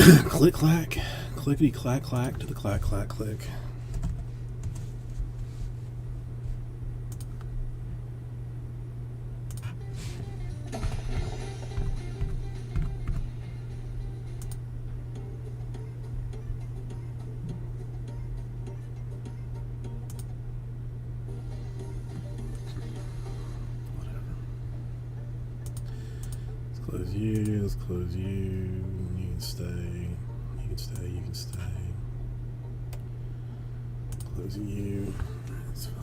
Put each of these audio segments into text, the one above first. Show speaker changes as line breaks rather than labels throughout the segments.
Click clack, clickety clack clack to the clack clack click. Close you, let's close you. You can stay. You can stay, you can stay. Close you. That's fine.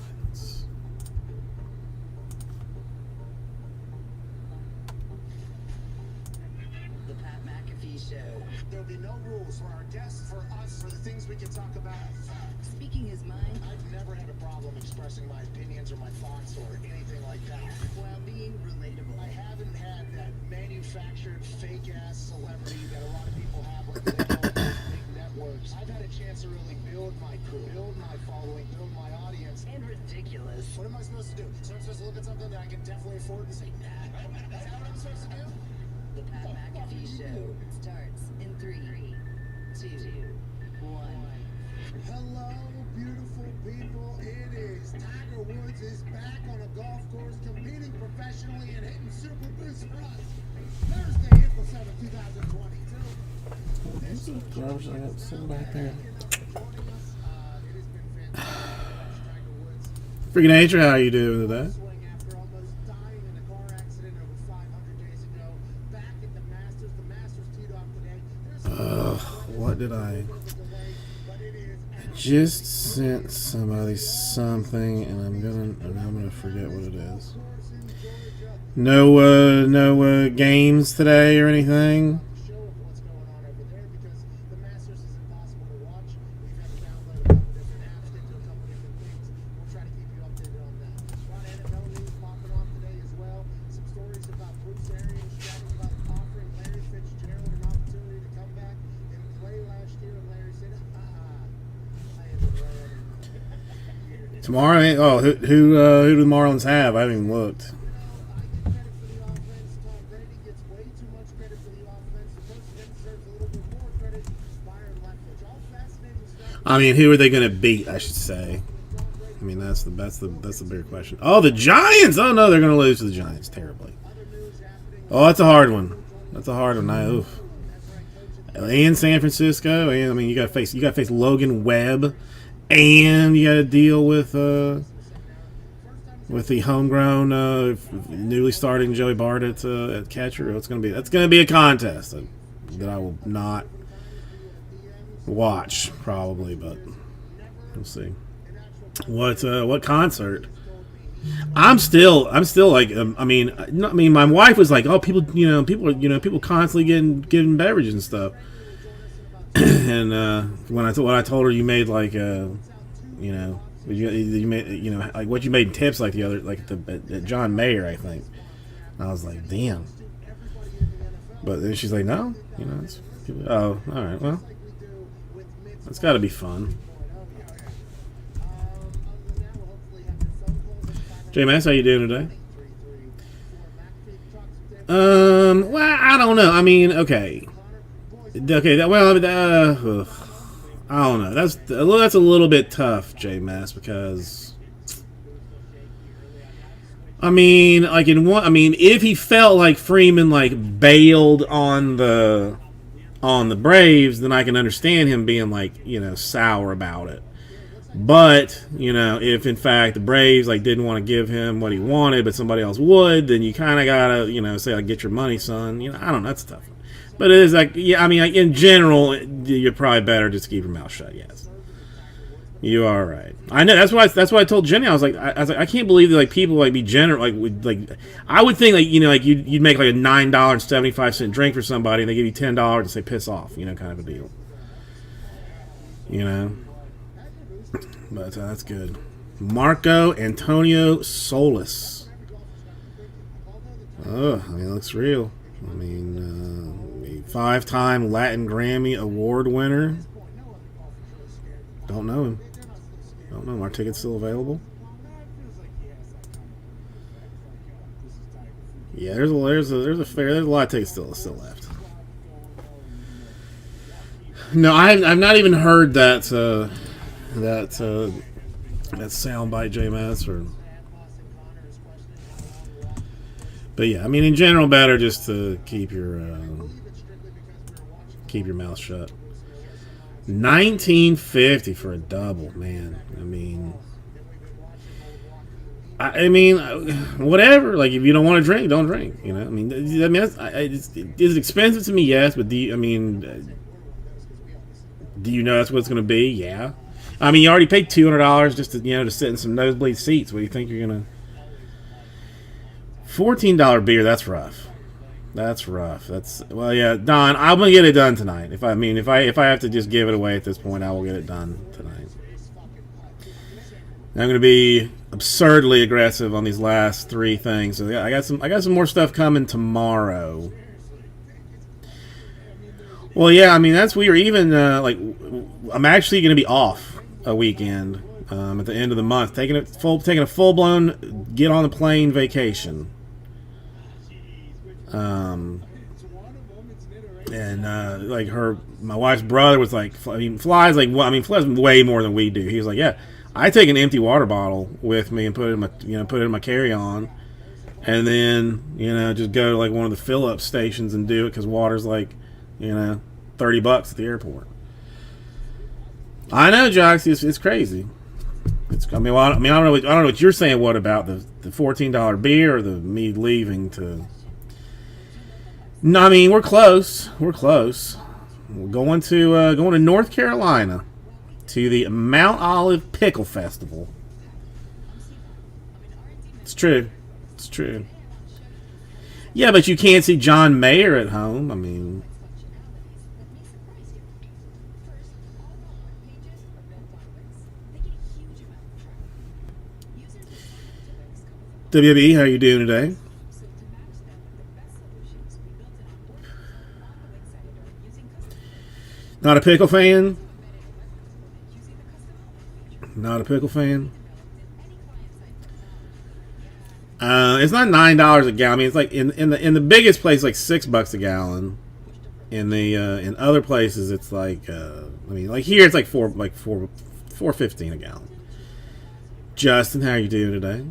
The Pat McAfee Show.
There'll be no rules for our guests, for us, for the things we can talk about.
Speaking his mind
I've never had a problem expressing my opinions or my thoughts or anything like that.
while being relatable.
I haven't had that manufactured fake-ass celebrity that a lot of people have when they go on big networks. I've had a chance to really build my crew, build my following, build my audience.
And ridiculous.
What am I supposed to do? So I'm supposed to look at something that I can definitely afford and say, nah, is that what I'm supposed to do?
The Pat McAfee Show starts in 3, 2, 1.
Hello, beautiful people. It is Tiger Woods is back on a golf course competing professionally and hitting super boosts for us. Thursday, April 7th, 2022. This is
Garbage I got sitting back there. Freaking Nature, how you doing today?
after almost dying in a car accident over 500 days ago. Back at the Masters. The Masters teed off today.
What did I
But it is
just sent somebody something and I'm gonna forget what it is. No games today or anything.
show of what's going on over there because the Masters is impossible to watch. We've had to download a couple different apps to do a couple different things. We'll try to keep you updated on that. A lot of NFL news popping off today as well. Some stories about Bruce Arians chatting about offering Larry Fitzgerald an opportunity to come back and play last year, and Larry said, I haven't played.
Tomorrow, who do the Marlins have? I haven't even looked.
I get credit for the offense. Tom Brady gets way too much credit for the offense. The coach then deserves a little bit more credit. Byron Leftwich. All fascinating stuff.
I mean, who are they going to beat? I should say. I mean, that's the bigger question. Oh, the Giants! Oh no, they're going to lose to the Giants terribly. Oh, that's a hard one. That's a hard one. Oof. And San Francisco, and I mean, you got to face Logan Webb, and you got to deal with the homegrown, newly starting Joey Bart at catcher. That's going to be a contest that I will not watch probably, but we'll see. What concert? I'm still like I mean my wife was like, oh, people constantly getting beverages and stuff. And when I told her you made like you made like what you made in tips like the other like at John Mayer, I think. And I was like, damn. But then she's like, no, it's oh, all right, well, that's got to be fun. JMS, how you doing today? Well, I don't know. I mean, okay. I don't know. That's a little bit tough, JMS, because I mean, if he felt like Freeman like bailed on the Braves, then I can understand him being like, sour about it. But, if in fact the Braves like didn't want to give him what he wanted, but somebody else would, then you kind of gotta, say like, get your money, son. I don't know. That's tough. But it is like, yeah, I mean, like, in general, you're probably better just keep your mouth shut. Yes, you are right. I know. That's why I told Jenny. I was like, I can't believe that like people like be general like I would think like you'd make like a $9.75 drink for somebody and they give you $10 and say piss off, kind of a deal. But that's good. Marco Antonio Solis. Oh, I mean, it looks real. I mean, 5-time Latin Grammy Award winner. Don't know him. Don't know him. Our ticket's still available. Yeah, there's a lot of tickets still left. No, I've not even heard that that soundbite, JMS. Or, but yeah, I mean, in general, better just to keep your mouth shut. 1950 for a double, man. I mean, whatever. Like, if you don't want to drink, don't drink. You know, I mean, it's expensive to me, yes. But do you know that's what it's going to be? Yeah. I mean, you already paid $200 just to sit in some nosebleed seats. What do you think you're gonna? $14 beer. That's rough. That's rough. Well, yeah, Don. I'm gonna get it done tonight. If I have to just give it away at this point, I will get it done tonight. I'm going to be absurdly aggressive on these last 3 things. So I got some more stuff coming tomorrow. Well, yeah, I mean that's weird. Even I'm actually going to be off a weekend at the end of the month, taking a full blown get on the plane vacation. And my wife's brother was like, flies way more than we do. He was like, yeah. I take an empty water bottle with me and put it in my carry-on, and then just go to like one of the fill-up stations and do it because water's like $30 at the airport. I know, Jocks, it's crazy. I don't know what you're saying. What about the $14 beer or the me leaving to? No, I mean we're close. We're going to North Carolina. To the Mount Olive Pickle Festival. It's true. Yeah, but you can't see John Mayer at home. I mean, WB, how you doing today? Not a pickle fan? Not a pickle fan. It's not $9 a gallon. I mean, it's like in the biggest place, like $6 a gallon. In other places, it's like like here, it's like $4.15 a gallon. Justin, how are you doing today?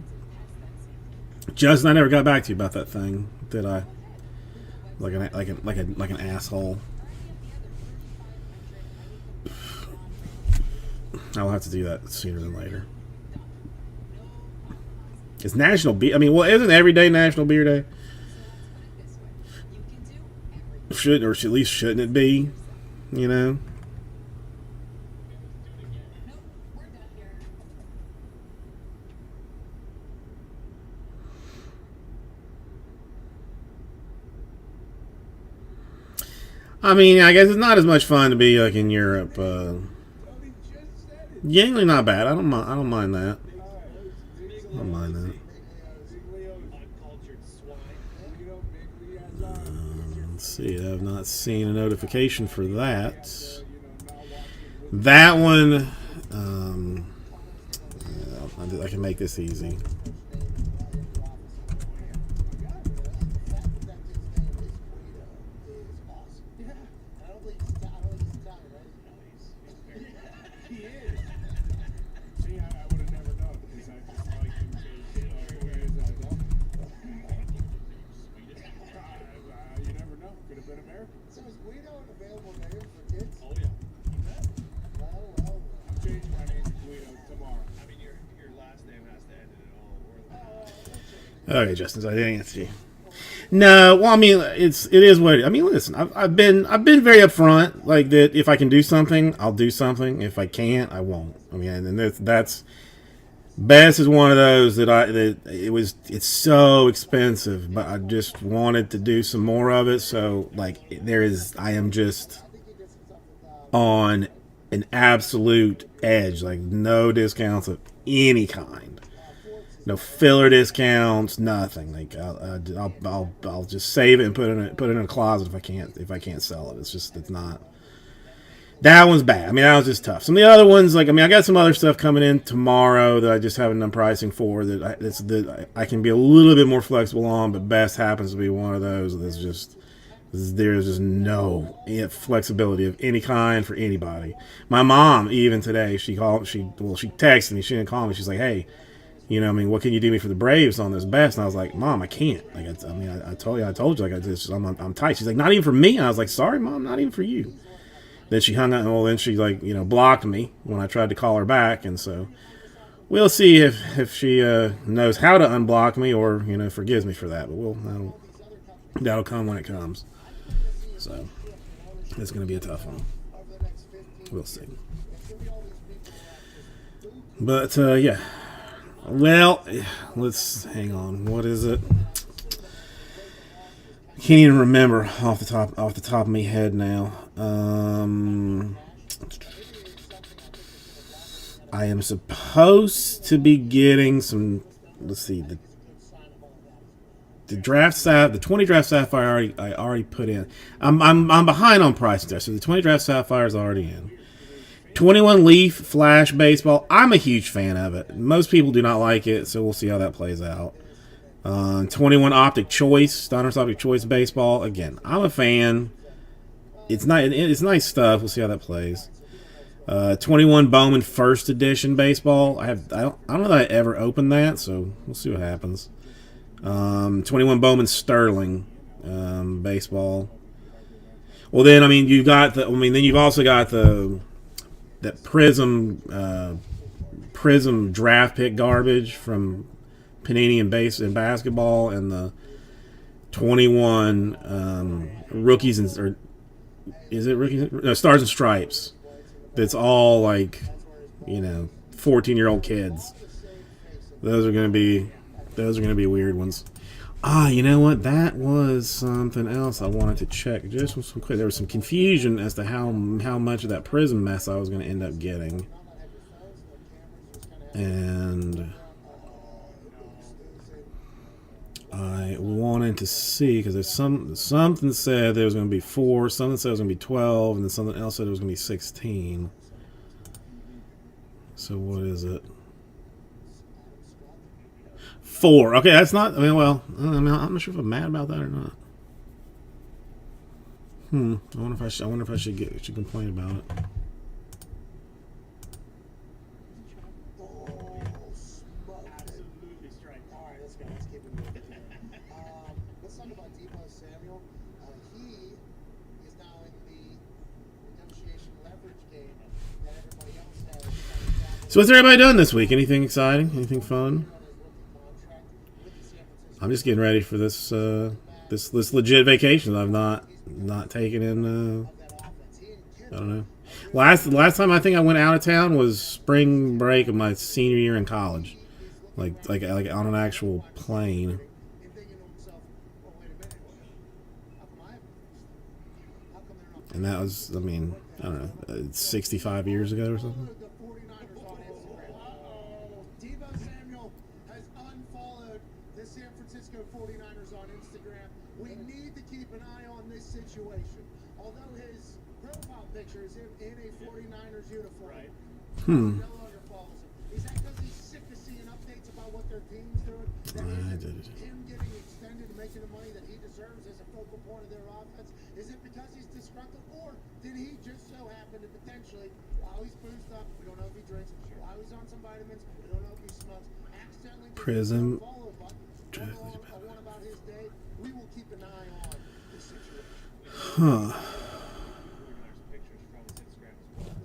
Justin, I never got back to you about that thing, did I? Like an asshole. I'll have to do that sooner than later. It's National Beer. I mean, well, isn't every day National Beer Day? At least shouldn't it be? I mean, I guess it's not as much fun to be like in Europe. Yingling not bad. I don't mind that. Let's see. I've not seen a notification for that. That one, I can make this easy. Okay, Justin, I didn't answer you. No, well, I mean, it is what I mean. Listen, I've been very upfront, like that. If I can do something, I'll do something. If I can't, I won't. I mean, and that's Best is one of those that it's so expensive, but I just wanted to do some more of it. So like I am just on an absolute edge, like no discounts of any kind. No filler discounts, nothing. Like I'll just save it and put it in a closet if I can't sell it. It's not. That one's bad. I mean, that was just tough. Some of the other ones, I got some other stuff coming in tomorrow that I just haven't done pricing for. That I can be a little bit more flexible on, but Best happens to be one of those that's just There's just no flexibility of any kind for anybody. My mom, even today, she texted me. She didn't call me. She's like, "Hey, I mean, what can you do me for the Braves on this best?" And I was like, "Mom, I can't. Like, I told you, like, I'm tight." She's like, "Not even for me." And I was like, "Sorry, Mom, not even for you." Then she hung up. Well, then she like, blocked me when I tried to call her back, and so we'll see if she knows how to unblock me or forgives me for that. But that'll come when it comes. So it's going to be a tough one. We'll see. But yeah. Well, let's hang on. What is it? I can't even remember off the top of my head now. I am supposed to be getting some. Let's see, the draft staff, the 20 draft sapphire I already put in. I'm behind on price there, so the 20 draft sapphire is already in. 21 Leaf Flash Baseball. I'm a huge fan of it. Most people do not like it, so we'll see how that plays out. 21 Optic Choice, Donruss Optic Choice Baseball. Again, I'm a fan. It's nice stuff. We'll see how that plays. 21 Bowman First Edition Baseball. I don't know that I ever opened that, so we'll see what happens. 21 Bowman Sterling Baseball. Well, then you've also got that Prism draft pick garbage from Panini and basketball, and the 21 rookies or is it rookies? No, Stars and Stripes. That's all like 14-year-old kids. Those are gonna be weird ones. You know what? That was something else I wanted to check. Just some quick. There was some confusion as to how much of that Prism mess I was going to end up getting, and I wanted to see because there's something said there was going to be 4, something said it was going to be 12, and then something else said it was going to be 16. So what is it? 4. Okay, that's not. I'm not sure if I'm mad about that or not. I wonder if I should complain about it.
Absolutely strike. All right, let's go. Let's keep it moving. Let's talk about Deebo Samuel. He is now in the negotiation leverage game that everybody else has.
So what's everybody doing this week? Anything exciting? Anything fun? I'm just getting ready for this this legit vacation that I've not taken in. I don't know. Last time I think I went out of town was spring break of my senior year in college, like on an actual plane. And that was, I don't know, 65 years ago or something.
Deebo Samuel has unfollowed the San Francisco 49ers on Instagram. We need to keep an eye on this situation. Although his profile picture is him in a 49ers uniform, he no longer follows him. Is that because he's sick of seeing updates about what their team's doing? That him getting extended and making the money that he deserves as a focal point of their offense? Is it because he's disgruntled, or did he just so happen to potentially, while he's boozed up, we don't know if he drinks, while he's on some vitamins, we don't know if he smokes, accidentally
Prism.
follow button? One about his day. We will keep an eye on this situation.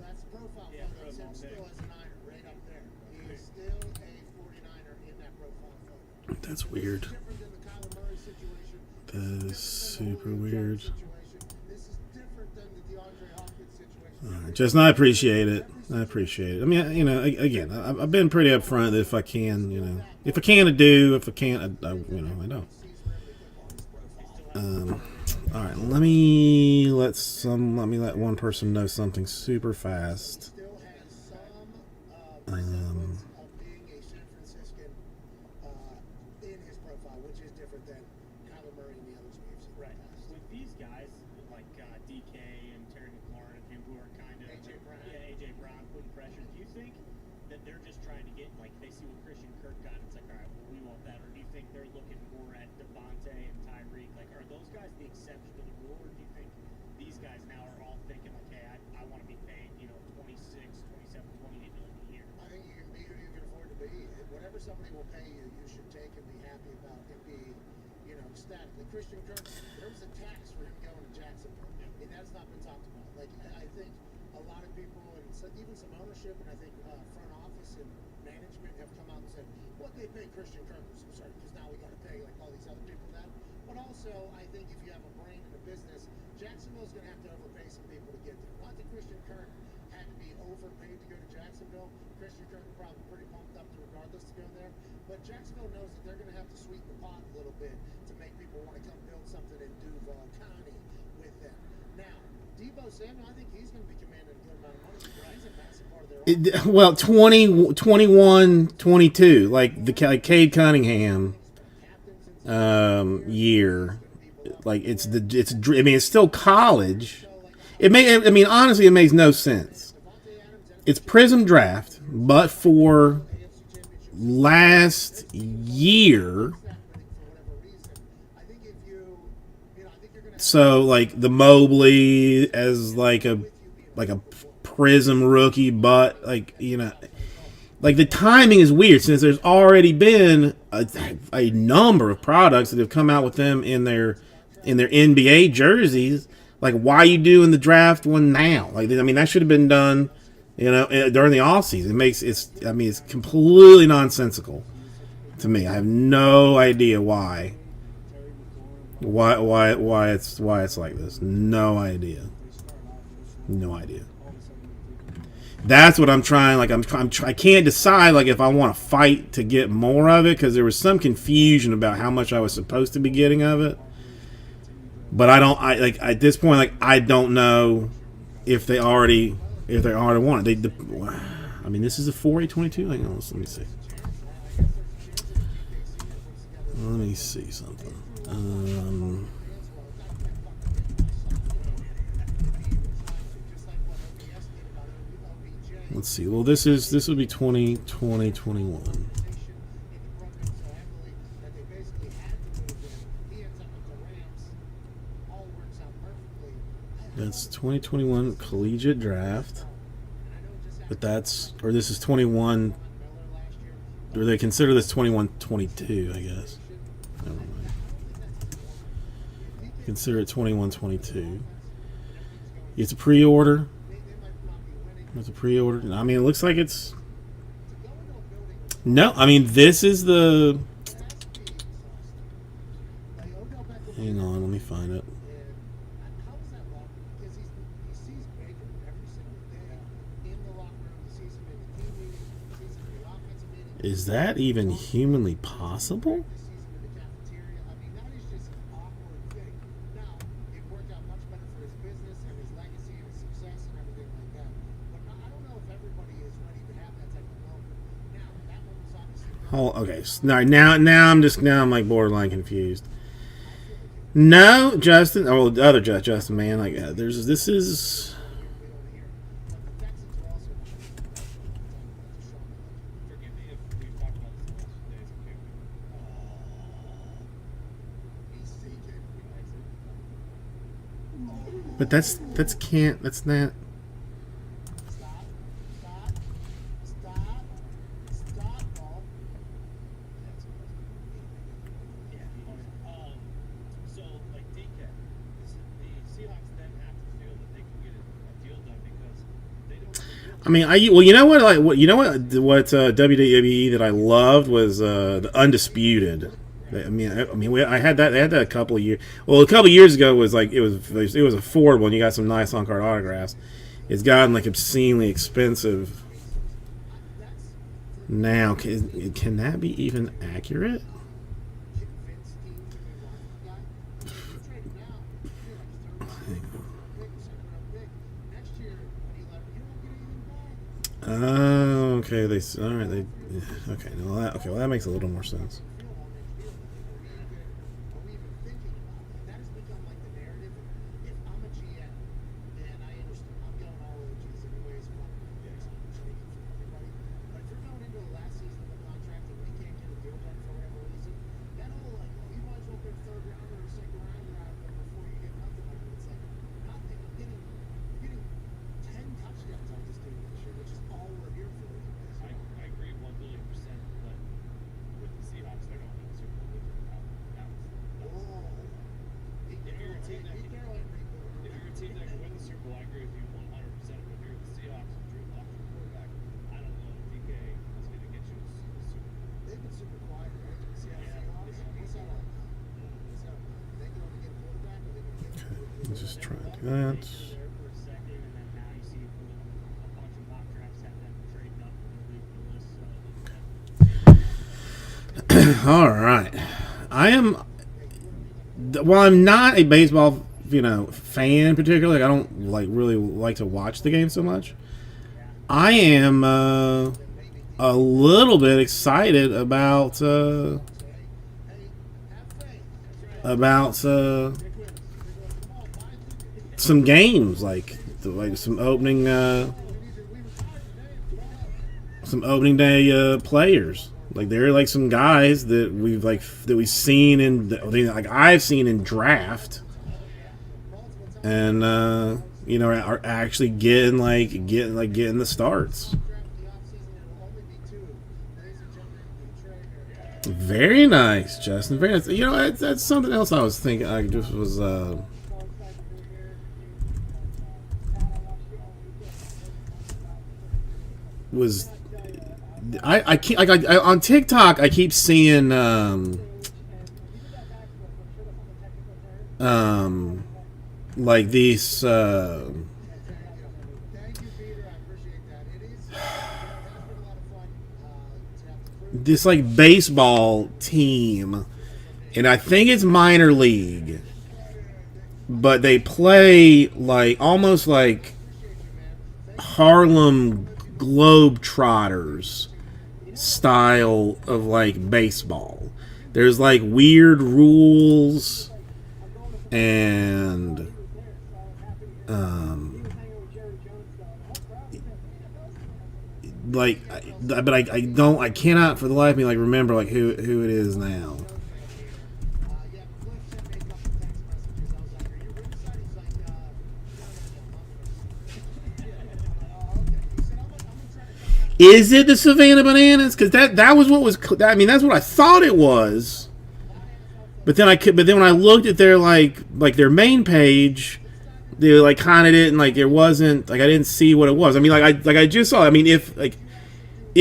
That's the profile photo. It's him still as a Niner, right up there. He is still a 49er in that profile photo.
That's weird.
Different than the Kyler Murray situation.
That is super weird.
This is different than the DeAndre Hopkins situation.
Just, I appreciate it. I appreciate it. I mean, again, I've been pretty upfront that if I can, if I can, I do. If I can't, I don't. All right, let me let one person know something super fast.
Still has some resemblance of being a San Franciscan in his profile, which is different than Kyler Murray and the others we've seen.
Right. With these guys, like DK and Terry McLaurin and him, who are kind of
A.J. Brown.
A.J. Brown putting pressure, do you think that they're just trying to get, like, they see what Christian Kirk got, and it's like, all right, well, we want that, or do you think they're looking more at Devontae and Tyreek? Like, are those guys the exception to the rule,
will pay you, you should take and be happy about and be, ecstatic. Like Christian Kirk, there was a tax for him going to Jacksonville, and that's not been talked about. Like I think a lot of people and even some ownership, and I think front office and management have come out and said what they pay Christian Kirk was absurd because now we got to pay like all these other people that. But also, I think if you have a brain in a business, Jacksonville's going to have to overpay some people to get there. Not that Christian Kirk had to be overpaid to go to Jacksonville. Christian Kirk was probably pretty pumped up to regardless to go there. But Jacksonville knows that they're going to have to sweeten the pot a little bit to make people want to come build something in Duval County with them. Now, Debo Samuel, I think he's going to be commanding a good amount of money. He's a massive part of their
Well, 20, 21, 22, like Cade Cunningham year. Like it's I mean, it's still college. Honestly, it makes no sense. It's Prism Draft, but for last year. So like the Mobley as like a Prism rookie, but like like the timing is weird since there's already been a number of products that have come out with them in their NBA jerseys. Like, why are you doing the draft one now? Like, I mean, that should have been done, during the off season. It's completely nonsensical to me. I have no idea why it's like this. No idea. That's what I'm trying. Like, I can't decide like if I want to fight to get more of it because there was some confusion about how much I was supposed to be getting of it. But at this point, like, I don't know if they already want it. This is a 4A22. Hang on, let me see. Let me see something. Let's see. Well, this would be 2021. That's 2021 collegiate draft. But this is 21, or they consider this 21-22, I guess. Never mind. Consider it 21-22. It's a pre-order. It's a pre-order. I mean, it looks like it's... No, I mean, this is the... Hang on, let me find it. Is that even humanly possible? Okay. Now I'm like borderline confused. No, Justin. Oh, the other Justin, man. Like, this is. But that's not. I mean, you know what? Like, what WWE that I loved was the Undisputed. I had that. They had that a couple of years. Well, a couple of years ago was like it was affordable, and you got some nice on card autographs. It's gotten like obscenely expensive now. Can that be even accurate? Oh, okay. Well, that makes a little more sense. that.
there for a second, and then now you see a bunch of mock drafts have them trading up from the league for this. So
All right. I am. Well, I'm not a baseball, fan particularly. Like, I don't really like to watch the game so much. I am a little bit excited about some games like some opening day players. Like, there are like some guys that we've seen I've seen in draft, and are actually getting the starts. Very nice, Justin. Very nice. That's something else I was thinking. I just was I keep on TikTok. I keep seeing like these
Thank you, Peter. I appreciate that. It is. It has been a lot of fun to have the crew.
this like baseball team, and I think it's minor league, but they play like almost like Harlem Globetrotters style of like baseball. There's like weird rules and I cannot for the life of me remember who it is now.
Yeah, Cliff sent me a couple text messages. I was like, "Are you ringside?" He's like, "No, okay." He said, "I'm gonna try to come down."
Is it the Savannah Bananas? Because that was what was. I mean, that's what I thought it was. But then when I looked at their their main page, they kind of didn't there wasn't I didn't see what it was. I mean, I just saw. I mean, if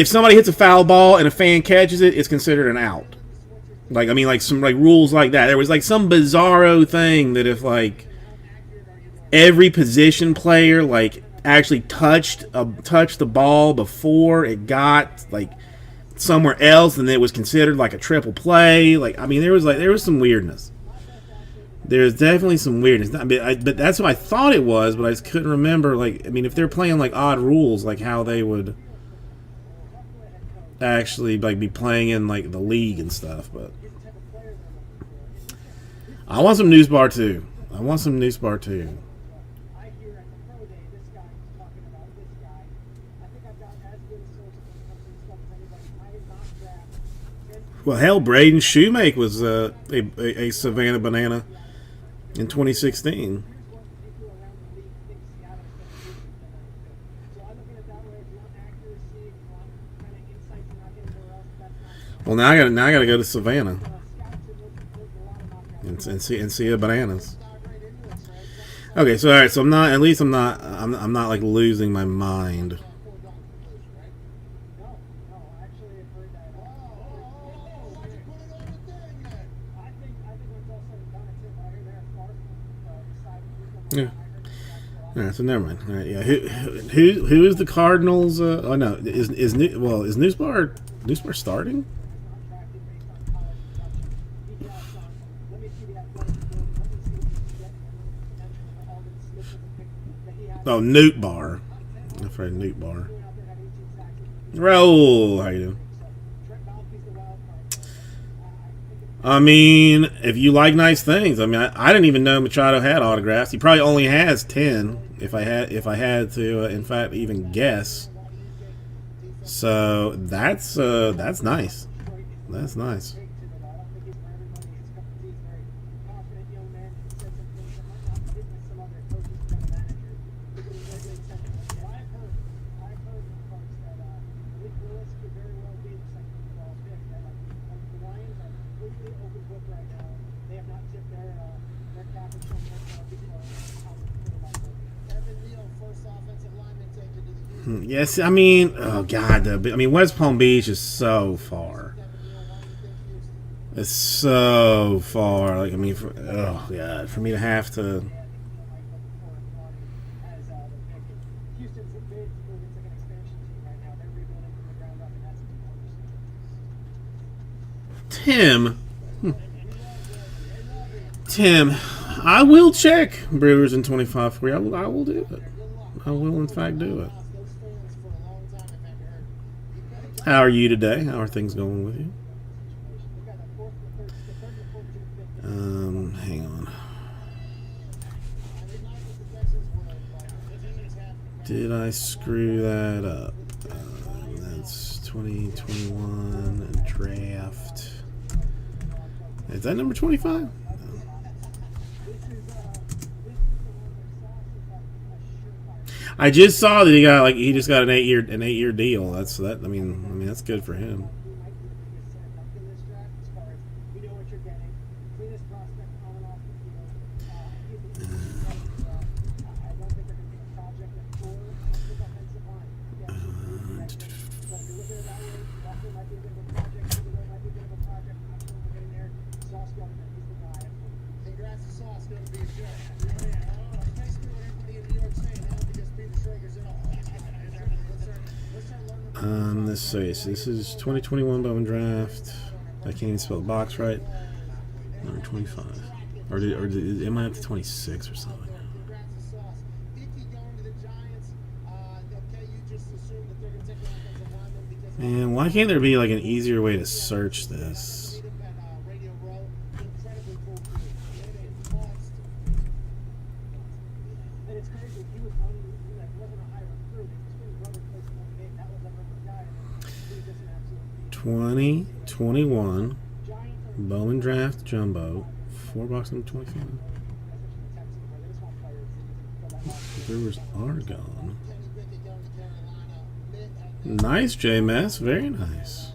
somebody hits a foul ball and a fan catches it, it's considered an out. Some rules like that. There was some bizarro thing that if every position player actually touched the ball before it got somewhere else, and it was considered a triple play. I mean, there was some weirdness. There's definitely some weirdness. But that's what I thought it was, but I just couldn't remember. I mean, if they're playing odd rules, how they would actually be playing in the league and stuff. But I want some news bar too.
I hear at the pro day this guy was talking about this guy. I think I've got as good a source when it comes to this stuff as anybody. I did not draft.
Well, hell, Braden Shoemake was a Savannah Banana in 2016.
Here's what people around the league think Seattle's going to do. So I look at it that way. If you want accuracy, if you want kind of insights you're not getting anywhere else, that's not.
Well, now I gotta go to Savannah
Scouts and look a lot of mock drafts.
and see the bananas.
Dive right into it, Trey.
Okay, so all right, so I'm not losing my mind.
Foregone conclusion, right? No, actually, I've heard that. Why'd you put it on the thing then? I think when it's all said and done, it's it. But I hear they're far from deciding who's
Yeah.
going to win.
All right, so never mind. All right, yeah. Who is the Cardinals? Oh no, is Newsbar starting?
Contracted based on college production. He drops on. Let me see the athletic ability. Let me see if he can get potential for Alden Smith with the pick that he has.
Oh, Newt Bar. I'm afraid Newt Bar.
Doing out there at 18 sacks.
Raul, how you doing?
Trent Baalke's the wild card.
I mean, if you like nice things, I mean, I didn't even know Machado had autographs. He probably only has 10. If I had to, in fact, even guess. So that's nice. That's nice. Yes, I mean, oh god, I mean, West Palm Beach is so far. It's so far. I mean, oh god, for me to have to. Tim. Tim, I will check Brewers in 25 for you. I will do it. I will, in fact, do it. How are you today? How are things going with you? Hang on. Did I screw that up? That's 2021 draft. Is that number 25? I just saw that he just got an 8-year deal. That's that. I mean that's good for him. Let's see. So this is 2021 Bowman draft. I can't even spell the box right. Number 25, or it might have to 26 or something. Man, why can't there be like an easier way to search this? '21 Bowman draft jumbo, 4-box number 25. The Brewers are gone. Nice, J-Mess. Very nice.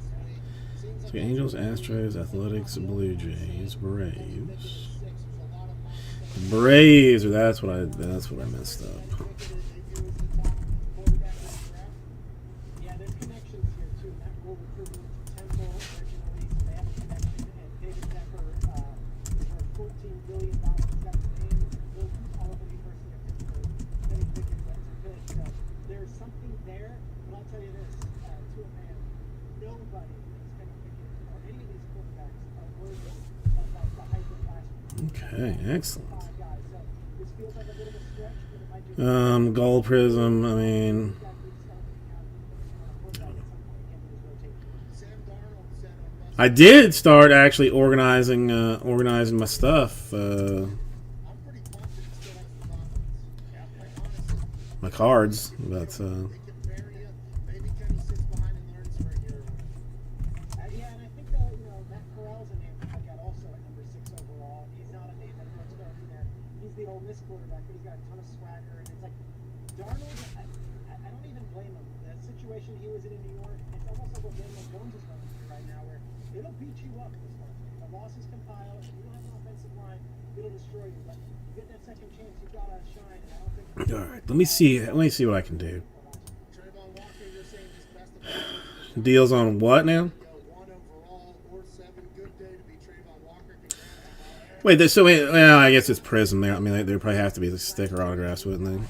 So Angels, Astros, Athletics, Blue Jays, Braves. Braves, or that's what I messed up. Okay, excellent. Gold Prism, I mean, I did start actually organizing my stuff, my cards, but all right, let me see what I can do. Deals on what now? Wait, well, I guess it's Prism there. I mean, there probably have to be the sticker autographs, wouldn't they?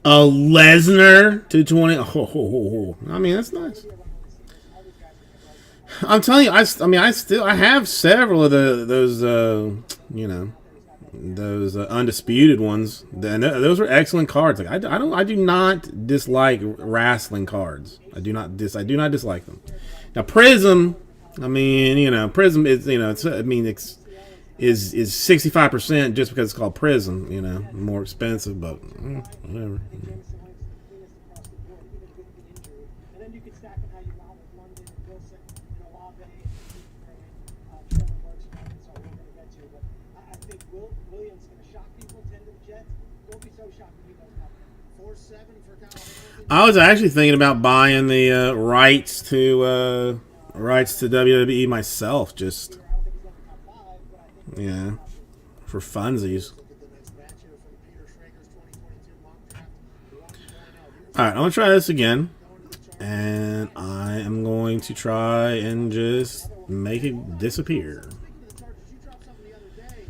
A Lesnar 220. I mean, that's nice. I'm telling you, I have several of those, undisputed ones. And those are excellent cards. Like I do not dislike wrestling cards. I do not dislike them. Now Prism, I mean, you know, Prism is, you know, it's, I mean, it's is 65% just because it's called Prism, you know, more expensive, but whatever.
And then you can stack it how you want with London and Wilson and Olave and Trevor Works and so we're going to get to. But I think Williams is going to shock people, 10 to the Jets. Don't be so shocked when he goes up. 4-7 for Kyle Hamilton.
I was actually thinking about buying the rights to WWE myself, just yeah, for funsies.
Look at the next match here from Peter Schrager's 2022 mock draft. 1.0.
All right, I'm gonna try this again, and I am going to try and just make it disappear.
Speaking of the Chargers, you dropped something the other day.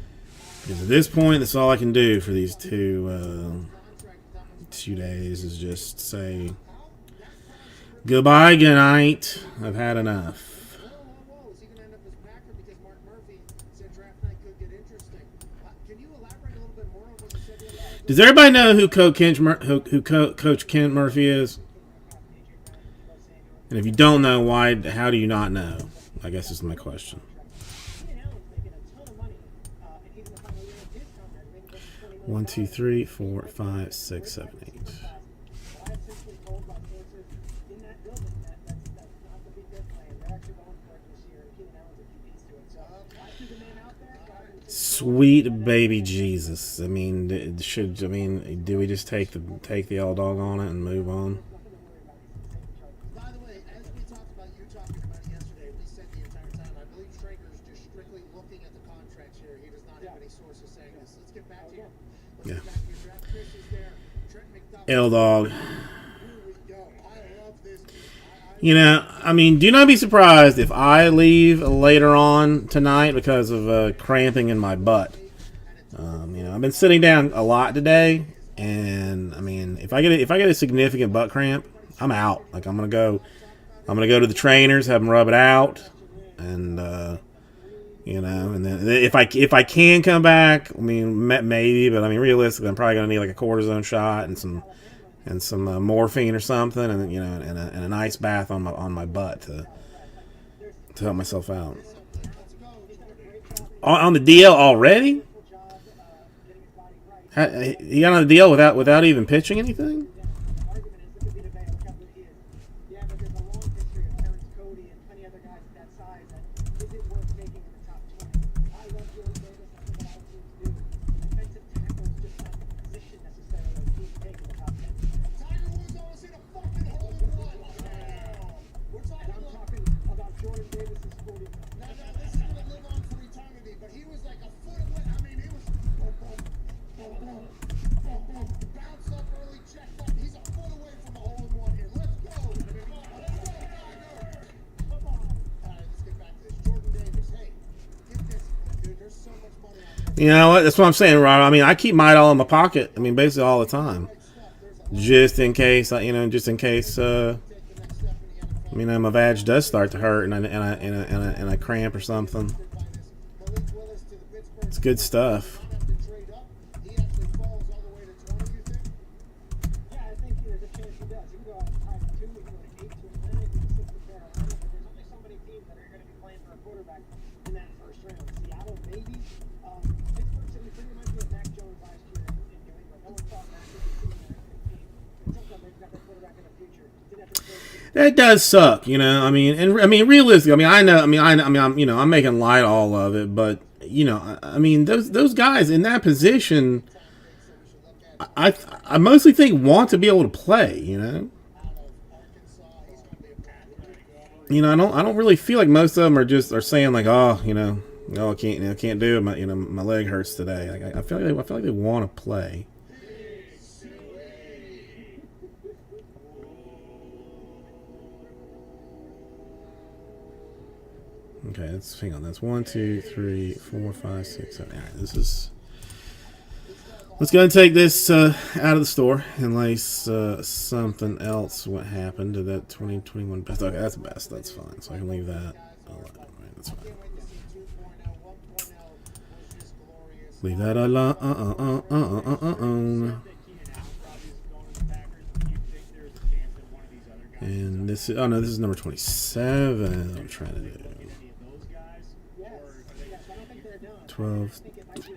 Because at this point, that's all I can do for these two
Contract that was
2 days is just say goodbye, good night. I've had enough.
whoa. Is he going to end up as Packer? Because Mark Murphy said draft night could get interesting. Can you elaborate a little bit more on what you said the other day?
Does everybody know who Coach Kent Murphy is? And if you don't know, why? How do you not know? I guess is my question.
Keenan Allen's making a ton of money, and he's in the final year of his contract, making close to $20 million.
1, 2, 3, 4, 5, 6, 7, 8.
I have since been told by sources in that building that that's not the big plan. They're actually going for it this year, and Keenan Allen's a key piece to it. So I see the man out there.
Sweet baby Jesus. I mean, do we just take the old dog on it and move on?
By the way, as we talked about, you talking about it yesterday, we said the entire time, I believe Schrager's just strictly looking at the contracts here. He does not have any sources saying this. Let's get back to you. Let's get back to your draft. Chris is there. Trent McDuffie.
L dog.
Here we go. I love this.
You know, I mean, do not be surprised if I leave later on tonight because of cramping in my butt. You know, I've been sitting down a lot today, and I mean, if I get a significant butt cramp, I'm out. Like I'm gonna go to the trainers, have them rub it out, and you know, and then if I can come back, I mean, maybe, but I mean, realistically, I'm probably gonna need like a cortisone shot and some morphine or something, and you know, and an ice bath on my butt to help myself out. On the DL already? He got on the DL without even pitching anything?
Argument is, look at Vita Vea, look how good he is. Yeah, but there's a long history of Terrence Cody and plenty other guys at that size that isn't worth taking in the top 20. I love Jordan Davis. That's what all teams do. Defensive tackle is just not the position necessarily that teams take in the top 10.
Tiger Woods almost hit a fucking hole in one.
We're talking about Jordan Davis's 40.
Now, this is gonna live on for eternity, but he was like a foot away. I mean, he was boom, boom, boom, boom, boom, boom. Bounce up early, check up. He's a foot away from a hole in one here. Let's go. Let's go, Tiger.
Come on.
All right, let's get back to this. Jordan Davis, hey, get this, dude. There's so much money out there.
You know what? That's what I'm saying, Rob. I mean, I keep mine all in my pocket. I mean, basically all the time, just in case. You know, just in case. You know, my vag does start to hurt and I cramp or something.
Malik Willis to the Pittsburgh.
It's good stuff.
Have to trade up. He actually falls all the way to 20, you think? Yeah, I think there's a chance he does. He can go out high to 2, he can go to 8 to Atlanta, he can go 6 to Carolina, but there's only so many teams that are going to be playing for a quarterback in that first round. Seattle, maybe. Pittsburgh said he pretty much was Mac Jones last year in New England. No one thought Mac would be sitting there at 15. It took them, they've got their quarterback in the future. Didn't have to trade.
That does suck, you know. I mean, realistically, I mean, I know. I mean, I'm, you know, I'm making light of all of it, but you know, I mean, those guys in that position, I mostly think want to be able to play, you know. You know, I don't really feel like most of them are saying like, oh, you know, no, I can't do it. My leg hurts today. Like, I feel like they want to play. Okay, hang on. That's 1, 2, 3, 4, 5, 6, 7. All right, let's go and take this out of the store unless something else what happened to that 2021 best. Okay, that's best. That's fine. So I can leave that. All right, that's fine.
Can't wait to see 2.0. 1.0 was just glorious.
Leave that alone.
That Keenan Allen probably is going to the Packers. Do you think there's a chance that one of these other guys
And this is, oh no, this is number 27. I'm trying to do
any of those guys?
Yes, yes, I don't think they're done.
12.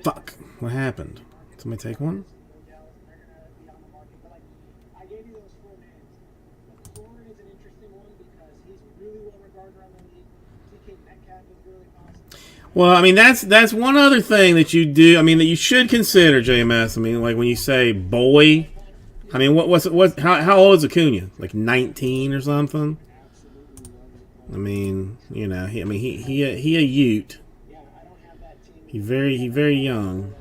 Fuck. What happened? Somebody take one?
I gave you those four names. McLaurin is an interesting one because he's really well regarded around the league. DK Metcalf is really awesome.
Well, I mean that's one other thing that you do. I mean that you should consider, JMS. I mean, like when you say boy, I mean how old is Acuna? Like 19 or something? I mean, you know, he a Ute. He very young.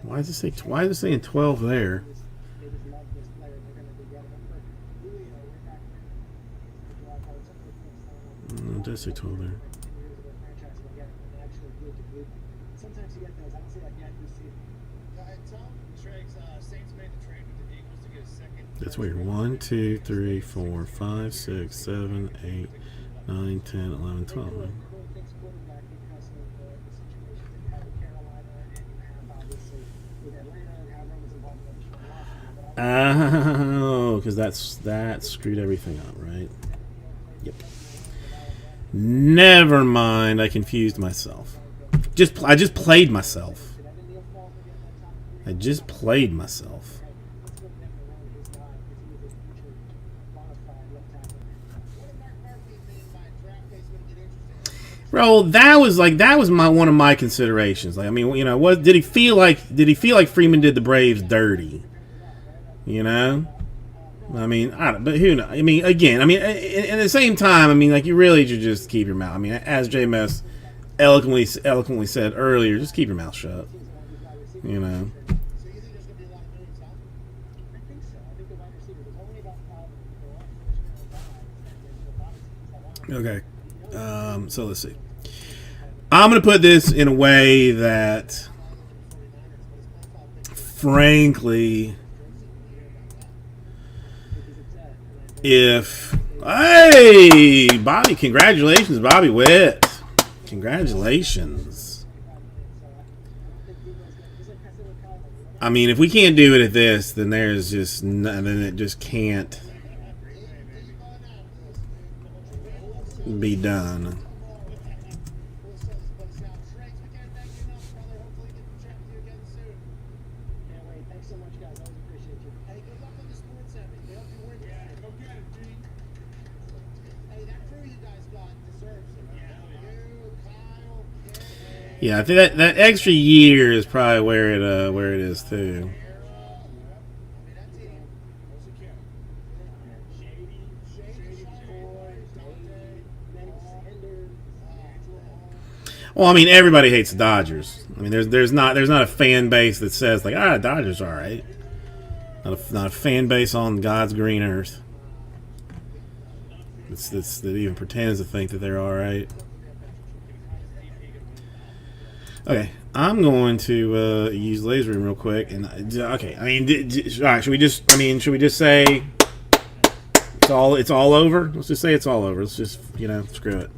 Why does it say 12 there? It does say 12 there.
Sometimes you get those. I don't see like the NBC.
Tom Triggs, Saints made the trade with the Eagles to get a second.
That's weird. 1, 2, 3, 4, 5, 6, 7, 8, 9, 10, 11, 12. Right?
Quarterback because of the situation that you had with Carolina and you have obviously with Atlanta and how Roman's involved with Washington.
Oh, because that screwed everything up, right? Yep. Never mind. I confused myself. I just played myself. I just played myself. Bro, that was one of my considerations. Like, I mean, you know, what did he feel like Freeman did the Braves dirty? You know? I mean, but who knows? I mean, again, I mean, at the same time, I mean, like, you really should just keep your mouth. I mean, as JMS eloquently said earlier, just keep your mouth shut. You know.
I think so. I think the wide receiver. There's only about 5
Okay. So let's see. I'm going to put this in a way that, frankly, hey, Bobby, congratulations, Bobby Witt. Congratulations. I mean, if we can't do it at this, then there's just then it just can't be done.
Can't wait. Thanks so much, guys. Always appreciate you.
Hey, good luck on the sports event. They hope you win. Yeah, go get it, G. Hey, that crew you guys got deserves it. You, Kyle, Ken,
Yeah, I think that extra year is probably where it is too.
I mean, that team. Shady, McCoy, Dante,
Sanders,
Well, I mean, everybody hates the Dodgers. I mean, there's not a fan base that says like, Dodgers are all right. Not a fan base on God's green earth. That even pretends to think that they're all right. Okay, I'm going to use laser room real quick, and okay. I mean, all right. Should we just say it's all over? Let's just say it's all over. Let's just screw it.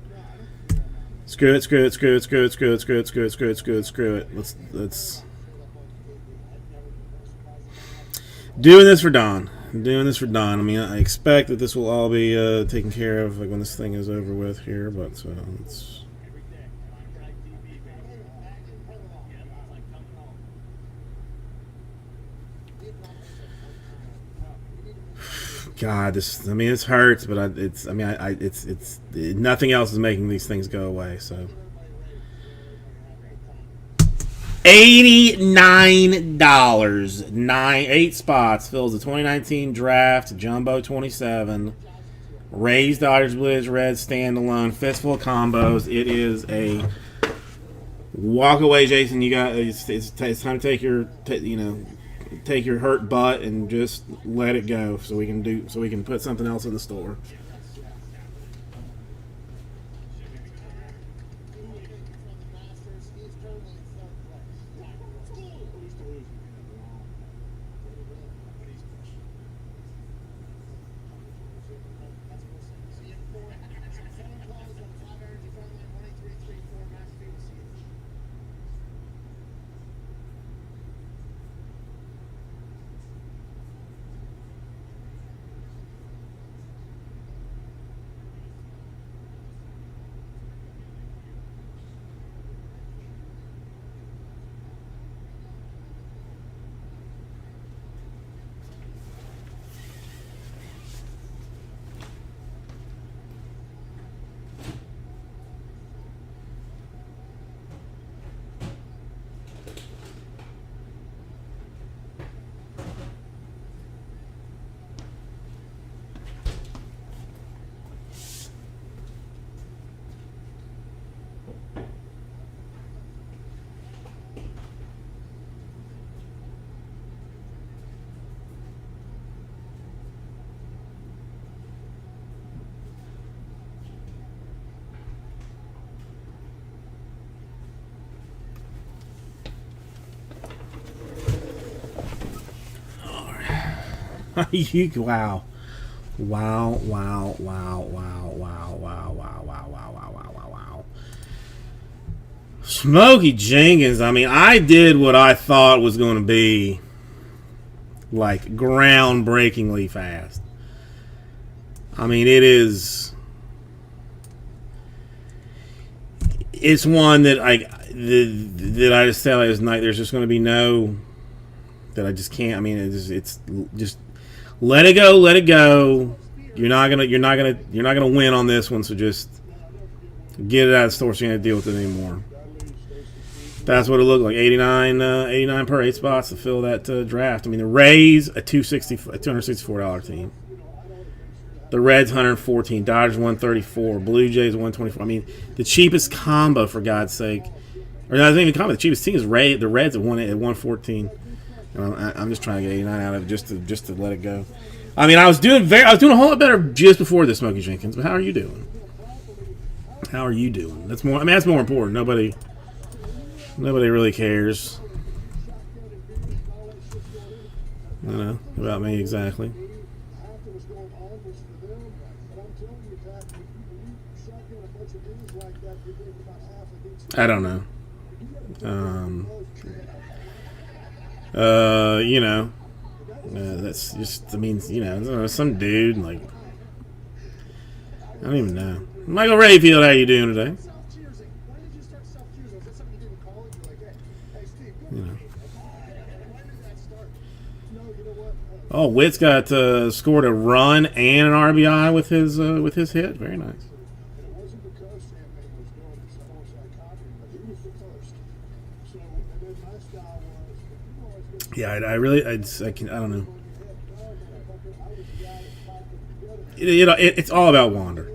Screw it. Let's doing this for Don. I mean, I expect that this will all be taken care of like when this thing is over with here, but it's. God, this. I mean, this hurts, but it's nothing else is making these things go away. So, $89, 8 spots fills the 2019 draft jumbo 27. Rays, Dodgers, Blues, Reds, standalone, fistful of combos. It is a walk away, Jason. You got it's time to take your take your hurt butt and just let it go so we can put something else in the store. Wow. Wow, wow, wow, wow, wow, wow, wow, wow, wow, wow, wow, wow, wow. Smokey Jenkins, I mean, I did what I thought was going to be like groundbreakingly fast. I mean, it's one that that I just said last night. There's just going to be no that I just can't. I mean, it's just let it go, let it go. You're not gonna win on this one. So just get it out of the store. So you don't have to deal with it anymore. That's what it looked like. 89 per 8 spots to fill that draft. I mean, the Rays a $264 team. The Reds 114, Dodgers 134, Blue Jays 124. I mean, the cheapest combo, for God's sake, or not even combo. The cheapest team is the Reds at 114. I'm just trying to get 89 out of it just to let it go. I mean, I was doing a whole lot better just before this, Smokey Jenkins. But how are you doing? How are you doing? That's more. I mean, that's more important. Nobody really cares. I don't know about me exactly. I don't know. That's just, I mean, some dude, like, I don't even know. Michael Rayfield, how you doing today? Oh, Witt's got scored a run and an RBI with his hit. Very nice. Yeah, I don't know. It's all about Wander.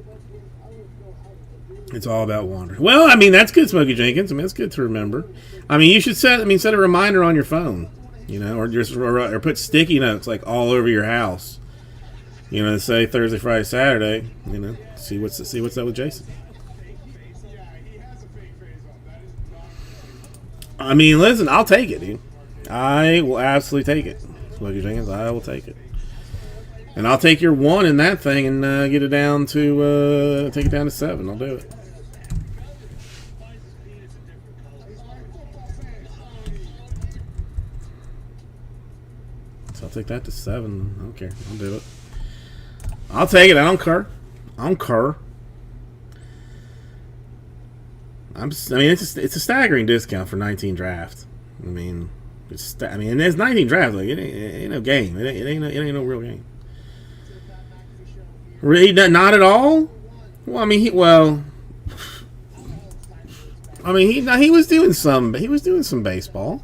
It's all about Wander. Well, I mean, that's good, Smokey Jenkins. I mean, that's good to remember. I mean, you should set a reminder on your phone, or put sticky notes like all over your house. Say Thursday, Friday, Saturday. See what's up with Jason. I mean, listen, I'll take it, dude. I will absolutely take it, Smokey Jenkins. I will take it, and I'll take your 1 in that thing and get it down to take it down to 7. I'll do it. So I'll take that to 7. I don't care. I'll do it. I'll take it. I don't care. It's a staggering discount for 19 draft. I mean, and there's 19 drafts. Like, it ain't no game. It ain't no real game. Really, not at all. Well, I mean, he was doing some baseball.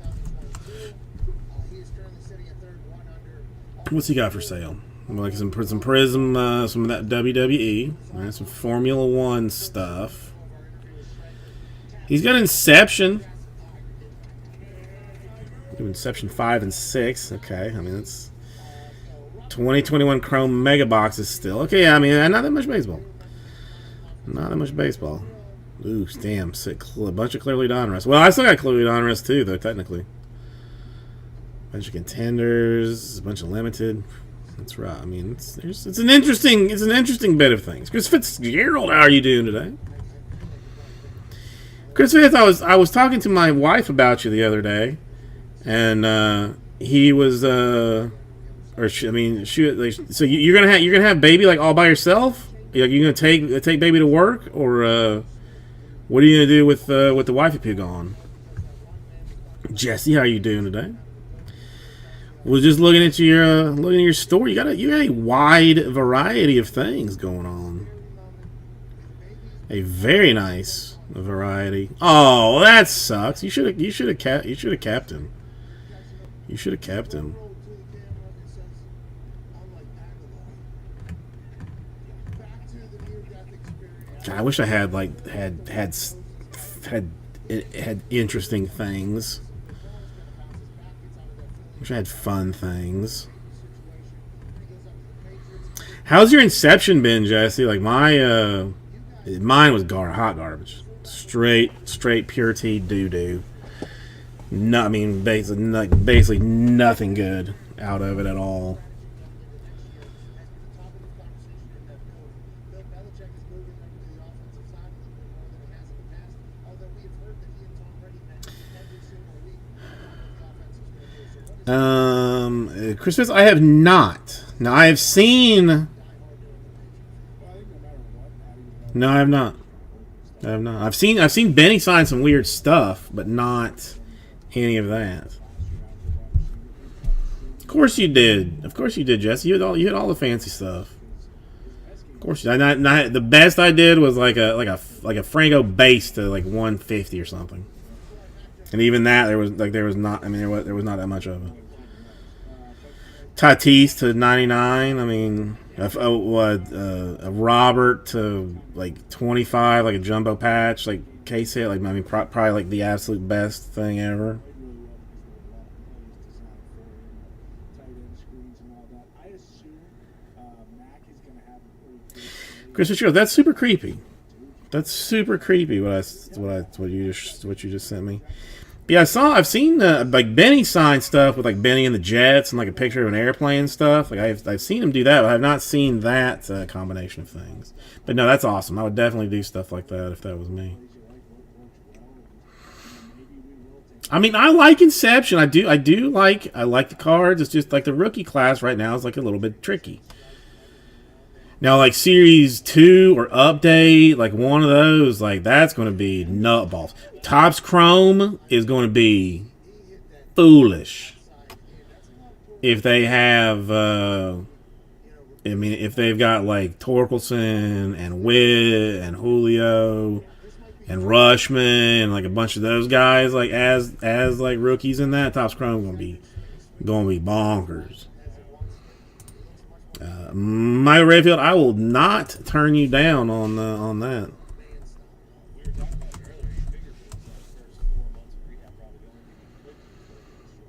What's he got for sale? Like some Prism, some of that WWE, right, some Formula One stuff. He's got Inception. Inception 5 and 6. Okay, I mean, that's 2021 Chrome Mega Boxes still. Okay, yeah, I mean, not that much baseball. Ooh, damn, sick. A bunch of Clearly Donruss. Well, I still got Clearly Donruss too, though, technically. Bunch of contenders, a bunch of limited. That's right. I mean, it's an interesting bit of things. Chris Fitzgerald, how are you doing today? Chris Fitz, I was talking to my wife about you the other day, and he was so you're gonna have baby like all by yourself? Like, you're gonna take baby to work, or what are you gonna do with the wifey pig on? Jesse, how are you doing today? Was just looking at your store. You got a wide variety of things going on. A very nice variety. Oh, that sucks. You should have kept him. You should have kept him. God, I wish I had had interesting things. Wish I had fun things. How's your Inception been, Jesse? Like mine was hot garbage. Straight pure tea doo-doo. No, I mean basically nothing good out of it at all. Christmas, I have not. Now I have seen. No, I have not. I have not. I've seen Benny sign some weird stuff, but not any of that. Of course you did. Of course you did, Jesse. You had all the fancy stuff. Of course, not the best I did was like a Franco base to like 150 or something, and even that there was not. I mean there was not that much of it. Tatis to 99. I mean, a Robert to like 25, like a jumbo patch, like case hit. Like I mean, probably like the absolute best thing ever. Chris Fitzgerald, that's super creepy. That's super creepy. What you just sent me. Yeah, I've seen like Benny sign stuff with like Benny and the Jets and like a picture of an airplane and stuff. Like I've seen him do that, but I've not seen that combination of things. But no, that's awesome. I would definitely do stuff like that if that was me. I mean, I like Inception. I like the cards. It's just like the rookie class right now is like a little bit tricky. Now, like Series 2 or Update, like one of those, like that's going to be nutballs. Topps Chrome is going to be foolish. If they have, if they've got like Torkelson and Witt and Julio and Rushman and like a bunch of those guys, like as like rookies in that, Topps Chrome going to be bonkers. My Rayfield, I will not turn you down on that.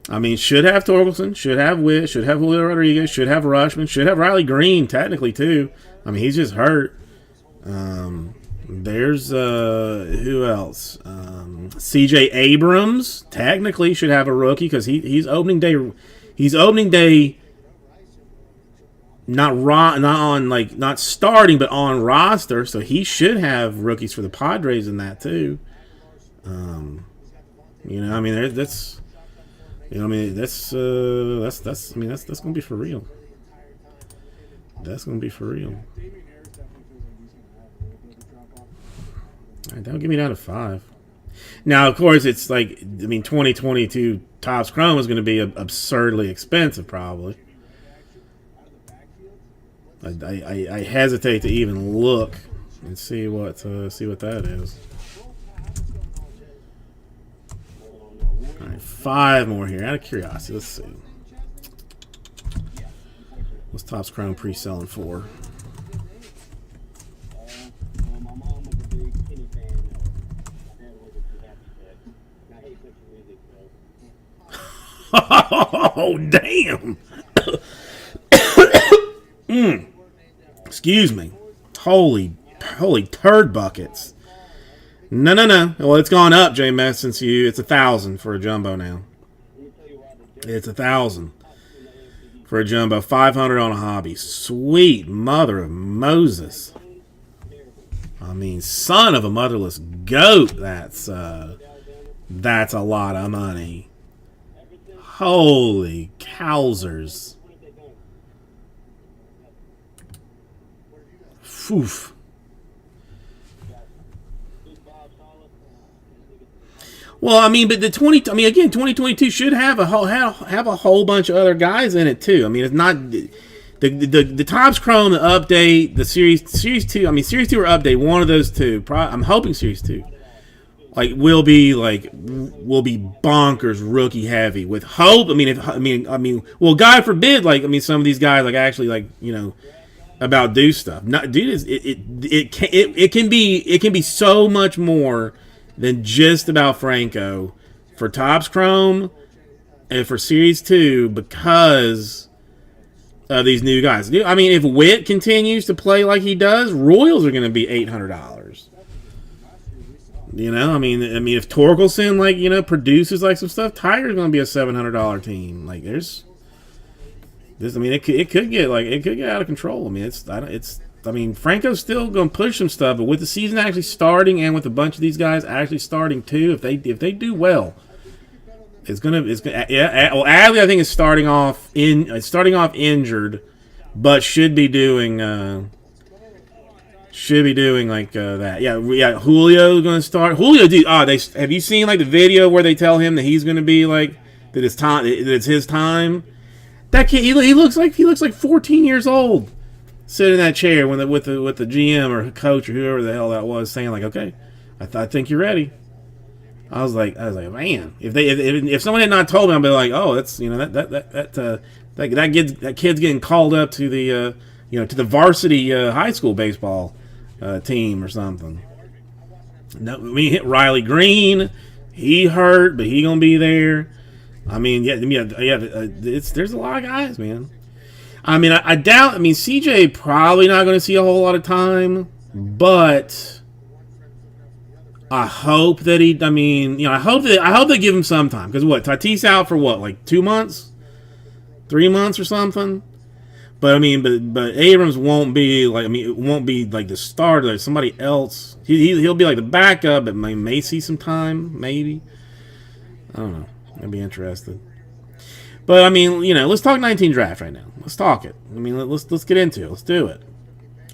I mean, should have Torkelson, should have Witt, should have Julio Rodriguez, should have Rushman, should have Riley Green, technically, too. I mean, he's just hurt. There's, who else? CJ Abrams, technically, should have a rookie because he's opening day. He's opening day. Not starting, but on roster, so he should have rookies for the Padres in that too. I mean, that's gonna be for real. That's gonna be for real. All right, that'll get me down to 5. Now, of course, it's like 2022 Topps Chrome is going to be absurdly expensive, probably. I hesitate to even look and see what that is. All right, 5 more here. Out of curiosity, let's see. What's Topps Chrome pre-selling for? Oh damn! Excuse me. Holy turd buckets. No. Well, it's gone up, J-Mess, since it's 1,000 for a jumbo now. It's 1,000 for a jumbo. 500 on a hobby. Sweet mother of Moses. I mean, son of a motherless goat. That's a lot of money. Holy cowsers. Oof. Well, I mean, but again, 2022 should have a whole bunch of other guys in it too. I mean, it's not the Topps Chrome, the Update, the Series 2. I mean, Series 2 or Update, one of those two. I'm hoping Series 2, will be bonkers rookie heavy with hope. Well, God forbid, some of these guys actually about do stuff. It can be so much more than just about Franco for Topps Chrome and for Series 2 because of these new guys. I mean, if Witt continues to play like he does, Royals are going to be $800. If Torkelson produces some stuff, Tiger's going to be a $700 team. It could get out of control. Franco's still going to push some stuff, but with the season actually starting and with a bunch of these guys actually starting too, if they do well, Yeah. Well, Adley I think is starting off injured, but should be doing like that. Yeah. Julio's going to start. Julio, dude. Have you seen like the video where they tell him that he's going to be like that it's his time? That kid, he looks like 14 years old, sitting in that chair with the GM or coach or whoever the hell that was, saying like, "Okay, I think you're ready." I was like, man, if someone had not told me, I'd be like, oh, that's that kid's getting called up to the to the varsity high school baseball team or something. No, I mean, hit Riley Green, he hurt, but he gonna be there. I mean, there's a lot of guys, man. I mean, I doubt. I mean, CJ probably not going to see a whole lot of time, but I hope that he. I mean, I hope they give him some time because what Tatis out for what, like 2 months, 3 months or something. But I mean, but Abrams won't be like. I mean, it won't be like the starter. Like somebody else. He'll be like the backup, but may see some time. Maybe. I don't know. I'd be interested. But I mean, let's talk 19 draft right now. Let's talk it. I mean, let's get into it. Let's do it.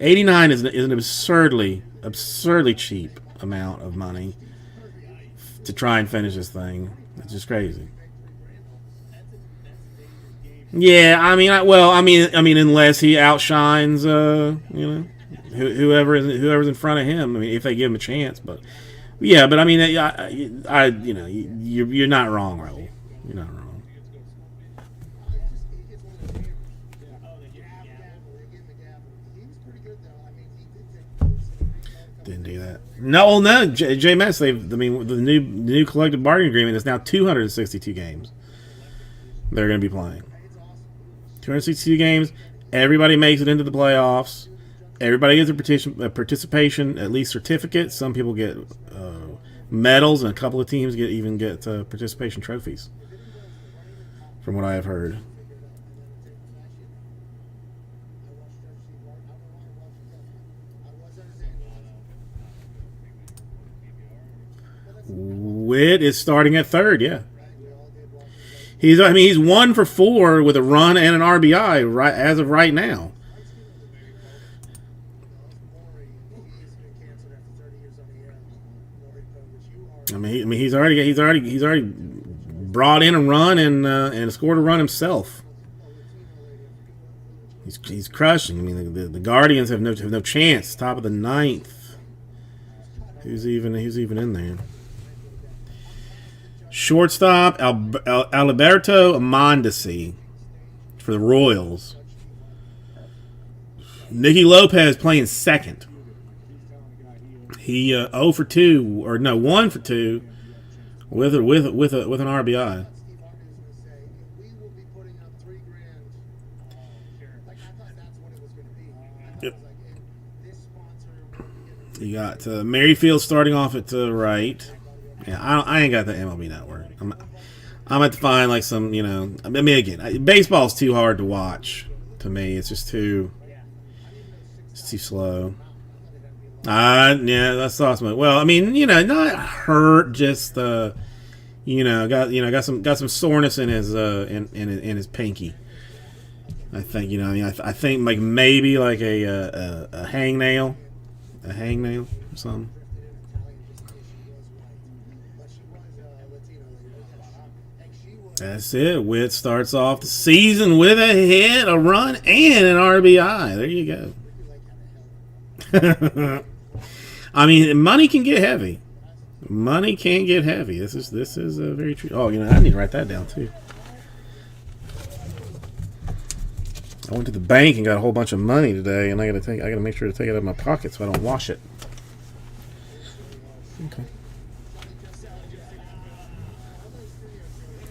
89 is an absurdly cheap amount of money to try and finish this thing. It's just crazy. Yeah, I mean, unless he outshines, whoever's in front of him. I mean, if they give him a chance, but yeah, but I mean, you're not wrong, Raul. You're not wrong. Didn't do that. No, JMS. The new collective bargaining agreement is now 262 games. They're going to be playing 262 games. Everybody makes it into the playoffs. Everybody gets a participation, at least certificate. Some people get medals, and a couple of teams get participation trophies. From what I have heard. Witt is starting at third. Yeah, he's 1 for 4 with a run and an RBI right as of right now. I mean, he's already brought in a run and scored a run himself. He's crushing. I mean, the Guardians have no chance. Top of the 9th. Who's even in there? Shortstop Alberto Mondesi for the Royals. Nicky Lopez playing second. He 0 for 2 or no 1 for 2 with an RBI. Yep. You got Merrifield starting off at right. Yeah, I ain't got the MLB Network. I'm at to find like some, I mean, again, baseball's too hard to watch to me. It's just too slow. Yeah, that's awesome. Well, I mean, not hurt, just got some soreness in his in his pinky. I think I think like maybe like a hangnail, or something. That's it. Witt starts off the season with a hit, a run, and an RBI. There you go. I mean, money can get heavy. Money can get heavy. This is very true. Oh, I need to write that down too. I went to the bank and got a whole bunch of money today, and I gotta make sure to take it out of my pocket so I don't wash it. Okay.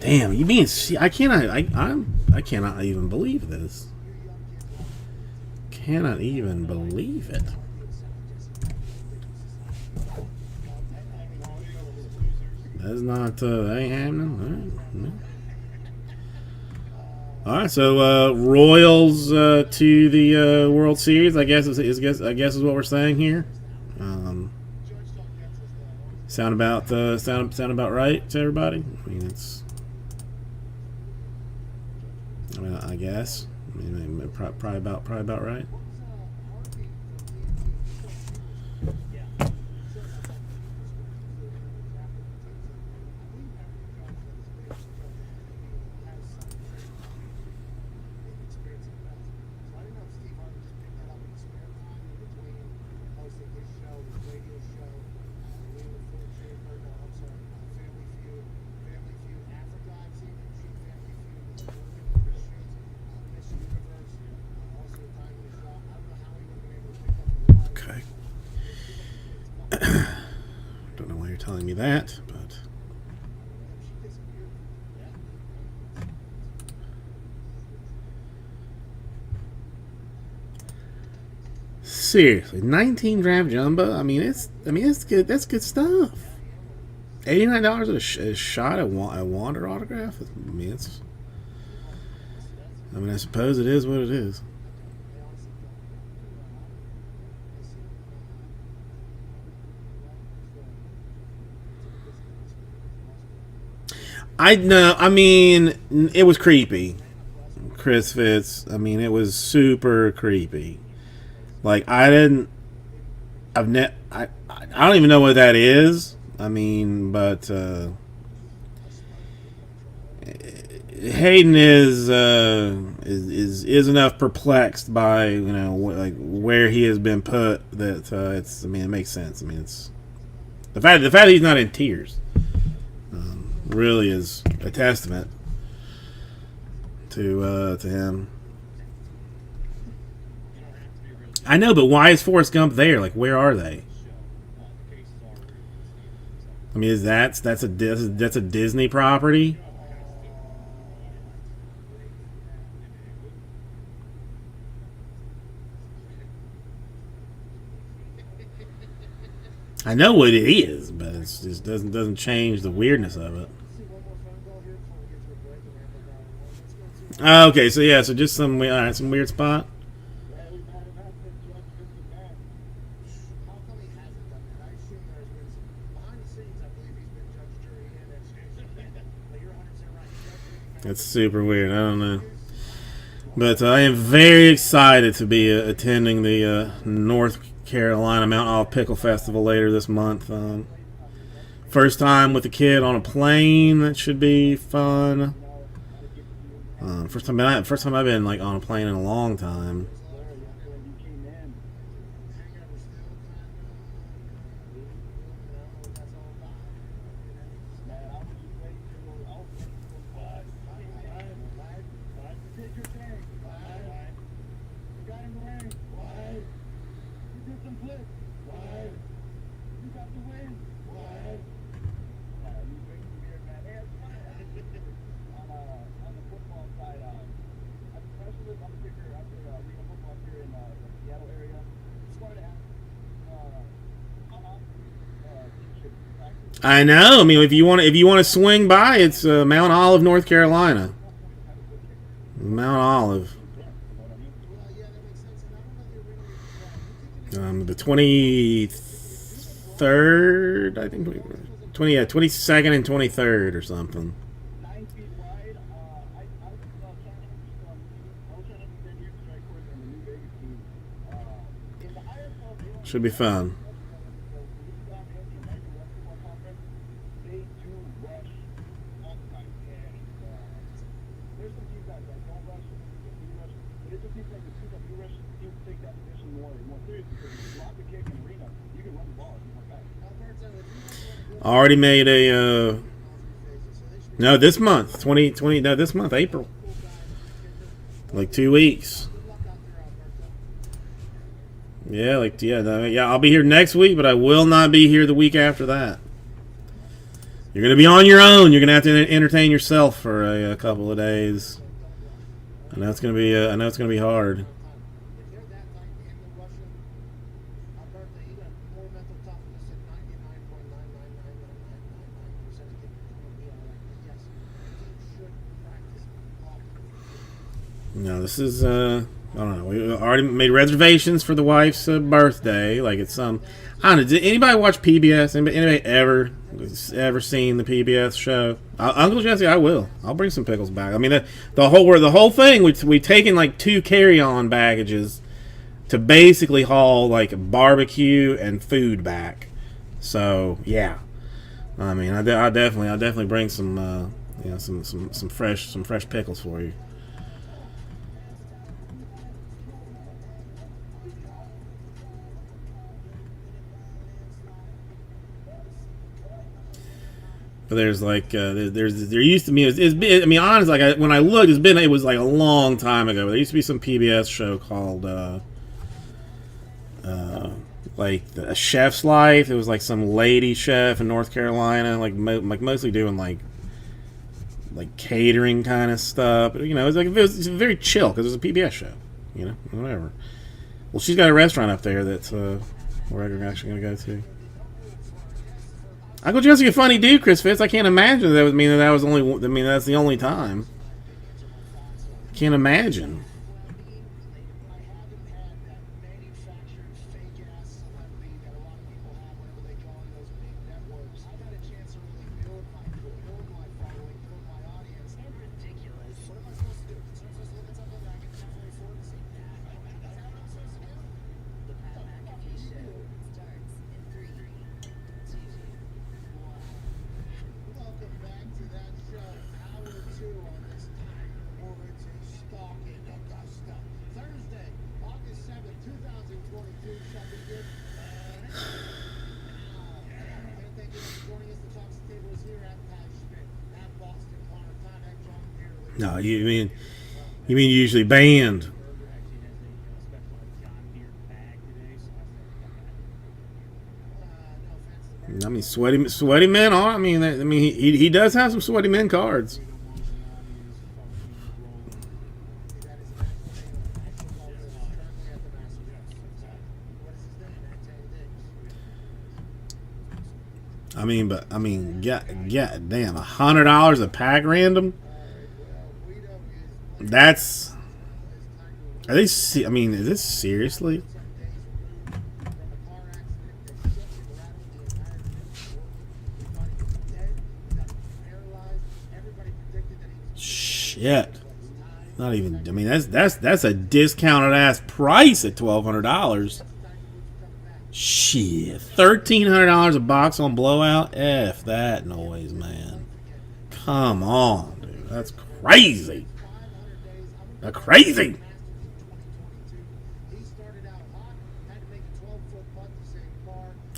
Damn, you being I cannot even believe this. Cannot even believe it. That's not that ain't happening. All right, so Royals to the World Series. I guess is what we're saying here. Sound about right to everybody. I mean, I mean, I guess. I mean, probably about right.
Yeah.
Okay. Don't know why you're telling me that, but seriously, 19 draft jumbo. I mean, it's good. That's good stuff. $89 a shot at Wander autograph. I mean, it's. I mean, I suppose it is what it is. I know. I mean, it was creepy. Chris Fitz. I mean, it was super creepy. Like I didn't. I don't even know what that is. I mean, but Hayden is enough perplexed by like where he has been put that it's. I mean, it makes sense. I mean, it's the fact that he's not in tears. Really is a testament to him. I know, but why is Forrest Gump there? Like, where are they? I mean, that's a Disney property? I know what it is, but it just doesn't change the weirdness of it. Okay, so just some weird spot.
How come he hasn't done that? I assume there's been some behind the scenes. I believe he's been judge, jury, and executioner. But you're 100% right.
That's super weird. I don't know. But I am very excited to be attending the North Carolina Mount Olive Pickle Festival later this month. First time with the kid on a plane. That should be fun. First time I've been like on a plane in a long time. I know. I mean, if you want to swing by, it's Mount Olive, North Carolina. Mount Olive. The 23rd, I think. 22nd and 23rd or something. Should be fun. Already made a no this month 2020 no this month April, like 2 weeks. Yeah, I'll be here next week, but I will not be here the week after that. You're gonna be on your own. You're gonna have to entertain yourself for a couple of days. I know it's gonna be hard. No, this is I don't know. We already made reservations for the wife's birthday. Like it's some. I don't know. Did anybody watch PBS? Anybody ever seen the PBS show? Uncle Jesse, I will. I'll bring some pickles back. I mean, the whole thing. We've taken like 2 carry-on baggages to basically haul like barbecue and food back. So yeah, I mean, I definitely bring some some fresh pickles for you. But there's like there used to be it's been, I mean honestly like when I looked it was like a long time ago. But there used to be some PBS show called like A Chef's Life. It was like some lady chef in North Carolina, like mostly doing like catering kind of stuff. But, you know, it was very chill because it was a PBS show. You know, whatever. Well, she's got a restaurant up there that's we're actually gonna go to. Uncle Joe's a funny dude, Chris Fitz. I can't imagine that would mean that was only. I mean, that's the only time. Can't imagine.
Welcome back to that show, hour 2 on this time warranty stock in Augusta. Thursday, August 7th, 2022 shall begin. And thank you for joining us. The Talks Table is here at Ty Schmidt, at Boston Connor, Todd, at John Pearley.
No, you mean usually banned. I mean, sweaty men are. I mean, he does have some sweaty men cards. God damn, $100 a pack random. That's. Are they? I mean, is this seriously? Shit. Not even. I mean, that's a discounted ass price at $1,200. Shit, $1,300 a box on Blowout. F that noise, man. Come on, dude. That's crazy. That's crazy.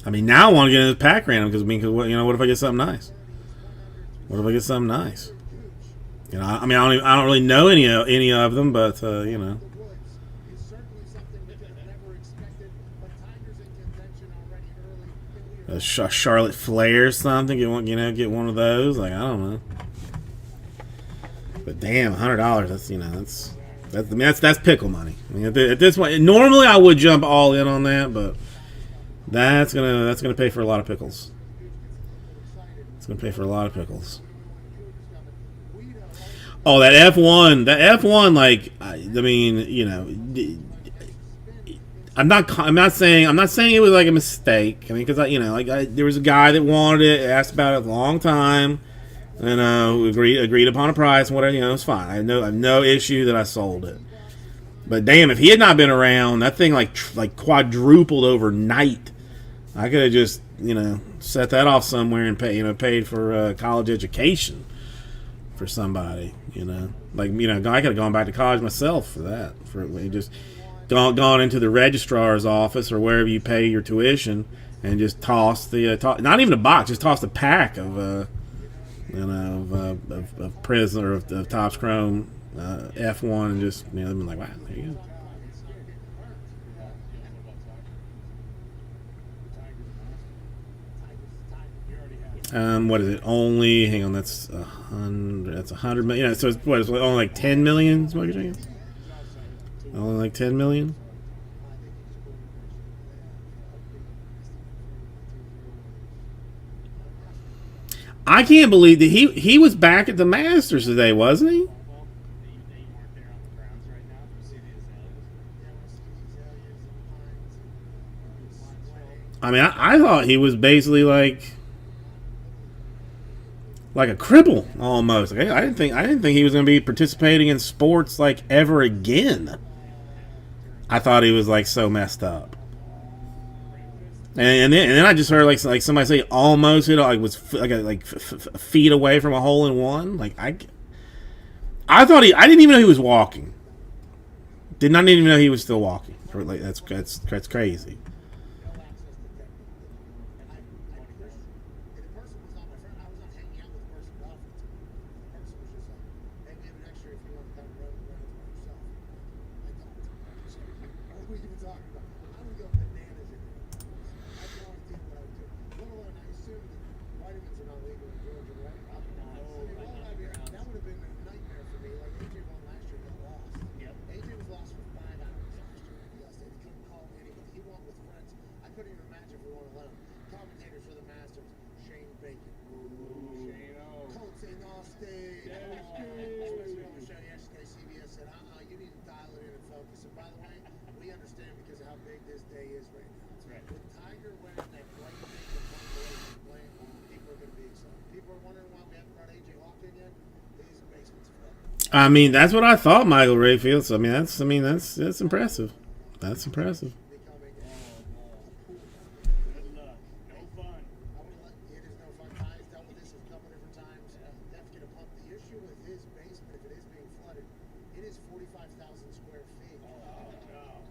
I mean, now I want to get into pack random because you know, what if I get something nice? What if I get something nice? You know, I mean, I don't really know any of them, but you know. A Charlotte Flair or something. Get one of those. Like, I don't know. But damn, $100. That's pickle money. I mean, at this point, normally I would jump all in on that, but that's gonna pay for a lot of pickles. It's gonna pay for a lot of pickles. Oh, that F1, like, I mean, you know, I'm not saying it was like a mistake. I mean, because there was a guy that wanted it, asked about it a long time, and agreed upon a price and whatever. You know, it's fine. I have no issue that I sold it. But damn, if he had not been around, that thing like quadrupled overnight. I could have just set that off somewhere and paid for college education for somebody. I could have gone back to college myself for that. For just gone into the registrar's office or wherever you pay your tuition and just tossed not even a box, just tossed a pack of Prisoner of Topps Chrome F1 and just they've been like, wow, there you go. What is it? Only hang on, that's 100. That's 100 million. So it's only like 10 million. Is what you're saying? Only like 10 million. I can't believe that he was back at the Masters today, wasn't he? I mean, I thought he was basically like a cripple almost. Like, I didn't think he was going to be participating in sports like ever again. I thought he was like so messed up. And then I just heard like somebody say almost hit, like was feet away from a hole in one. Like I thought I didn't even know he was walking. Did not even know he was still walking. Like that's crazy.
No access to technique. And I Chris, and the person was not my friend. I was not hanging out with the person at all. The person was just like, hey, we have an extra if you want to come run it by yourself. I don't. What are we even talking about? I would go bananas in there. I have no idea what I would do. Let alone, I assume that vitamins are not legal in Georgia, right? I mean, that would have been a nightmare for me. Like AJ won last year, got lost.
Yep.
AJ was lost for 5 hours last year. He couldn't call anybody. He won with friends. I couldn't even imagine if we won alone. Commentators for the Masters: Shane Bacon, Colts in Austin. Especially on the show yesterday, CBS said, you need to dial it in and focus. And by the way, we understand because of how big this day is right now.
That's right.
With Tiger wearing that white thing and playing away from playing, people are going to be excited. People are wondering why we haven't brought AJ Hawk in yet. His basement's full.
I mean, that's what I thought, Michael Rayfield. So that's impressive. That's impressive.
Becoming a pool.
Good luck. No fun.
I want to let it is no fun. Ty's dealt with this a couple different times. Def's gonna pump. The issue with his basement, if it is being flooded, it is 45,000 square feet.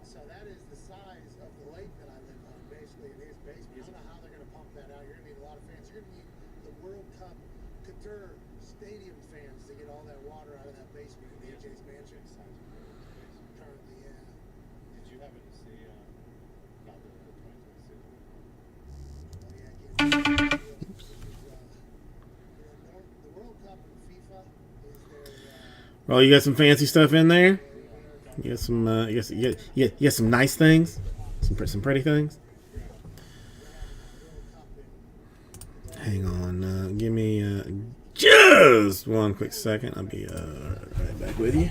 So that is the size of the lake that I live on, basically in his basement. I don't know how they're gonna pump that out. You're gonna need a lot of fans. You're gonna need the World Cup Qatar Stadium fans to get all that water out of that basement in AJ's mansion. Currently, yeah.
Did you happen to see about the 2026?
Oh, yeah, I can't the World Cup and FIFA is their
Well, you got some fancy stuff in there. You got some, you got some nice things, some pretty things. Hang on, give me just one quick second. I'll be right back with you.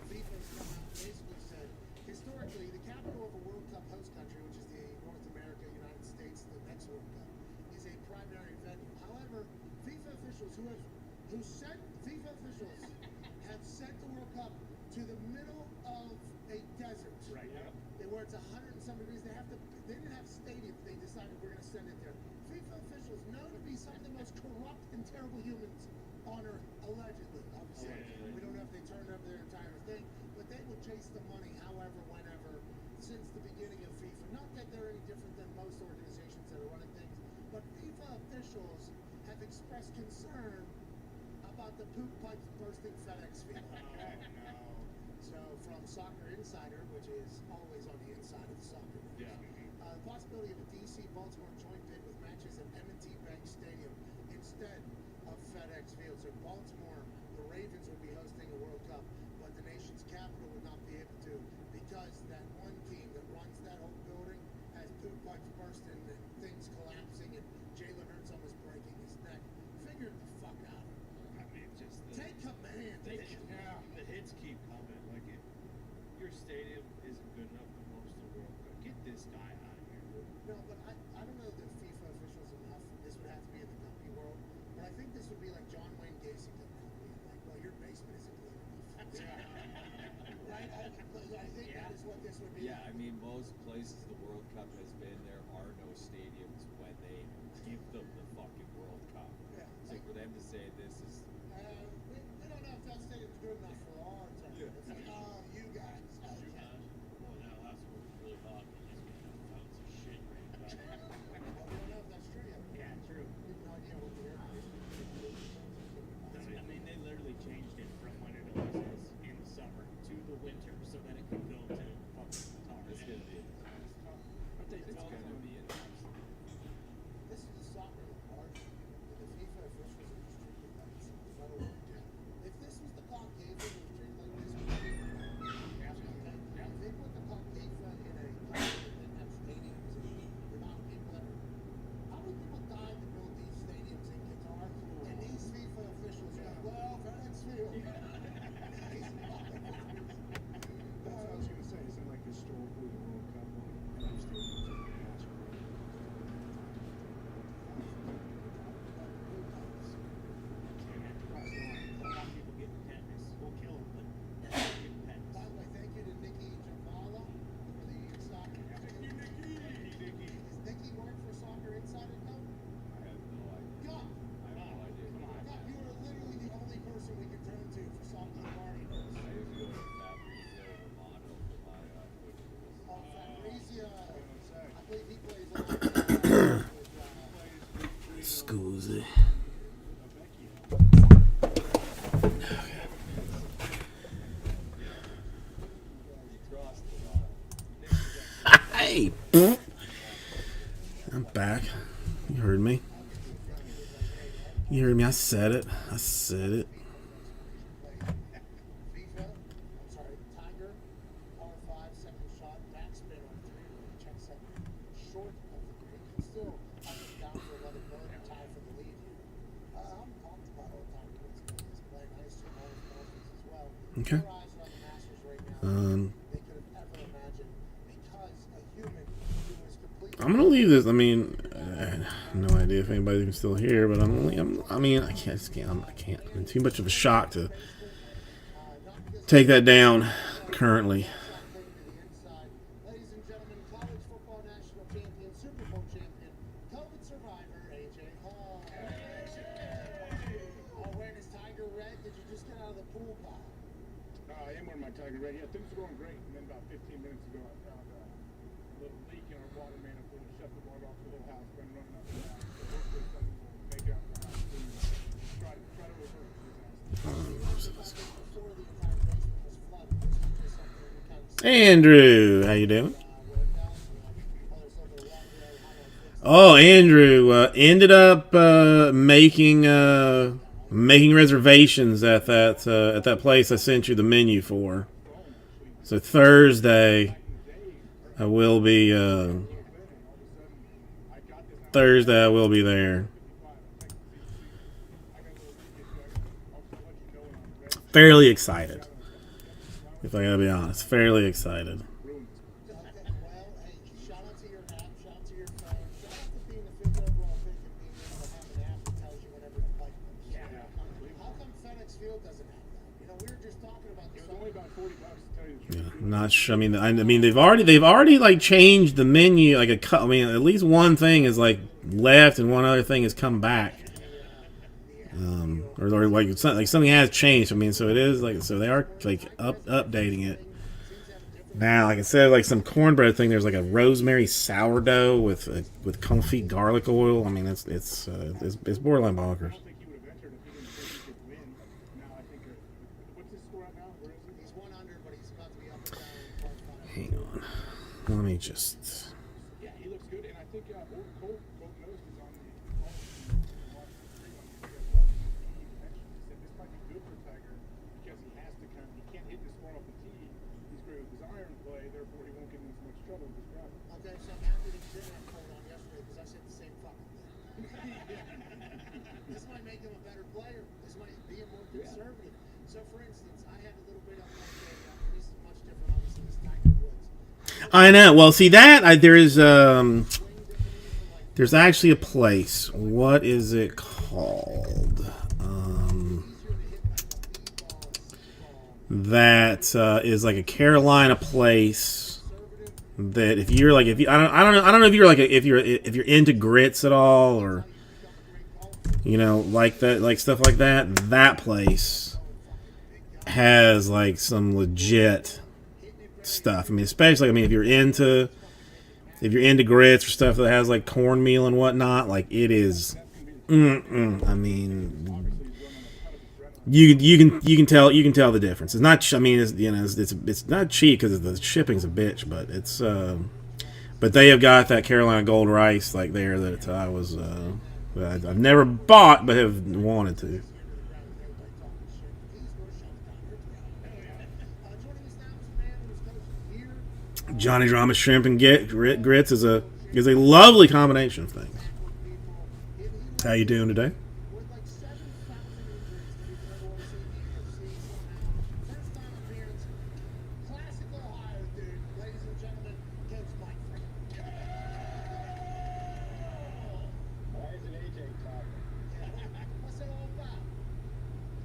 FIFA's come out and basically said, historically, the capital of a World Cup host country, which is the North America, United States, the next World Cup, is a primary venue. However, FIFA officials have sent the World Cup to the middle of a desert.
Right.
Where it's 100 and some degrees. They didn't have stadiums. They decided we're going to send it there. FIFA officials known to be some of the most corrupt and terrible humans on earth, allegedly. Obviously, we don't know if they turned over their entire thing, but they will chase the money however, whenever, since the beginning of FIFA. Not that they're any different than most organizations that are running things, but FIFA officials have expressed concern about the poop pipes bursting FedEx field. So from Soccer Insider, which is always on the inside of the soccer news, the possibility of a DC-Baltimore joint bid with matches at M&T Bank Stadium instead of FedEx Field. So Baltimore, the Ravens would be hosting a World Cup, but the nation's capital would not be able to because that one team that runs that whole building has poop pipes bursting and things collapsing and Jalen Hurts almost breaking his neck. Figure the fuck out.
I mean, just
Take command.
the hits keep coming. Like, your stadium isn't good enough to host the World Cup. Get this guy out of here.
No, but I don't know the FIFA officials enough. This would have to be in the company world. But I think this would be like John Wayne Gacy did that. Being like, well, your basement isn't clean enough. Right? I think that is what this would be.
Yeah, I mean, most places the World Cup has been, there are no stadiums when they give them the fucking World Cup.
Yeah.
So for them to say this is,
We don't know if that stadium's good enough for our turn.
Yeah.
It's like, oh, you guys.
Well, now last one was really hot. And he's getting tons of shit rained
Well, we don't know if that's true yet.
Yeah, true.
We have no idea what the air conditioning is.
I mean, they literally changed it from when it always is in the summer to the winter so that it could go to fucking Qatar.
it's going to be interesting.
But they
It's
tell
gonna
them
be interesting.
This is a soccer argument, and the FIFA officials are just treated like it's a federal debt. If this was the Caucasian who was treated like this, would be okay. If they put the Caucasian in a country that didn't have stadiums and the amount of people that how many people died to build these stadiums in Qatar? And these FIFA officials are like, well, FedEx Field.
That's what I was gonna say. It seemed like this
Scusi. Hey, I'm back. You heard me. You heard me. I said it. I said it.
FIFA, I'm sorry, Tiger, par 5, second shot, backspin on 3, when he checks up short of the green. He's still, I think, down for another bird and tie for the lead here. I'm pumped about old Tiger Woods. He's playing nice to all his golfers as well.
Okay.
Their eyes are on the Masters right now. They could have ever imagined, because a human who was completely
I'm gonna leave this. I mean, I have no idea if anybody's still here, but I mean, I can't. I can't. I'm too much of a shock to take that down currently.
Ladies and gentlemen, college football national champion, Super Bowl champion, COVID survivor, AJ Hall. Oh, wearing his Tiger red. Did you just get out of the pool, pal?
I am wearing my Tiger red. Yeah, things are going great. And then about 15 minutes ago, I found a little leak in our water main. I'm going to shut the water off the whole house. Been running up and down. So hopefully something will make it out the house soon. Try to reverse the disaster.
Before the entire basement was flooded, this was just something we kind of
Andrew, how you doing?
wrote down. Others over the walk there, how I fixed
Oh, Andrew ended up making reservations at that place I sent you the menu for. So Thursday, I will be there. Fairly excited, if I gotta be honest. Fairly excited.
Well, hey, shout out to your app, shout out to your phone, shout out to being the fifth overall pick and being able to have an app that tells you whenever the play comes.
Yeah.
How come FedEx Field doesn't have that? You know, we were just talking about this.
It was only about $40 to tell you the truth.
Yeah, not sure. I mean, they've already like changed the menu. Like I mean, at least one thing is like left, and one other thing has come back. Or like something has changed. I mean, so it is like so they are like updating it. Now, like I said, like some cornbread thing. There's like a rosemary sourdough with confit garlic oil. I mean, it's borderline bonkers.
I don't think he would have entered if he didn't think he could win. Now I think, what's his score right now? Where is he?
He's 100, but he's about to be up and down in part 5.
Hang on, let me just.
Yeah, he looks good, and I think Colt Nost is on the he said this might be good for Tiger because he has to he can't hit this far off the tee. He's great with his iron play, therefore he won't get in as much trouble with his driver.
Okay, so I'm happy that you didn't have Colt on yesterday because I said the same fucking thing. This might make him a better player. This might be a more conservative. So, for instance, I had a little bit of like this is much different, obviously, this Tiger Woods.
I know. Well, see that there's actually a place. What is it called? That is like a Carolina place. That if you're like I don't know if you're like if you're into grits at all or like that, like stuff like that. That place has like some legit stuff. I mean, especially if you're into grits or stuff that has like cornmeal and whatnot, like it is. I mean, you can tell the difference. It's not. I mean, it's not cheap because the shipping's a bitch, but it's. But they have got that Carolina Gold rice like there that I was. I've never bought but have wanted to. Johnny Drama shrimp and grits is a lovely combination of things. How you doing today?
With like 7,000 injuries that he's never want to see in the UFC somehow. First time appearance, classic Ohio dude. Ladies and gentlemen, gives Mike Frank.
Why is it AJ talking?
What's it all about?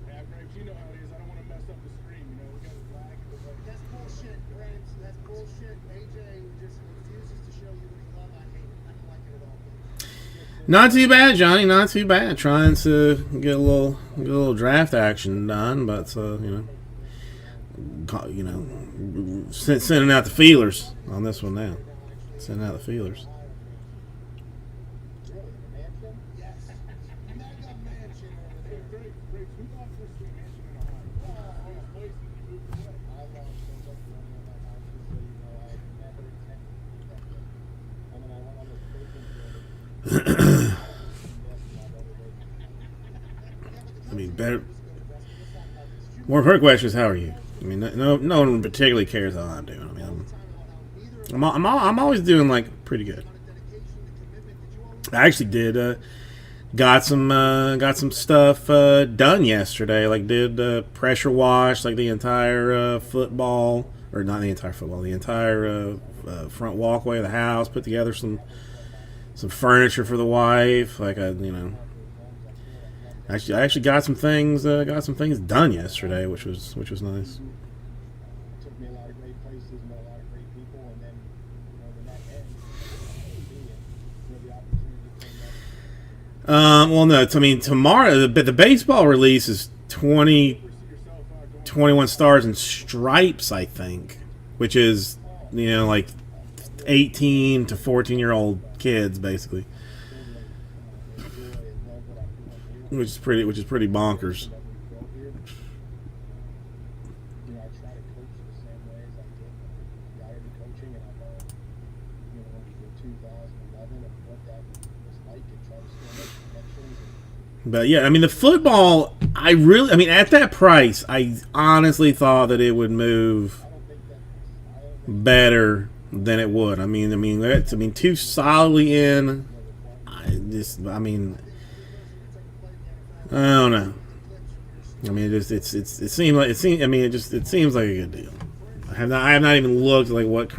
Yeah, Graves, you know how it is. I don't want to mess up the stream. We got a flag.
That's bullshit, Graves. That's bullshit. AJ just refuses to show you what he loves. I hate it. I don't like it at all.
Not too bad, Johnny. Not too bad. Trying to get a little draft action done, but sending out the feelers on this one now. Sending out the feelers.
Yes.
Greg, who bought this sweet mansion in Ohio? Sweetest place and you moved away. I lost so much money on that house, just so you know. I never intended to do that thing. I mean, I went on this cruising tour.
I mean, better. More important question is, how are you? I mean, no one particularly cares how I'm doing. I mean, I'm always doing like pretty good. I actually did got some stuff done yesterday. Like did pressure wash like the entire football, or not the entire football, the entire front walkway of the house. Put together some furniture for the wife. Like I actually got some things done yesterday, which was nice.
Took me a lot of great places, met a lot of great people, and then, when that ends, the opportunity came up.
Well, no. I mean, tomorrow the baseball release is 21 Stars and Stripes, I think, which is like 18 to 14-year-old kids basically, which is pretty bonkers.
I try to coach the same way as I did prior to coaching, and I learned, in 2011 of what that was like, and try to still make connections.
But yeah, I mean the football. I mean at that price, I honestly thought that it would move better than it would. I mean, too solidly in. I don't know. I mean, it seemed like it seems like a good deal. I have not even looked like what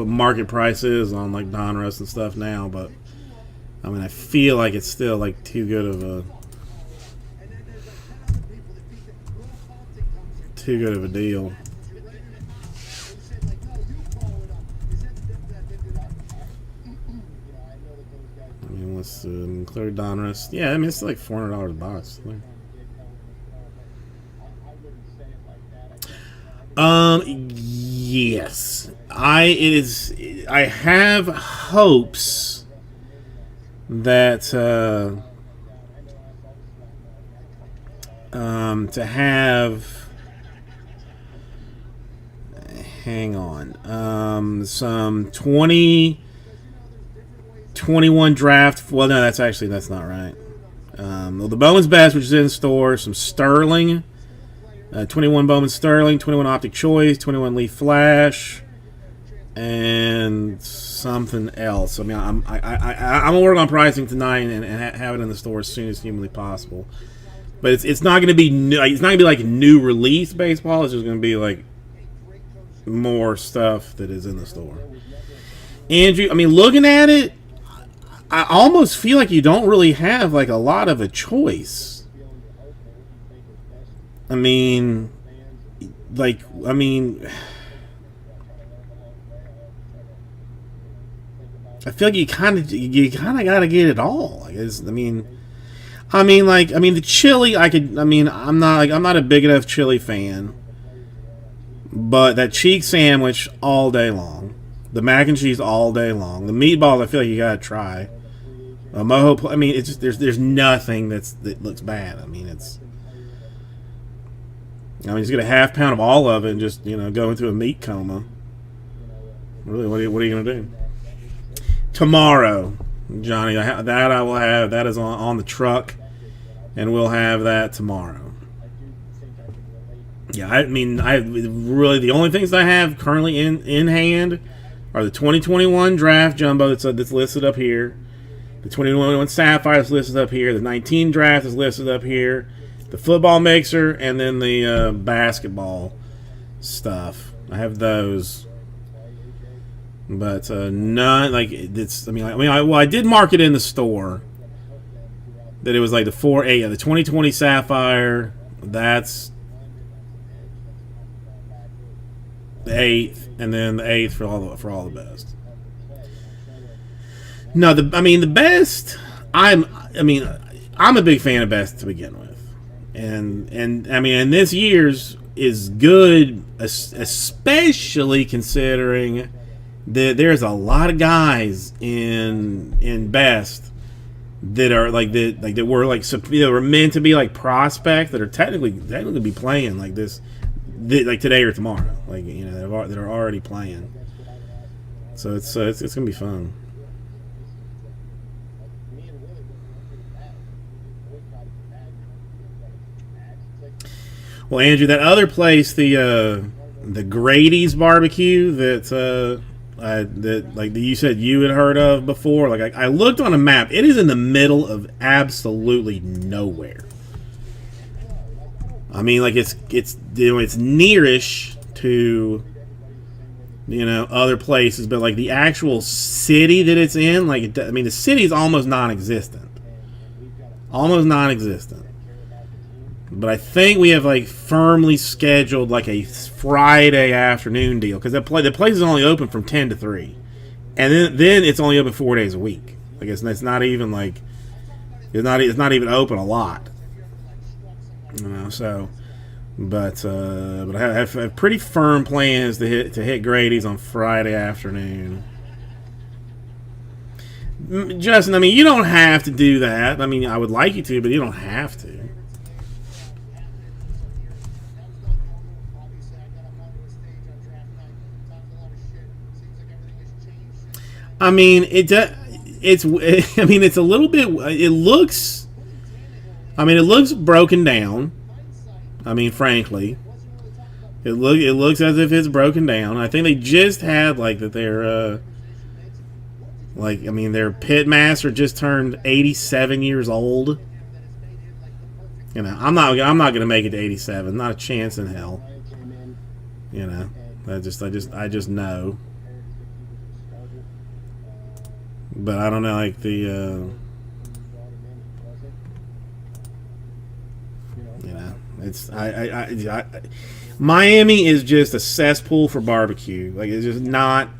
market price is on like Donruss and stuff now, but I mean, I feel like it's still like too good of a deal. I mean, let's include Donruss. Yeah, I mean it's like $400 a box. Yes, I have hopes that to have. Hang on, some 2021 draft. Well, no, that's not right. Well, the Bowman's Best, which is in store, some Sterling. 21 Bowman Sterling, 21 Optic Choice, 21 Leaf Flash, and something else. I mean, I'm working on pricing tonight and have it in the store as soon as humanly possible. But it's not going to be new. It's not going to be like new release baseball. It's just going to be like more stuff that is in the store. Andrew, I mean, looking at it, I almost feel like you don't really have like a lot of a choice. I feel like you kind of got to get it all. The chili. I'm not a big enough chili fan, but that cheek sandwich all day long, the mac and cheese all day long, the meatballs. I feel like you got to try. Mojo. It's just there's nothing that looks bad. Just get a half pound of all of it and just go into a meat coma. Really, what are you gonna do? Tomorrow, Johnny, that I will have. That is on the truck, and we'll have that tomorrow. Yeah, I really the only things I have currently in hand are the 2021 draft jumbo that's listed up here, the 2021 Sapphire that's listed up here, the 19 draft is listed up here, the football mixer, and then the basketball stuff. I have those, but none like it's. I did mark it in the store that it was like the 4A, the 2020 Sapphire. That's the 8th, and then the 8th for all the best. No, the best. I'm a big fan of best to begin with. And this year's is good, especially considering that there's a lot of guys in best that are that were that were meant to be like prospects that are technically be playing like this, like today or tomorrow, like that are already playing. So it's gonna be fun.
Me and Willie were pretty bad. We tried to be bad. It's like,
Well, Andrew, that other place, the Grady's barbecue that you said you had heard of before. Like I looked on a map, it is in the middle of absolutely nowhere. I mean, like it's nearish to other places, but like the actual city that it's in, like I mean, the city is almost non-existent, But I think we have like firmly scheduled like a Friday afternoon deal because the place is only open from 10 to 3, and then it's only open 4 days a week. Like it's not even like it's not even open a lot, So, but I have pretty firm plans to hit Grady's on Friday afternoon. Justin, I mean, you don't have to do that. I mean, I would like you to, but you don't have to.
obviously, I got up onto a stage on draft night, talked a lot of shit. Seems like everything has changed since
I mean, it's. I mean, it's a little bit. It looks. I mean, it looks broken down. I mean, frankly, it looks as if it's broken down. I think they just had like that. Their I mean, their pit master just turned 87 years old. I'm not gonna make it to 87. Not a chance in hell. I just know. But I don't know, like it's Miami is just a cesspool for barbecue. Like it's just not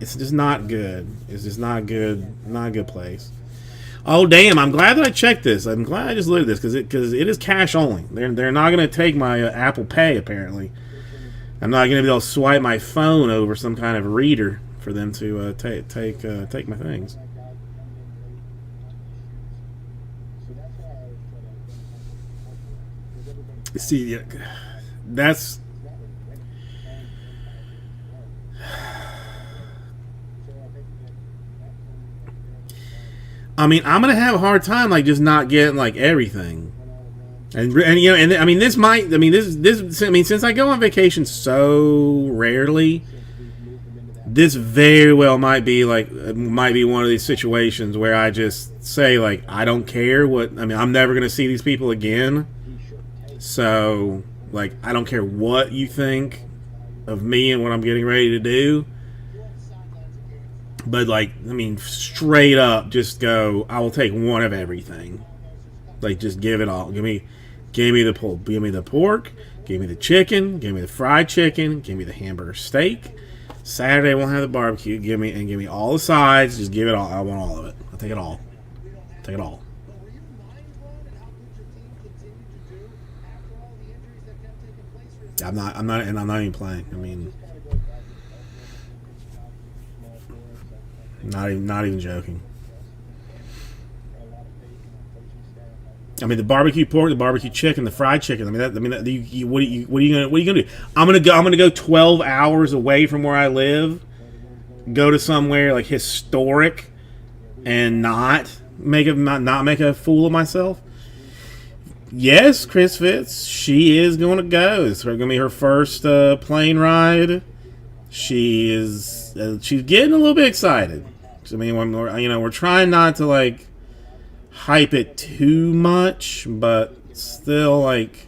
good. It's just not good. Not a good place. Oh damn! I'm glad that I checked this. I'm glad I just looked at this because it is cash only. They're not going to take my Apple Pay apparently. I'm not going to be able to swipe my phone over some kind of reader for them to take my things. See, that's. I mean, I'm gonna have a hard time like just not getting like everything, and I mean this might. I mean this. I mean since I go on vacation so rarely, this very well might be one of these situations where I just say like I don't care what. I mean I'm never gonna see these people again, so like I don't care what you think of me and what I'm getting ready to do. But like, I mean, straight up, just go. I will take one of everything. Like, just give it all. Give me the pork. Give me the chicken. Give me the fried chicken. Give me the hamburger steak. Saturday won't have the barbecue. Give me all the sides. Just give it all. I want all of it. I'll take it all. Take it all.
were you mind blown at how good your team continued to do after all the injuries that kept taking place for your
I'm not even playing. I mean, not even joking. I mean, the barbecue pork, the barbecue chicken, the fried chicken. What are you gonna do? I'm gonna go 12 hours away from where I live, go to somewhere like historic, and not make a fool of myself. Yes, Chris Fitz, she is going to go. It's going to be her first plane ride. She's getting a little bit excited. I mean, we're trying not to like hype it too much, but still like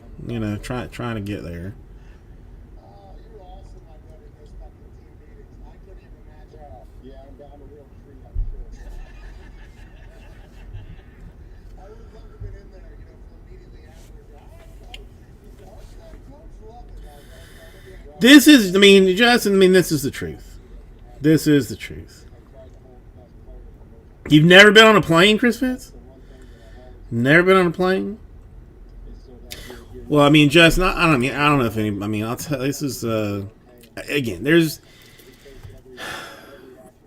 trying to get there.
you were awesome, my brother, in those fucking team meetings. I couldn't even imagine. Yeah, I'm a real treat, I'm sure. I would have loved to have been in there, for immediately after. Coach loved it.
This is, I mean, Justin, I mean, this is the truth. This is the truth. You've never been on a plane, Chris Fitz? Never been on a plane? Well, I mean, Justin, I don't know if any. I mean, I'll tell. This is again. There's,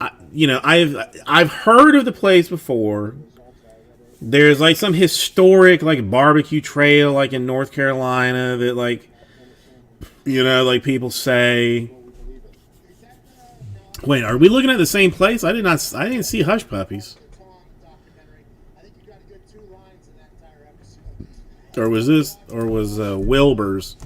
I've heard of the place before. there's like some historic like barbecue trail like in North Carolina that like like people say. Wait, are we looking at the same place? I didn't see Hush Puppies.
Tom documentary. I think you got a good 2 lines in that entire episode.
Or was Wilbur's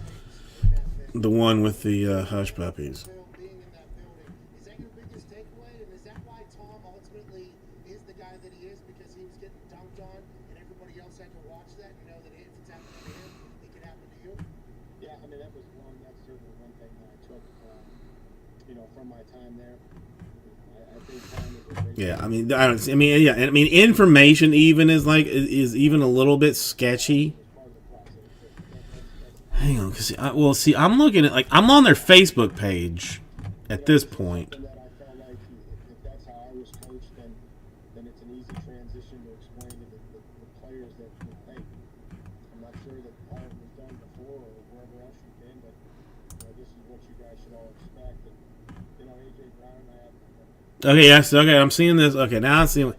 the one with the Hush Puppies?
Being in that building. Is that your biggest takeaway? And is that why Tom ultimately is the guy that he is? Because he was getting dunked on and everybody else had to watch that and know that if it's happening to him, it can happen to you?
Yeah, I mean that's certainly one thing that I took, from my time there. I think Tom is a great.
Yeah, I mean, I don't. I mean, yeah, I mean, information even is even a little bit sketchy.
part of the process.
Hang on, because I'm looking at I'm on their Facebook page at this point.
And that I felt like if that's how I was coached, then it's an easy transition to explain to the players that hey, I'm not sure that how it was done before or wherever else you've been, but this is what you guys should all expect. And AJ Brown and I have.
Okay, yes, okay, I'm seeing this. Okay, now I'm seeing.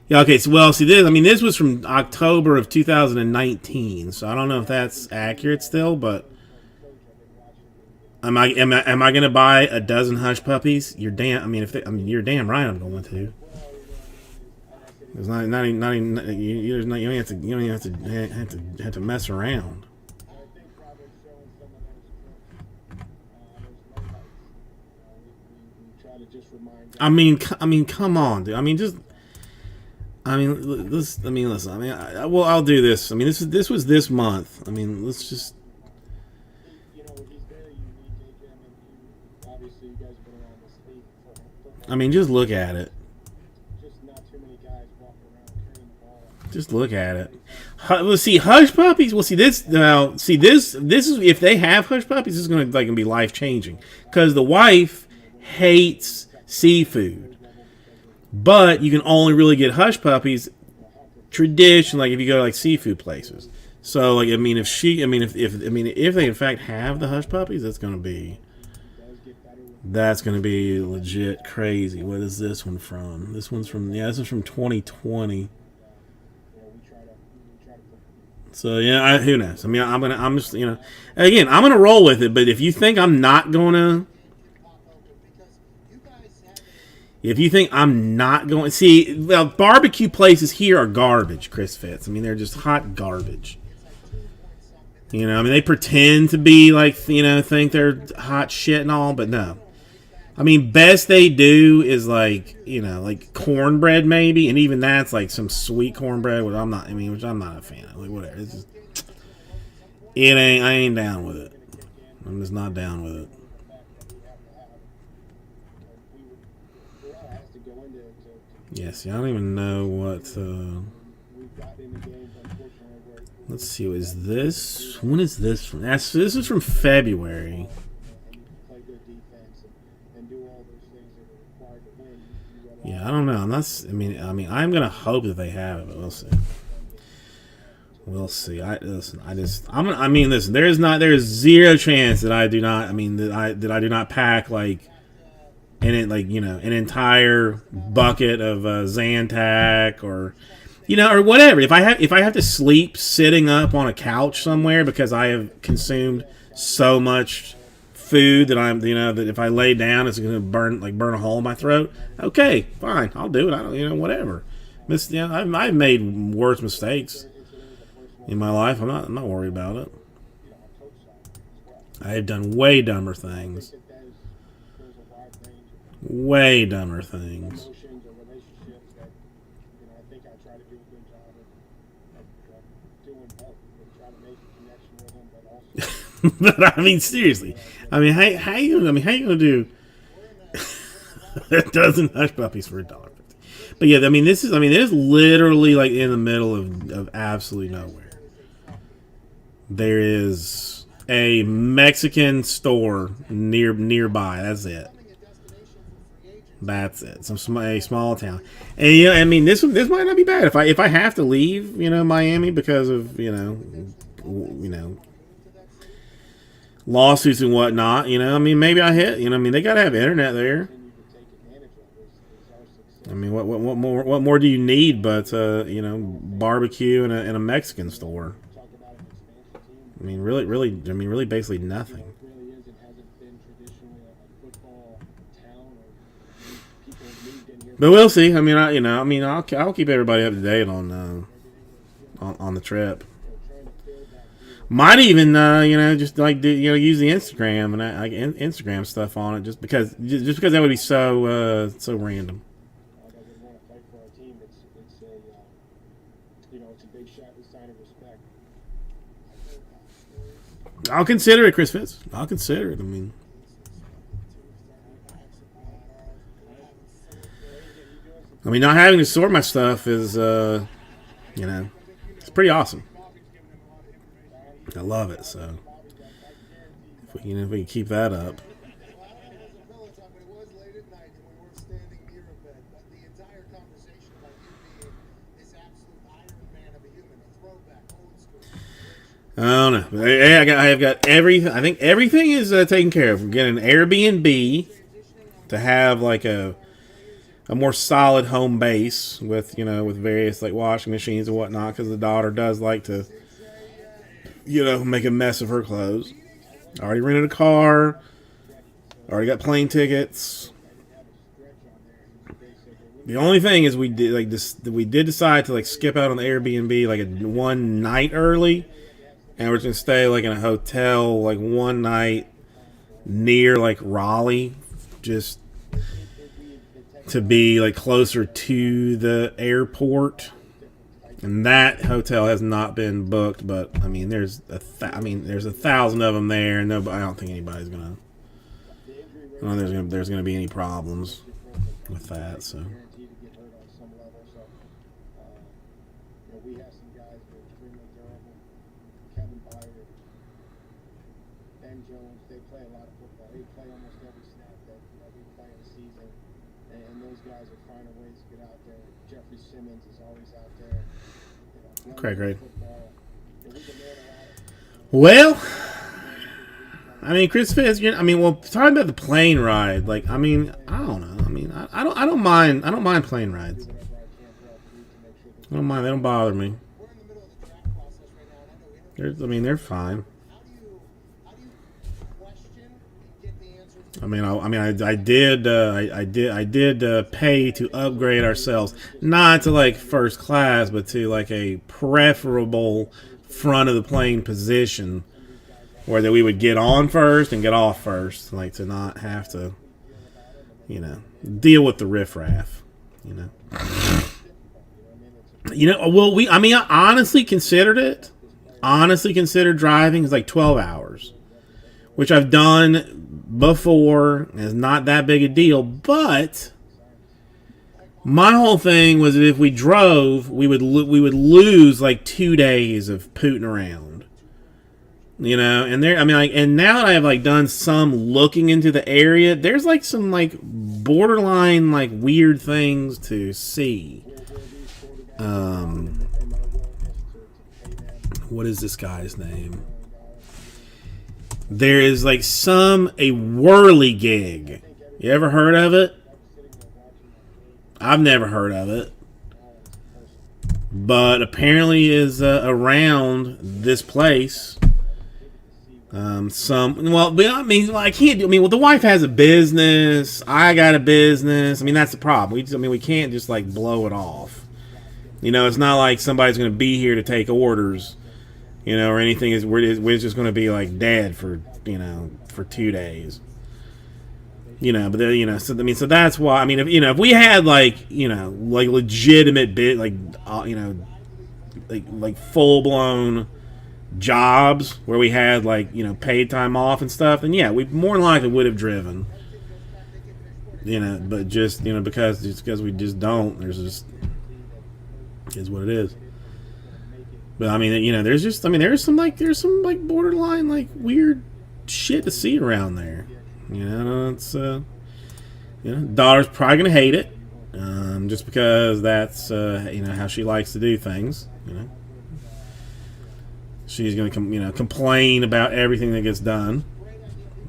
Yeah, okay, so see this. I mean, this was from October of 2019, so I don't know if that's accurate still, but am I going to buy a dozen Hush Puppies? You're damn. I mean, you're damn right I'm going to. It's not even you don't even have to mess around.
I think probably showing some of those lowlights. We try to just remind.
I mean, come on, dude. I mean, listen. I mean, I'll do this. I mean, this was this month. I mean, let's just.
He's very unique, AJ. I mean, obviously you guys have been around this league for
I mean, just look at it.
just not too many guys walking around carrying the ball.
Just look at it. Well, see, Hush Puppies. Well, see this now. See this. This is if they have Hush Puppies, this is going to be life changing because the wife hates seafood, but you can only really get Hush Puppies tradition if you go to seafood places. So I mean, if they in fact have the Hush Puppies, that's going to be legit crazy. What is this one from? This one's from this is from 2020. So yeah, who knows? I mean, I'm just again, I'm gonna roll with it. But if you think I'm not gonna, if you think I'm not going, see, well, barbecue places here are garbage, Chris Fitz. I mean, they're just hot garbage. I mean, they pretend to be think they're hot shit and all, but no. I mean, best they do is cornbread maybe, and even that's some sweet cornbread, which I'm not a fan of. Whatever. It's just, I ain't down with it. I'm just not down with it. Yeah, see, I don't even know what. Let's see. Is this? When is this from? This is from February. Yeah, I don't know. I'm not. I mean, I'm gonna hope that they have it, but we'll see. We'll see. Listen. Listen. There is zero chance that I do not. I mean, that I do not pack an entire bucket of Zantac or whatever. If I have to sleep sitting up on a couch somewhere because I have consumed so much food that that if I lay down it's going to burn a hole in my throat. Okay, fine, I'll do it. I don't whatever. I've made worse mistakes in my life. I'm not worried about it. I have done way dumber things. Way dumber things.
Emotions or relationships that I think I try to do a good job of doing both. Try to make a connection with them, but also.
But I mean, seriously. I mean, how you gonna do a dozen Hush Puppies for $1.50? But yeah, I mean, this is literally in the middle of absolutely nowhere. There is a Mexican store nearby. That's it. That's it. A small town, and I mean, this might not be bad if I have to leave, Miami because of lawsuits and whatnot. I mean, maybe I hit. I mean, they gotta have internet there. I mean, what more do you need but you know, barbecue and a Mexican store? I mean, really, basically nothing.
Really is and hasn't been traditionally a football town or people have moved in here.
But we'll see. I mean, I'll keep everybody up to date on the trip. Might even you know, just like use the Instagram and like Instagram stuff on it, just because that would be so random.
That would want to fight for our team. It's a you know, it's a big sign of respect.
I'll consider it, Chris Fitz. I'll consider it. I mean, not having to sort my stuff is, you know, it's pretty awesome. I love it. So, if we can keep that up.
It was late at night and we weren't standing near a bed, but the entire conversation about you being this absolute Iron Man of a human, a throwback, old school.
I don't know. I've got everything. I think everything is taken care of. We're getting an Airbnb to have like a more solid home base with, you know, with various like washing machines and whatnot, because the daughter does like to, you know, make a mess of her clothes. Already rented a car. Already got plane tickets. The only thing is we did decide to like skip out on the Airbnb like one night early, and we're just gonna stay like in a hotel like one night near like Raleigh, just to be like closer to the airport. And that hotel has not been booked, but I mean, there's 1,000 of them there, and nobody. I don't think anybody's gonna. I don't think there's gonna be any problems with that. So.
Guaranteed to get hurt on some level. So, you know, we have some guys that are extremely durable. Kevin Byard, Ben Jones, they play a lot of football. They play almost every snap that we play in the season, and those guys are finding ways to get out there. Jeffrey Simmons is always out there. You know,
Great.
football. And we can learn a lot.
Well, I mean, Chris Fitz. Talking about the plane ride, like, I mean, I don't know. I mean, I don't mind plane rides. I don't mind. They don't bother me.
We're in the middle of the draft process right now, and I know interviews.
They're fine.
How do you question and get the answers?
I did pay to upgrade ourselves, not to like first class, but to like a preferable front of the plane position, where that we would get on first and get off first, like to not have to, you know, deal with the riffraff, you know. Well, I honestly considered it. Honestly considered driving is like 12 hours, which I've done before. It's not that big a deal, but my whole thing was that if we drove, we would lose like 2 days of pooting around, you know. And and now that I have like done some looking into the area, there's like some like borderline like weird things to see. What is this guy's name? There is like a whirligig. You ever heard of it? I've never heard of it, but apparently is around this place. I can't do. The wife has a business. I got a business. I mean, that's the problem. We can't just like blow it off. You know, it's not like somebody's going to be here to take orders, you know, or anything. We're just going to be like dead for 2 days. You know, but then, you know, so that's why. I mean, if we had like legitimate bit like full blown jobs where we had like paid time off and stuff, then yeah, we more than likely would have driven. You know, but just because we just don't, there's is what it is. But I mean, there's some borderline like weird shit to see around there. You know, it's daughter's probably gonna hate it, just because that's how she likes to do things. You know, she's gonna complain about everything that gets done.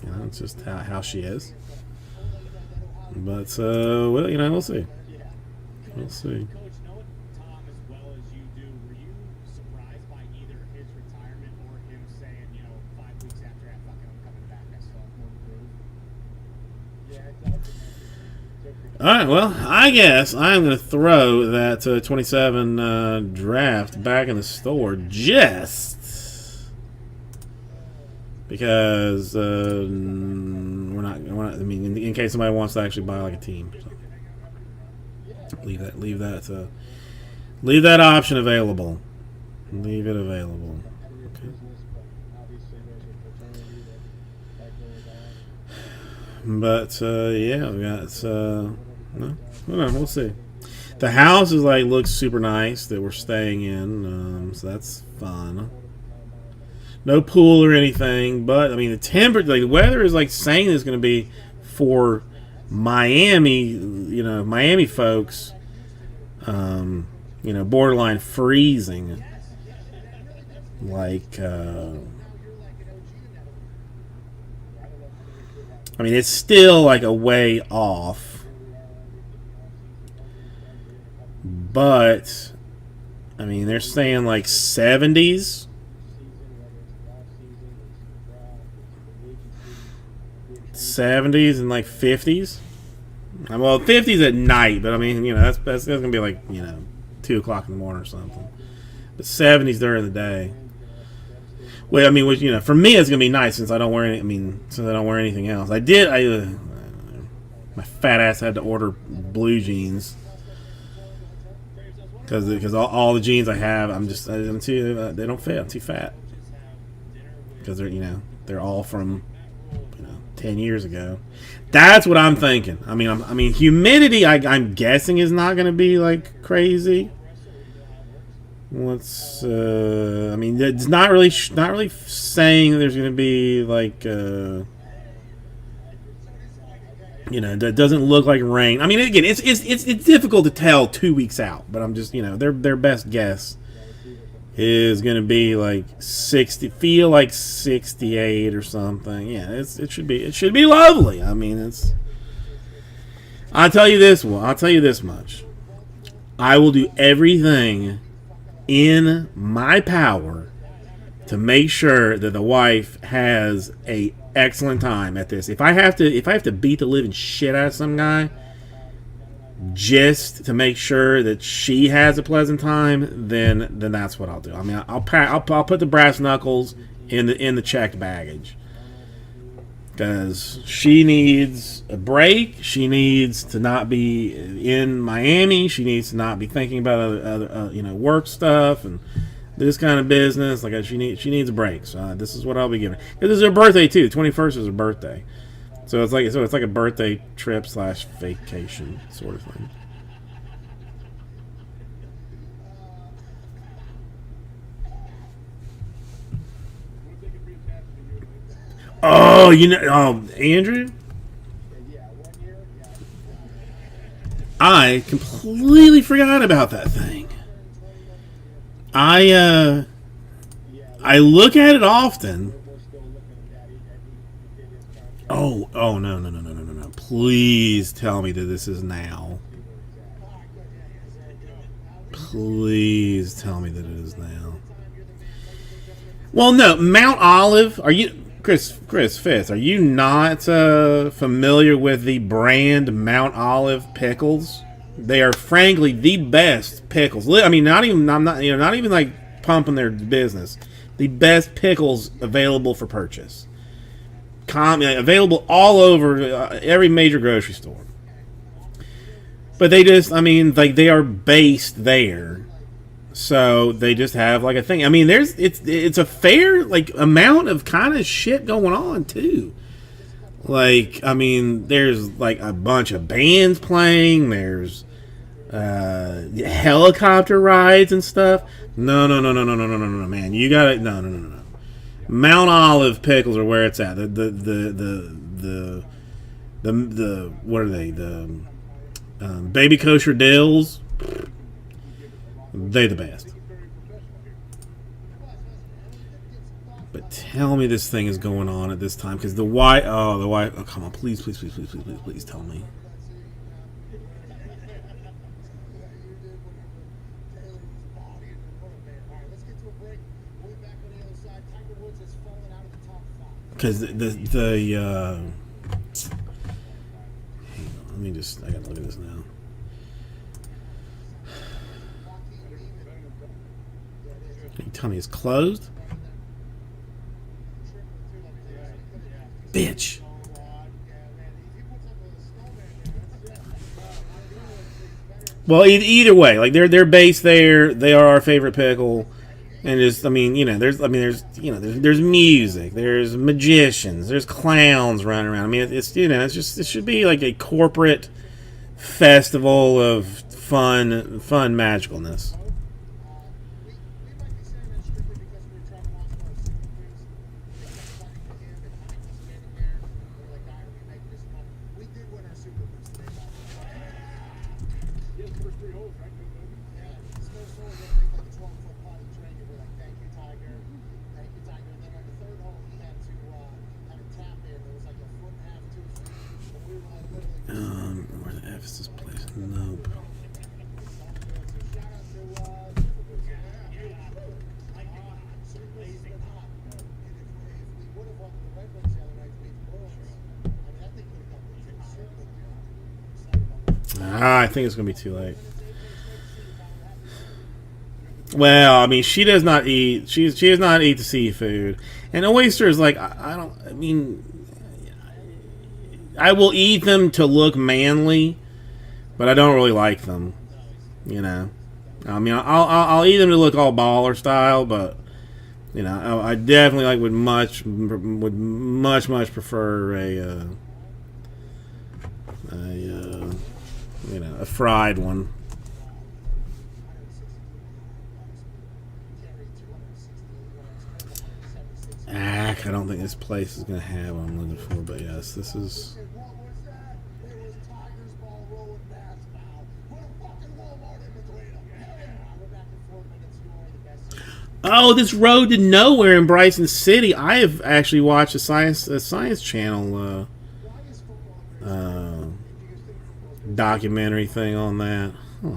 You know, it's just how she is. But we'll see. We'll see.
Coach, knowing Tom as well as you do, were you surprised by either his retirement or him saying, 5 weeks after that, fucking I'm coming back, I still have more to prove?
Yeah, it's ultimately
All right, well, I guess I'm going to throw that 27 draft back in the store just because we're not. I mean, in case somebody wants to actually buy like a team, so leave that option available. Leave it available. Okay.
obviously there's a fraternity that goes on.
But yeah, we got no, we'll see. The house is like looks super nice that we're staying in, so that's fun. No pool or anything, but I mean the temperature, like the weather is like saying it's going to be for Miami, Miami folks, borderline freezing. Like, I mean, it's still like a way off, but I mean, they're saying like 70s. 70s and like 50s. Well, 50s at night, but I mean, that's gonna be like 2 o'clock in the morning or something. But 70s during the day. Well, I mean, which for me it's gonna be nice since I don't wear anything else. My fat ass had to order blue jeans because all the jeans I have, I'm too they don't fit. I'm too fat because they're all from 10 years ago. That's what I'm thinking. I mean, humidity. I'm guessing is not going to be like crazy. It's not really saying there's going to be like that doesn't look like rain. I mean, again, it's difficult to tell 2 weeks out, but I'm just their best guess is going to be like 60, feel like 68 or something. Yeah, it should be lovely. I mean, I'll tell you this much. I will do everything in my power to make sure that the wife has a excellent time at this. If I have to beat the living shit out of some guy just to make sure that she has a pleasant time, then that's what I'll do. I mean, I'll put the brass knuckles in the checked baggage because she needs a break. She needs to not be in Miami. She needs to not be thinking about other work stuff and this kind of business. Like she needs a break. So this is what I'll be giving her. This is her birthday too. 21st is her birthday. So it's like a birthday trip / vacation sort of thing. Oh, Andrew, I completely forgot about that thing. I look at it often. Oh, no. Please tell me that this is now. Please tell me that it is now. Well, no, Mount Olive, are you... Chris Fitz, are you not familiar with the brand Mount Olive pickles? They are frankly the best pickles. I mean, not even like pumping their business. The best pickles available for purchase. Available all over every major grocery store. But they they are based there. So they just have like a thing. I mean, it's a fair like amount of kind of shit going on too. Like, I mean, there's like a bunch of bands playing. There's helicopter rides and stuff. No, man. You got it. No. Mount Olive pickles are where it's at. The what are they? The baby kosher dills. They the best. But tell me this thing is going on at this time because the wife. Oh, come on, please tell me.
Way back on the other side, Tiger Woods has fallen out of the top 5.
Because hang on, let me just, I gotta look at this now.
Joaquin Lehman. Yeah, it is.
Can you tell me it's closed?
Triple too, like they could have.
Bitch.
Yeah, man. He puts up a snowman there. That's it.
Well, either way, like they're based there. They are our favorite pickle, and just, I mean, you know, there's music, there's magicians, there's clowns running around. I mean, it's, you know, it's just, it should be like a corporate festival of fun magicalness.
We might be saying that strictly because we were trying to watch our superfoods. They kept fighting for him, and Mike was standing there. We're like, "Guy, are we making this fun?" We did win our superfoods today, by the way.
Yeah, the first 3 holes, right?
Yeah, Snow Soul was gonna make like a 12-foot potty train, and we're like, "Thank you, Tiger. Thank you, Tiger." And then on the 3rd hole, he had to tap in. It was like a foot and a half, 2 feet, and we were like literally.
Where the F is this place? Nope. I think it's gonna be too late. Well, I mean, she does not eat. She does not eat the seafood, and oysters. Like, I don't. I mean, I will eat them to look manly, but I don't really like them. You know, I mean, I'll eat them to look all baller style, but you know, I definitely would much prefer a fried one. I don't think this place is gonna have what I'm looking for, but yes, this is.
What was that? It was Tiger's ball rolling bass foul. Put a fucking Walmart in between them. Hell yeah. We're back in 4 minutes. You are the best.
Oh, this road to nowhere in Bryson City. I have actually watched a science channel
Why is football great? Do you think football's
documentary thing on that. Huh.
I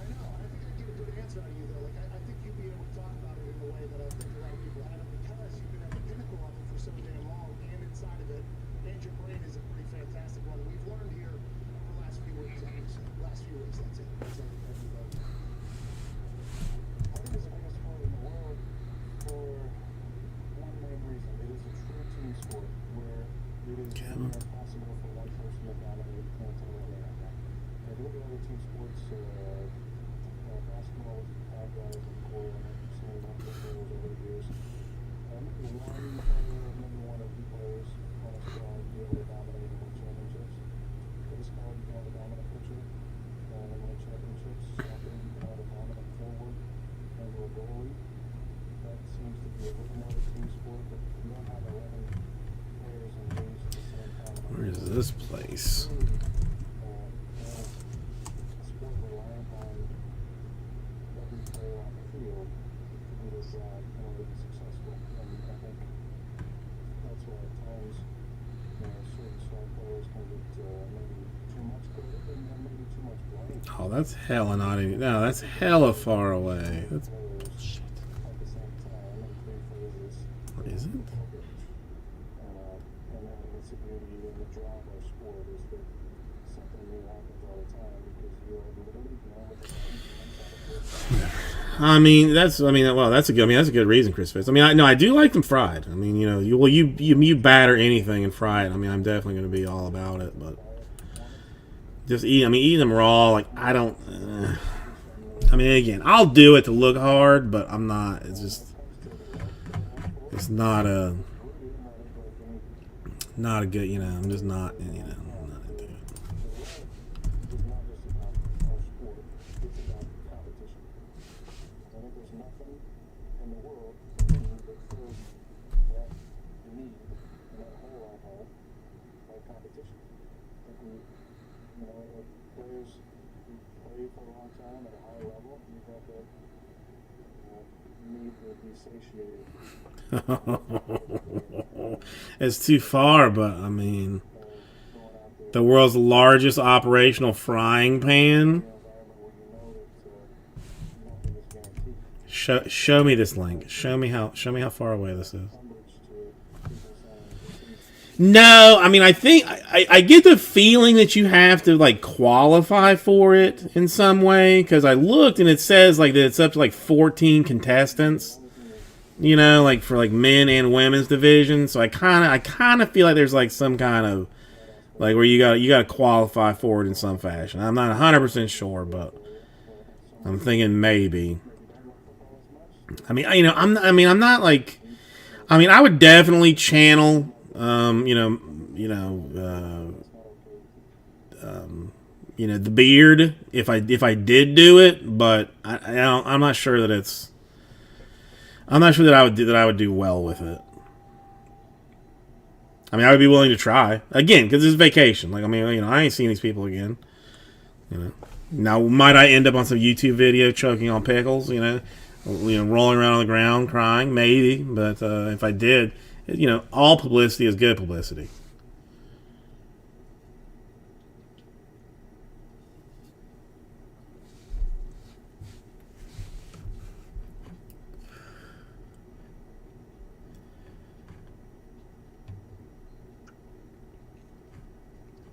know. I think I get a good answer out of you, though. Like, I think you'd be able to talk about it in a way that I think a lot of people haven't, because you've been at the pinnacle of it for so damn long, and inside of it, and your brain is a pretty fantastic one. We've learned here over the last few weeks. That's it. That's everybody.
I think it's the biggest sport in the world for one main reason. It is a true team sport where it is nearly impossible for one person to dominate the entire game. If you look at other team sports, basketball has had guys in the core, and I've seen a number of players over the years. One player, maybe one or two players on a squad be able to dominate and win championships. Baseball, you can have a dominant pitcher and win championships. Soccer, you can have a dominant forward and a goalie. That seems to be a little more of a team sport, but you don't have 11 players engaged at the same time.
Where is this place?
A sport reliant on every player on the field to do their job in order to be successful. And I think that's why at times, certain star players can get maybe too much credit and then maybe too much blame.
Oh, that's hella not even. No, that's hella far away. That's
Players at the same time and play phases.
what is it?
And that's the beauty and the draw of our sport is that something new happens all the time because you are literally dealing with the same things.
That's a good reason, Chris Fitz. I mean, I do like them fried. I mean, you know, you batter anything and fry it. I mean, I'm definitely going to be all about it, but just eating them raw, like, I don't. I mean, again, I'll do it to look hard, but I'm not. It's not a good. You know, I'm just not. You know, I'm not into it.
It's not just about our sport, it's about competition. I think there's nothing in the world that fills that need and that hole I have like competition. I think like players who play for a long time at a high level, you have that need to be satiated.
It's too far, but I mean, the world's largest operational frying pan.
Environment where you know that
Show me this link. Show me how far away this is. No, I mean, I think I get the feeling that you have to like qualify for it in some way, because I looked and it says like that it's up to like 14 contestants. You know, like for like men and women's division. So I kind of feel like there's like some kind of like where you got to qualify for it in some fashion. I'm not 100% sure, but I'm thinking maybe. I mean, you know, I'm not like, I mean, I would definitely channel, the beard if I did do it, but I'm not sure that it's. I'm not sure that I would do well with it. I mean, I would be willing to try again because it's vacation. Like, I mean, you know, I ain't seeing these people again. You know, now might I end up on some YouTube video choking on pickles? You know, rolling around on the ground crying, maybe. But if I did, you know, all publicity is good publicity.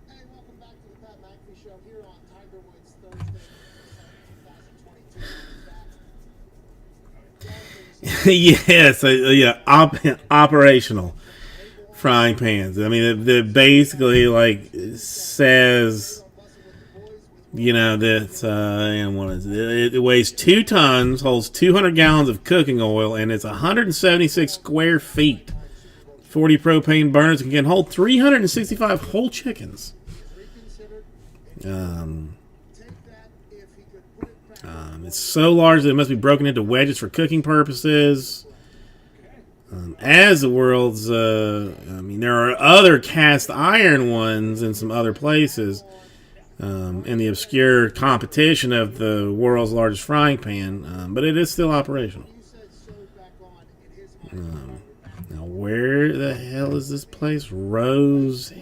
Hey, welcome back to the Pat McAfee Show here on Tiger Woods Thursday, December 7th, 2022.
Operational frying pans. I mean, they basically like says, you know, that and what is it? It weighs 2 tons, holds 200 gallons of cooking oil, and it's 176 square feet. 40 propane burners and can hold 365 whole chickens. It's so large that it must be broken into wedges for cooking purposes. As the world's, I mean, there are other cast iron ones in some other places in the obscure competition of the world's largest frying pan, but it is still operational. Now, where the hell is this place? Rose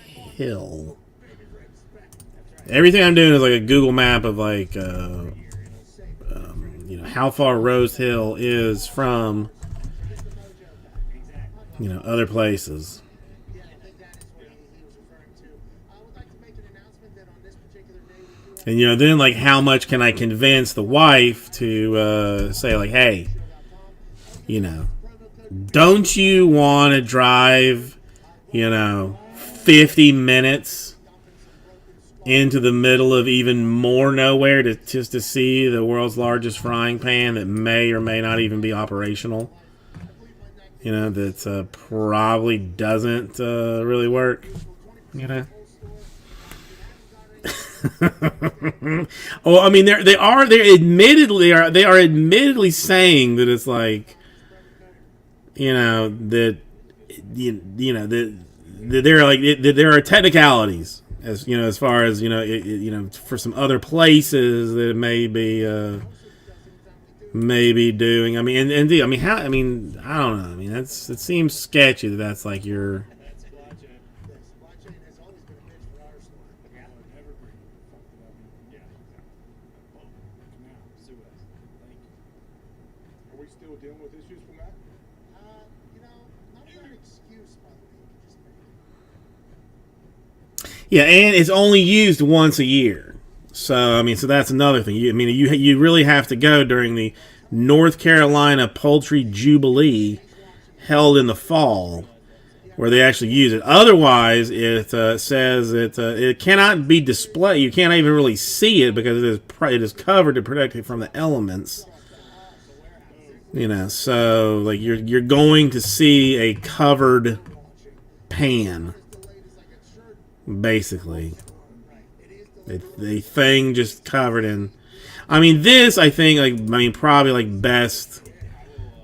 Hill. Everything I'm doing is like a Google map of like, you know, how far Rose Hill is from, you know, other places. And, you know, then like how much can I convince the wife to say like, hey, you know, don't you want to drive, you know, 50 minutes into the middle of even more nowhere to see the world's largest frying pan that may or may not even be operational? You know, that probably doesn't really work. You know. Oh, I mean, they are admittedly saying that it's like, you know, that you know that there like there are technicalities, as you know, as far as you know, for some other places that it may be doing. I mean, and I mean, how? I mean, I don't know. I mean, it seems sketchy that that's like your.
Are we still dealing with issues from that?
Not an excuse, by the way.
Yeah, and it's only used once a year. So I mean, so that's another thing. You really have to go during the North Carolina Poultry Jubilee held in the fall, where they actually use it. Otherwise, it says it cannot be displayed. You can't even really see it because it is covered to protect it from the elements. You know, so like you're going to see a covered pan, basically. The thing just covered in. I mean, this I think probably like best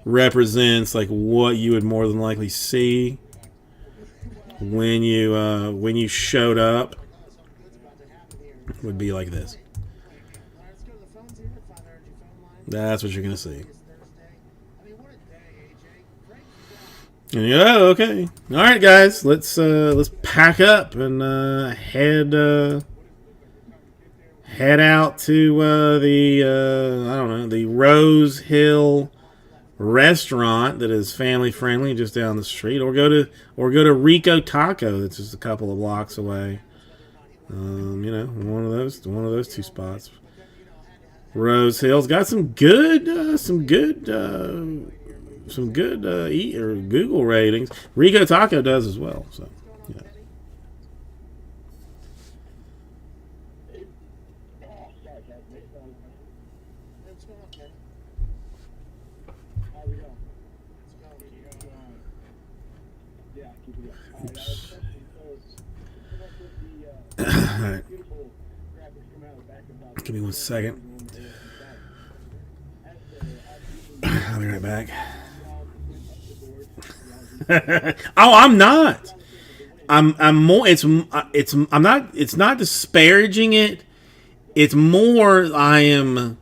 represents like what you would more than likely see when you showed up. Would be like this. That's what you're gonna see. Yeah, okay. All right, guys, let's pack up and head head out to the I don't know, the Rose Hill restaurant that is family friendly just down the street, or go to Rico Taco that's just a couple of blocks away. You know, one of those two spots. Rose Hill's got some good eat or Google ratings. Rico Taco does as well. So yeah.
What's going on, Kevin?
How we going? Yeah, keep it going. All right,
All right.
beautiful graphics come out back about
Give me 1 second. I'll be right back. Oh, I'm not. I'm more. It's I'm not. It's not disparaging it. It's more. I am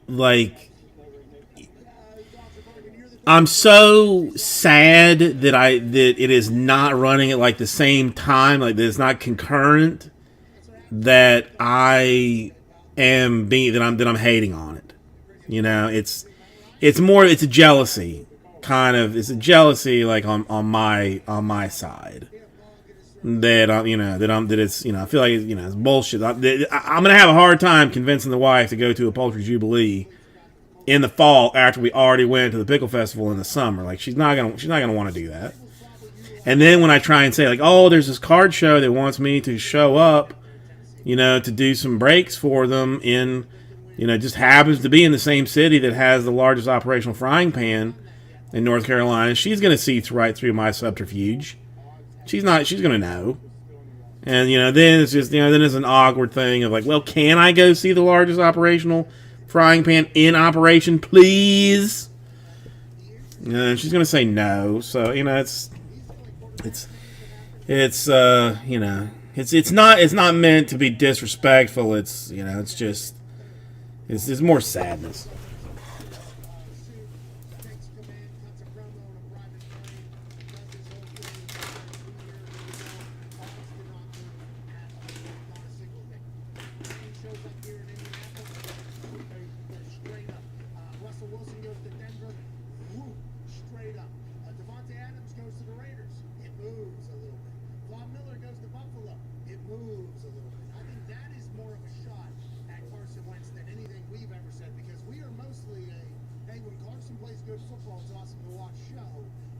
like. I'm so sad that it is not running at like the same time, like that it's not concurrent. That I am being that I'm hating on it. You know, it's a jealousy kind of. It's a jealousy like on my side. That I feel like it's bullshit. I'm gonna have a hard time convincing the wife to go to a poultry jubilee in the fall after we already went to the pickle festival in the summer. Like she's not gonna want to do that. And then when I try and say like, oh, there's this card show that wants me to show up, to do some breaks for them in, just happens to be in the same city that has the largest operational frying pan in North Carolina, she's gonna see right through my subterfuge. She's gonna know. And, then it's just, then it's an awkward thing of like, well, can I go see the largest operational frying pan in operation, please? And she's gonna say no. So, it's not meant to be disrespectful. It's more sadness.
Russell Wilson goes to Denver, whoop, straight up. Devontae Adams goes to the Raiders, it moves a little bit. Von Miller goes to Buffalo, it moves a little bit. I think that is more of a shot at Carson Wentz than anything we've ever said, because we are mostly hey, when Carson plays good football, it's awesome to watch show.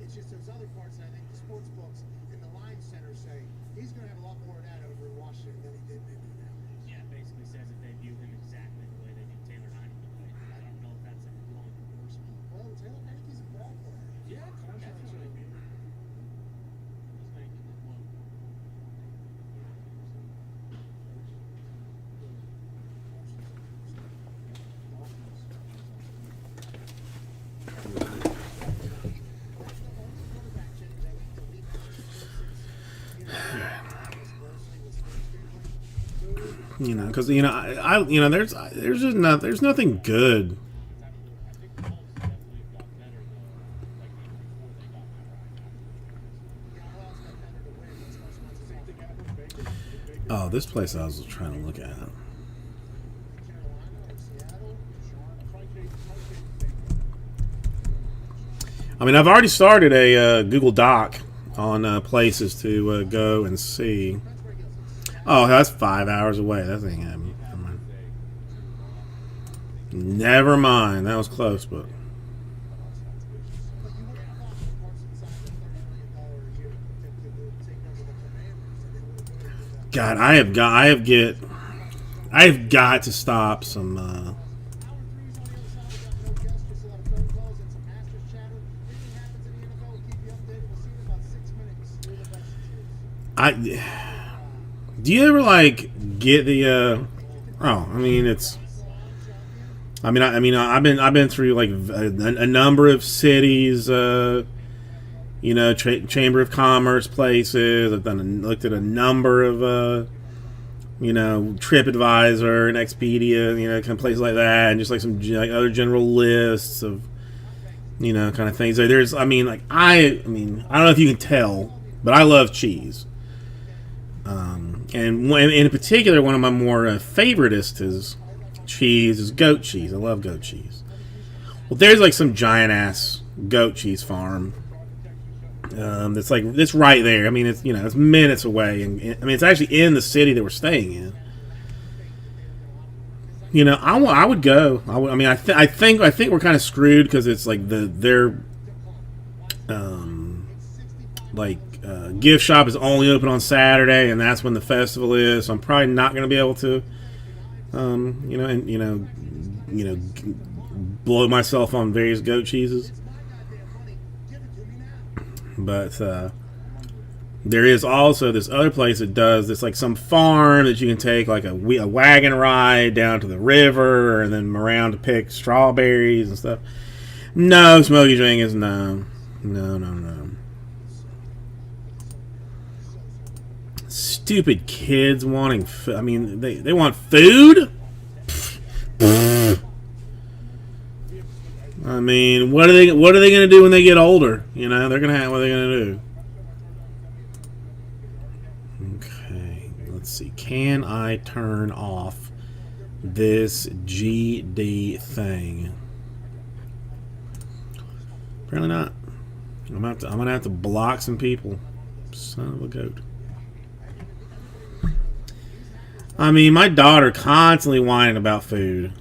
It's just those other parts that I think the sports books and the line center say he's going to have a lot more of that over in Washington than he did in Indianapolis.
Yeah, it basically says that they view him exactly the way they view Taylor Heineken. I don't know if that's a law enforcement.
Well, Taylor Heinicke's a ball player.
Yeah, definitely.
Because there's nothing good. Oh, this place I was trying to look at. I mean, I've already started a Google Doc on places to go and see. Oh, that's 5 hours away. That ain't happening. Never mind. That was close, but. God, I have got to stop some. Do you ever get the? I've been through a number of cities. Chamber of Commerce places. I've looked at a number of, TripAdvisor and Expedia, kind of places like that, and just some other general lists of, kind of things. There's, I don't know if you can tell, but I love cheese. And in particular, one of my more favoriteest is cheese is goat cheese. I love goat cheese. Well, there's like some giant ass goat cheese farm. That's like it's right there. I mean, it's it's minutes away, and I mean it's actually in the city that we're staying in. I would go. I mean, I think we're kind of screwed because it's like their gift shop is only open on Saturday, and that's when the festival is. So I'm probably not going to be able to, blow myself on various goat cheeses. But there is also this other place that does this, like some farm that you can take like a wagon ride down to the river and then around to pick strawberries and stuff. No, Smokey Jenkins, no. Stupid kids wanting I mean, they want food? I mean, what are they going to do when they get older? They're going to have what are they going to do? Okay, let's see. Can I turn off this GD thing? Apparently not. I'm gonna have to block some people. Son of a goat. I mean, my daughter constantly whining about food,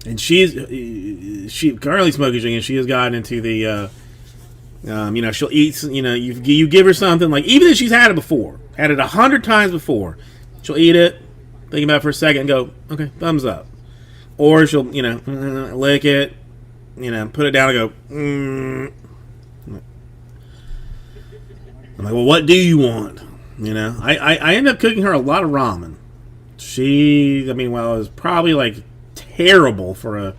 and she currently Smokey Jenkins. She has gotten into the she'll eat. You give her something, like, even if she's had it before, had it 100 times before, she'll eat it, think about it for a second, and go, okay, thumbs up, or she'll lick it, put it down and go. I'm like, well, what do you want? I end up cooking her a lot of ramen. It was probably like terrible for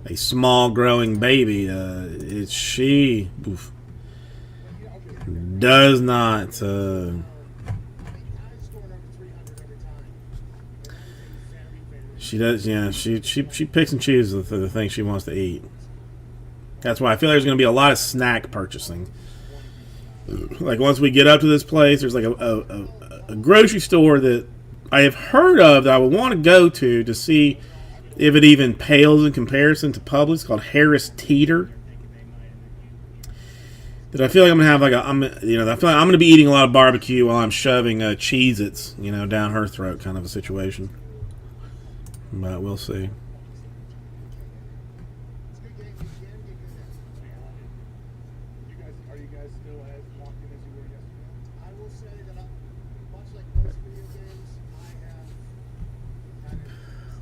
a small growing baby. She does not. She does. Yeah, she picks and chooses the things she wants to eat. That's why I feel there's going to be a lot of snack purchasing. Like, once we get up to this place, there's like a grocery store that I have heard of that I would want to go to see if it even pales in comparison to Publix, called Harris Teeter. That I feel like I'm gonna have I feel like I'm gonna be eating a lot of barbecue while I'm shoving Cheez-Its, down her throat, kind of a situation. But we'll see.
Are you guys still as locked in as you were yesterday? I will say that much like most video games, I have kind of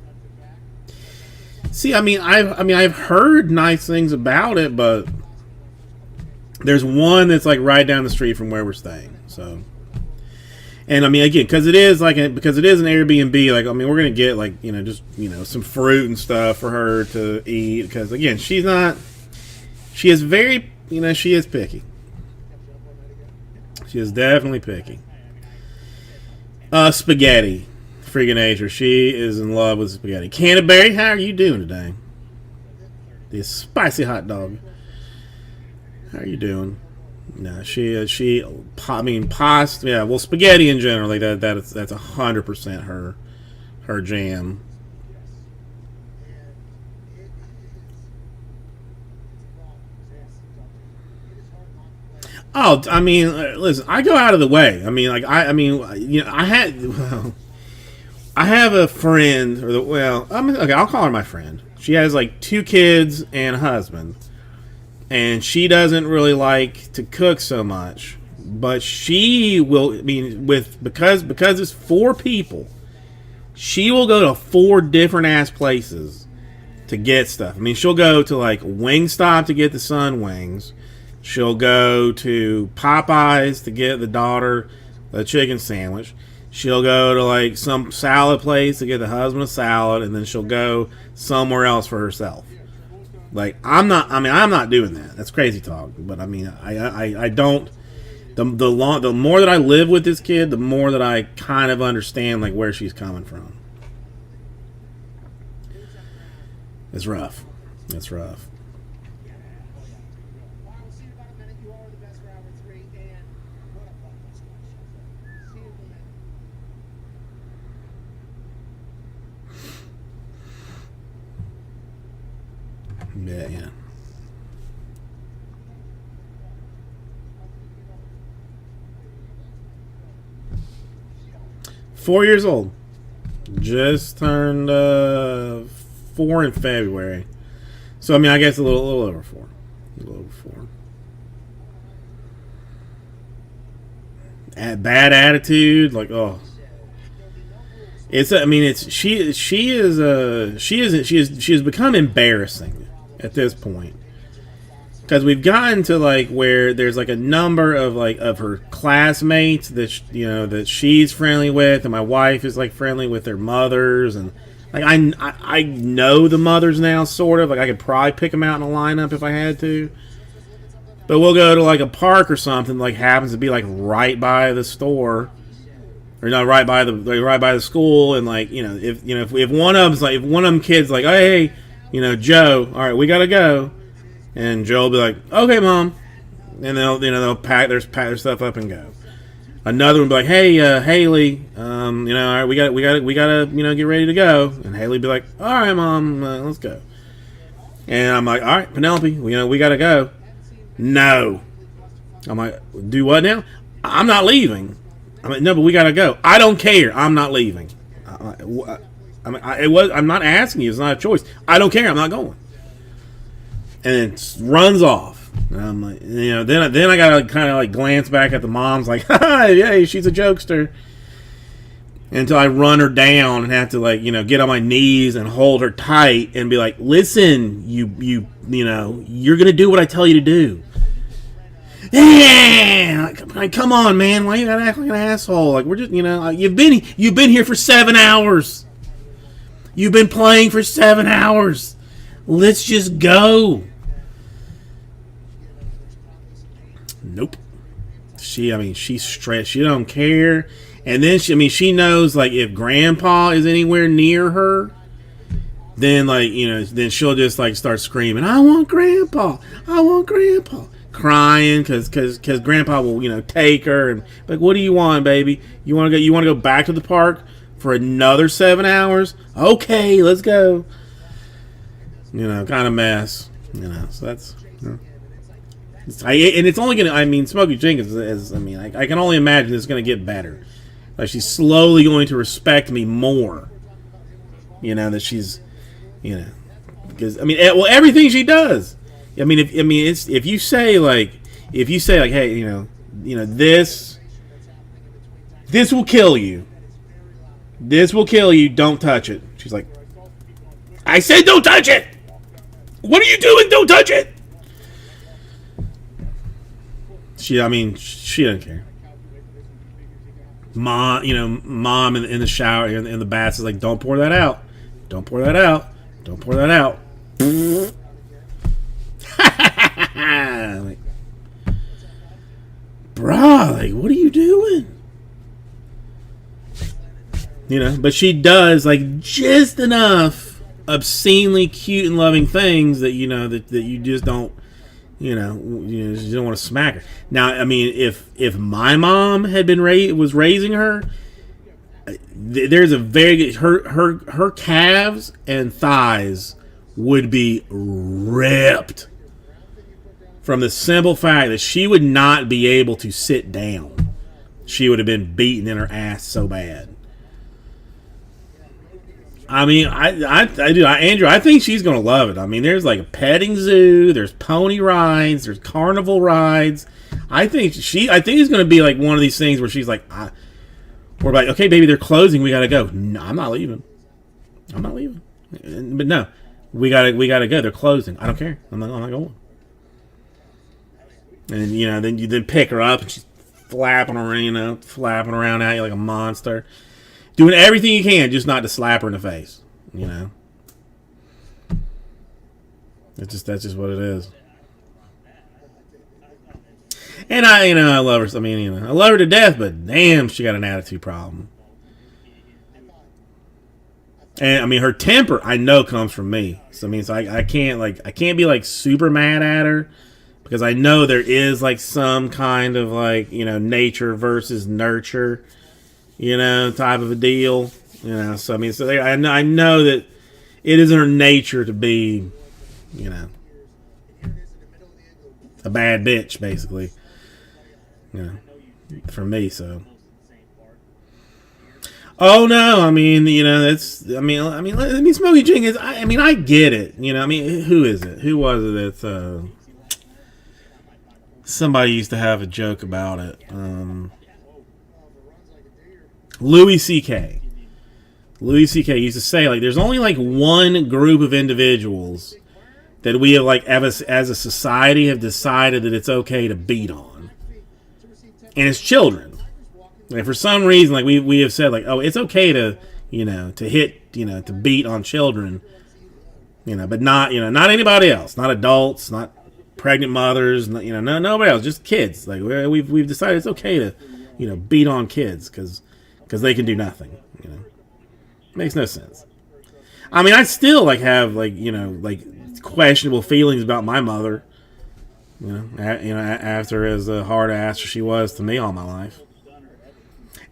stepped it back.
See, I've heard nice things about it, but there's one that's like right down the street from where we're staying. So, and again, because it is an Airbnb. Like, we're gonna get some fruit and stuff for her to eat. Because again, she is picky. She is definitely picky. Spaghetti. Freaking nature. She is in love with spaghetti. Canterbury, how are you doing today? This spicy hot dog. How are you doing? No, pasta. Yeah, well, spaghetti in general, like that's 100% her jam. Oh, listen, I go out of the way. I have a friend, I'll call her my friend. She has like 2 kids and a husband, and she doesn't really like to cook so much, but she will. Because it's 4 people, she will go to 4 different ass places to get stuff. She'll go to like Wingstop to get the son wings. She'll go to Popeyes to get the daughter a chicken sandwich. She'll go to like some salad place to get the husband a salad, and then she'll go somewhere else for herself. Like, I'm not doing that. That's crazy talk. But I don't. The more that I live with this kid, the more that I kind of understand like where she's coming from. It's rough. It's rough.
Well, I will see you in about a minute. You are the best for hour 3, and what a fucking smash. See you in a minute.
Yeah. 4 years old. Just turned 4 in February. So I mean, I guess a little over 4. A little over 4. Bad attitude, like oh. It's I mean it's she has become embarrassing at this point. Because we've gotten to like where there's like a number of like of her classmates that that she's friendly with, and my wife is like friendly with their mothers, and like I know the mothers now, sort of like I could probably pick them out in a lineup if I had to. But we'll go to like a park or something, like happens to be like right by the store, or not right by the school, and like if one of them's like if one of them kids like, oh, hey, Joe, all right, we gotta go. And Joe will be like, "Okay, Mom," and they'll pack their stuff up and go. Another one will be like, "Hey, Haley, all right, we gotta get ready to go." And Haley will be like, "All right, Mom, let's go." And I'm like, "All right, Penelope, we gotta go." No, I'm like, "Do what now?" "I'm not leaving." I'm like, "No, but we gotta go." "I don't care. I'm not leaving." I'm not asking you. It's not a choice. "I don't care. I'm not going." And it runs off. And I'm like, then I gotta kind of like glance back at the moms, like, "Hi, yeah, she's a jokester." Until I run her down and have to like, get on my knees and hold her tight and be like, "Listen, you're gonna do what I tell you to do." Yeah, like, come on, man, why you gotta act like an asshole? Like we're just, you've been here for 7 hours. You've been playing for 7 hours. Let's just go. Nope. She's stressed. She don't care. And then she knows like if Grandpa is anywhere near her, then like then she'll just like start screaming, "I want Grandpa! I want Grandpa!" Crying because Grandpa will take her and like, "What do you want, baby? You want to go back to the park for another 7 hours? Okay, let's go." Kind of mess. So that's. And it's only gonna. Smokey Jenkins is. I can only imagine it's gonna get better. Like she's slowly going to respect me more. That she's. Because everything she does. If you say like, hey, this will kill you. This will kill you. Don't touch it. She's like, "I said don't touch it. What are you doing? Don't touch it." She doesn't care. Mom in the shower in the bath is like, "Don't pour that out. Don't pour that out. Don't pour that out." Like, bruh, like, what are you doing? But she does like just enough obscenely cute and loving things that that you just don't you don't want to smack her. Now if my mom had been was raising her, there's a very good her calves and thighs would be ripped from the simple fact that she would not be able to sit down. She would have been beaten in her ass so bad. Andrew, I think she's gonna love it. There's like a petting zoo, there's pony rides, there's carnival rides. I think it's gonna be like one of these things where she's like, we're like, "Okay, baby, they're closing, we gotta go." "No, I'm not leaving. But no, we gotta go. They're closing. I don't care. I'm not going." And then you pick her up and she's flapping around at you like a monster. Doing everything you can just not to slap her in the face. That's just what it is. And I love her. I love her to death, but damn, she got an attitude problem. And her temper, I know, comes from me. So I can't be like super mad at her, because I know there is like some kind of like nature versus nurture type of a deal, so I know that it is in her nature to be, you know,
And here it is in the middle of the igloo.
a bad bitch, basically. You know, for me, so. Oh no! I mean, you know, that's. I mean, Smokey Jenkins. I mean, I get it. You know, I mean, who is it? Who was it? That's somebody used to have a joke about it. Louis C.K. Louis C.K. used to say, like, there's only like one group of individuals that we have, like, as a society, have decided that it's okay to beat on, and it's children. Like, for some reason, like we have said, like, oh, it's okay to, you know, to hit, you know, to beat on children, you know, but not, you know, not anybody else, not adults, not pregnant mothers, not, you know, nobody else, just kids. Like, we've decided it's okay to, you know, beat on kids because they can do nothing. You know, makes no sense. I mean, I still like have like, you know, like questionable feelings about my mother. You know, after as a hard ass as she was to me all my life.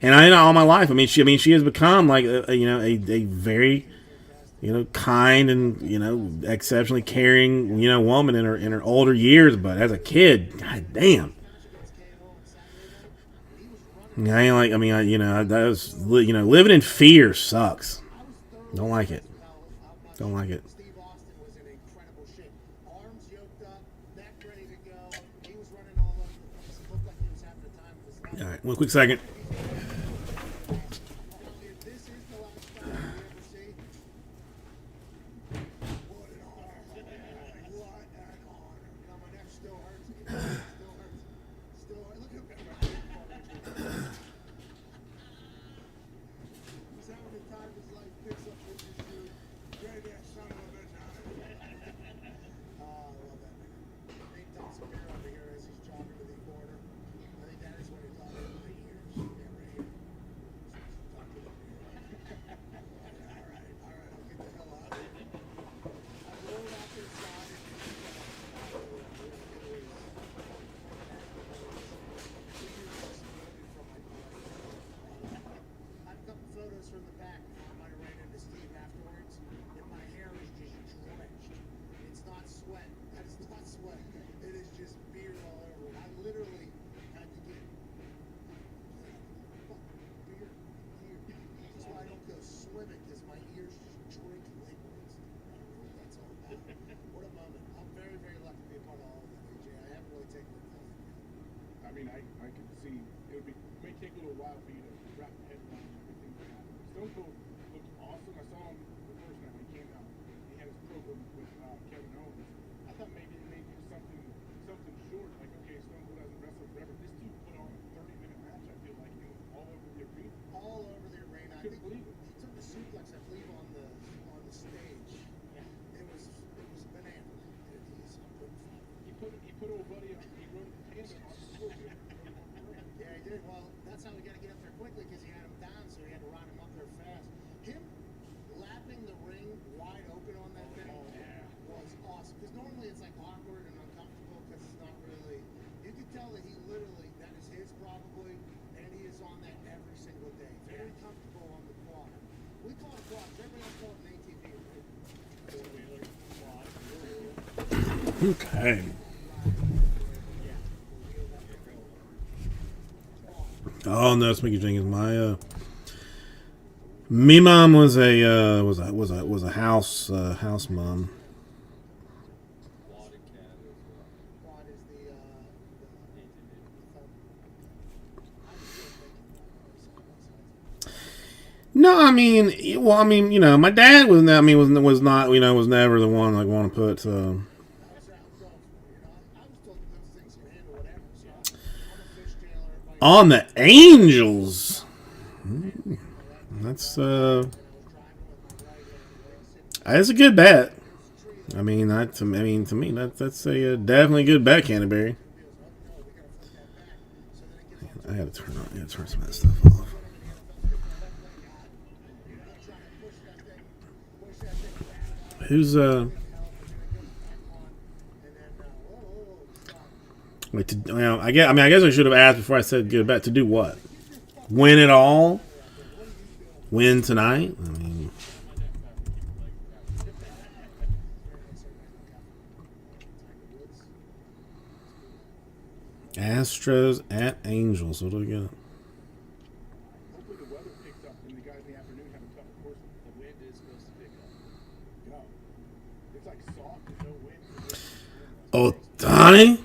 And I know all my life. I mean, she has become like a very, you know, kind and, you know, exceptionally caring, you know, woman in her older years. But as a kid, god damn, I ain't like. I mean, you know, that was, you know, living in fear sucks. Don't like it. Don't like it.
Steve Austin was in incredible shape. Arms yoked up, neck ready to go. He was running all over the place. It looked like he was having the time of his life.
All right, one quick second.
If this is the last fight we ever see, what an honor. What an honor. You know, my neck still hurts. Still hurts. Still hurts. Look at that. He's having the time of his life. Picks up with his dude. Great ass son of a bitch. Oh, I love that man. Nate Thompson here over here as he's jogging to the corner. I think that is what he thought of my ears. Yeah, right here. Talk to the beer. All right, I'll get the hell out of here. I rolled out this side and I've got photos from the back. I might have ran into Steve afterwards, and my hair is just drenched. It's not sweat. That is not sweat. It is just beer all over it. I literally had to get beer here. That's why I don't go swimming, because my ears just drink liquids. I don't know what that's all about. What a moment. I'm very, very lucky to be a part of all of that, AJ. I haven't really taken it all in yet.
I mean, I can see may take a little while for you to wrap your head around everything that happened. Stone Cold looked awesome. I saw him the first night he came out. He had his program with Kevin Owens. I thought maybe do something short, like, okay, Stone Cold hasn't wrestled forever. This dude put on a 30-minute match. I feel like it was all over the arena.
All over the arena. I
Couldn't
think
believe it.
he took the suplex, I believe, on the stage.
Yeah.
It was banana.
He put old buddy on. He rode a tandem on the floor.
Yeah, he did. Well, that's how we got to get up there quickly, because he had him down, so he had to run him up there fast. Him lapping the ring wide open on that thing was awesome. Because normally it's like awkward and uncomfortable because it's not really. You can tell that he literally, that is his probably, and he is on that every single day. Very comfortable on the quad. We call it quads. Everybody else call it an ATV. Right?
Okay. Oh no, Smokey Jenkins. Me mom was a house mom.
Quad in Canada as well.
Quad is
No, I mean, you know, my dad was not, you know, was never the one like want to put.
I was told those things can handle whatever. So I'm a fish tailor.
On the Angels. That's that's a good bet. I mean, to me, that's a definitely good bet, Canterbury. I gotta turn some of that stuff off. Who's wait, I guess I should have asked before I said good bet. To do what? Win it all? Win tonight? I mean, Astros at Angels. What do we got?
Hopefully the weather picks up and the guys in the afternoon have a tougher course.
The wind is supposed to pick up.
Go. It's like soft and no wind.
Ohtani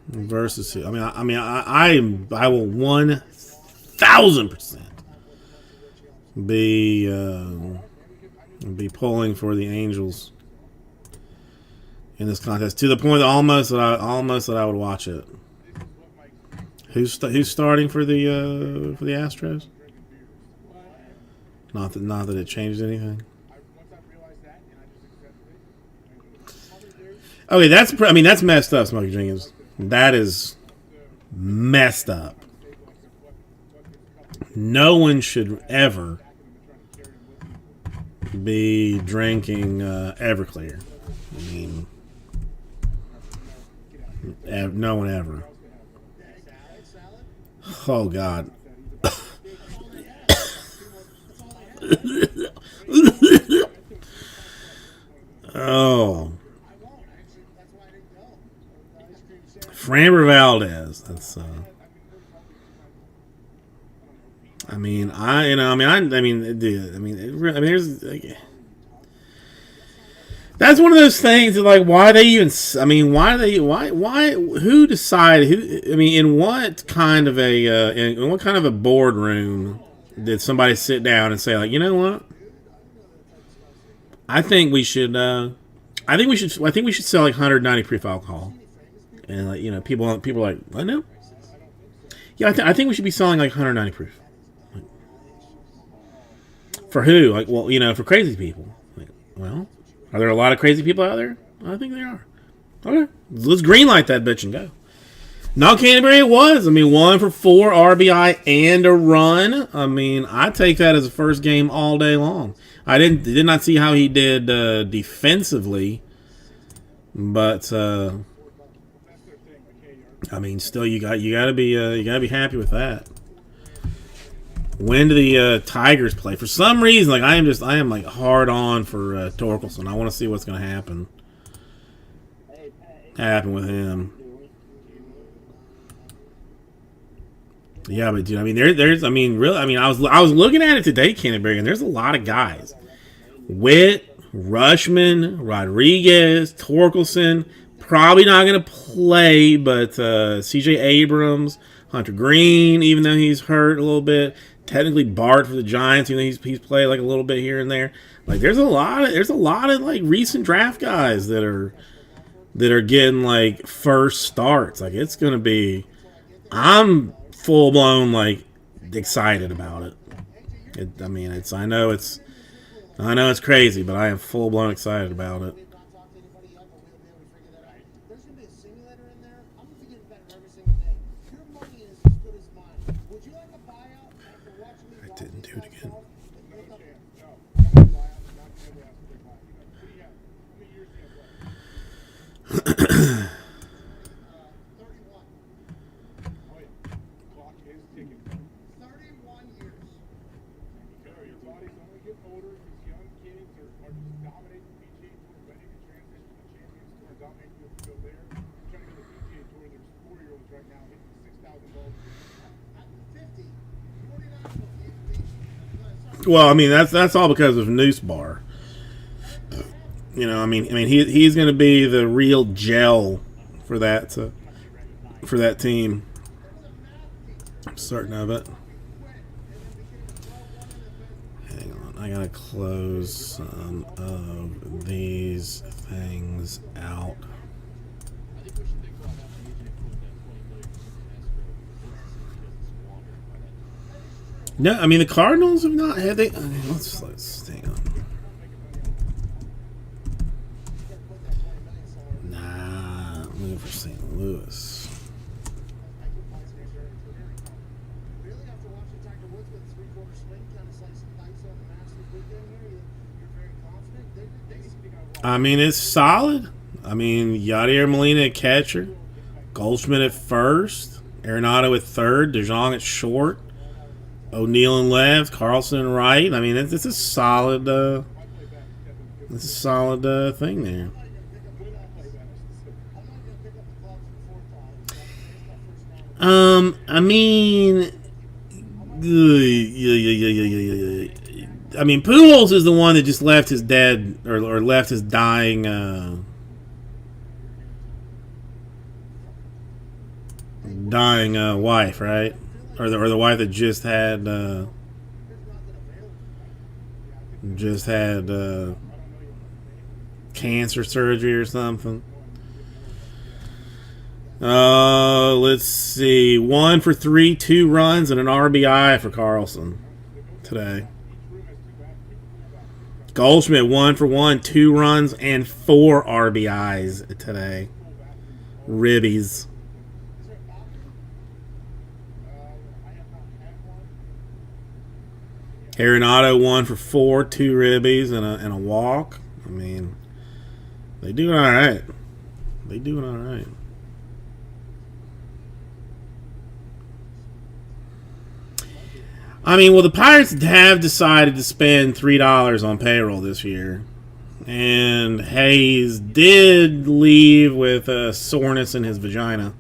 versus who? I will 1,000% be pulling for the Angels in this contest to the point that almost that I would watch it. Who's starting for the Astros? Not that it changed anything.
Once I realized that and I just accepted it.
Okay, that's messed up, Smokey Jenkins. That is messed up. No one should ever be drinking Everclear. I mean, no one ever. Oh God. Oh. Framber Valdez. That's there's like, that's one of those things that, like, who decided in what kind of a boardroom did somebody sit down and say, like, you know what? I think we should sell like 190 proof alcohol. And, like, people are like, I know. Yeah, I think we should be selling like 190 proof. Like, for who? Like, well, for crazy people. Like, well, are there a lot of crazy people out there? I think there are. Okay, let's greenlight that bitch and go. Now Canterbury it was. 1 for 4 RBI and a run. I take that as a first game all day long. I did not see how he did defensively, but still you gotta be happy with that. When do the Tigers play? For some reason, like I am like hard on for Torkelson. I want to see what's going to happen with him. Yeah, but dude, I was looking at it today, Canterbury, and there's a lot of guys. Witt, Rushman, Rodriguez, Torkelson, probably not going to play, but C.J. Abrams, Hunter Green, even though he's hurt a little bit. Technically Bart for the Giants, he's played like a little bit here and there. Like there's a lot of like recent draft guys that are getting like first starts. Like it's going to be, I'm full blown like excited about it. I know it's crazy, but I am full blown excited about it.
There's gonna be a simulator in there. I'm gonna be getting better every single day. Your money is as good as mine. Would you like a buyout after watching me?
I didn't do it again.
Clock is ticking.
31 years.
Your body's only getting older. These young kids are just dominating the PGA Tour, ready to transition to the Champions Tour, dominating the field there. Trying to go to the PGA Tour, there's 4-year-olds right now hitting 6,000 balls.
At 50, 49
Well, that's all because of Noose Bar. He's going to be the real gel for that team. I'm certain of it. Hang on, I gotta close some of these things out. No, the Cardinals have not had let's hang on. Nah, I'm looking for St. Louis.
Really, after watching Tiger Woods with a 3/4 swing, kind of slice and dice on the Masters weekend here, you're very confident.
It's solid. Yadier Molina at catcher, Goldschmidt at first, Arenado at third, DeJong at short, O'Neill in left, Carlson in right. It's a solid. It's a solid thing there. I mean, I mean, Pujols is the one that just left his dead or left his dying wife, right? Or the wife that just had cancer surgery or something. Let's see. 1 for 3, 2 runs, and an RBI for Carlson today. Goldschmidt 1 for 1, 2 runs, and 4 RBIs today. Ribbies. Arenado 1 for 4, 2 ribbies, and a walk. I mean, they doing all right. They doing all right. I mean, well, the Pirates have decided to spend $3 on payroll this year, and Hayes did leave with a soreness in his vagina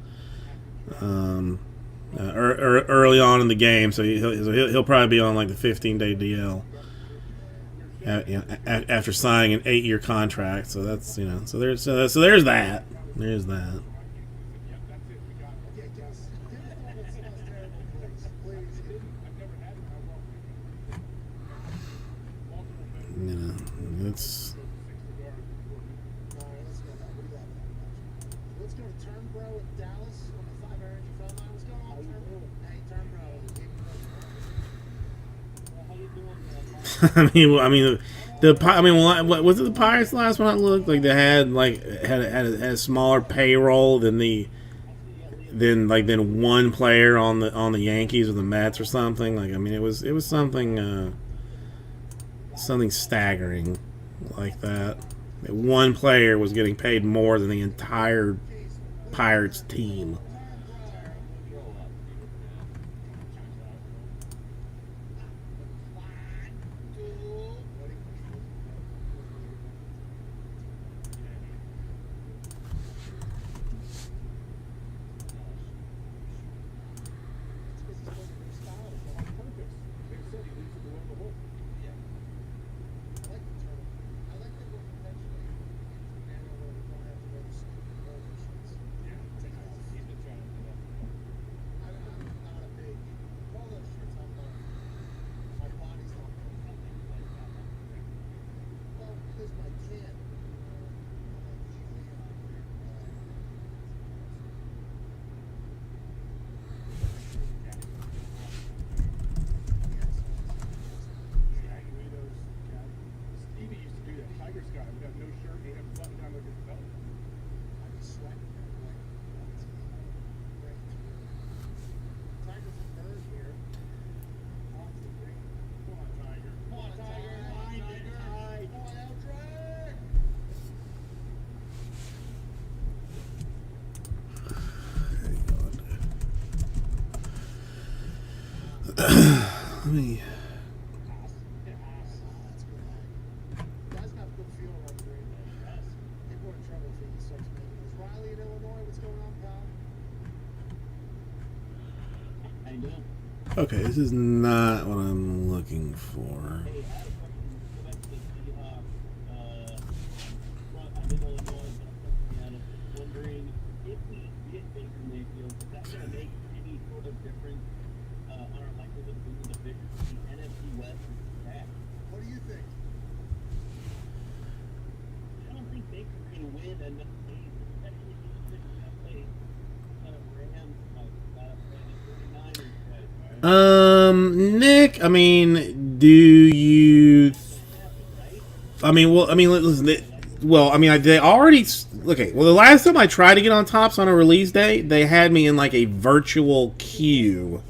early on in the game, so he'll probably be on like the 15-day DL after signing an 8-year contract. So that's so there's that. There's that. It's.
Let's go to Turnbro in Dallas on the 5 energy phone line. What's going on, Turnbro? Hey, Turnbro.
I mean, was it the Pirates last one I looked? Like they had a smaller payroll than one player on the Yankees or the Mets or something. Like I mean, it was something staggering like that. One player was getting paid more than the entire Pirates team. Let me.
Guys got a good feel around the green. People are in trouble if he starts making this. Riley in Illinois, what's going on, pal?
Okay, this is not what I'm looking for.
What do you think?
I don't think Baker's going to win enough games, especially if he's picking up Rams.
Nick, I mean, do you? Listen. They already. Okay, well, the last time I tried to get on Topps on a release day, they had me in like a virtual queue.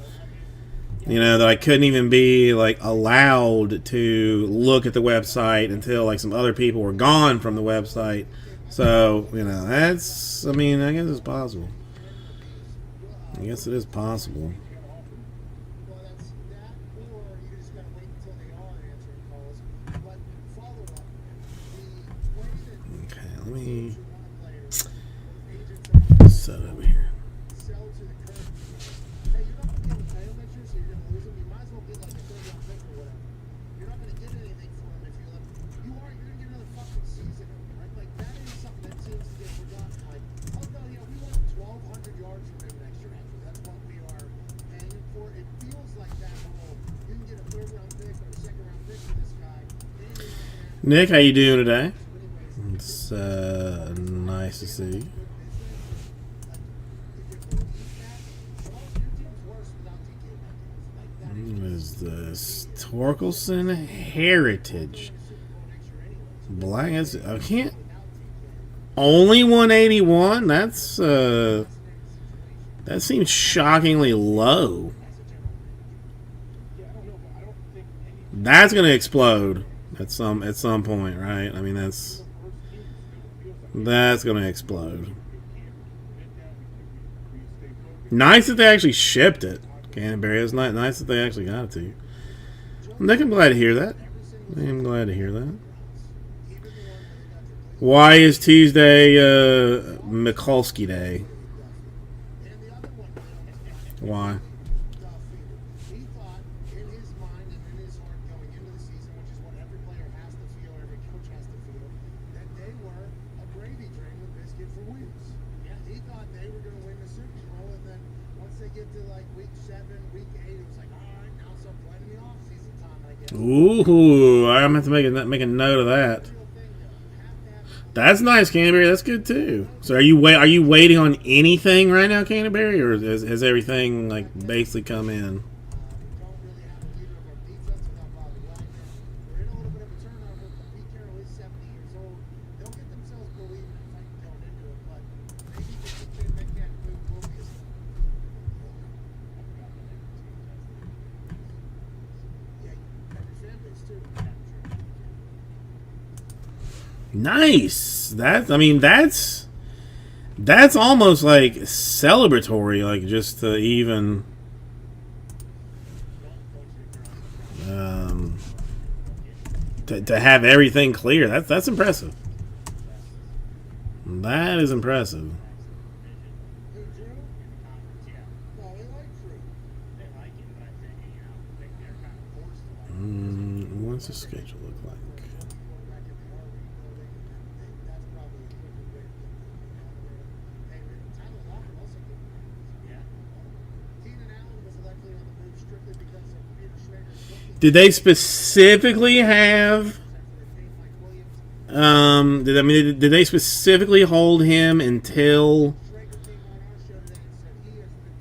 That I couldn't even be like allowed to look at the website until like some other people were gone from the website. So that's. I guess it's possible. I guess it is possible.
Well, that's that, or you just gotta wait until they are answering calls. But follow up, the way that
Okay, let me
players, agents
set over here.
sell to the current go get like a third-round pick or whatever. You're not gonna get anything for him if you let. You're gonna get another fucking season, right? Like that is something that seems to get forgotten. Like, oh no, yeah, we want 1,200 yards from him next year. Actually, that's what we are paying for. It feels like that whole. You can get a third-round pick or a second-round pick for this guy.
Nick, how you doing today? It's nice to see. What is this? Torkelson Heritage. Black. I can't. Only 181. That's that seems shockingly low. That's gonna explode at some point, right? I mean, that's gonna explode. Nice that they actually shipped it, Canterbury. It's nice that they actually got it to you. I'm glad to hear that. I'm glad to hear that. Why is Tuesday Mikulski Day? Why?
He thought in his mind and in his heart going into the season, which is what every player has to feel, every coach has to feel, that they were a gravy train with biscuit for wheels. Yeah, he thought they were going to win the Super Bowl, and then once they get to like week 7, week 8, it was like, all right, now it's playing the off-season time, I guess.
Ooh, I'm gonna have to make a note of that. That's nice, Canterbury. That's good too. So, are you waiting on anything right now, Canterbury, or has everything like basically come in?
Don't really have a leader of our defense without Bobby Wagner. We're in a little bit of a turnover, but Pete Carroll is 70 years old. They'll get themselves believing and fighting going into it, but maybe the kid Metcalf move will be a step. Yeah, every fan base too.
Nice. That's almost like celebratory, like just to even to have everything clear. That's impressive. That is impressive.
Who, Drew? No, they like Drew.
What's the schedule look like?
Quarterback in the Army building, and that's probably a quicker way to get the hey, Tyler Lockett also did. Yeah. Keenan Allen was likely on the move strictly because of Peter Schrader's booking.
Did they specifically have? Did they specifically hold him until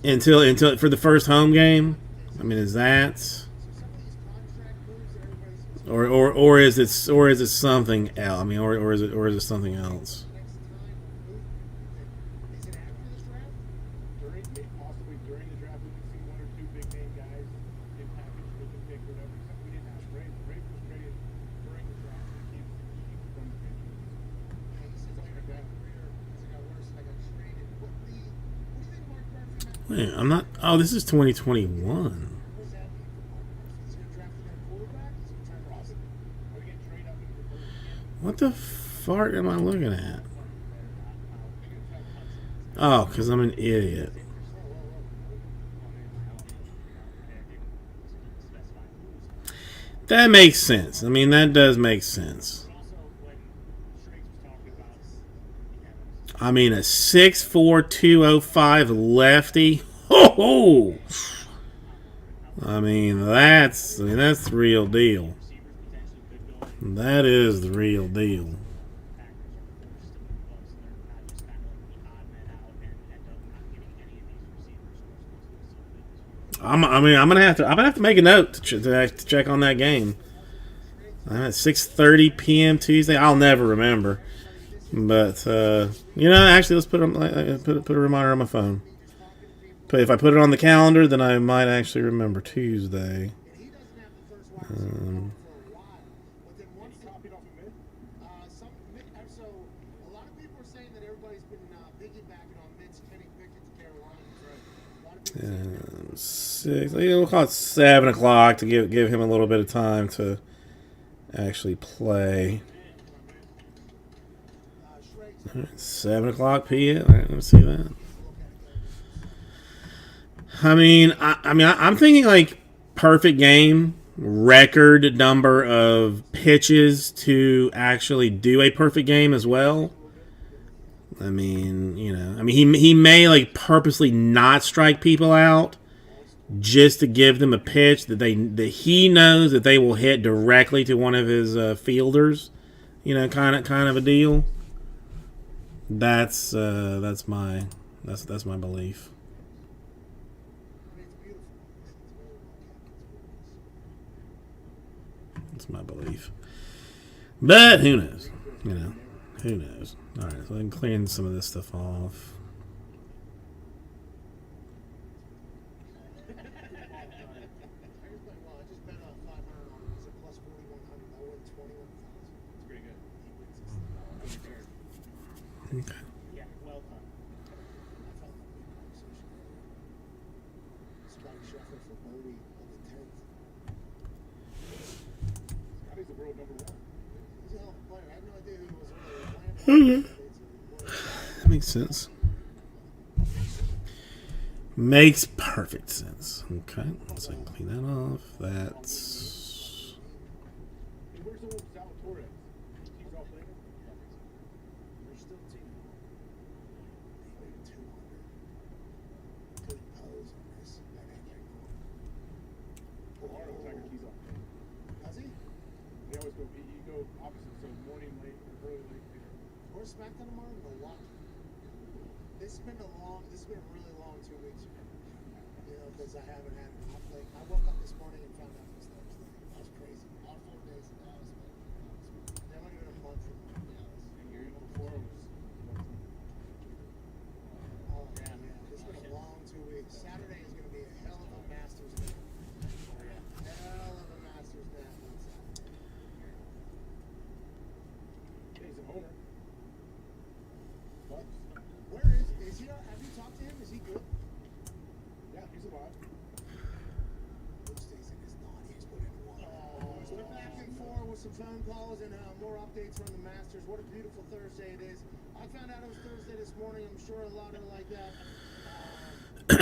for the first home game? I mean, is that? Or is it something else? I mean, or is it something else?
Possibly during the draft, we could see one or two big name guys get packaged with the pick, whatever. Except we didn't have Ray. Ray was traded during the draft to keep from the Patriots.
Wait, I'm not. Oh, this is 2021. What the fart am I looking at? Oh, because I'm an idiot. That makes sense. I mean, that does make sense. I mean, a 6'4", 205 lefty. Ho! I mean, that's the real deal. That is the real deal. I'm gonna have to make a note to check on that game. I'm at 6:30 p.m. Tuesday. I'll never remember, but actually, let's put a reminder on my phone. But if I put it on the calendar, then I might actually remember Tuesday.
So a lot of people are saying that everybody's been piggybacking on Mitch Kenny Pickett to Carolina. A lot of people
Six. We'll call it 7 o'clock to give him a little bit of time to actually play. 7 o'clock p.m. All right, let's see that. I'm thinking like perfect game, record number of pitches to actually do a perfect game as well. I mean, he may like purposely not strike people out just to give them a pitch that he knows that they will hit directly to one of his fielders. Kind of a deal. That's my belief. That's my belief. But who knows? Who knows? All right, so I'm clearing some of this stuff off. Okay.
Yeah, well done.
Scotty's the world number 1.
He's a hell of a player. I had no idea who he was earlier.
That makes sense. Makes perfect sense. Okay, so I can clean that off. That's
Hey, where's the old Salvatore? He's off later.
They're still teaming. They win 200. Good pose on this. That ain't getting going.
Arnold Tiger keys off.
Does he?
They always go. You go opposite. So morning, late, or early, late, later.
Or SmackDown tomorrow? Milwaukee. This has been a really long 2 weeks for me. Because I haven't had an off. Like, I woke up this morning and found out it was Thursday. That's crazy. All 4 days in Dallas, man. That might have been a month from Dallas.
And year before it was.
Oh, yeah. It's been a long 2 weeks. Saturday is going to be a hell of a Masters day. Hell of a Masters day on Saturday.
He's a homer. But
Where is he? Have you talked to him? Is he good?
yeah, he's alive.
Luke stays in his knot. He's put in one. We're back in 4 with some phone calls and more updates from the Masters. What a beautiful Thursday it is. I found out it was Thursday this morning. I'm sure a lot of like that. The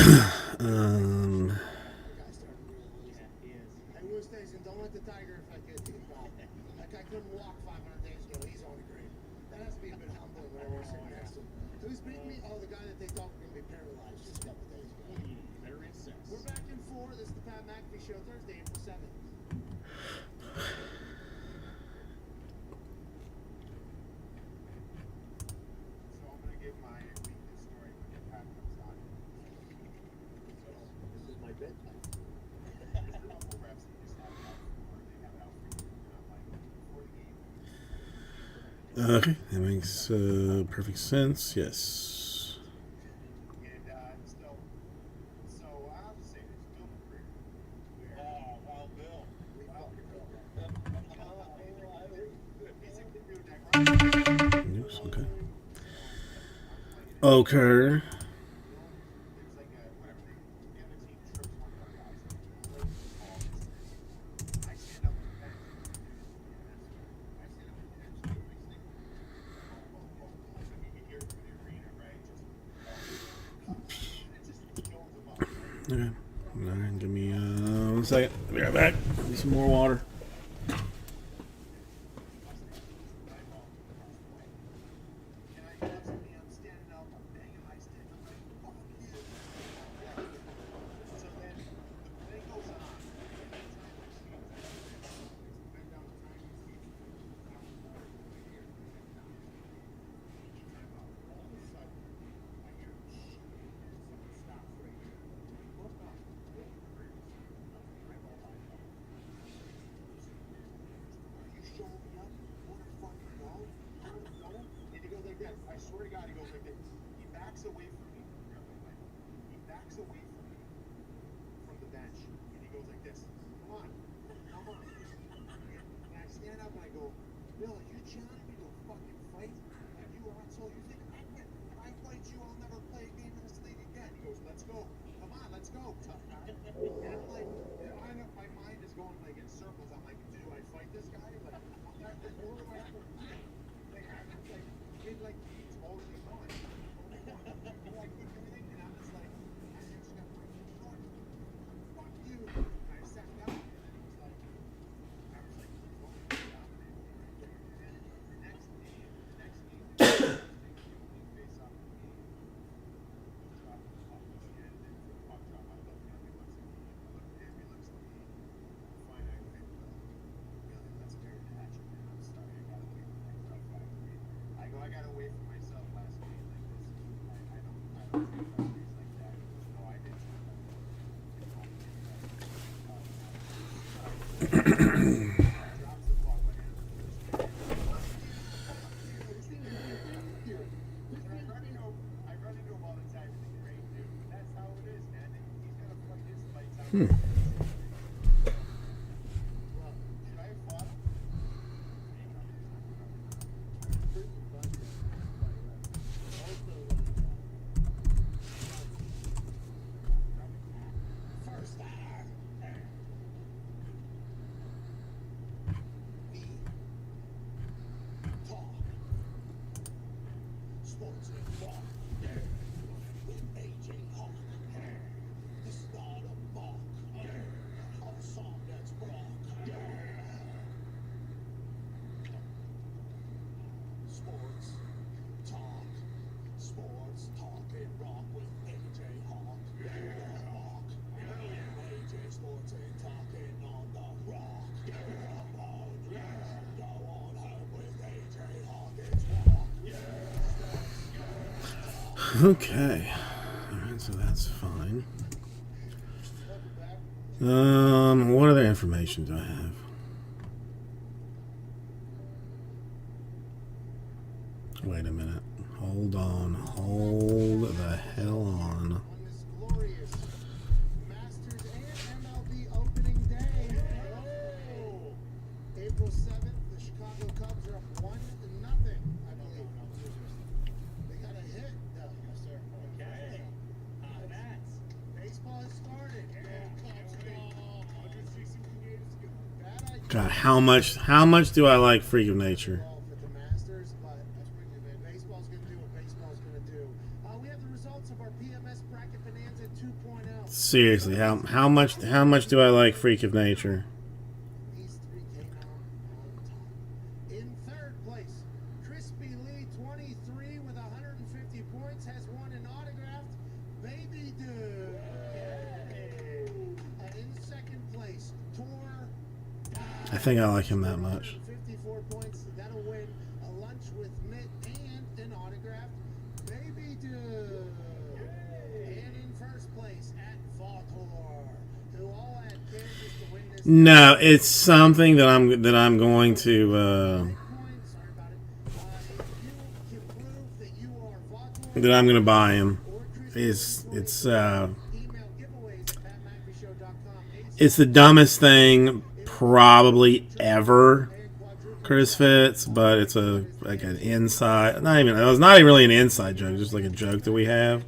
guy started really losing.
He is.
Hey, Will Station, don't let the Tiger effect get to you, pal. That guy couldn't walk 500 days ago. He's on the green. That has to be a bit humbling whenever we're sitting next to him. Who's beating me? Oh, the guy that they thought were going to be paralyzed just a couple days ago.
Very sense.
We're back in 4. This is the Pat McAfee Show, Thursday, April 7th.
So I'm gonna give my weakness story when Pat comes on. So
This is my bedtime.
there's a couple reps that just have it out for, they have it out for you, and I'm like, before the game.
okay. That makes perfect sense. Yes.
And so I'll just say this, Bill McGregor.
Oh, Wild Bill.
He's a good dude, that
Yes. Okay. Okay.
There's like a, whatever the other team trips one of our guys. I stand up in the bench. I stand up in the bench. I think, so you can hear it from the arena, right? It just kills them up.
Okay. All right. Give me 1 second. I'll be right back. Need some more water.
And I watch me, I'm standing up, I'm banging my stick, I'm like, fuck you. So then the play goes on. And anytime I see him, it's been down the time you see him, I'm right here, time out. All of a sudden, I hear shit, and someone stops right here. Look up, Bill McGregor's right behind me.
got away from myself last game. Like this, I don't treat referees like that. No, I didn't. Drops the ball when I run into him all the time. He's a great dude. That's how it is, man. He's gonna play his lights out. Well, should I have fought him?
First hour. Talk. Sports and Talk. With AJ Hawk. The start of Mark. A song that's rock. Sports Talk. Sports Talk and Rock with AJ Hawk. Rock. AJ Sports and Talking on the Rock. Go on home with AJ Hawk. It's rock.
Okay. Alright, so that's fine. What other information do I have? Wait a minute. Hold on. Hold the hell on.
On this glorious Masters and MLB opening day. Oh. April 7th, the Chicago Cubs are up 1-0, I believe. They got a hit, though. Yes, sir. Okay. Baseball has started. Cubs go.
161 games to go.
Bad idea.
God, how much do I like Freak of Nature?
For the Masters, but that's pretty good, man. Baseball's going to do what baseball's going to do. We have the results of our PMS Bracket Bonanza 2.0.
Seriously, how much do I like Freak of Nature?
These three came out on top. In third place, Crispy Lee, 23 with 150 points, has won an autographed Baby Dude. And in second place, Tor.
I think I like him that much.
54 points. That'll win a lunch with Mitt and an autographed Baby Dude. And in first place at Vaughor, who all had Kansas to win this.
No, it's something that I'm going to
Points. Sorry about it. If you can prove that you are Vaughor
that I'm gonna buy him.
or Crispy
It's
email giveaways at patmcafeeshow.com.
it's the dumbest thing probably ever, Chris Fitz, but it's like an inside. It was not even really an inside joke, just like a joke that we have.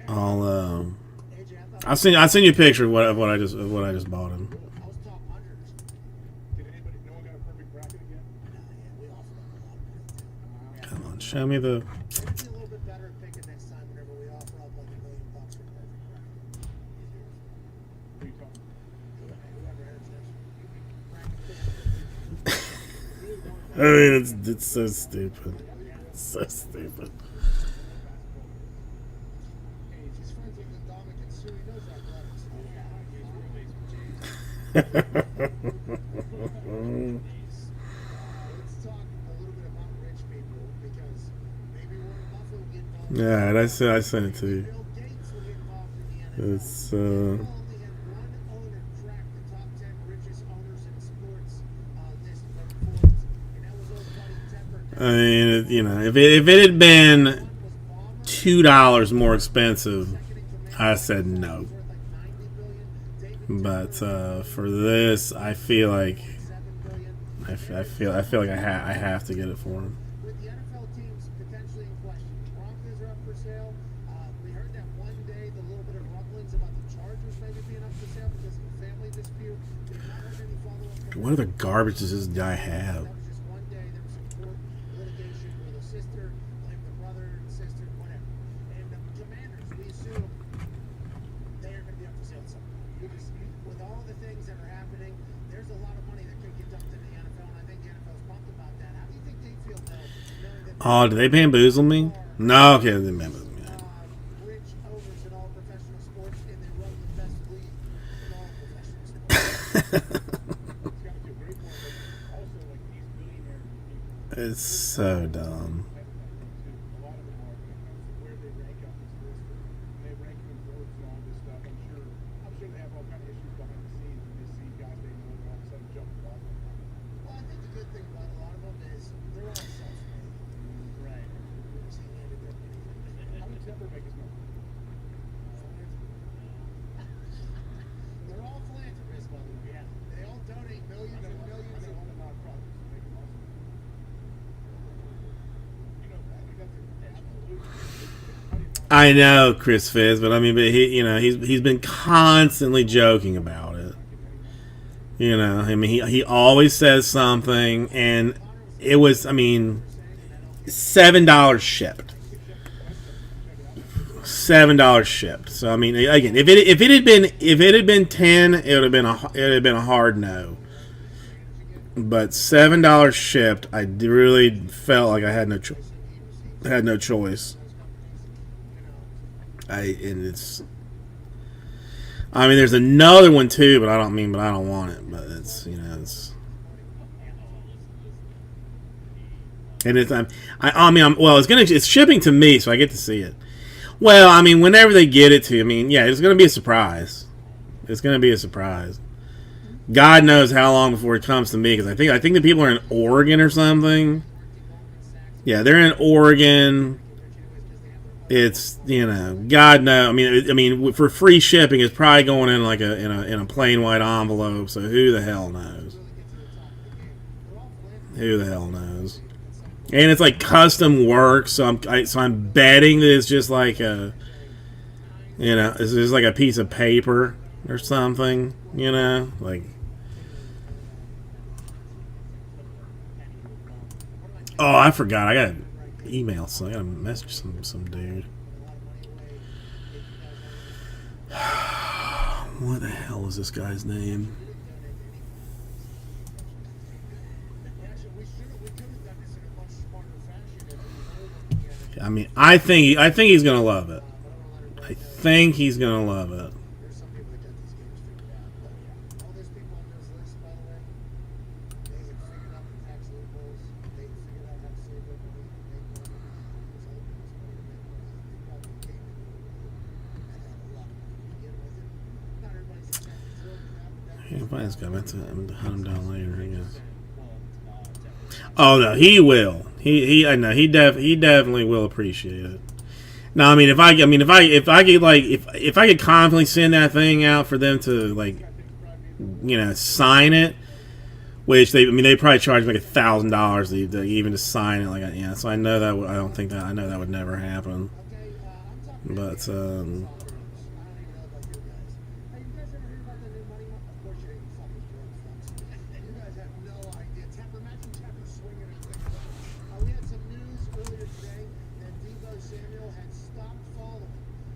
I'll send you a picture of what I just bought him.
I was top 100.
Did anybody? No one got a perfect bracket again?
We offered up a lot of
Come on, show me the.
Maybe a little bit better at picking next time whenever we offer up like $1 million for perfect bracket.
Who you talking?
Whoever enters.
I mean, it's so stupid. It's so stupid.
Hey, if he's friends with Ndamukong and Sue, he knows athletics. Let's talk a little bit about rich people because maybe Warren Buffett will get involved.
Yeah, I sent it to you.
Bill Gates will get involved in the NFL.
It's
Only had one owner crack the top 10 richest owners in sports list from Forbes, and that was old buddy Tepper.
I mean, if it had been $2 more expensive, I said no. But for this, I feel like I feel like I have to get it for him.
With the NFL teams potentially in question, Broncos are up for sale. We heard that one day the little bit of rumblings about the Chargers maybe being up for sale because of a family dispute. We've not heard any follow-up.
What other garbage does this guy have?
That was just one day. There was some court litigation with a sister, blamed the brother and sister, whatever. And the Commanders, we assume they are going to be up for sale at some point. Because with all the things that are happening, there's a lot of money that could get dumped in the NFL, and I think the NFL's pumped about that. How do you think they feel, though, knowing that
Oh, did they bamboozle me? No, okay, they bamboozled me.
rich owners in all professional sports, and they run the best league in all professional sports?
It's got to be a great one, but also like these billionaires.
It's so dumb.
A lot of them are when it comes to where they rank on this list. And they rank them in boards and all this stuff. I'm sure they have all kind of issues behind the scenes when they see guys they know and all of a sudden jump off.
Well, I think the good thing about a lot of them is they're all self-made.
Right.
Which they handed their money.
How does Zephyr make his money?
They're all philanthropists, by the way.
Yeah.
They all donate millions and millions.
I know all the nonprofits make them awesome. You know, I think that's absolutely.
I know Chris Fizz, but I mean, but he's been constantly joking about it. You know, I mean, he always says something, and it was, I mean, $7 shipped. $7 shipped. So I mean, again, if it had been 10, it would have been a hard no. But $7 shipped, I really felt like I had no choice. I mean, there's another one too, but I don't want it. But it's, and it's it's shipping to me, so I get to see it. Well, I mean, whenever they get it to, I mean, yeah, it's going to be a surprise. It's going to be a surprise. God knows how long before it comes to me, because I think the people are in Oregon or something. Yeah, they're in Oregon. It's, God knows. I mean, for free shipping, it's probably going in like in a plain white envelope. So who the hell knows? Who the hell knows? And it's like custom work, so I'm betting that it's just like it's just like a piece of paper or something, like. Oh, I forgot. I got an email, so I got to message some dude. What the hell is this guy's name? I mean, I think he's gonna love it. I think he's gonna love it.
There's some people that get these games figured out. But all those people on those lists, by the way, they have figured out the tax loopholes. They have figured out how to save their money, make money, use other people's money to make money. They probably came into it and had a lot of money to begin with. And not everybody's exactly thrilled with that, but that
Yeah, fine, this guy. I'm gonna hunt him down later, I guess. Oh no, he will. I know he definitely will appreciate it. Now, I mean, if I could confidently send that thing out for them to sign it, which they probably charge like $1,000 even to sign it, So I know that I know that would never happen. But
I don't even know about you guys. Hey, you guys ever heard about the new money? Of course you ain't fucking broke, folks. You guys have no idea. Imagine Tepper swinging and thinking about it. We had some news earlier today that Deebo Samuel had stopped following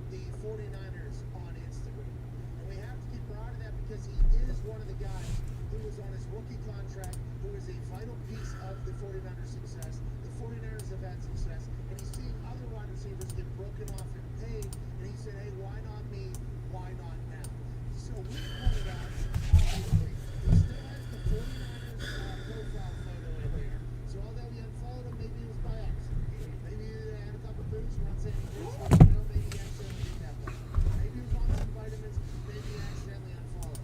the 49ers on Instagram. And we have to keep our eye on that because he is one of the guys who was on his rookie contract, who is a vital piece of the 49ers' success. The 49ers have had success, and he's seen other wide receivers get broken off and paid, and he said, hey, why not me? Why not now? So we pointed out, obviously, he still has the 49ers profile photo in there. So although he unfollowed him, maybe it was by accident. Maybe he had a couple boots, we're not saying he was, maybe he accidentally did that one. Maybe he was on some vitamins, maybe he accidentally unfollowed.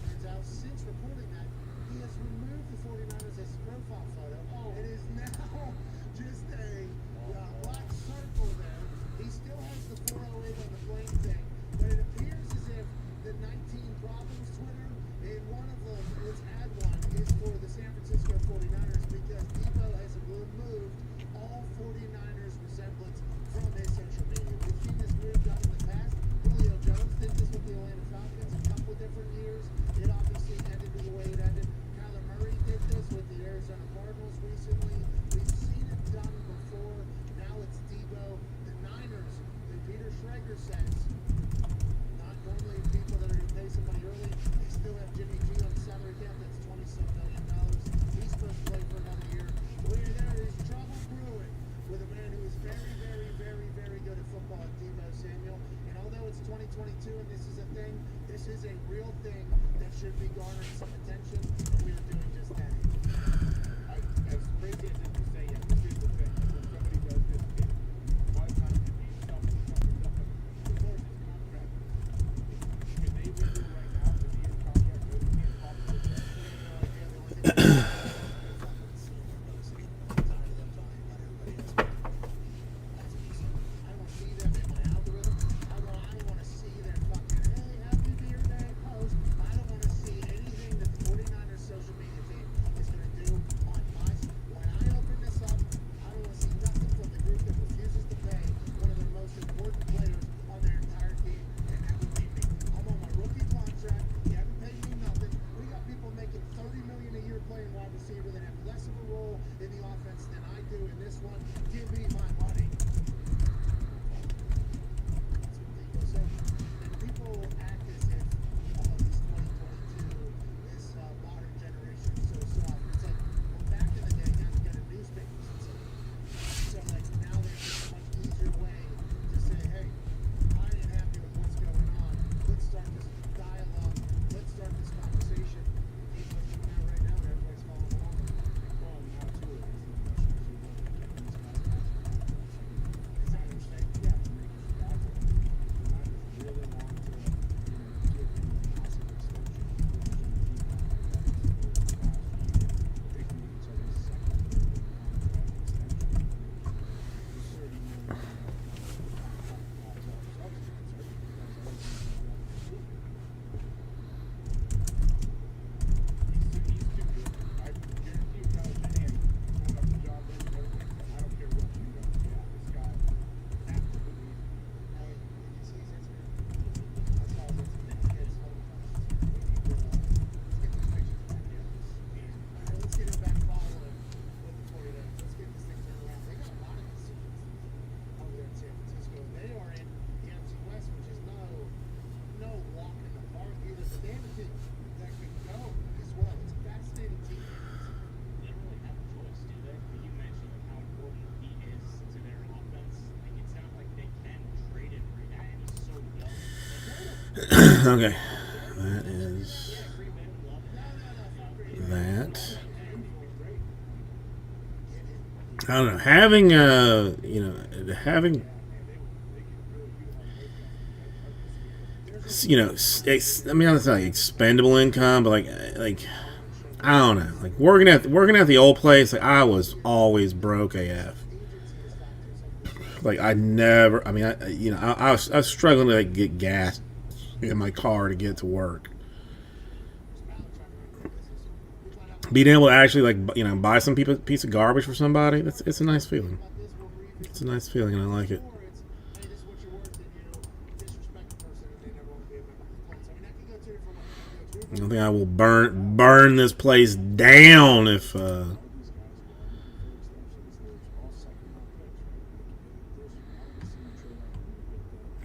Turns out, since reporting that, he has removed the 49ers as his profile photo. It is now just a black circle there. He still has the 408 on the blame thing, but it appears as if the 19 Problems Twitter, and one of them, let's add one, is for the San Francisco 49ers because Deebo has removed all 49ers resemblance from his social media. We've seen this move done in the past. Julio Jones did this with the Atlanta Falcons a couple different years. It obviously ended the way it ended. Kyler Murray did this with the Arizona Cardinals recently. We've seen it done before. Now it's Deebo. The Niners, that Peter Schrager says, not normally people that are going to pay somebody early. They still have Jimmy G on the salary cap. That's $27 million. He's supposed to play for another year. Well, there is trouble brewing with a man who is very, very, very, very good at football, Deebo Samuel. And although it's 2022 and this is a thing, this is a real thing that should be garnering some attention, and we are doing just that.
As crazy as it
Okay, that is that. I don't know. Having having I mean, I'm not expendable income, but like I don't know. Like working at the old place, like I was always broke AF. Like I never. I mean, I was struggling to like get gas in my car to get to work. Being able to actually buy some piece of garbage for somebody, it's a nice feeling. It's a nice feeling, and I like it. I think I will burn this place down if.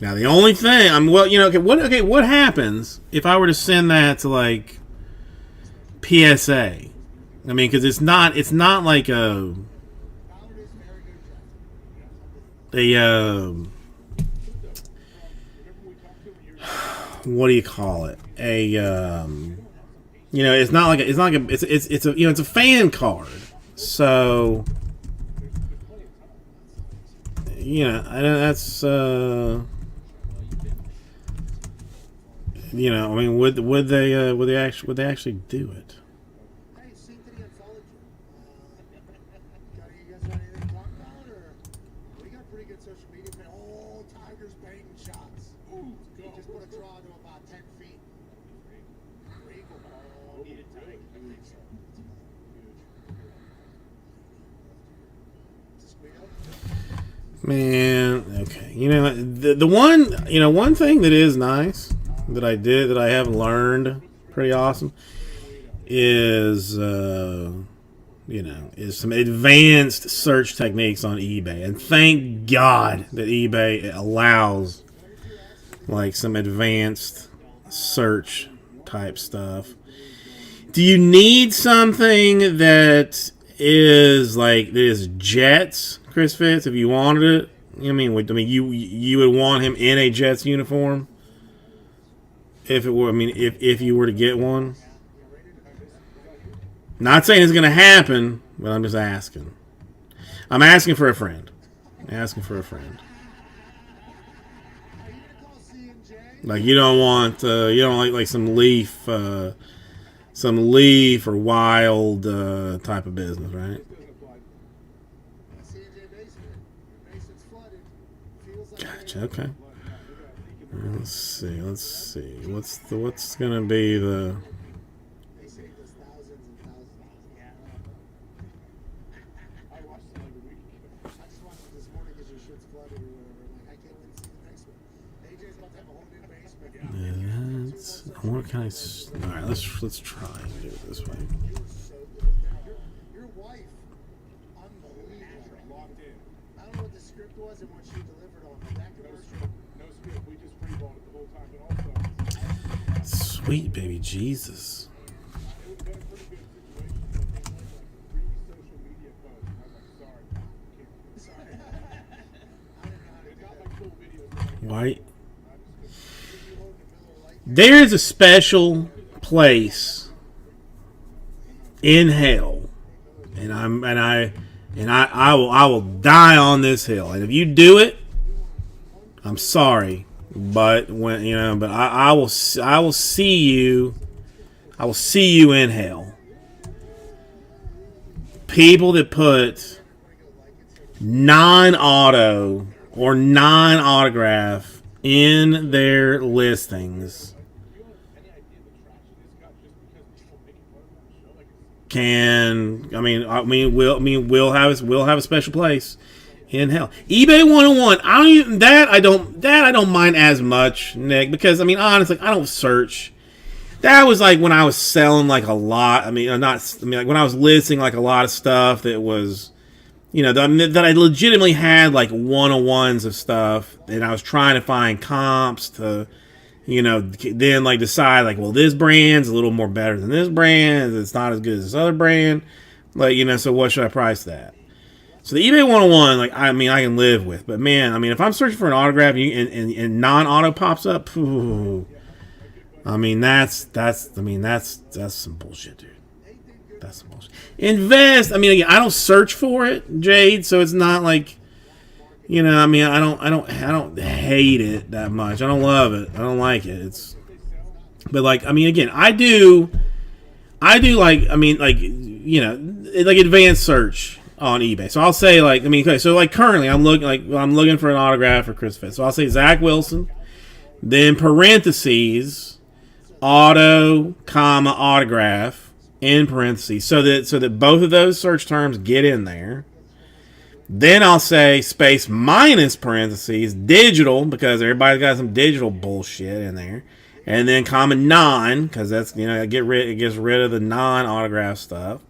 Now the only thing what happens if I were to send that to like PSA? I mean, because it's not like what do you call it? It's a fan card. So that's I mean, would they actually do it?
Hey, sync to the anthology. You guys got anything to talk about, or we got pretty good social media. Oh, Tiger's baiting shots. Ooh, he just put a draw to about 10 feet. Regal. Oh, need a tiger. I think so.
Man, okay. One thing that is nice that I have learned pretty awesome is is some advanced search techniques on eBay. And thank God that eBay allows like some advanced search type stuff. Do you need something that is Jets, Chris Fitz, if you wanted it? You would want him in a Jets uniform if you were to get one. Not saying it's going to happen, but I'm just asking. I'm asking for a friend. Like you don't want like some leaf or wild type of business, right? Gotcha. Okay. Let's see. What's gonna be the? What kind of? All right, let's try and do it this way.
Your wife, unbelievable.
Locked in.
I don't know what the script was and what she delivered on, but that could work.
No script. We just freeballed it the whole time. But also,
Sweet baby Jesus.
it would have been a pretty good situation. But they went like 3 social media posts. I was like, sorry, can't. Sorry. They got like cool videos.
White. There is a special place in hell, and I will die on this hill. And if you do it, I'm sorry, but I will see you. I will see you in hell. People that put non-auto or non-autograph in their listings we'll have a special place in hell. eBay 101. I don't mind as much, Nick, because honestly, I don't search. That was like when I was selling like a lot. Like when I was listing like a lot of stuff that was, that I legitimately had like 101s of stuff, and I was trying to find comps to, then like decide like, well, this brand's a little more better than this brand. It's not as good as this other brand. Like, so what should I price that? So the eBay 101, like, I can live with. But man, if I'm searching for an autograph and non-auto pops up, I mean, that's some bullshit, dude. That's some bullshit. Invest. I mean, again, I don't search for it, Jade, so it's not like, you know. I mean, I don't hate it that much. I don't love it. I don't like it. But like, I mean, again, I do like, I mean, like, you know, like advanced search on eBay. So I'll say like, I mean, okay, so like currently I'm looking for an autograph for Chris Fitz. So I'll say Zach Wilson, then parentheses, auto, comma, autograph, in parentheses, so that both of those search terms get in there. Then I'll say space minus parentheses, digital, because everybody's got some digital bullshit in there. And then comma non, because that's, you know, it gets rid of the non-autograph stuff.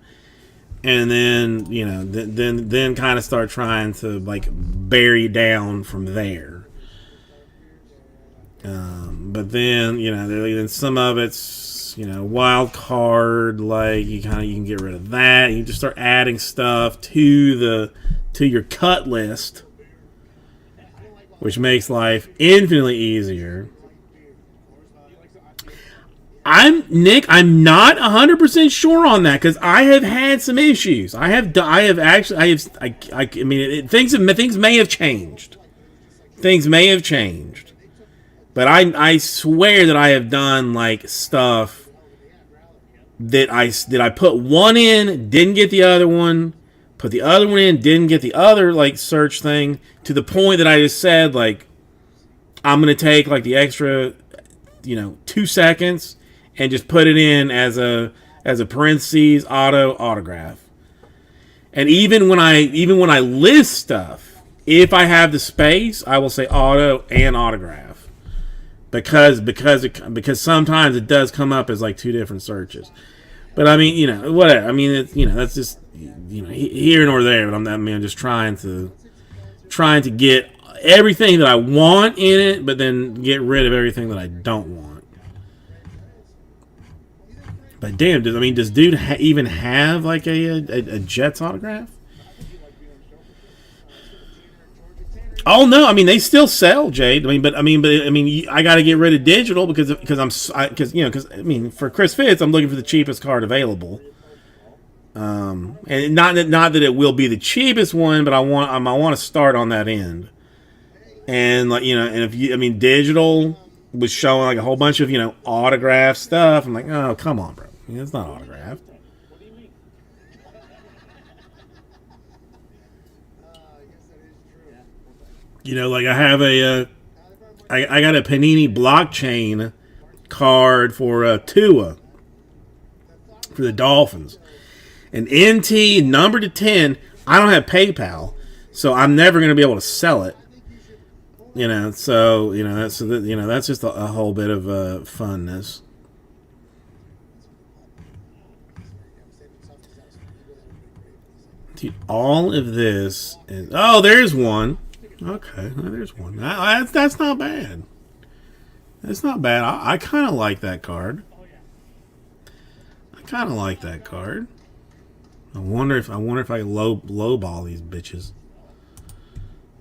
And then, you know, then kind of start trying to like bury down from there. But then, you know, then some of it's, you know, wild card, like you can get rid of that. You just start adding stuff to your cut list, which makes life infinitely easier. I'm not 100% sure on that because I have had some issues. Things may have changed. Things may have changed, but I swear that I have done like stuff that I put one in, didn't get the other one, put the other one in, didn't get the other like search thing, to the point that I just said like I'm gonna take like the extra, you know, 2 seconds and just put it in as a parentheses autograph. And even when I list stuff, if I have the space, I will say auto and autograph, because sometimes it does come up as like two different searches. But I mean, you know, whatever. I mean, it's, you know, that's just, you know, here nor there. But I'm just trying to get everything that I want in it, but then get rid of everything that I don't want. But damn, does dude even have like a Jets autograph? Oh no, I mean they still sell, Jade. I mean, I got to get rid of digital because for Chris Fitz, I'm looking for the cheapest card available. And not that it will be the cheapest one, but I want to start on that end. And like, you know, and digital was showing like a whole bunch of, you know, autograph stuff. I'm like, oh come on, bro. I mean, it's not autographed.
What do you mean?
You know, like I have I got a Panini blockchain card for Tua for the Dolphins, an NT number to 10. I don't have PayPal, so I'm never going to be able to sell it. You know, so you know that's just a whole bit of funness. Dude, all of this is... Oh, there's one. Okay, well, there's one. That's not bad. That's not bad. I kind of like that card. I wonder if I can lowball these bitches.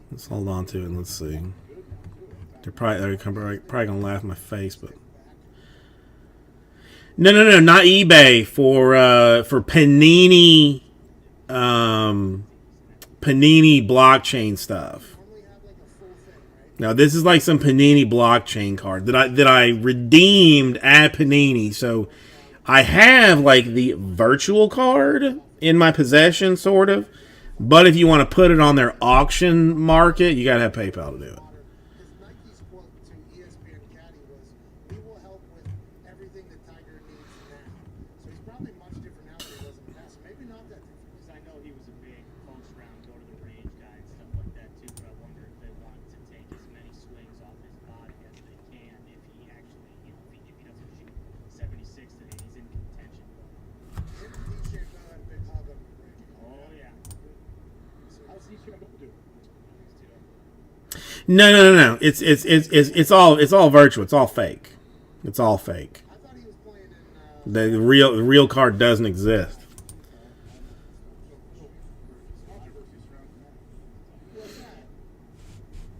Let's hold on to it and let's see. They're probably gonna laugh in my face, but no, not eBay, for Panini. Panini blockchain stuff. Now this is like some Panini blockchain card that I redeemed at Panini. So I have like the virtual card in my possession, sort of. But if you want to put it on their auction market, you gotta have PayPal to do it.
Nike's quote to ESPN Caddy was, "We will help with everything that Tiger needs now." So he's probably much different now than he was in the past. Maybe not that different.
Because I know he was a big post-round, go to the range guy and stuff like that too, but I wonder if they want to take as many swings off his body as they can if he actually, you know, if he doesn't shoot 76 today, he's in contention.
Him and DJ Miller had a big hug on the range.
Oh, yeah.
How's he trying to do?
No. It's all virtual. It's all fake. It's all fake.
I thought he was playing in
The real card doesn't exist.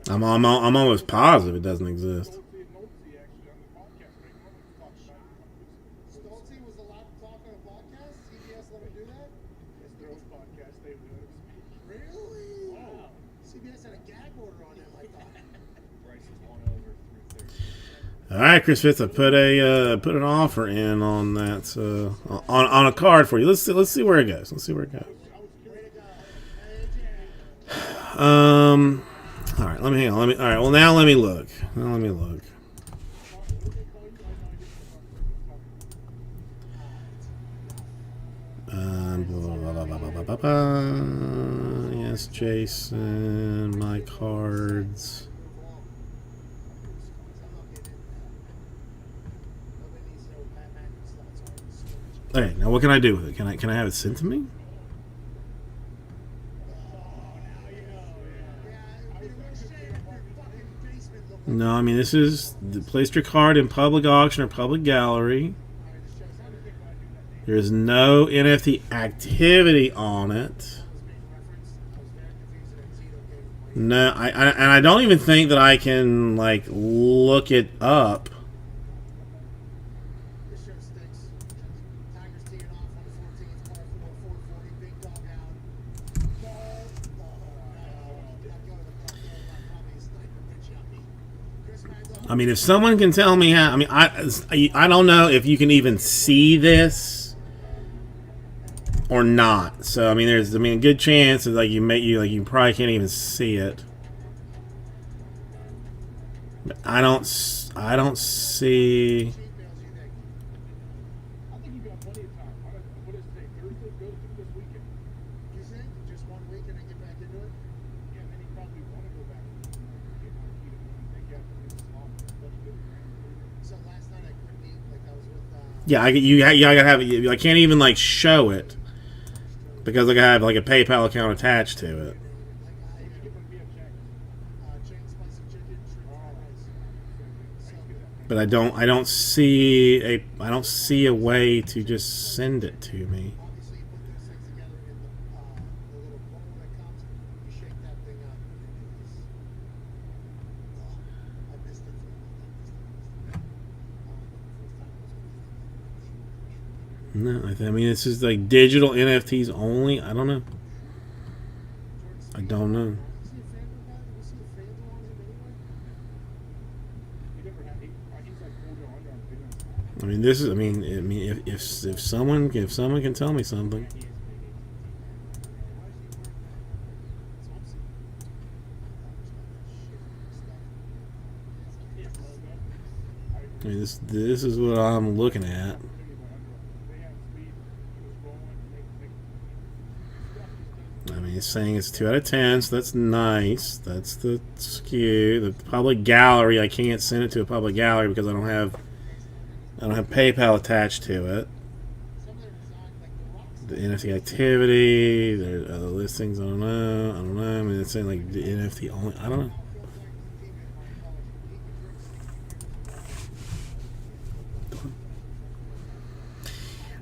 I'm almost positive it doesn't exist.
Nosy actually on the podcast right now.
gag order on him, I thought.
Bryce is 1 over through 30.
All right, Chris Fitz, I put an offer in on that on a card for you. Let's see where it goes. Let's see where it goes. All right, let me hang on. All right, well now let me look. Yes, Jason, my cards. Okay, now what can I do with it? Can I have it sent to me? No, I mean this is place your card in public auction or public gallery. There is no NFT activity on it. No, I don't even think that I can like look it up.
This show stinks. Tigers teeing off on the 14th, par 4, 440, big dog out. No. Not going to the front door, probably a sniper pitch yuppie. Chris Magno.
I mean, if someone can tell me how, I mean, I don't know if you can even see this or not. So I mean, there's a good chance that you probably can't even see it. But I don't see.
I think you got plenty of time. What is today? Thursday? Go through this weekend.
You think? Just 1 week and then get back into it?
Yeah, and then you probably want to go back and get more heat. I think you have to do this long.
So last night I couldn't eat, like I was with,
Yeah, I gotta have it. I can't even like show it because I have like a PayPal account attached to it.
chain spicy chicken, shrimp fried rice. So,
But I don't see a way to just send it to me.
obviously you put those things together in the little bowl that comes, you shake that thing up, and it is, I missed it.
No, I mean it's just like digital NFTs only. I don't know. I don't know.
See a fan of that? You see a fan on it anywhere?
He never had. He's like 4 under on video.
I mean this is. I mean if someone can tell me something. I mean this is what I'm looking at. I mean, it's saying it's 2 out of 10, so that's nice. That's the skew. The public gallery, I can't send it to a public gallery because I don't have PayPal attached to it. The NFT activity, there's other listings. I don't know. I mean, it's saying like the NFT only. I don't know.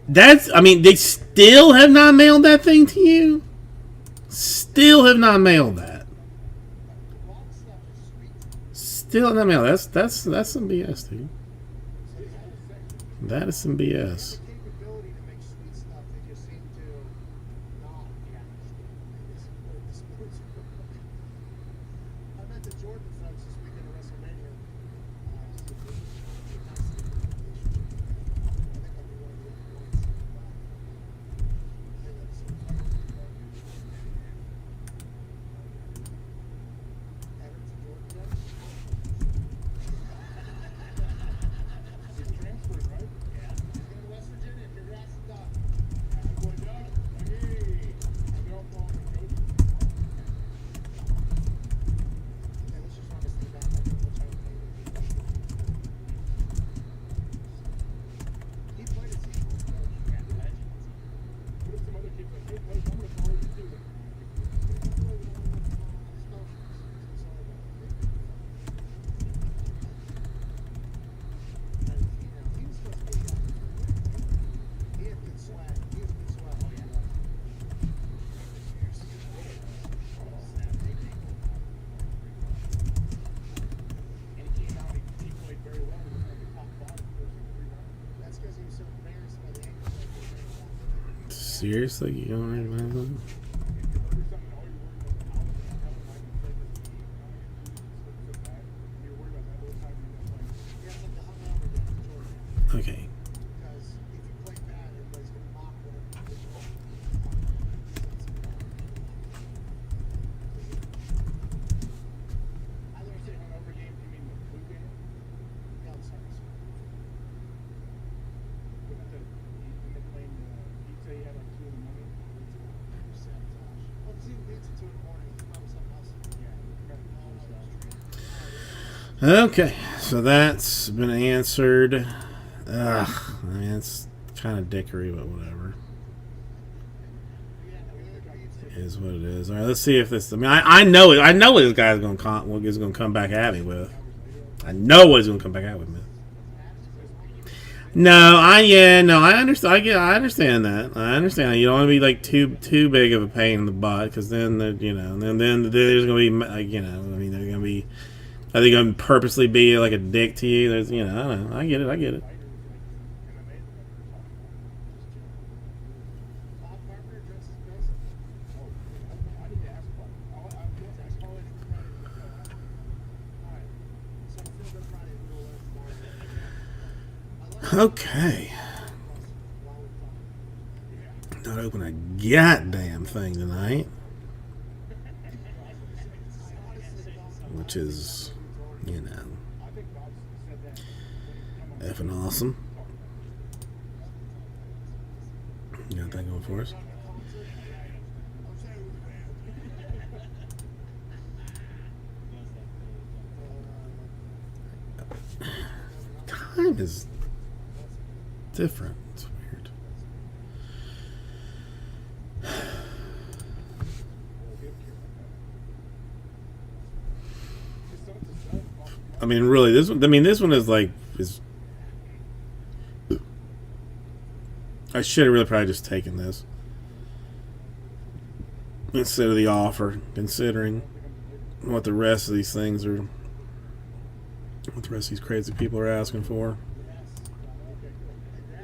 That's. I mean, they still have not mailed that thing to you. Still have not mailed that. Still not mailed. That's some BS, dude. That is some BS.
Capability to make sweet stuff, they just seem to not. I met the Jordan folks this weekend at WrestleMania.
Seriously, you don't remember? Okay.
Because if you play bad, everybody's gonna mock whatever you do.
I was gonna say hungover game. You mean the blue game?
Yeah, I'm sorry.
When they claimed he'd say he had like 2 in the morning.
Sabotage. Well, if he leads at 2 in the morning, it's probably something else.
Yeah, incredible
No, no,
stuff.
it's true.
Okay, so that's been answered. Ugh, I mean, it's kind of dickery, but whatever. Is what it is. All right, let's see if this. I mean, I know it. I know what this guy's going to come back at me with. I know what he's going to come back at with me. No, I understand. I understand that. I understand. You don't want to be like too big of a pain in the butt, because then then there's going to be I mean, they're going to be. Are they going to purposely be like a dick to you? There's I don't know. I get it.
Bob Barker dresses Benson.
I need to ask about it. I call it
Alright. So Feel Good Friday, we'll learn tomorrow.
Okay. Not open a goddamn thing tonight, which is,
I think Bob said that when he come on.
effing awesome. You got that going for us? Time is different. It's weird. I mean, really, this one. I mean, this one is like is. I should have really probably just taken this instead of the offer, considering what the rest of these things are, what the rest of these crazy people are asking for.
Hey,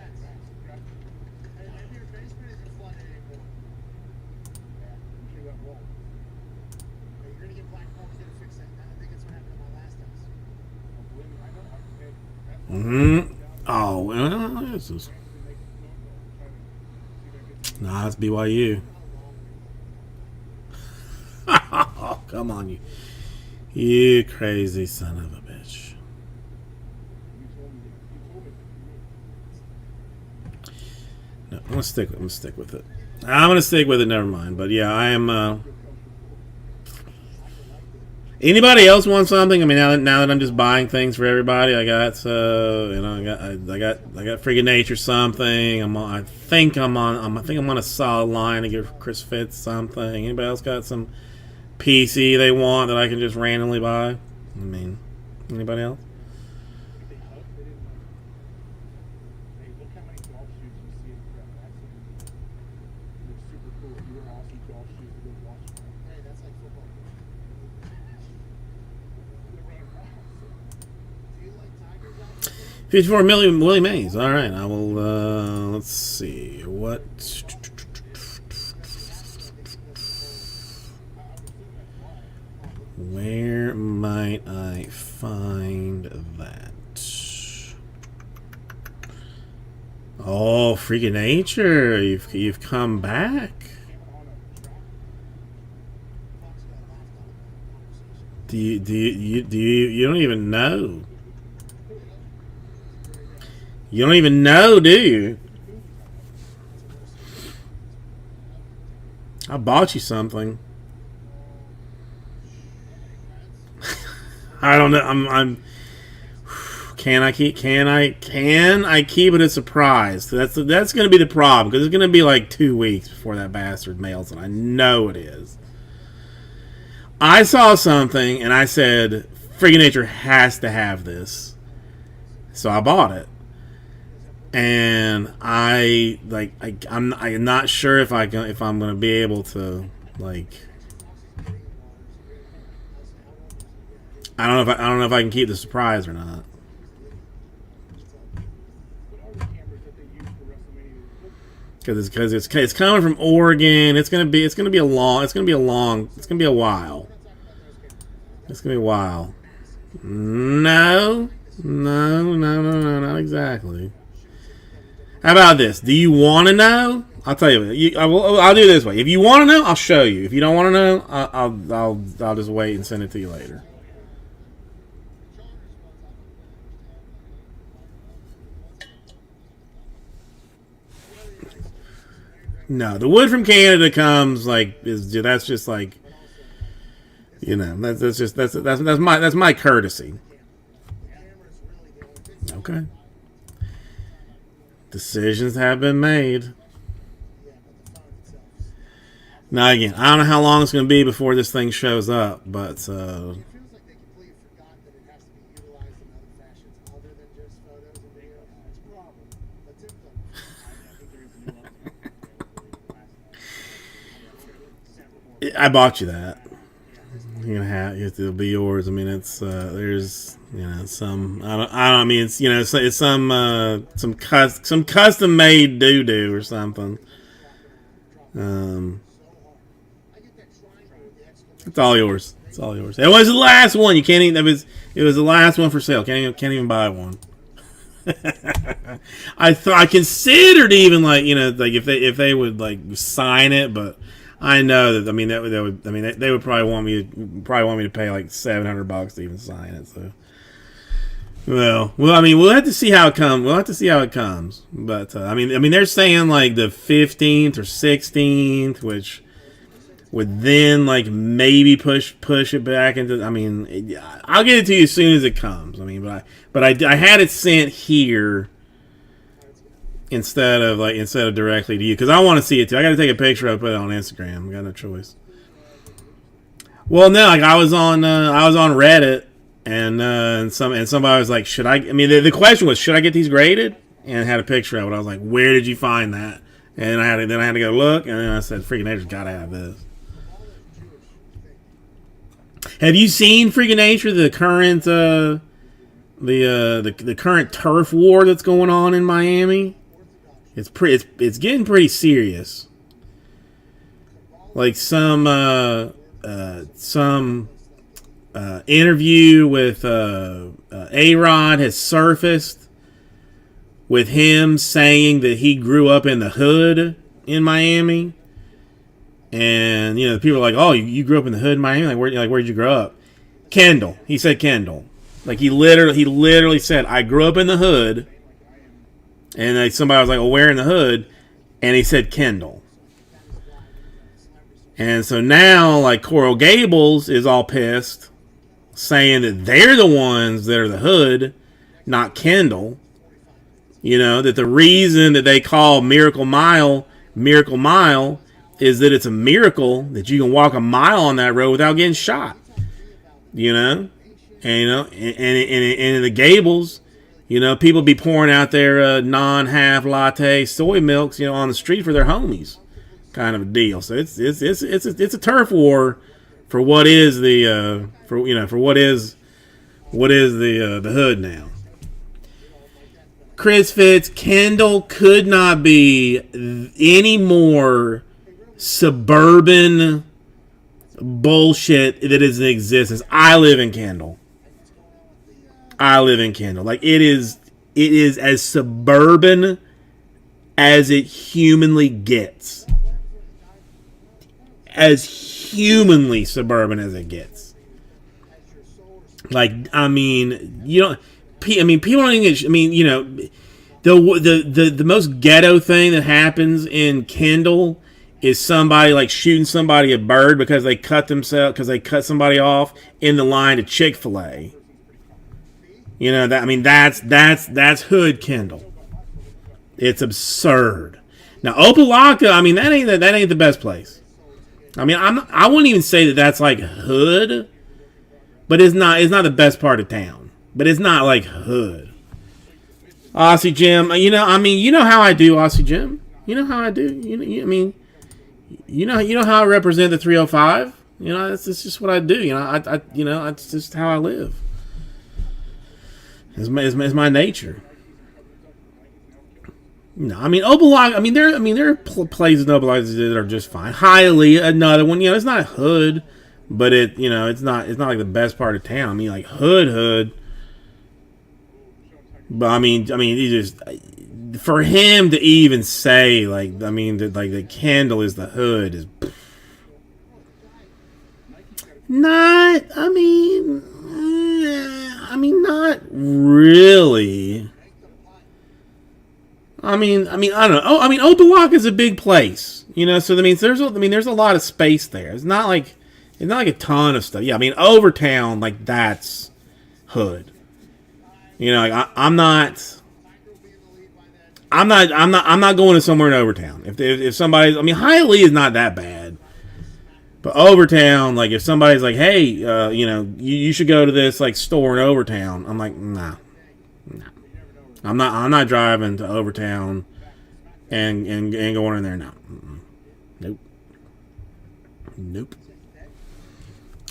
maybe your basement isn't flooded anymore.
I'm sure that will.
Hey, you're gonna get Black Hawk to fix that. I think that's what happened to my last house.
Believe me, I know. Hey, that's
Oh, well, this is. Nah, it's BYU. Oh, come on, you crazy son of a bitch. No, I'm gonna stick with it. I'm gonna stick with it. Never mind. But yeah, I am. Anybody else want something? I mean, now that I'm just buying things for everybody, I got I got Freaking Nature something. I think I'm on a solid line to give Chris Fitz something. Anybody else got some PC they want that I can just randomly buy? I mean, anybody else?
They hug, they didn't like. Hey, look how many golf shoes you see in the crowd. That's they're super cool. You wear awesome golf shoes to go watch them.
Hey, that's like football.
They're running around.
Do you like Tigers out there?
54 million Willie Mays. All right, I will. Let's see what. Where might I find that? Oh, Freaking Nature! You've come back. You don't even know. You don't even know, do you? I bought you something. I don't know. I'm. Can I keep it a surprise? That's going to be the problem, because it's going to be like 2 weeks before that bastard mails it. I know it is. I saw something and I said, Freaking Nature has to have this, so I bought it. And I'm not sure if I'm going to be able to, like. I don't know if I can keep the surprise or not.
What are the cameras that they use for WrestleMania?
Because it's coming from Oregon. It's gonna be a while. It's gonna be a while. No, No, not exactly. How about this? Do you want to know? I'll tell you. I'll do it this way. If you want to know, I'll show you. If you don't want to know, I'll just wait and send it to you later. No, the wood from Canada comes that's just like, that's my courtesy. Okay. Decisions have been made. Now again, I don't know how long it's going to be before this thing shows up, but
It feels like they completely forgot that it has to be utilized in other fashions other than just photos and video. That's a problem. But TikTok.
I bought you that. You're gonna have it'll be yours. I mean, it's there's some I don't I mean it's it's some custom made doo doo or something. It's all yours. It's all yours. It was the last one. You can't even. It was the last one for sale. Can't even buy one. I considered even like if they would like sign it, but I know that they would probably want me to pay like $700 to even sign it. So well, I mean we'll have to see how it comes. We'll have to see how it comes. But I mean they're saying like the 15th or 16th, which would then like maybe push it back into. I mean, I'll get it to you as soon as it comes. I mean, but I had it sent here instead of directly to you because I want to see it too. I got to take a picture of it, put it on Instagram. I got no choice. Well, no, like I was on Reddit and somebody was like, should I? I mean, the question was, should I get these graded? And it had a picture of it. I was like, where did you find that? And I had to go look, and then I said, freaking Nature's got to have this. Have you seen Freaking Nature, the current the current turf war that's going on in Miami? It's getting pretty serious. Like some interview with A-Rod has surfaced with him saying that he grew up in the hood in Miami. And people are like, "Oh, you grew up in the hood in Miami? Where'd you grow up?" Kendall. He said Kendall. Like he literally said, "I grew up in the hood." And like somebody was like, "Well, where in the hood?" And he said Kendall. And so now, like Coral Gables is all pissed, saying that they're the ones that are the hood, not Kendall. That the reason that they call Miracle Mile is that it's a miracle that you can walk a mile on that road without getting shot. And in the Gables, people be pouring out their non-half latte soy milks, on the street for their homies, kind of a deal. So it's a turf war for what is the the hood now. Chris Fitz, Kendall could not be any more suburban bullshit that is in existence. I live in Kendall. Like it is as suburban as it humanly gets. As humanly suburban as it gets. Like, I mean, people don't even the most ghetto thing that happens in Kendall is somebody like shooting somebody a bird because they cut somebody off in the line to Chick-fil-A. That's hood Kendall. It's absurd. Now Opelika, that ain't the best place. I wouldn't even say that that's like hood, but it's not the best part of town. But it's not like hood. Aussie Jim, you know how I do, Aussie Jim. You know how I do. You know how I represent the 305. It's just what I do. It's just how I live. It's my nature. No, Opelika. There are places in Opelika that are just fine. Hialeah, another one. It's not a hood, but it's not like the best part of town. Like hood. But I mean, he just for him to even say like, I mean, that like the Kendall is the hood is not. I mean, not really. I mean, I don't know. Oh, I mean, Opa-locka is a big place, you know. So there's a lot of space there. It's not like a ton of stuff. Yeah, I mean, Overtown, like that's hood. You know, like I'm not going to somewhere in Overtown. If somebody's, I mean, Hialeah is not that bad, but Overtown, like if somebody's like, hey, you know, you should go to this like store in Overtown, I'm like, nah. I'm not driving to Overtown and going in there now. Nope.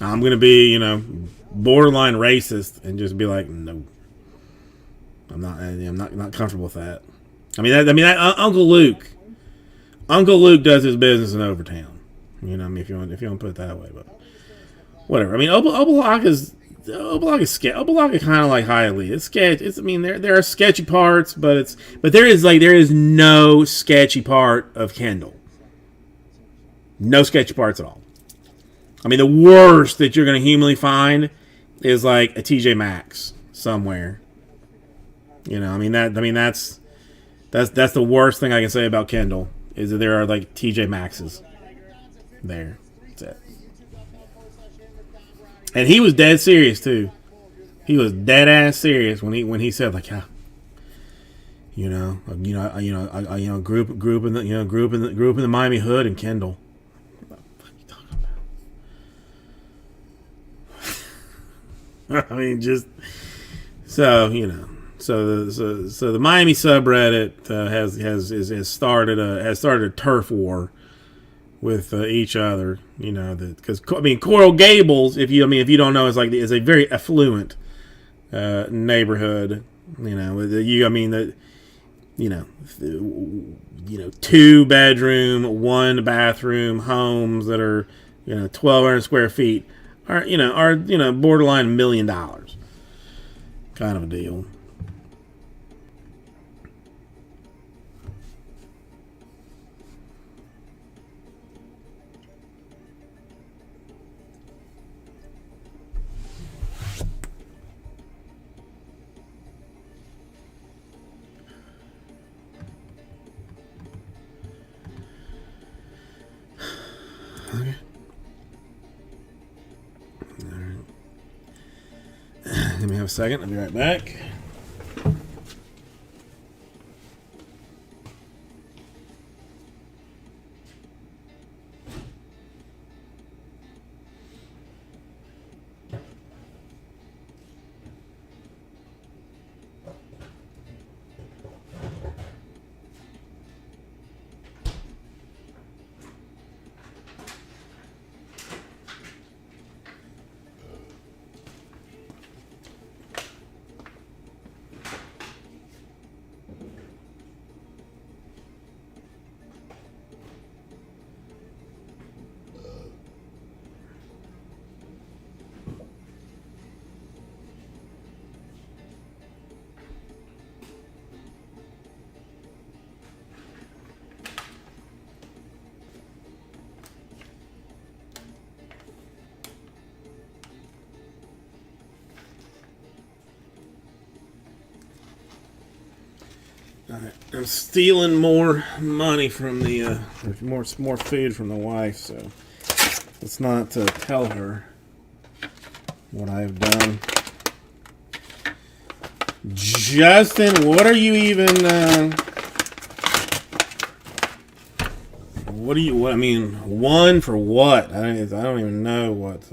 I'm gonna be, you know, borderline racist and just be like, no. I'm not comfortable with that. I mean, Uncle Luke does his business in Overtown. You know, I mean, if you want to put it that way, but whatever. I mean, Opa-locka is sketchy. Opa-locka kind of like Hialeah. It's sketch. I mean, there are sketchy parts, but there is no sketchy part of Kendall. No sketchy parts at all. I mean, the worst that you're going to humanly find is like a TJ Maxx somewhere. You know, that's the worst thing I can say about Kendall is that there are like TJ Maxxes there. That's it. And he was dead serious too. He was dead ass serious when he said like, yeah, I grew up in the Miami hood in Kendall. What the fuck are you talking about? I mean, just so you know. So the Miami subreddit has started a turf war with each other, you know, because I mean Coral Gables, if you don't know, is a very affluent neighborhood, you know. You know 2-bedroom, 1-bathroom homes that are 1,200 square feet are borderline $1 million kind of a deal. Okay. All right. Let me have a second. I'll be right back. Alright, I'm stealing more money from the more food from the wife, so let's not tell her what I have done. Justin, what are you even? What do you? What I mean, one for what? I don't even know what.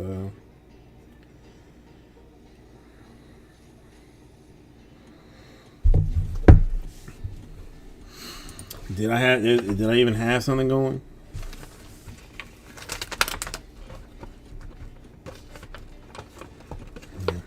Did I even have something going? Yeah.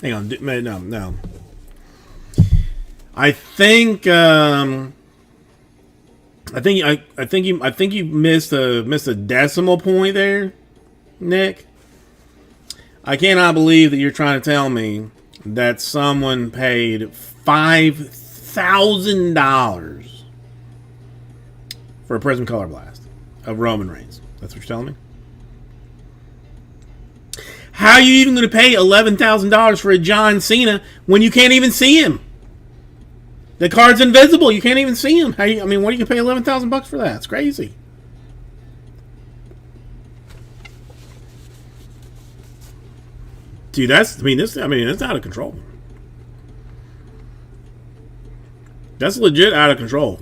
Hang on, no. I think you missed a decimal point there, Nick. I cannot believe that you're trying to tell me that someone paid $5,000 for a Prism Color Blast of Roman Reigns. That's what you're telling me? How are you even going to pay $11,000 for a John Cena when you can't even see him? The card's invisible. You can't even see him. What are you going to pay $11,000 for that? It's crazy. Dude, that's out of control. That's legit out of control.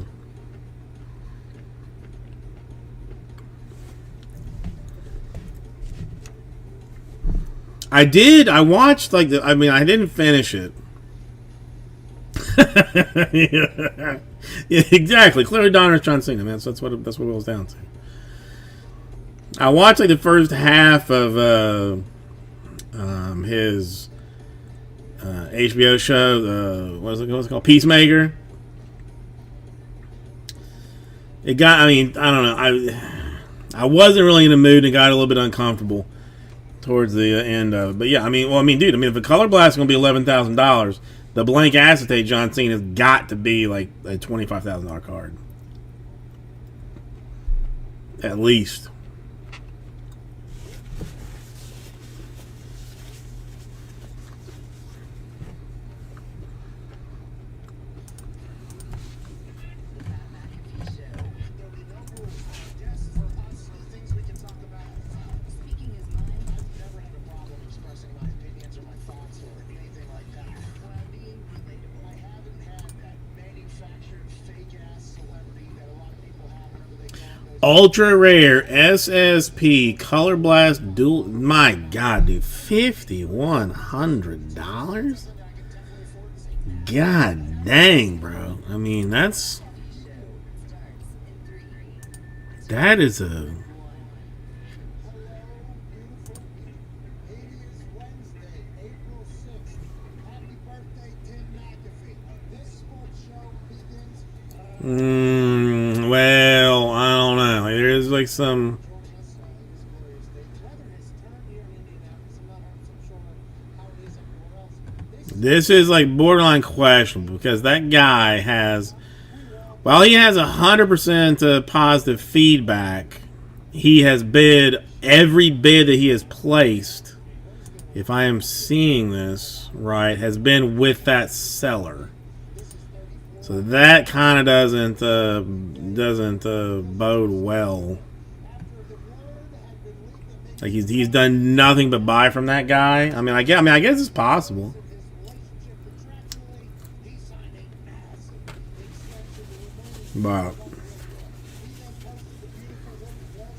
I watched I didn't finish it. Yeah, exactly. Clearly Donner's John Cena, man. So that's what it boils down to. I watched the first half of his HBO show, what's it called? Peacemaker. It got, I don't know. I wasn't really in the mood and got a little bit uncomfortable towards the end of it. But yeah, dude, if a Color Blast is going to be $11,000, the blank acetate John Cena's got to be like a $25,000 card. At least.
Speaking his mind,
Never had a problem expressing my opinions or my thoughts or anything like that.
while being relatable.
I haven't had that manufactured fake ass celebrity that a lot of people have whenever they go on those.
Ultra rare SSP Color Blast dual. My God, dude, $5,100. God dang, bro. That is a.
It is Wednesday, April 6th. Happy birthday, Tim McAfee. This sports show begins.
Well, I don't know. There's like some.
Joining us this glorious day. The weather has turned here in Indianapolis. I'm not 100% sure how it is everywhere else.
This is like borderline questionable because that guy has. While he has 100% positive feedback, he has bid every bid that he has placed. If I am seeing this right, has been with that seller. So that kind of doesn't bode well. Like he's done nothing but buy from that guy. I guess it's possible. But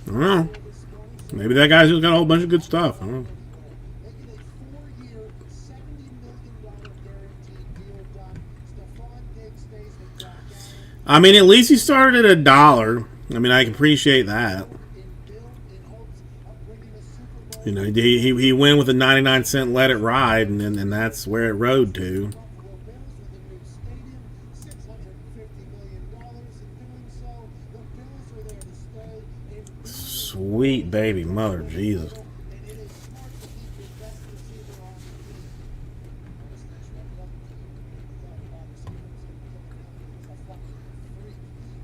I don't know. Maybe that guy's just got a whole bunch of good stuff. I don't know.
Making a 4-year, $70 million guaranteed deal done. Stephon Diggs stays with Josh Allen.
At least he started at $1. I can appreciate that.
In hopes of winning the Super Bowl.
He went with a 99-cent let it ride, and that's where it rode to.
Buffalo Bills with a new stadium, $650 million. In doing so, the Bills are there to stay.
Sweet baby mother, Jesus.
And it is smart to keep your best receiver on the team.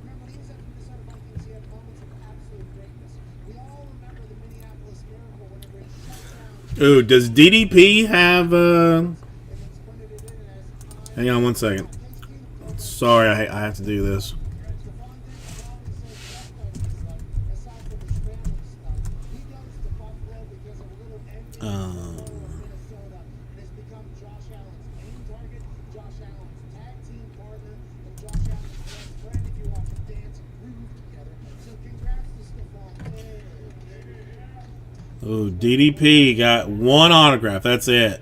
Remember, he was at the Minnesota Vikings. He had moments of absolute greatness. We all remember the Minneapolis Miracle whenever he shut down
Ooh, does DDP have
and then sprinted it in as time.
Hang on one second. Sorry, I have to do this. Ooh, DDP got one autograph. That's it.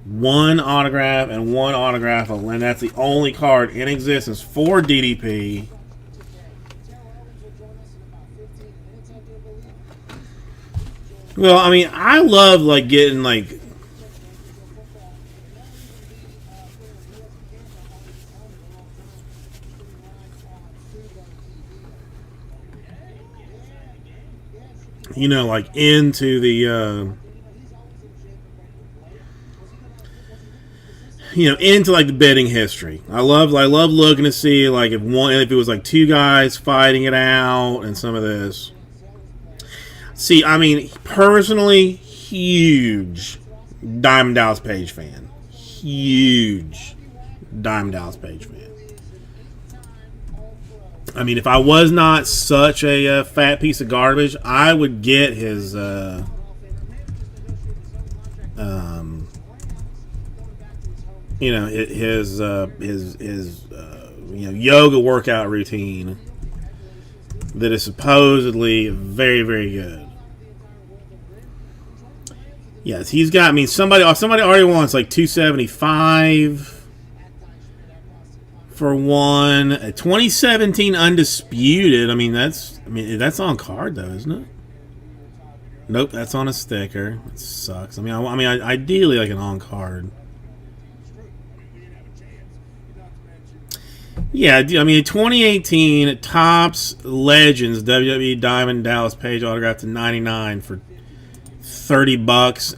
One autograph and one autograph, and that's the only card in existence for DDP. Well, I love getting like into the into like the bidding history. I love looking to see like if it was like two guys fighting it out and some of this. See, I mean, personally, huge Diamond Dallas Page fan. Huge Diamond Dallas Page fan. I mean, if I was not such a fat piece of garbage, I would get his his yoga workout routine that is supposedly very, very good. Yes, he's got. I mean, somebody already wants like 275 for one. A 2017 undisputed. I mean, that's on card though, isn't it? Nope, that's on a sticker. It sucks. I mean, ideally like an on card. Yeah, I mean, 2018 Topps Legends WWE Diamond Dallas Page autograph to 99 for $30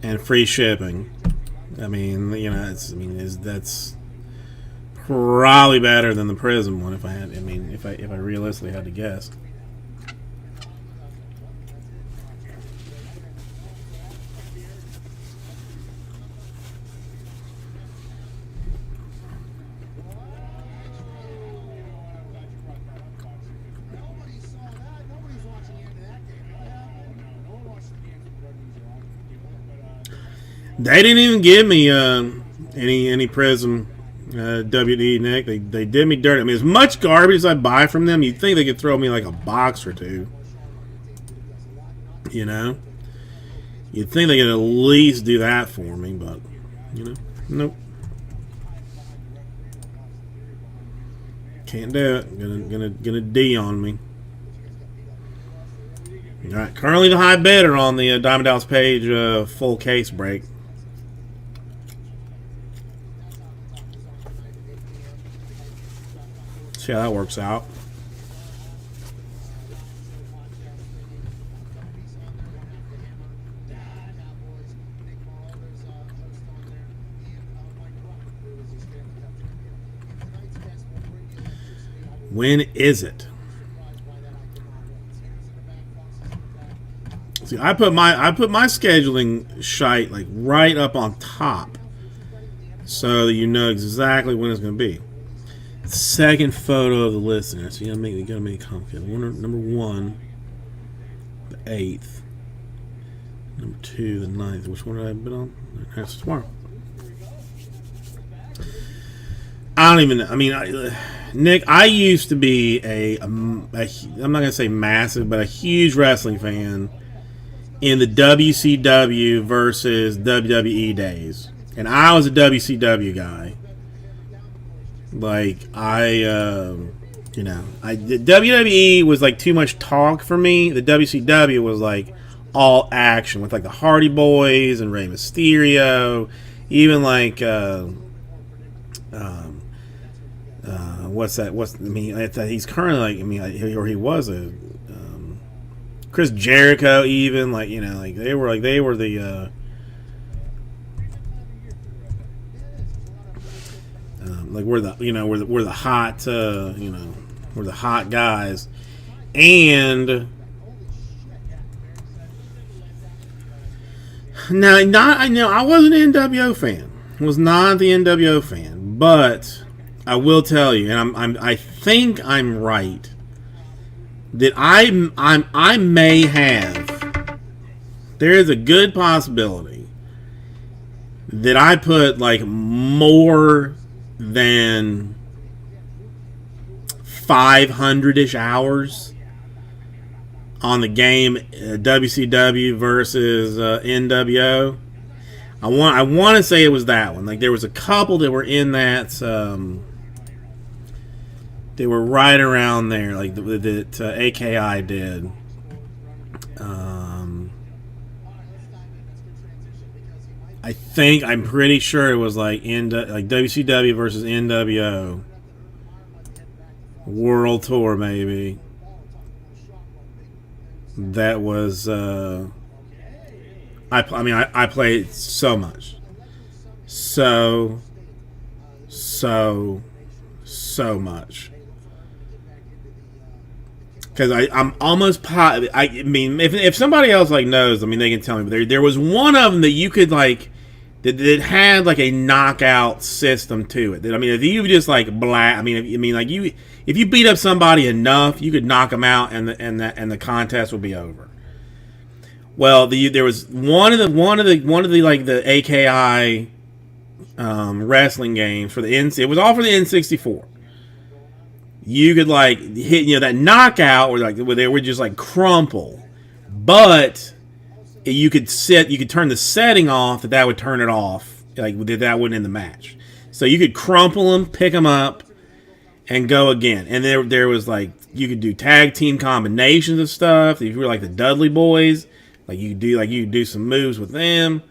and free shipping. I mean, that's probably better than the Prism one if I realistically had to guess. They didn't even give me any Prism WD, Nick. They did me dirty. I mean, as much garbage as I buy from them, you'd think they could throw me like a box or two. You'd think they could at least do that for me, but nope. Can't do it. Gonna D on me. All right, currently the high bidder on the Diamond Dallas Page full case break. See how that works out. When is it? See, I put my scheduling shite like right up on top, so that you know exactly when it's going to be. Second photo of the listener. So you gotta make it complicated. Number 1, the 8th. Number 2, the 9th. Which one did I bid on? That's tomorrow. I don't even know. I mean, Nick, I used to be I'm not gonna say massive, but a huge wrestling fan in the WCW versus WWE days, and I was a WCW guy. Like the WWE was like too much talk for me. The WCW was like all action with like the Hardy Boys and Rey Mysterio, even like he's currently or he was a Chris Jericho, even they were the we're the hot guys, and I wasn't an NWO fan. Was not the NWO fan, but I will tell you, and I think I'm right, that I may have. There is a good possibility that I put like more than 500-ish hours on the game WCW versus NWO. I want to say it was that one. Like there was a couple that were in that. They were right around there, like that AKI did. I'm pretty sure it was like WCW versus NWO. World Tour, maybe. That was. I played so much, so much. Because I'm almost positive. I mean, if somebody else like knows, I mean, they can tell me. But there was one of them that you could like that had like a knockout system to it. That, I mean, if you just like if you beat up somebody enough, you could knock them out, and the contest would be over. Well, there was one of the like the AKI wrestling games for the it was all for the N64. You could like hit that knockout where they would just like crumple, but you could turn the setting off that would turn it off, like that wouldn't end the match. So you could crumple them, pick them up, and go again. And there was like you could do tag team combinations of stuff. If you were like the Dudley Boys, you could do some moves with them.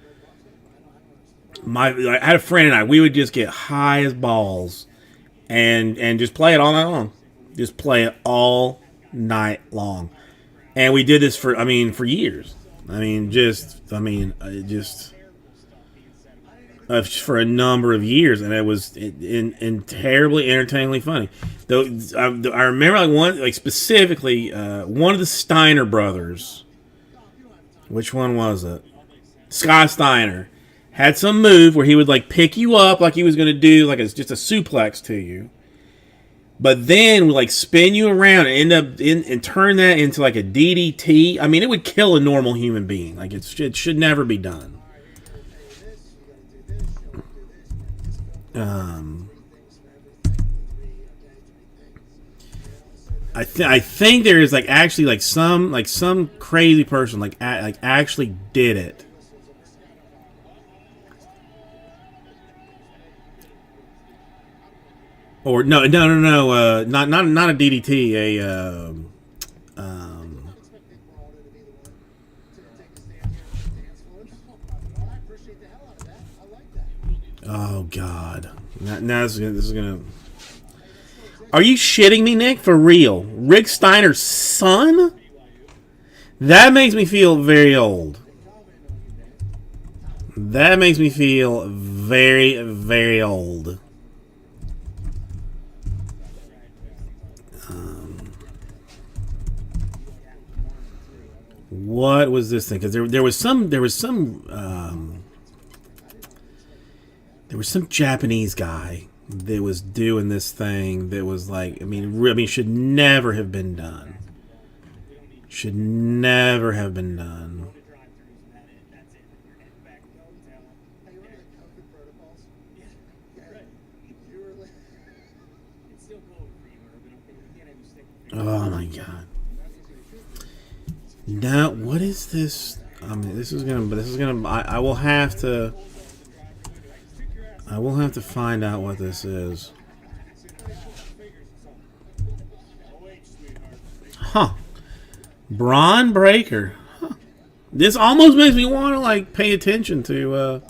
I had a friend and we would just get high as balls and just play it all night long. Just play it all night long. And we did this for years. For a number of years, and it was terribly entertainingly funny. Though I remember specifically one of the Steiner brothers. Which one was it? Scott Steiner had some move where he would like pick you up like he was going to do like it's just a suplex to you, but then would like spin you around and end up and turn that into like a DDT. I mean, it would kill a normal human being. Like it should never be done. I think there is actually some crazy person actually did it. Or no, not a DDT, oh God, now this is gonna. Are you shitting me, Nick? For real? Rick Steiner's son? That makes me feel very old. That makes me feel very, very old. What was this thing? Because there was some Japanese guy that was doing this thing that was should never have been done. Should never have been done. Oh my God. Now, what is this? I mean, this is gonna. I will have to find out what this is. Huh. Braun Breaker. Huh. This almost makes me want to pay attention to.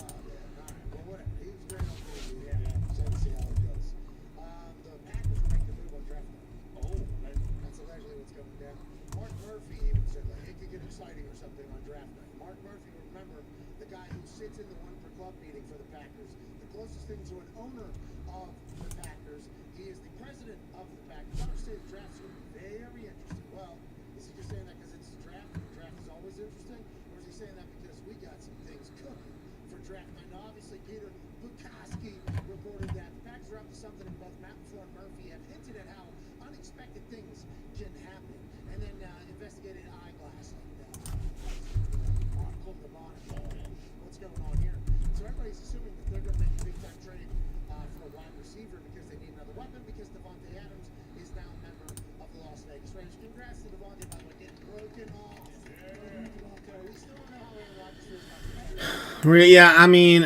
Yeah, I mean,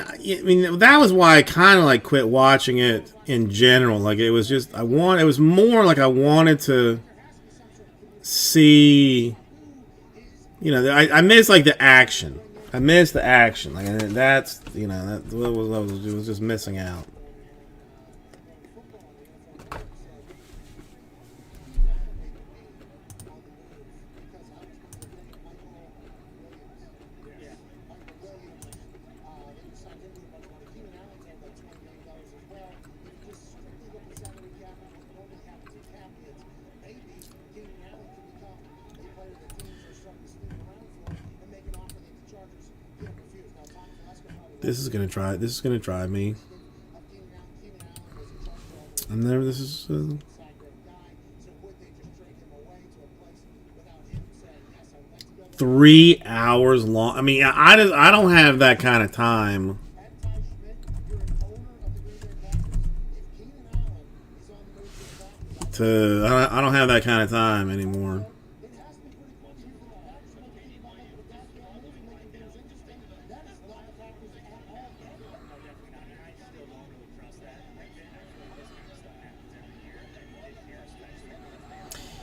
that was why I kind of quit watching it in general. It was just it was more like I wanted to see. I miss the action. I miss the action. That's that was just missing out. This is gonna try. This is gonna drive me.
of Keenan Allen. Keenan Allen was a trust
And there, this is.
inside their guy. So would they just trade him away to a place without him saying, yes, I'd like to go
3 hours long. I mean, I don't have that kind of time
at Ty Schmidt, you're an owner of the Green Bay Packers. If Keenan Allen is on the move to the Packers,
to. I don't have that kind of time anymore.
it has to be pretty close to the Packers making the goddamn move and making things interesting. That is not the Packers at all.
No, definitely not. And I still don't really trust that. I feel like this kind of stuff happens every year, and this year especially.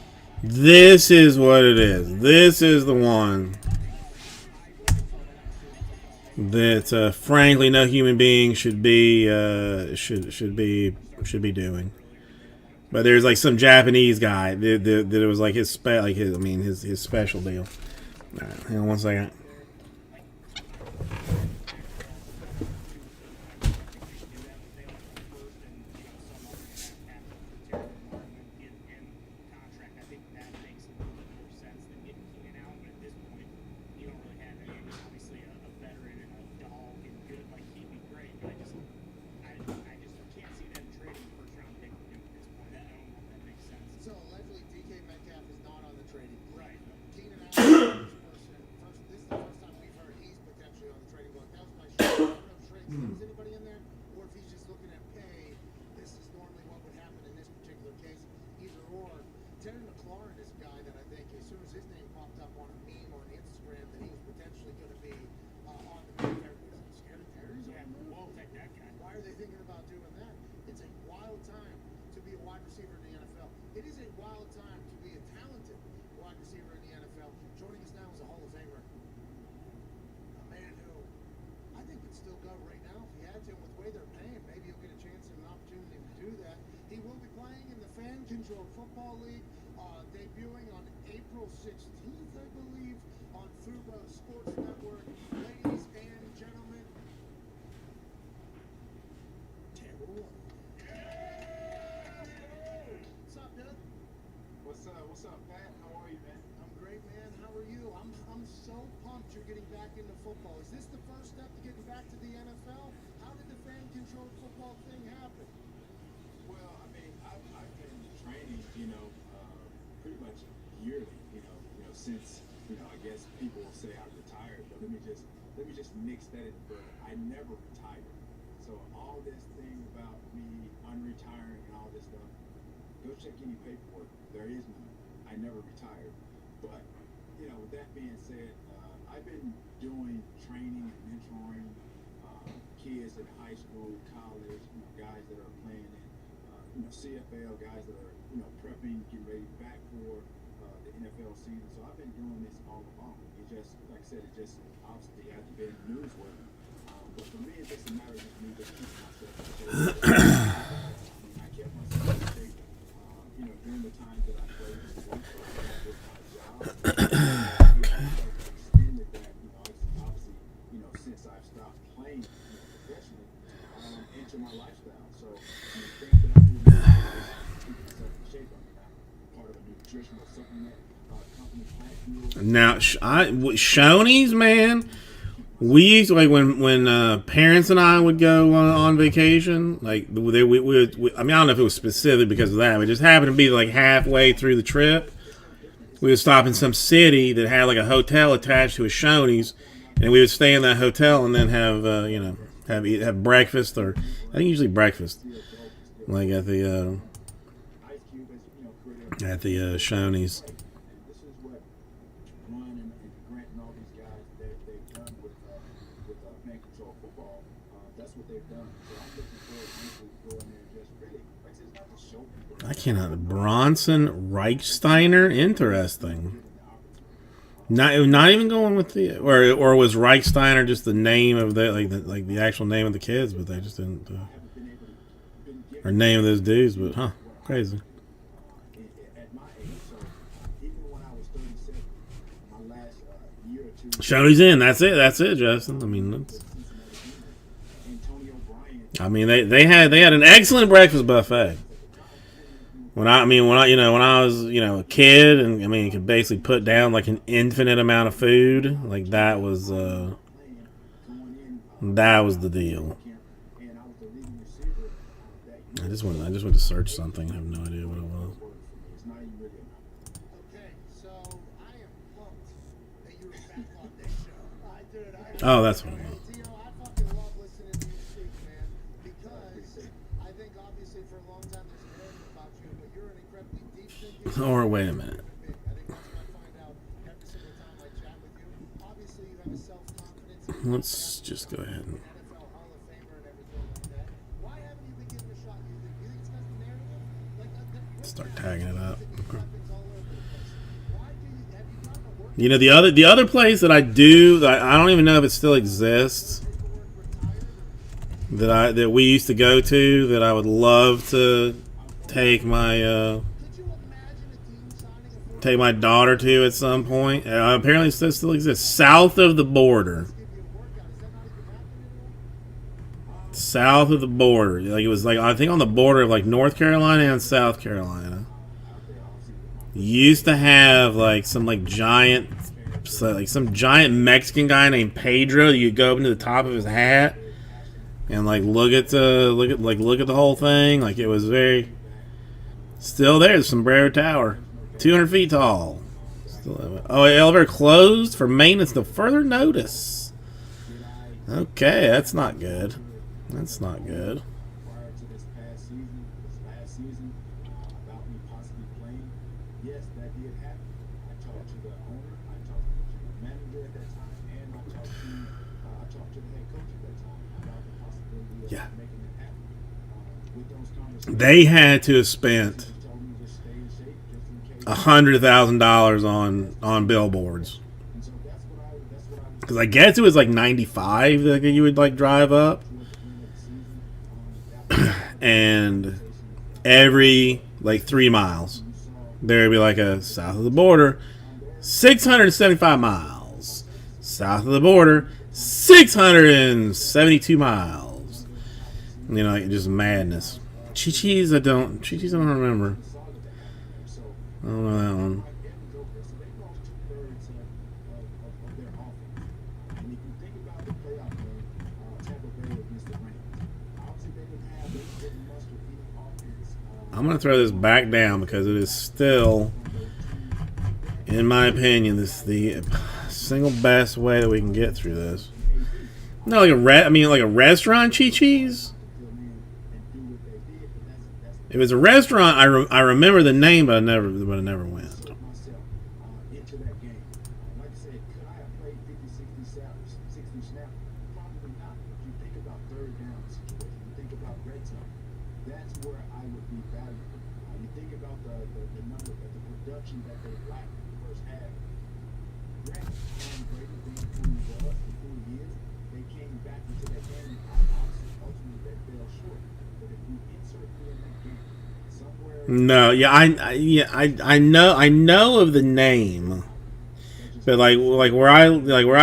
This is what it is. This is the one that, frankly, no human being should be should be doing. But there's like some Japanese guy that it was like his special deal. All right, hang on one second.
So allegedly, DK Metcalf is not on the trading block.
Right.
Keenan Allen this is the first time we've heard he's potentially on the trading block. That was my show. I don't know if Trey is anybody in there, or if he's just looking at pay. This is normally what would happen in this particular case. Either or. Terry McLaurin is a guy that I think, as soon as his name popped up on a meme on Instagram, that he was potentially going to be on the move. Everybody's like, scared of Terry's on the move?
We'll take that guy.
Why are they thinking about doing that? It's a wild time to be a wide receiver in the NFL. It is a wild time to be a talented wide receiver in the NFL. Joining us now is a Hall of Famer. A man who I think could still go right now if he had to. With the way they're paying, maybe he'll get a chance and an opportunity to do that. He will be playing in the Fan Control Football League, debuting on April 16th, I believe, on Fubo Sports Network. Ladies and gentlemen, Tampa One. What's up, dude?
What's up, Pat? How are you, man?
I'm great, man. How are you? I'm so pumped you're getting back into football. Is this the first step to getting back to the NFL? How did the fan controlled football thing happen?
Well, I mean, I've been training, pretty much yearly, since, I guess people will say I retired, but let me just mix that in. But I never retired. So all this thing about me unretiring and all this stuff, go check any paperwork. There is none. I never retired. But, with that being said, I've been doing training and mentoring kids in high school, college, guys that are playing in, CFL, guys that are, prepping, getting ready back for the NFL season. So I've been doing this all along. It just, like I said, it just obviously hasn't been newsworthy. But for me, it's just a matter of me just keeping myself in shape. I kept myself in shape, during the times that I played with my job. Extended that, obviously, since I've stopped playing professionally, into my lifestyle. So things that I do now is keep myself in shape. I'm part of a nutritional supplement company, Plant Fuel.
Now, Shoney's, man. We used to, like, when parents and I would go on vacation, like, I mean, I don't know if it was specifically because of that, but it just happened to be, like, halfway through the trip. We would stop in some city that had, like, a hotel attached to a Shoney's, and we would stay in that hotel and then have, have breakfast, or I think usually breakfast, like at the Shoney's.
This is what Ron and Grant and all these guys they've done with fan control football. That's what they've done. So I'm looking forward to going there and just really, like I said, it's not to show people.
I cannot. Bronson Reichsteiner, interesting. Not even going with the or was Reichsteiner just the name of the actual name of the kids, but they just didn't or name of those dudes, but crazy.
At my age, so even when I was 37, my last year or two,
Shoney's in. That's it, Justin. I mean,
Antonio Bryant.
I mean they had an excellent breakfast buffet. When I was a kid, and I mean, you could basically put down like an infinite amount of food. Like that was That was the deal.
And I was the leading receiver that
I just went to search something. I have no idea what it was.
it's not even really enough.
Okay, so I am pumped that you were back on this show. Dude,
Oh, that's what it was.
Tio, I fucking love listening to you speak, man, because I think obviously for a long time there's a narrative about you, but you're an incredibly deep thinking.
Or wait a minute.
I think that's what I find out every single time I chat with you. Obviously, you have a self-confidence.
Let's just go ahead and
NFL Hall of Famer and everything like that. Why haven't you been given a shot? You think it's because the narrative? Like,
start tagging it up.
weapons all over the place. Why do you have you done the work?
You know, the other place that I do, that I don't even know if it still exists, that we used to go to, that I would love to take my take my daughter to at some point. Apparently, it still exists. South of the border. South of the border. Like, it was like, I think on the border of like North Carolina and South Carolina. Used to have like some like giant, like some giant Mexican guy named Pedro. You could go up into the top of his hat and like look at the whole thing. Like, it was very still there. The Sombrero Tower, 200 feet tall. Oh, elevator closed for maintenance till further notice. Okay, that's not good. That's not good.
Prior to this last season, about me possibly playing, yes, that did happen. I talked to the owner, I talked to the manager at that time, and I talked to the head coach at that time about the possibility of
Yeah.
making it happen. With those conversations,
They had to have spent
he told me to stay in shape just in case.
$100,000 on billboards.
And so that's what I
Because I guess it was like 95 that you would like drive up, and every like 3 miles there would be like a south of the border 675 miles, south of the border 672 miles. You know, like, just madness. Chi-Chi's I don't remember. I don't know that one. I'm going to throw this back down because it is still, in my opinion, this is the single best way that we can get through this. No, like a restaurant, Chi-Chi's. If it's a restaurant, I remember the name, but I never went.
Into that game. Like I said, could I have played 50, 60 snaps? Probably not. If you think about third down situation, you think about red zone, that's where I would be valuable. You think about the number, the production that they lacked in the first half. Granted, Tom Brady being who he was and who he is, they came back into that game. Ultimately, they fell short. But if you insert me in that game, somewhere.
No, yeah, I know of the name, but like where I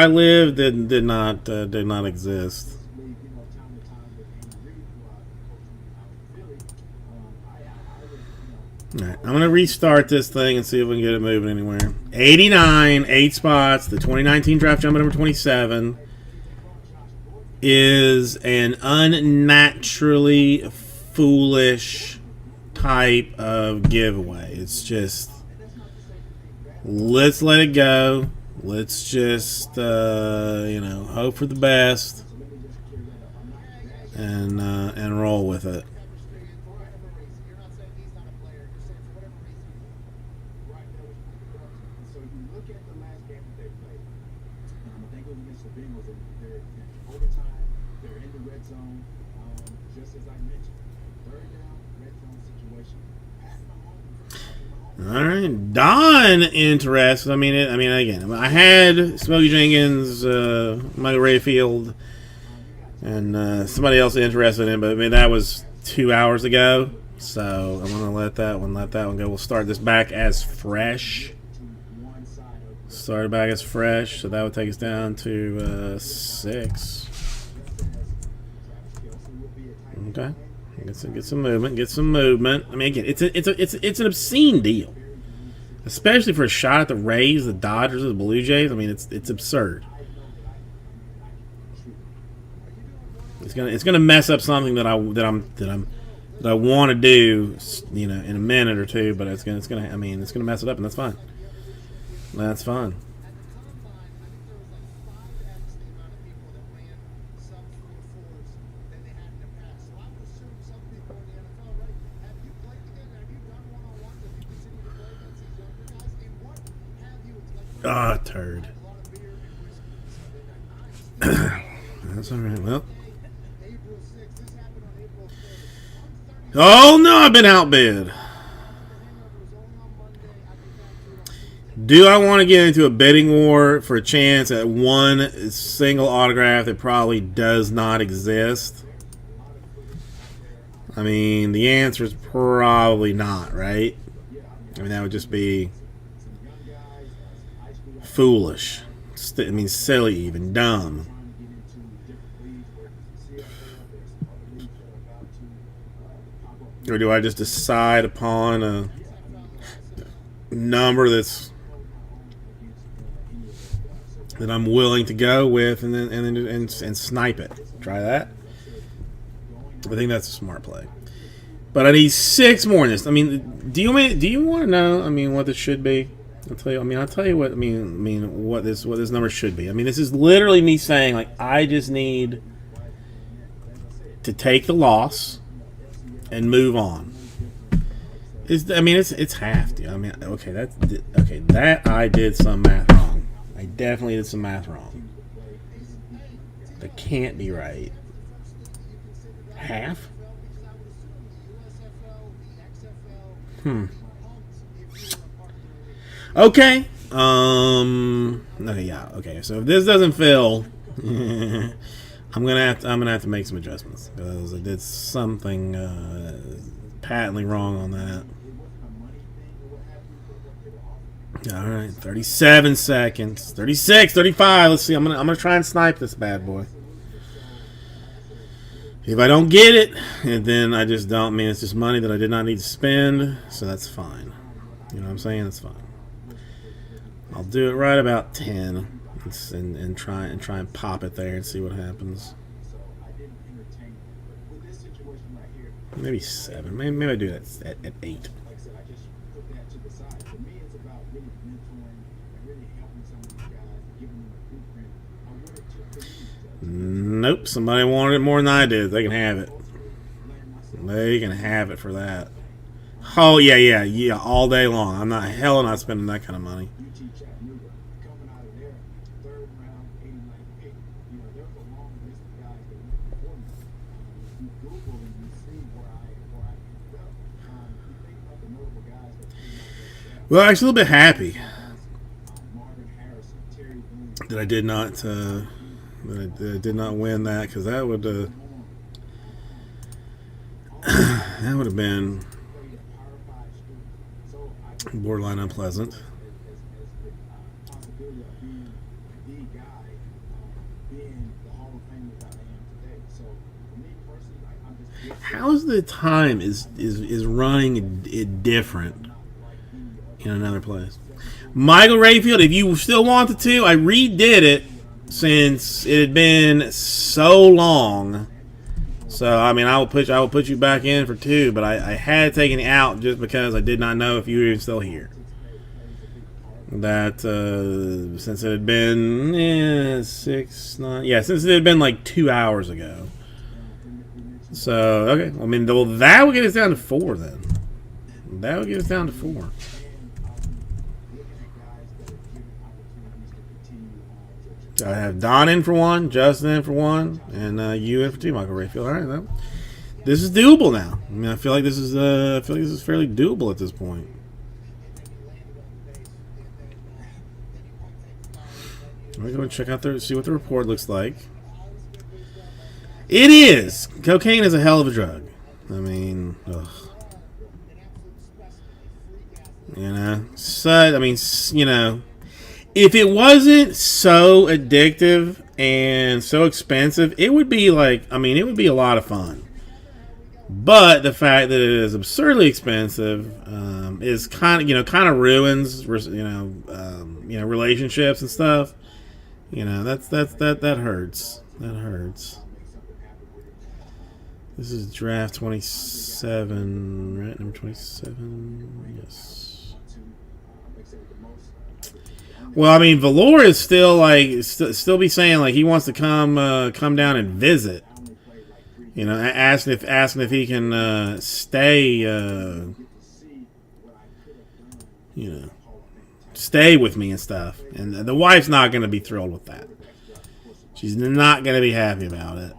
live did not exist. All right, I'm gonna restart this thing and see if we can get it moving anywhere. 89, 8 spots. The 2019 draft jump at number 27 is an unnaturally foolish type of giveaway. It's just, let's let it go. Let's just hope for the best and roll with it.
You're not saying he's not a player. You're saying for whatever reason.
Right, that was so you look at the last game that they played. I think it was against the Bengals. They're in overtime. They're in the red zone. Just as I mentioned, third down, red zone situation. Pat Mahomes.
All right, Don interested. Again, I had Smokey Jenkins, Michael Rayfield, and somebody else interested in, but that was 2 hours ago. So I'm gonna let that one go. We'll start this back as fresh. Start it back as fresh. So that would take us down to 6. Okay. Get some movement. I mean, again, it's an obscene deal, especially for a shot at the Rays, the Dodgers, or the Blue Jays. I mean, it's absurd. It's gonna mess up something that I want to do, you know, in a minute or two. But it's gonna I mean, it's gonna mess it up, and that's fine. That's fine. Ah, turd. That's all right. Well. Oh no, I've been outbid. Do I want to get into a bidding war for a chance at one single autograph that probably does not exist? I mean, the answer is probably not, right? I mean, that would just be foolish. I mean, silly, even dumb. Or do I just decide upon a number that I'm willing to go with, and snipe it? Try that. I think that's a smart play. But I need 6 more in this. I mean, do you want to know? I mean, what this should be? I'll tell you. I mean, I'll tell you what. I mean, what this number should be. I mean, this is literally me saying, like, I just need to take the loss and move on. It's half, dude. I mean, okay, that I did some math wrong. I definitely did some math wrong. That can't be right. Half? Okay. Okay, yeah. Okay. So if this doesn't fill, I'm gonna have to make some adjustments because I did something patently wrong on that. All right, 37 seconds, 36, 35. Let's see. I'm gonna try and snipe this bad boy. If I don't get it, and then I just don't. I mean, it's just money that I did not need to spend, so that's fine. You know what I'm saying? That's fine. I'll do it right about 10, and try and pop it there and see what happens. Maybe 7. Maybe I do that at 8. Nope, somebody wanted it more than I did. They can have it. They can have it for that. Oh yeah, all day long. I'm not spending that kind of money. Well, actually, a little bit happy that I did not win that, because that would have been borderline unpleasant. How's the time is running it different in another place? Michael Rayfield, if you still wanted to, I redid it since it had been so long. So I mean, I will put you back in for 2, but I had taken it out just because I did not know if you were even still here. That since it had been 6, 9, yeah, since it had been like 2 hours ago. So okay, I mean, well, that would get us down to 4 then. That would get us down to 4. I have Don in for 1, Justin in for 1, and you in for 2, Michael Rayfield. All right, well, this is doable now. I mean, I feel like this is fairly doable at this point. Let me go and check out see what the report looks like. It is. Cocaine is a hell of a drug. I mean, ugh. You know, so I mean, you know. If it wasn't so addictive and so expensive, it would be like, I mean, it would be a lot of fun. But the fact that it is absurdly expensive is kind of ruins, relationships and stuff. You know, that hurts. That hurts. This is draft 27, right? Number 27. Yes. Well, I mean, Valor is still like still be saying like he wants to come down and visit. You know, asking if he can stay. You know, stay with me and stuff. And the wife's not going to be thrilled with that. She's not going to be happy about it.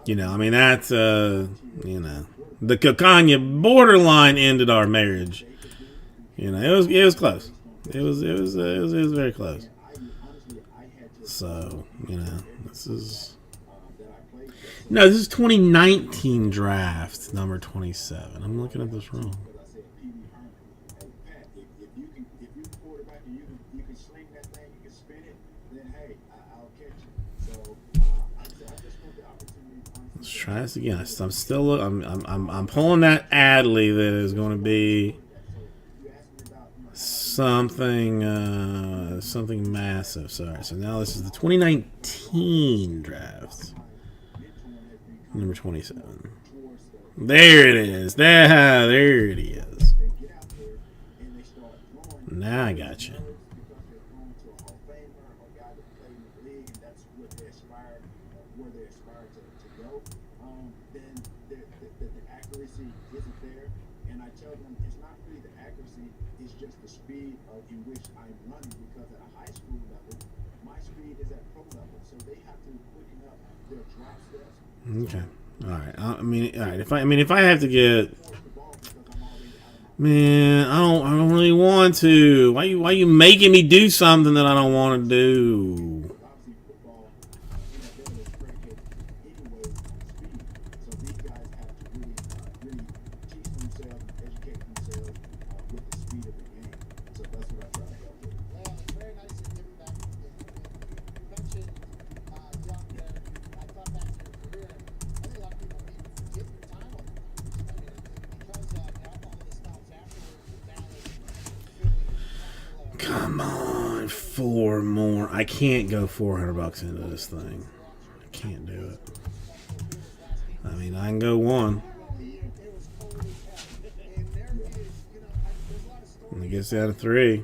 You know, I mean, that's, you know, the Kokanya borderline ended our marriage. You know, it was close. It was very close. So, you know, this is 2019 draft, number 27. I'm looking at this wrong. Let's try this again. I'm still I'm pulling that Adley that is going to be something massive. Sorry. So now this is the 2019 draft. Number 27. There it is. There it is. Now I got you. Okay. All right. I mean, all right. If I have to get, man, I don't really want to. Why you making me do something that I don't want to do? Come on, 4 more. I can't go $400 into this thing. I can't do it. I mean, I can go 1. And it gets down to 3.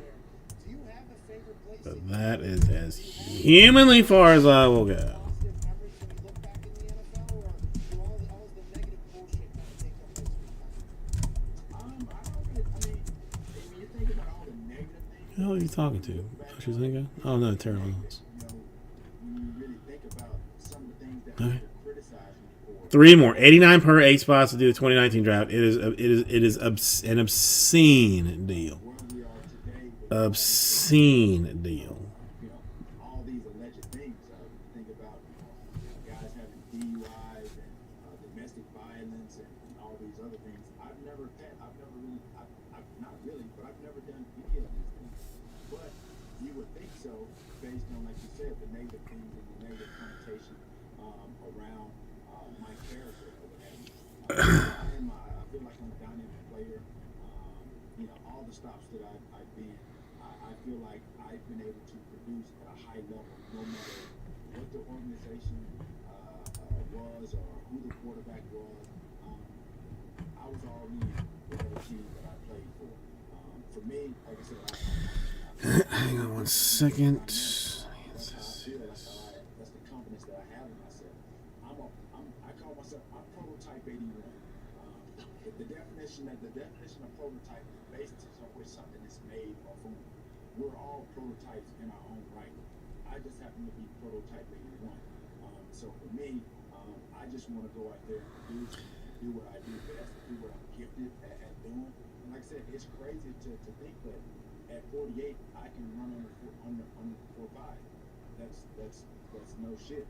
But that is as humanly far as I will go. Who the hell are you talking to? Oh no, Terrell Owens. Okay. 3 more. 89 per 8 spots to do the 2019 draft. It is an obscene deal. Obscene deal. Hang on 1 second.
The definition of prototype is based on which something is made or from. We're all prototypes in our own right. I just happen to be prototype 81. So for me, I just want to go out there and produce, do what I do best, do what I'm gifted at doing. And like I said, it's crazy to think that at 48 I can run under 4.5. That's no shit.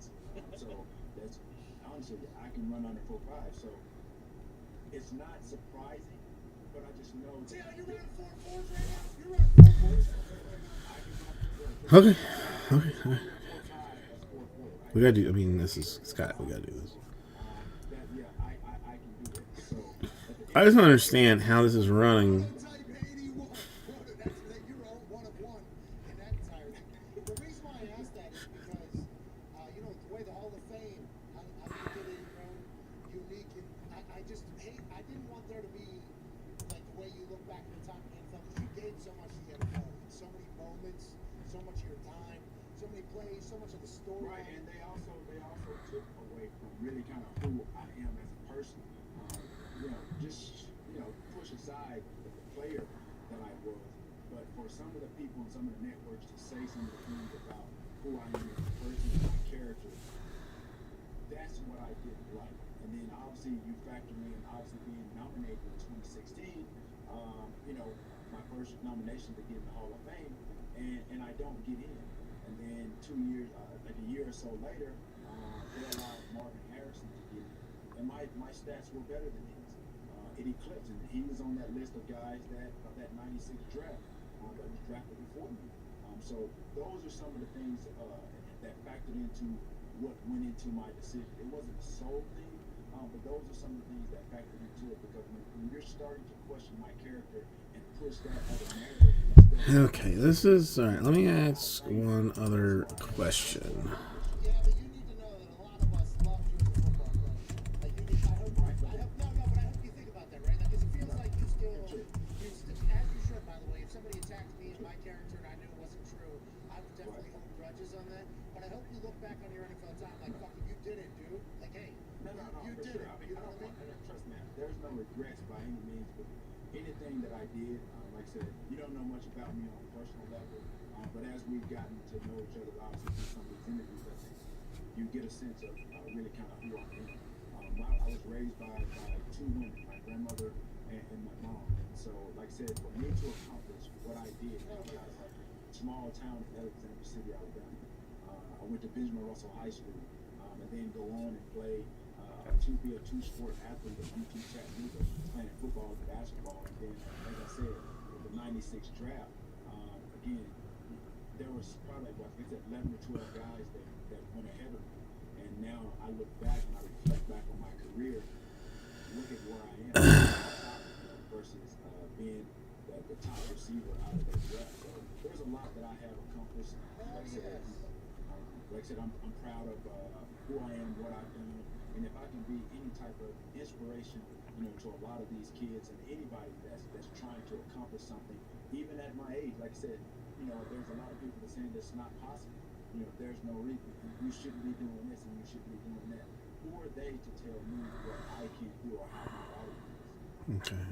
So that's honestly, I can run under 4.5. So it's not surprising, but I just know. See how you ran 4.4s right now? You ran 4.4s.
Okay. We gotta do. I mean, this is Scott. We gotta do this. I just don't understand how this is running.
so many plays, so much of the story.
Right, and they also took away from really kind of who I am as a person. Just push aside the player that I was, but for some of the people and some of the networks to say some of the things about who I am as a person and my character, that's what I didn't like. And then obviously you factor in obviously being nominated in 2016. My first nomination to get in the Hall of Fame, and I don't get in. And then 2 years, like a year or so later, they allowed Marvin Harrison to get in. And my stats were better than his. It eclipsed him. He was on that list of guys that 96 draft that was drafted before me. So those are some of the things that factored into what went into my decision. It wasn't a sole thing, but those are some of the things that factored into it, because when you're starting to question my character and push that as a narrative instead of
Okay, this is all right. Let me ask one other question.
Yeah, but you need to know that a lot of us love you as a football coach. Like, you need, I hope you think about that, right? Because it feels like you still, as you should, by the way. If somebody attacked me and my character and I knew it wasn't true, I would definitely hold grudges on that. But I hope you look back on your NFL time like, fucking, you did it, dude. Like, hey, you
for
did
sure.
it.
I mean,
You know what I mean?
and trust me, there's no regrets by any means. But anything that I did, like I said, you don't know much about me on a personal level. But as we've gotten to know each other, obviously through some of these interviews, I think you get a sense of really kind of who I am. I was raised by two women, my grandmother and my mom. So, like I said, for me to accomplish what I did out of a small town in Alexander City, Alabama, I went to Benjamin Russell High School, and then go on and play to be a two-sport athlete at UT Chattanooga, playing football and basketball. And then, like I said, with the '96 draft, again, there was probably, like I said, 11 or 12 guys that went ahead of me. And now I look back and I reflect back on my career, look at where I am versus being the top receiver out of that draft. So there's a lot that I have accomplished. Like I said, I'm proud of who I am, what I've done. And if I can be any type of inspiration, to a lot of these kids and anybody that's trying to accomplish something, even at my age, like I said, there's a lot of people that saying that's not possible. There's no reason. You shouldn't be doing this and you shouldn't be doing that. Who are they to tell me what I can't do or how my body is?
Okay.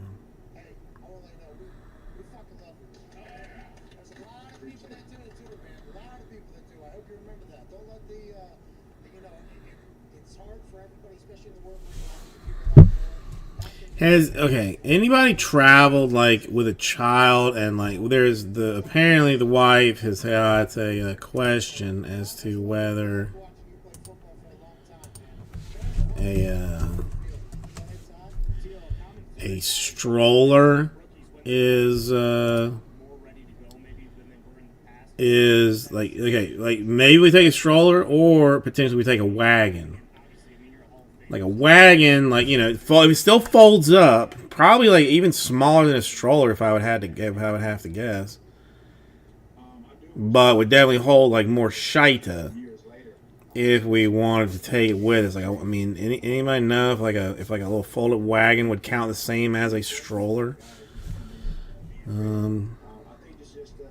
Hey, I want to let you know, we fucking love you. There's a lot of people that do it too, man. A lot of people that do. I hope you remember that. Don't let it's hard for everybody, especially in the world.
Has anybody traveled like with a child, and like there's apparently the wife has had a question as to whether a stroller is like, okay, like maybe we take a stroller or potentially we take a wagon. Like a wagon, like, it still folds up, probably like even smaller than a stroller if I would have to guess. But would definitely hold like more shita if we wanted to take it with us. Like, I mean, anybody know if like a little folded wagon would count the same as a stroller?
I think it's just the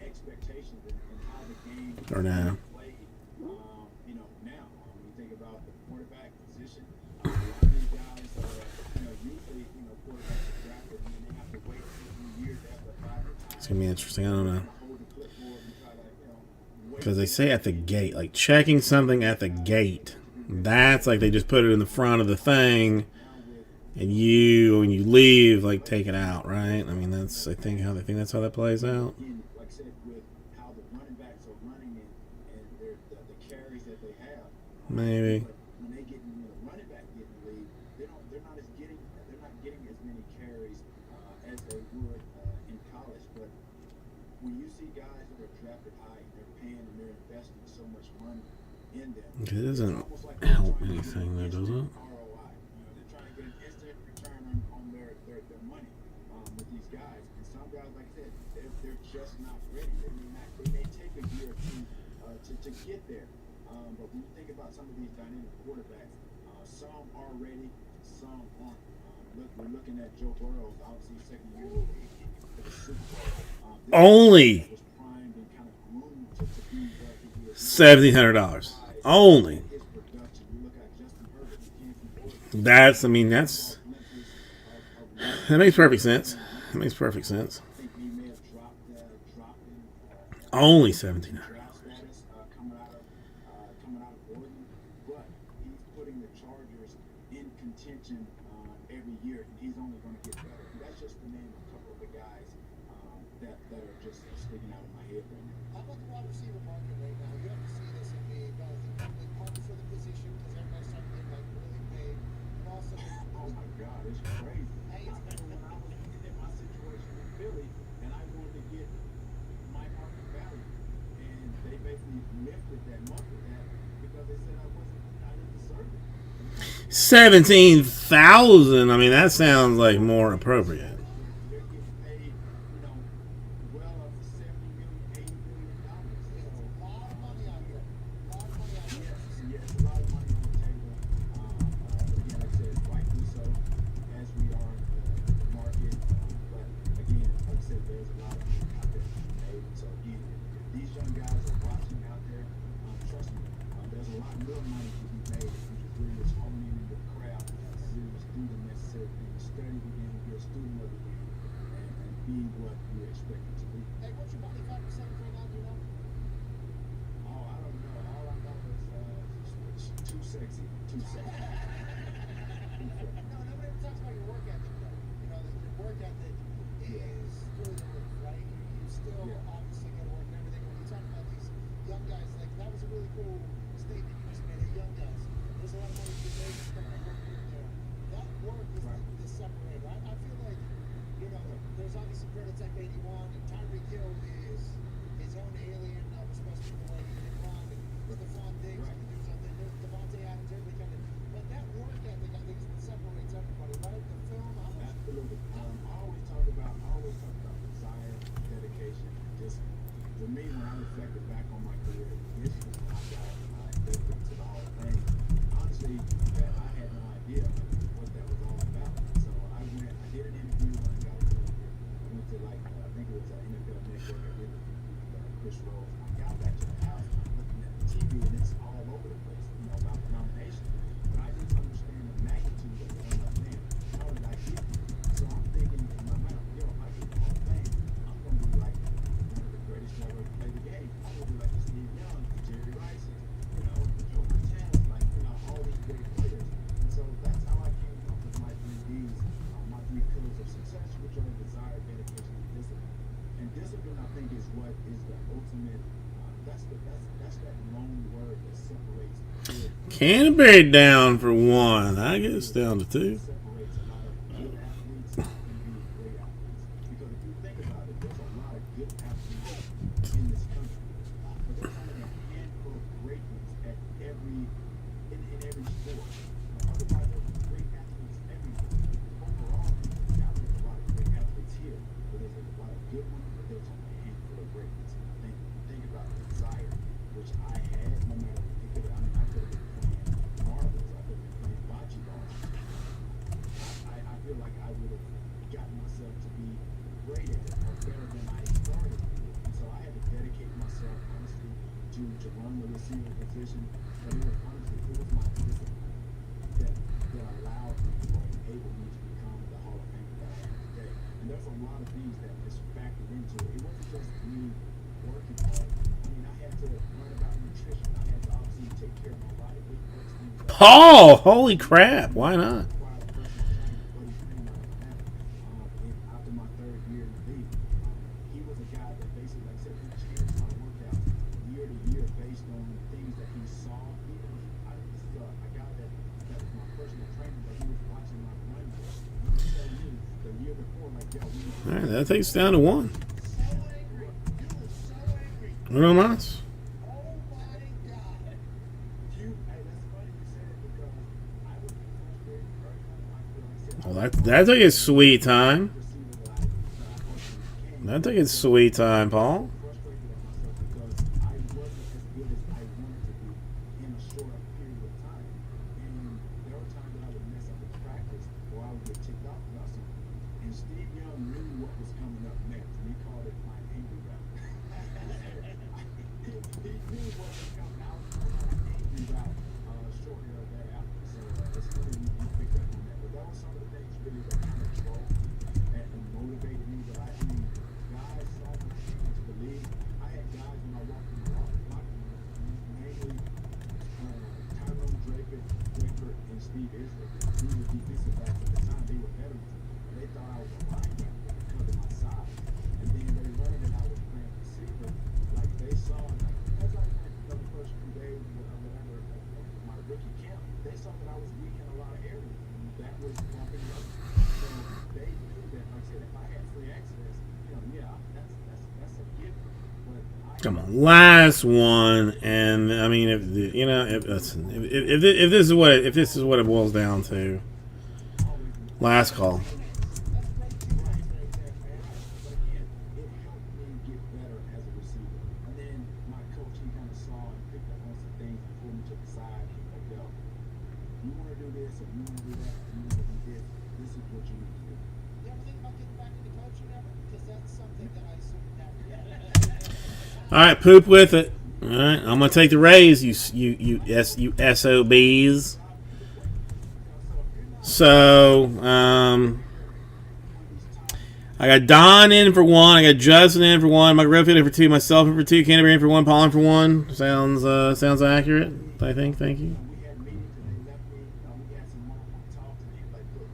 expectations and how the game
Or no?
played. Now, when you think about the quarterback position, a lot of these guys are, usually, quarterbacks are drafted and they have to wait a few years after 5 or 10
It's gonna be interesting. I don't know.
hold the clipboard and try to, wait.
Because they say at the gate, like checking something at the gate. That's like they just put it in the front of the thing, and when you leave, like take it out, right? I mean, I think that's how that plays out.
Again, like I said, with how the running backs are running and the carries that they have.
Maybe.
But when they get running back get in the league, they're not getting as many carries as they would in college. But when you see guys that are drafted high, they're paying and they're investing so much money in them.
It doesn't
It's almost like
help
they're trying to
anything, though,
get
does it?
instant ROI. They're trying to get an instant return on their money with these guys. And some guys, like I said, they're just not ready. They may take a year or two to get there. But when you think about some of these dynamic quarterbacks, some are ready, some aren't. We're looking at Joe Burrow, obviously second year in the league for the Super Bowl.
Only.
Was primed and kind of groomed to be where he is
$1,700 only.
his production. You look at Justin Herbert, he came from Oregon.
That's, I mean, that's that makes perfect sense. That makes perfect sense.
I think he may have dropped in
Only 1,700.
draft status coming out of Oregon, but he's putting the Chargers in contention every year, and he's only going to get better. And that's just to name a couple of the guys that are just sticking out of my head right now.
How about the wide receiver market right now? You have to see this in the hunt for the position because everybody's trying to get like really paid. And also,
Oh my God, it's crazy.
Hey,
I remember when I was looking at my situation in Philly, and I wanted to get my market value, and they basically lifted that market that because they said I didn't deserve it.
17,000. I mean, that sounds like more appropriate.
They're getting paid, well up to $70 million, $80 million.
it's a lot of money out there. A lot of money out there.
Yes, a lot of money on the table. Again, like I said, rightfully so, as we are in the market. But again, like I said, there's a lot of money out there to be made. So again, if these young guys are watching out there, trust me, there's a lot more money to be made if you just really just hone in your craft, really just do the necessary things, study the game, be a student of the game, and be what you expect it to be.
Hey, what's your body fat percentage right now? Do you know?
Oh, I don't know. All I know is too sexy. Too sexy.
No, nobody ever talks about your work ethic, though. You know, your work ethic is through the roof, right? You still obviously got to work and everything. When you talk about these young guys, like that was a really cool statement you just made. Hey, young guys, there's a lot of money to be made. Just put my work here and there. That work is the separator. I feel like, you know, there's obviously Prototype 81, and Tyreek Hill is his own alien, especially the way he can run, and Stephon Diggs, and the dudes out there. There's Devontae Adams, everybody kind of. But that work ethic, I think, is what separates everybody, right? The film, how much
Absolutely. I always talk about desire, dedication, and discipline. For me, when I reflected back on my career, initially when I got inducted to the Hall of Fame, honestly, I had no idea what that was all about. So I did an interview when I got here. I went to I think it was an NFL Network. I did an interview with Chris Rose. I got back to the house, and I'm looking at the TV, and it's all over the place, about the nomination. But I didn't understand the magnitude of it. I'm like, man, how did I get here? So I'm thinking in my mind, if I get the Hall of Fame, I'm going to be like one of the greatest to ever play the game. I'm going to be like Steve Young, Jerry Rice, Joe Montana, all these great players. And so that's how I came up with my 3Ds, my 3 pillars of success, which are desire, dedication, and discipline. And discipline, I think, is what is the ultimate. That's that lone word that separates.
Canterbury down for 1. I guess down to 2.
Separates a lot of good athletes and great athletes. Because if you think about it, there's a lot of good athletes in this country, but there's only a handful of great ones at in every sport. Otherwise, there's great athletes everywhere. Overall, yeah, there's a lot of great athletes here, but there's a lot of good ones, but there's only a handful of great ones. Think about the desire, which I had, no matter I could have been playing marbles, I could have been playing bocce ball. I feel like I would have gotten myself to be great at it or better than I started. And so I had to dedicate myself, honestly, to run the receiver position. But it was my discipline that allowed me or enabled me to become the Hall of Famer that I am today. And there's a lot of things that just factored into it. It wasn't just me working hard. I mean, I had to learn about nutrition. I had to obviously take care of my body, which works things out.
Paul, holy crap! Why not?
Required a personal trainer, Buddy Freeman out of Atlanta. After my 3rd year in the league, he was a guy that basically, like I said, he changed my workouts year to year based on things that he saw. This is a guy that was my personal trainer, but he was watching my run. He was telling me the year before, like, yo, we need to
All right, that takes us down to 1.
so angry. You were so angry.
Uno más.
Oh my God.
Hey, that's funny you said it because I would be frustrated very much. I feel like I said,
Well, that took its sweet time.
receiver that I became.
That took its sweet time, Paul.
Frustrated at myself because I wasn't as good as I wanted to be in a short period of time. And there were times that I would mess up in practice or I would get ticked off about something. And Steve Young knew what was coming up next, and he called it my angry round. He
he knew what was coming. I was going on an angry route shortly thereafter. So it's funny you picked up on that. But that was some of the things really that kind of drove and motivated me. But I mean, guys saw me into the league. I had guys when I walked in the locker room, mainly Tyrone Draper, and Steve Israel. These were defensive backs at the time. They were veterans. They thought I was a linebacker because of my size. And then they learned that I was playing receiver. Like they saw, like as I went the first few days or whatever my rookie camp, they saw that I was weak in a lot of areas. And that was bumping me up. So they knew that, like I said, if I had free access, yeah, that's a gift. But
Come on, last one, and I mean, if this is what it boils down to, last call.
You ever think about getting back into coaching ever? Because that's something that I assume never.
All right, poop with it. All right, I'm gonna take the raise, you SOBs. So, I got Don in for one. I got Justin in for one. Mike Redfield in for two. Myself in for two. Canterbury in for one. Paul in for one. Sounds accurate. I think. Thank you.
We had meetings and they left me. We had some one-on-one talks and they like, look,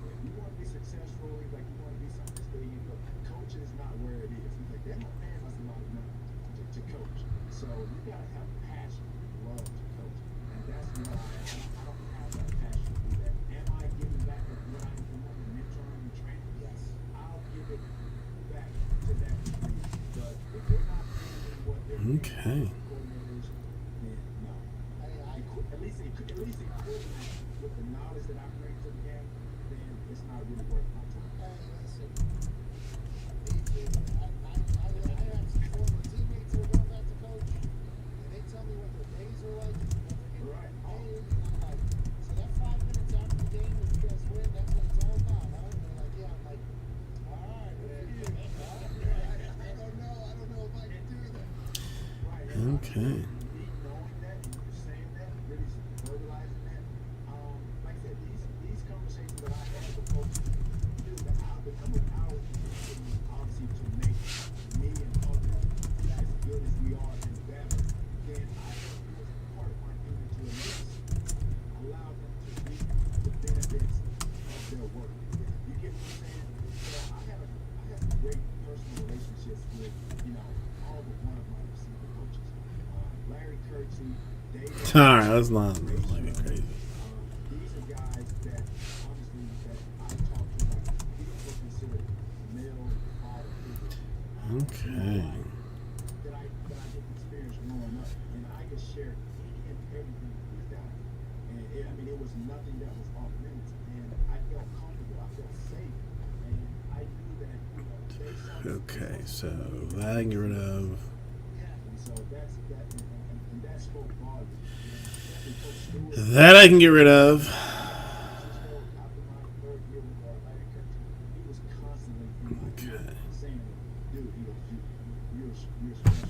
if you want to be successful, like you want to be something this big, but coach is not where it is. He's like, they're not paying us a lot of money to coach. So you gotta have passion, love to coach, and that's why I don't have that passion to do that. Am I giving back to what I'm doing and mentoring and training? Yes, I'll give it back to that degree. But if they're not paying me what they're paying
Okay.
coordinators, then no. At least equivalent with the knowledge that I bring to the game, then it's not really worth my time.
Hey, listen. I have some former teammates who are going back to coach, and they tell me what their days are like, what they're
Right.
getting paid, and I'm like, so that 5 minutes after the game when you guys win, that's what it's all about, huh? And they're like, yeah. I'm like, all right, man. I don't know if I can do that.
Okay.
Knowing that and you saying that, really verbalizing that, like I said, these conversations that I have with folks, dude, I'm empowered obviously to make me and others as good as we are and better. Then I have to, as part of my duty to at least allow them to reap the benefits of their work. You get what I'm saying? So I have some great personal relationships with, all but one of my receiver coaches. Larry Kirksey, David.
All right, let's not get crazy.
These are guys that obviously that I talk to, like people would consider male father figures.
Okay.
That I get experience growing up, and I can share any and everything with these guys. And it was nothing that was off limits, and I felt comfortable, I felt safe, and I knew that they saw.
Okay, so that I can get rid of.
And so that's that, and that spoke volumes. And Coach Stewart,
That I can get rid of.
after my third year with Larry Kirksey, he was constantly in my ear saying, "Dude, you're special."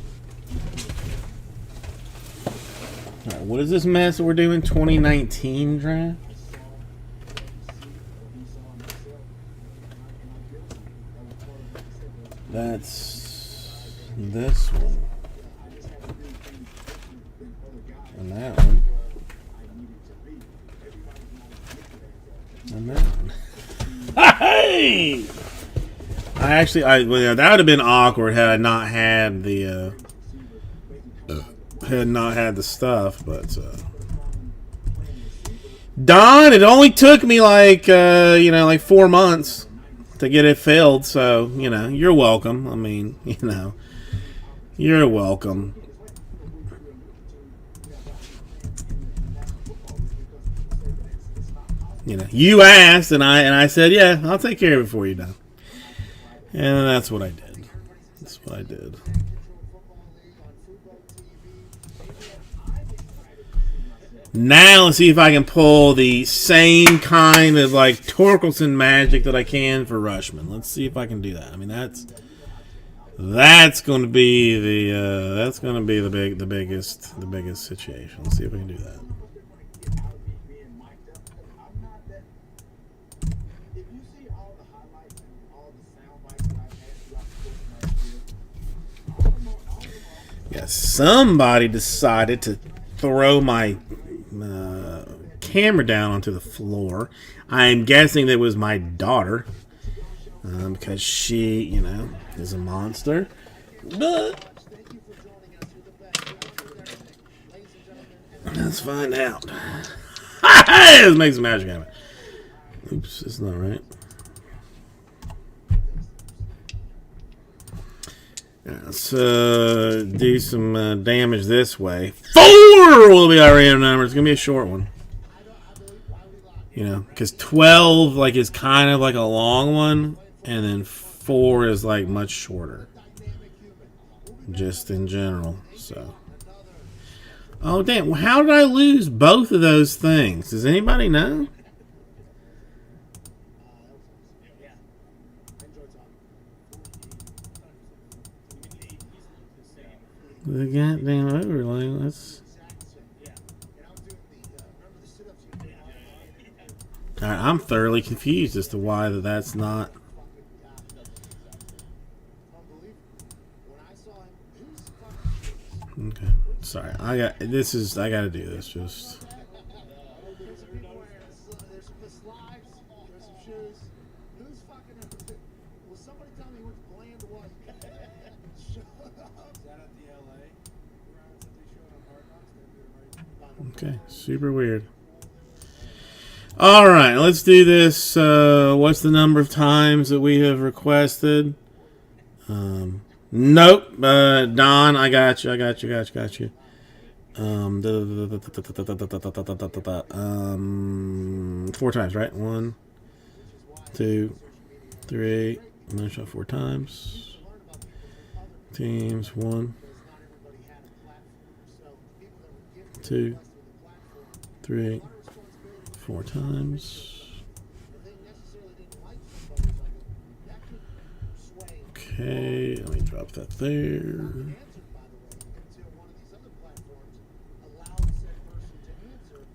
All right, what is this mess that we're doing? 2019 draft.
I saw what he see or he saw in myself, and I built it. That was part of, like I said,
That's this one
I just had to do things different than other guys
and that one
where I needed to be. Everybody's not as gifted as that.
and that one. Hey! Well, that would have been awkward had I not had the stuff, but Don, it only took me like 4 months to get it filled, so you're welcome. I mean, you're welcome. You asked, and I said, yeah, I'll take care of it for you, Don. And that's what I did. That's what I did. Now let's see if I can pull the same kind of like Torkelson magic that I can for Rushman. Let's see if I can do that. I mean, That's going to be the biggest situation. Let's see if we can do that.
If you see all the highlights and all the sound bites that I've had throughout the course of my career,
Yeah, somebody decided to throw my camera down onto the floor. I'm guessing that was my daughter, because she, is a monster. But let's find out. Let's make some magic happen. Oops, it's not right. Let's do some damage this way. 4 will be our random number. It's going to be a short one. Because 12 is kind of like a long one, and then 4 is much shorter. Just in general. So. Oh, damn. Well, how did I lose both of those things? Does anybody know? The goddamn overlay. Alright, I'm thoroughly confused as to why that's not. Okay. Sorry. I gotta do this. Just.
there's some slides, there's some shoes. Who's fucking will somebody tell me which bland was? Shut up.
Is that at the LA rounds that they showed on Hard Knocks? They're doing right.
Okay. Super weird. Alright, let's do this. What's the number of times that we have requested? Nope. Don, I got you. 4 times, right? 1, 2, 3. I'm gonna show 4 times. Teams 1, 2, 3, 4 times. Okay, let me drop that there.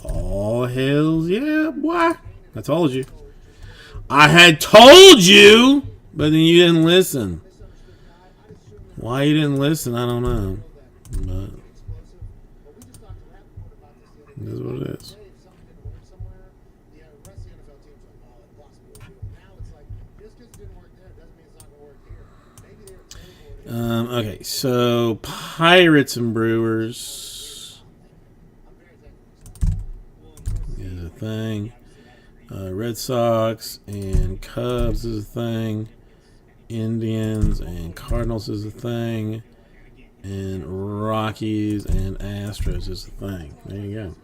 Oh, hells yeah, boy. I told you. I had told you, but then you didn't listen. Why you didn't listen, I don't know. But it is what it is. Okay, so Pirates and Brewers is a thing. Red Sox and Cubs is a thing. Indians and Cardinals is a thing. And Rockies and Astros is a thing. There you go.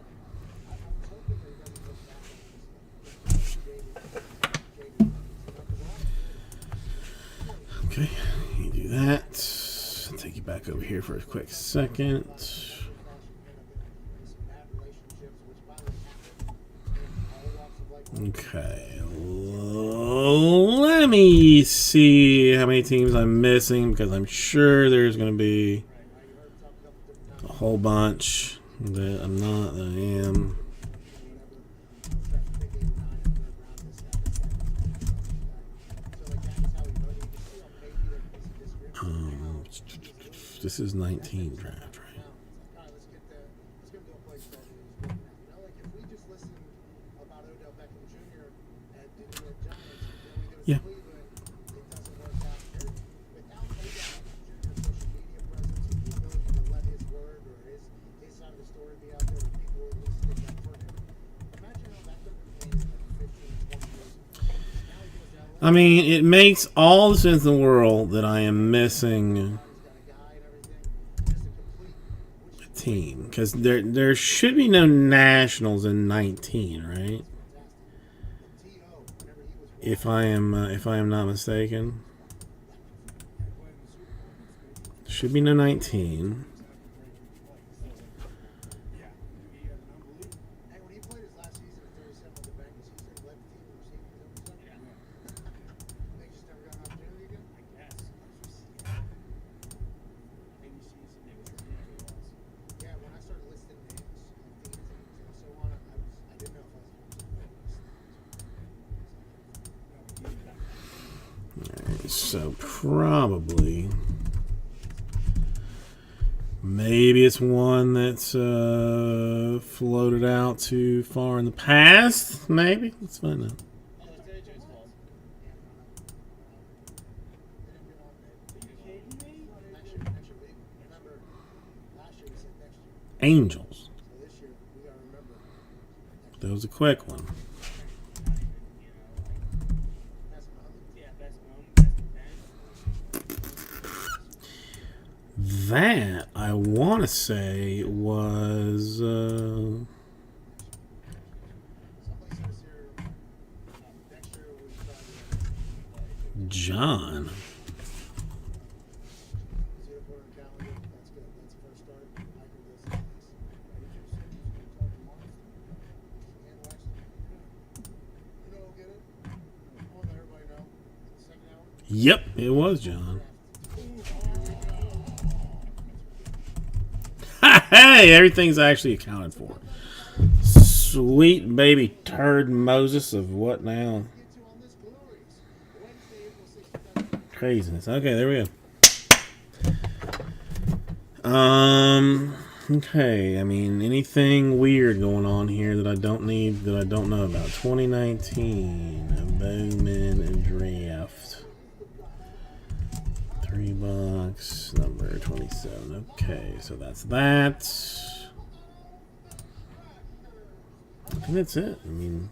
Okay, you do that. I'll take you back over here for a quick second. Okay, let me see how many teams I'm missing, because I'm sure there's going to be a whole bunch that I'm not, that I am. This is 19 draft, right? Yeah. I mean, it makes all the sense in the world that I am missing a team, because there should be no Nationals in 19, right? If I am not mistaken, should be no 19. So probably, maybe it's one that's floated out too far in the past. Maybe. Let's find out.
Oh, it's AJ's fault. Are you kidding me?
Next year, we remember last year we said next year.
Angels.
So this year we gotta remember
That was a quick one.
best moment.
Yeah, best moment, best event.
That I want to say was
Someplace this year, next year we try to
John.
zero put on the calendar. That's good. That's a first start. I can listen to this. You know, get it? I want to let everybody know. Second hour.
Yep, it was John. Hey, everything's actually accounted for. Sweet baby turd Moses of what now?
Get to on this glorious Wednesday, April 6th.
Craziness. Okay, there we go. Okay, I mean, anything weird going on here that I don't need, that I don't know about? 2019 Bowman Draft. $3, number 27. Okay, so that's that. I think that's it. I mean,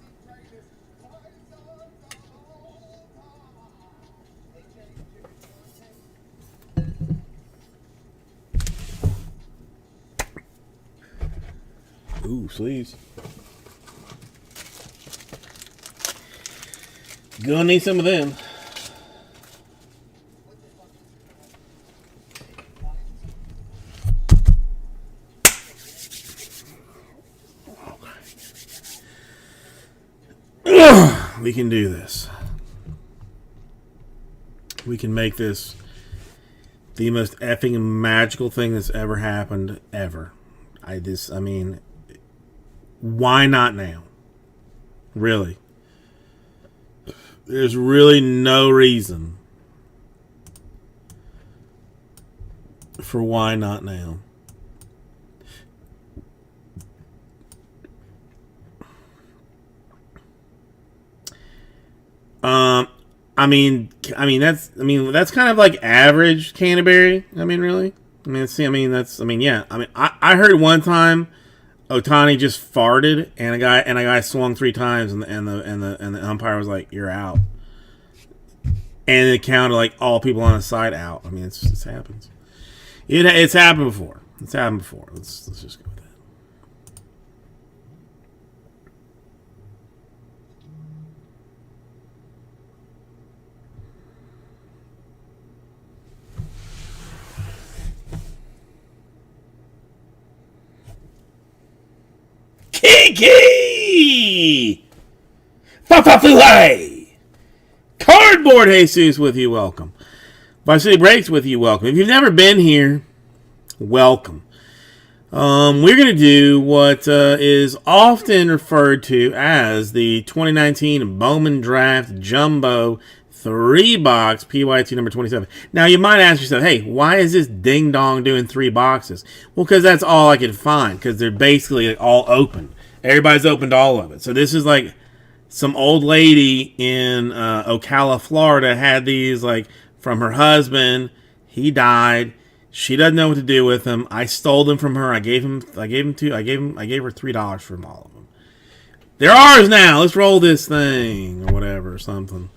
ooh, sleeves. Gonna need some of them. We can do this. We can make this the most effing magical thing that's ever happened ever. I mean, why not now? Really. There's really no reason for why not now. That's kind of like average Canterbury. I mean, really. I heard one time Ohtani just farted and a guy swung 3 times and the umpire was like, "You're out," and it counted like all people on the side out. I mean, it happens. It's happened before. It's happened before. Let's just go with that. Kiki! Fa-fa-fu-hey! Cardboard Jesus with you, welcome. Vice City Breaks with you, welcome. If you've never been here, welcome. We're going to do what is often referred to as the 2019 Bowman Draft Jumbo 3-box PYT number 27. Now, you might ask yourself, hey, why is this ding-dong doing 3 boxes? Well, because that's all I could find, because they're basically all open. Everybody's opened all of it. So this is like some old lady in Ocala, Florida, had these like from her husband. He died. She doesn't know what to do with them. I stole them from her. I gave her $3 for all of them. They're ours now. Let's roll this thing or whatever or something.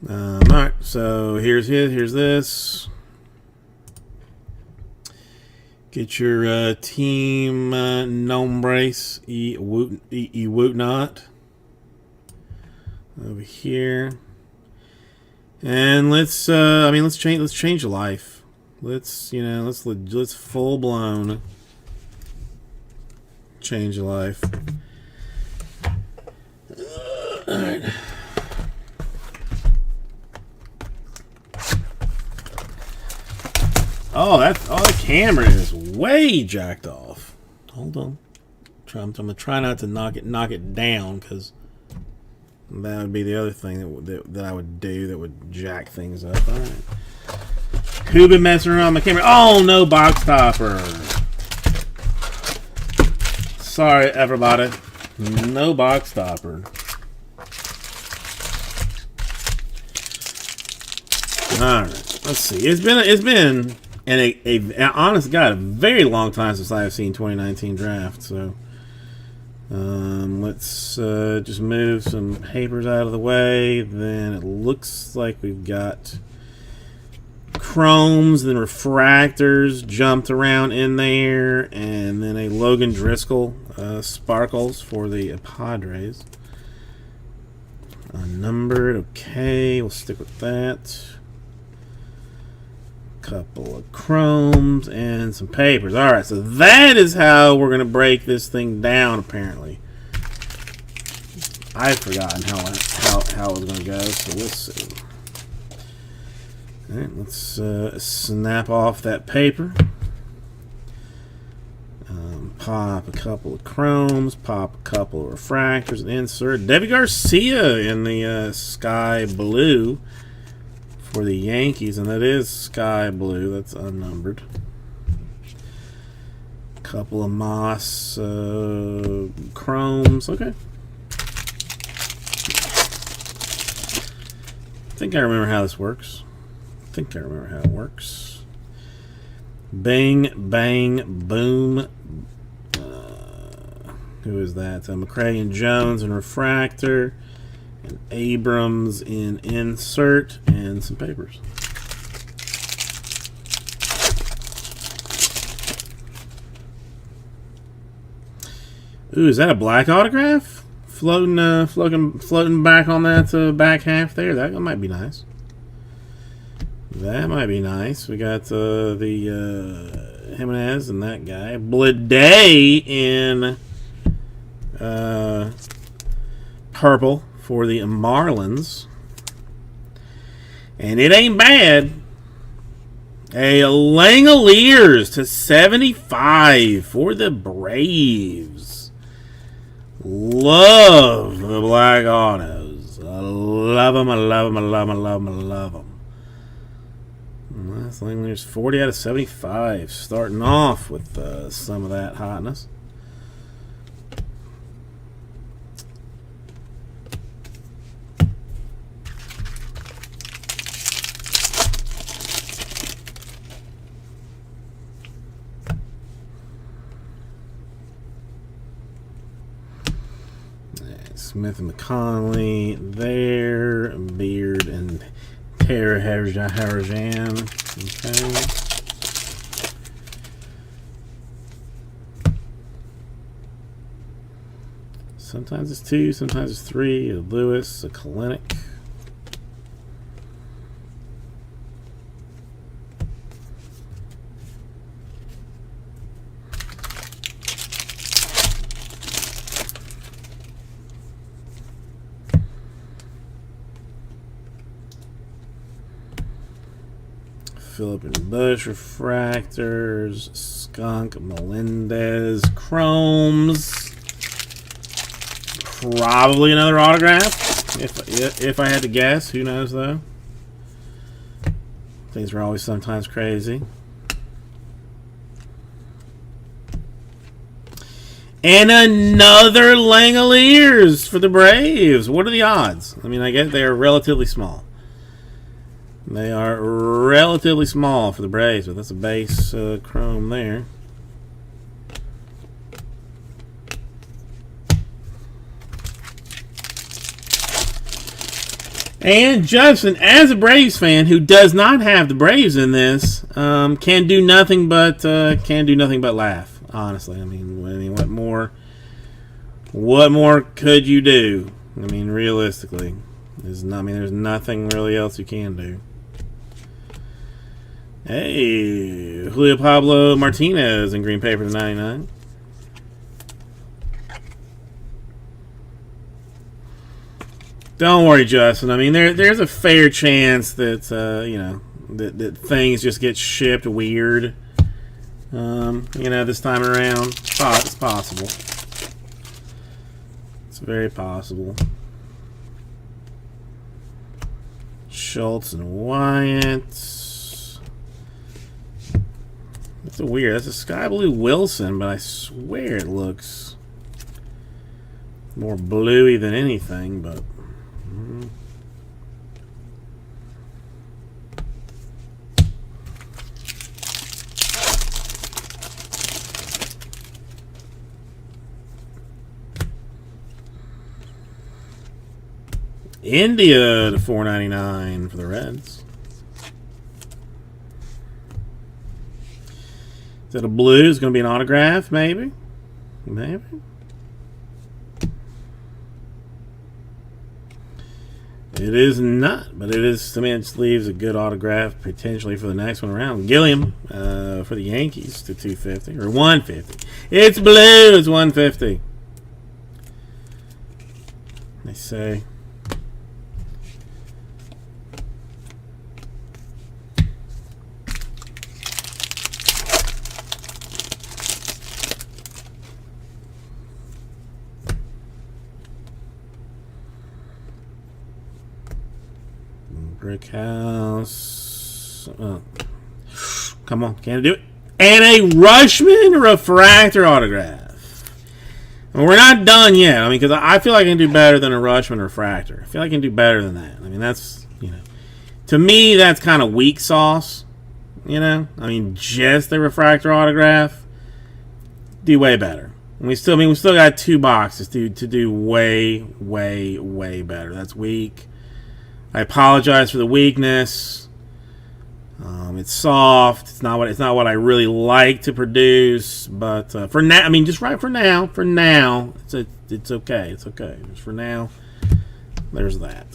All right. So here's this. Get your team gnome brace. Woot not over here. And let's change life. Let's full blown change life. All right. The camera is way jacked off. Hold on. I'm gonna try not to knock it down because That would be the other thing that I would do that would jack things up. All right. Who been messing around with my camera? Oh, no box topper. Sorry, everybody. No box topper. All right. Let's see. It's been an honest God, a very long time since I have seen 2019 draft. So let's just move some papers out of the way. Then it looks like we've got chromes and refractors jumped around in there, and then a Logan Driscoll sparkles for the Padres. Unnumbered, okay, we'll stick with that. Couple of chromes and some papers. All right, so that is how we're gonna break this thing down. Apparently, I've forgotten how it was gonna go. So let's see. All right, let's snap off that paper. Pop a couple of chromes, pop a couple of refractors, and insert Debbie Garcia in the sky blue for the Yankees, and that is sky blue. That's unnumbered. Couple of Moss chromes. Okay. I think I remember how this works. Bang, bang, boom. Who is that? McCray and Jones in refractor, and Abrams in insert, and some papers. Ooh, is that a black autograph? Floating back on that back half there. That might be nice. That might be nice. We got the Jimenez and that guy. Bleday in purple for the Marlins. And it ain't bad. A Langoliers to 75 for the Braves. Love the black autos. I love them, I love them, I love them, I love them, I love them. Last Langoliers 40 out of 75. Starting off with some of that hotness. Smith and McConnelly there. Beard and Tara Harajan. Okay. Sometimes it's 2, sometimes it's 3. A Lewis, a Kalenic. Phillip and Bush refractors, Skunk, Melendez, chromes. Probably another autograph, if I had to guess. Who knows though? Things were always sometimes crazy. And another Langoliers for the Braves. What are the odds? I mean, I guess they are relatively small. They are relatively small for the Braves, but that's a base chrome there. And Judson, as a Braves fan who does not have the Braves in this, can do nothing but laugh. Honestly, I mean, what more could you do? I mean, realistically, there's nothing really else you can do. Hey, Julio Pablo Martinez in green paper to 99. Don't worry, Justin. I mean, there's a fair chance that that things just get shipped weird. This time around, it's possible. It's very possible. Schultz and Wyatt. That's a weird. That's a sky blue Wilson, but I swear it looks more bluey than anything. But India to $4.99 for the Reds. Is that a blue? Is going to be an autograph? Maybe. Maybe. It is not, but it is. I mean, it just leaves a good autograph potentially for the next one around. Gilliam for the Yankees to $250 or $150. It's blue. It's $150. They say. Brickhouse. Come on, can I do it? And a Rushman refractor autograph. And we're not done yet. I mean, because I feel like I can do better than a Rushman refractor. I feel like I can do better than that. I mean, that's, you know, to me, that's kind of weak sauce. You know, I mean, just the refractor autograph, do way better. And we still got 2 boxes to do way better. That's weak. I apologize for the weakness. It's soft. It's not what I really like to produce. But for now, I mean, just right for now. For now, it's okay. It's okay. Just for now, there's that.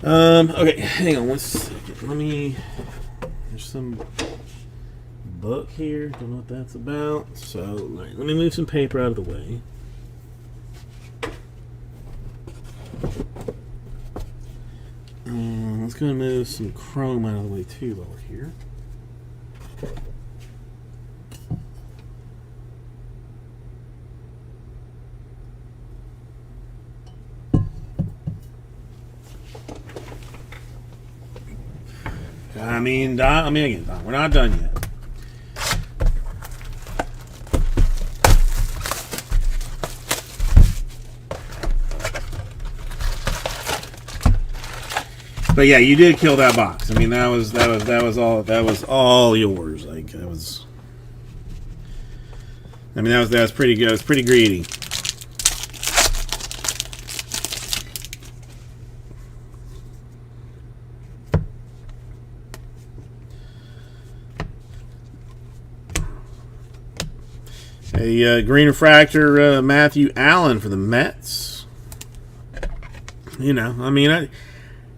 Okay, hang on one second. There's some book here. Don't know what that's about. So, let me move some paper out of the way. Let's go and move some chrome out of the way too while we're here. Again, we're not done yet. But yeah, you did kill that box. I mean, that was all yours. Like that was. I mean, that was pretty good. It was pretty greedy. A green refractor, Matthew Allen for the Mets. You know, I mean,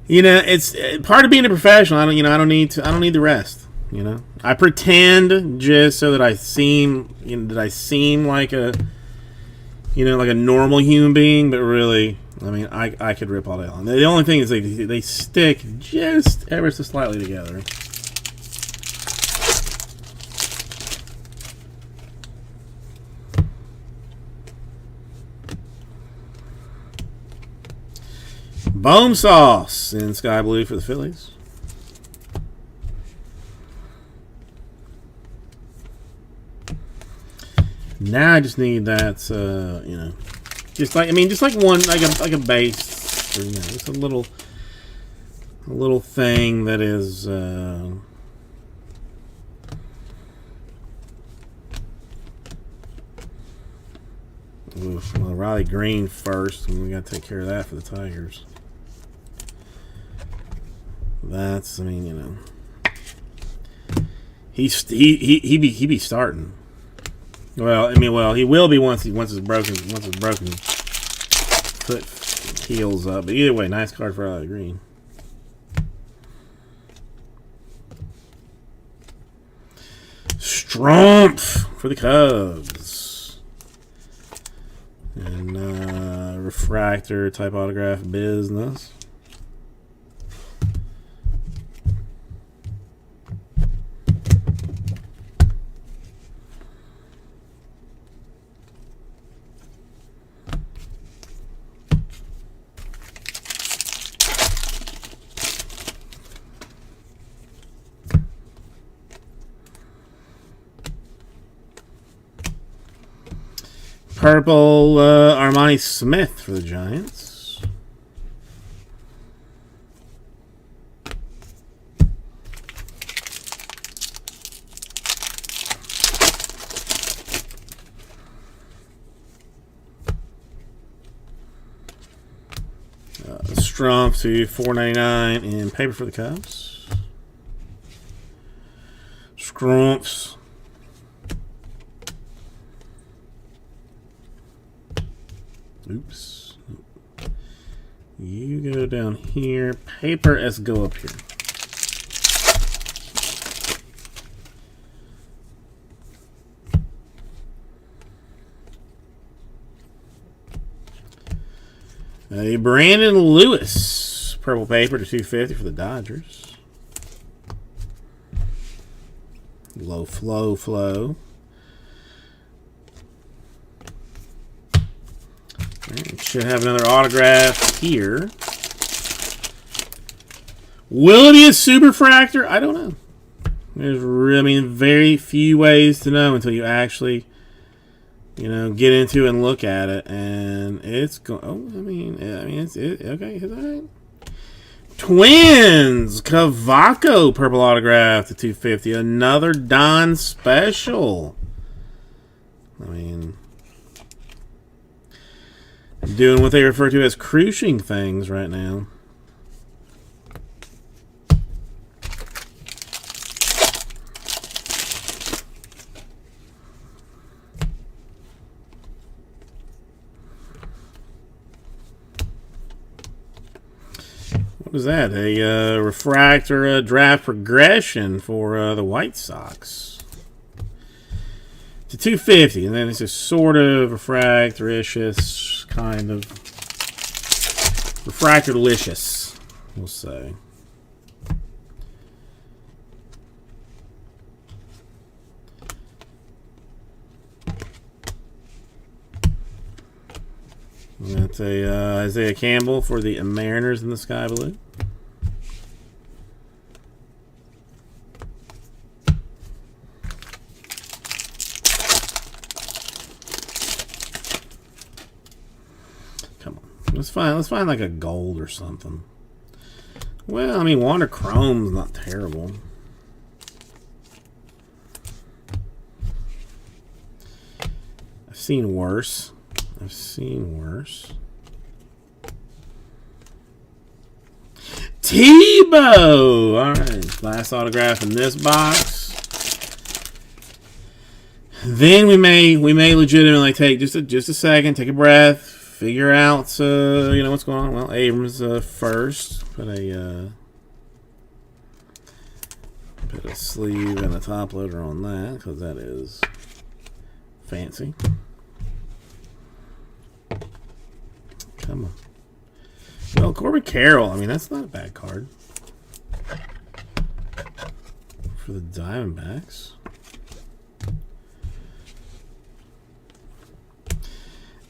it's part of being a professional. I don't need the rest. You know, I pretend just so that I seem like a normal human being, but really, I mean, I could rip all day long. The only thing is they stick just ever so slightly together. Bone Sauce in sky blue for the Phillies. Now I just need that, just like one, like a base, or, just a little thing that is, well, Riley Green first, and we got to take care of that for the Tigers. That's, I mean, he be starting. Well, I mean, he will be once his broken foot heals up. But either way, nice card for Riley Green. Strumpf for the Cubs. And refractor type autograph business. purple Armani Smith for the Giants. Strumpf to $4.99 in paper for the Cubs. Strumpfs. Oops. You go down here. Paper S go up here. A Brandon Lewis, purple paper to $2.50 for the Dodgers. Low flow. Right, should have another autograph here. Will it be a superfractor? I don't know. There's, very few ways to know until you actually, get into and look at it, and it's going. Oh, it's okay. It's all right. Twins Cavaco purple autograph to $2.50. Another Don special. Doing what they refer to as cruising things right now. What is that? A refractor draft progression for the White Sox. To $2.50, and then it's a sort of refractoricious kind of refractor-licious, we'll say. That's a Isaiah Campbell for the Mariners in the sky blue. Let's find like a gold or something. Well, Wander Chrome's not terrible. I've seen worse. Tebow! Alright, last autograph in this box. Then we may legitimately take just a second, take a breath, figure out what's going on. Well, Abrams first. Put a sleeve and a top loader on that, because that is fancy. Come on. Well, Corbin Carroll, that's not a bad card for the Diamondbacks.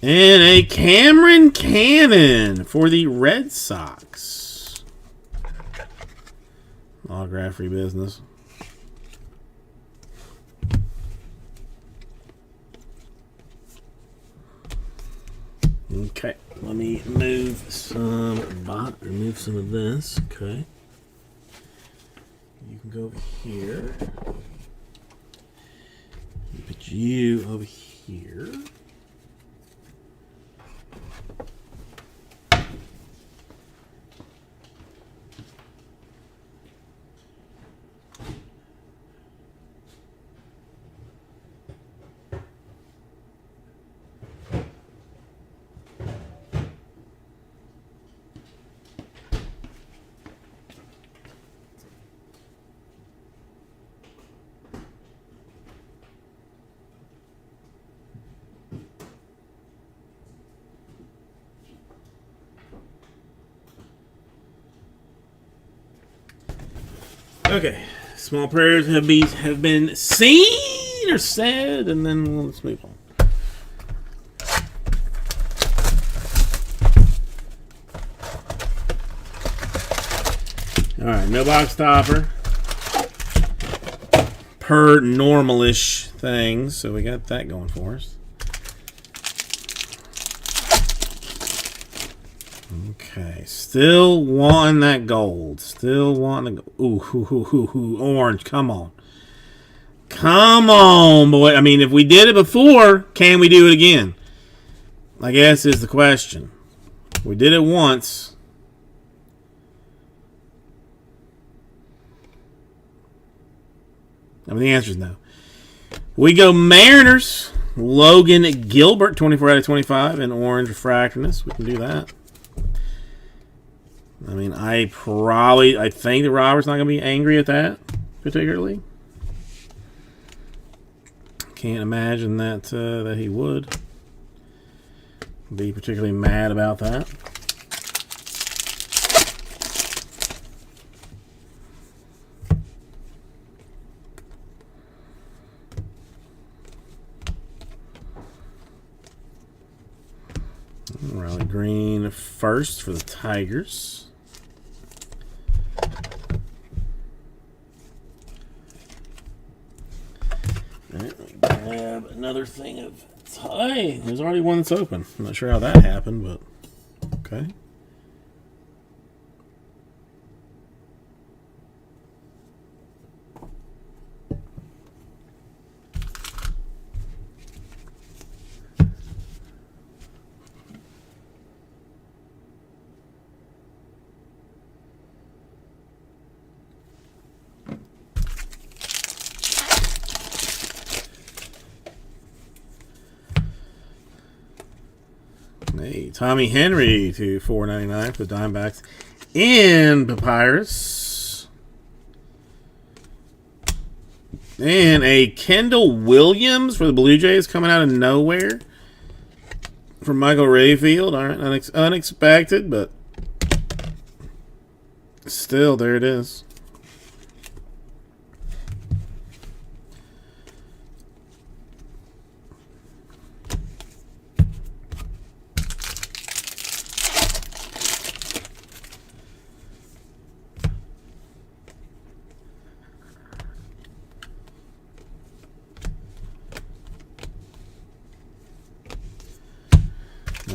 And a Cameron Cannon for the Red Sox. Autograph-free business. Okay, let me move some of this. Okay, you can go over here. Put you over here. Okay, small prayers have been seen or said, and then let's move on. All right, no box topper per normal-ish things, so we got that going for us. Okay, still wanting that gold. Still wanting the ooh, orange. Come on. Come on, boy. I mean, if we did it before, can we do it again? I guess is the question. We did it once. I mean, the answer is no. We go Mariners. Logan Gilbert, 24 out of 25, and orange refractiveness. We can do that. I mean, I think that Robert's not going to be angry at that, particularly. Can't imagine that that he would be particularly mad about that. Riley Green first for the Tigers. All right, grab another thing of tie. There's already one that's open. I'm not sure how that happened, but okay. Hey, Tommy Henry to $4.99 for the Diamondbacks in Papyrus. And a Kendall Williams for the Blue Jays coming out of nowhere from Michael Rayfield. All right, unexpected, but still, there it is.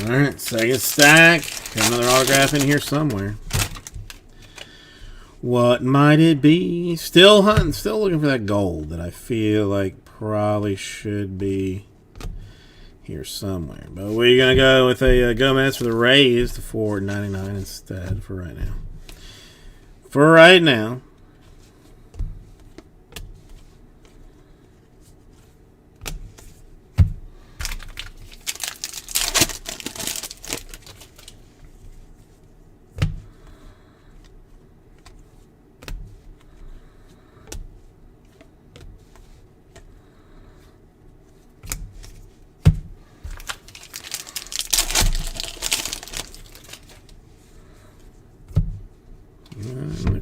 All right, second stack. Got another autograph in here somewhere. What might it be? Still hunting, still looking for that gold that I feel like probably should be here somewhere. But we're going to go with a Gomez for the Rays to $4.99 instead for right now. For right now.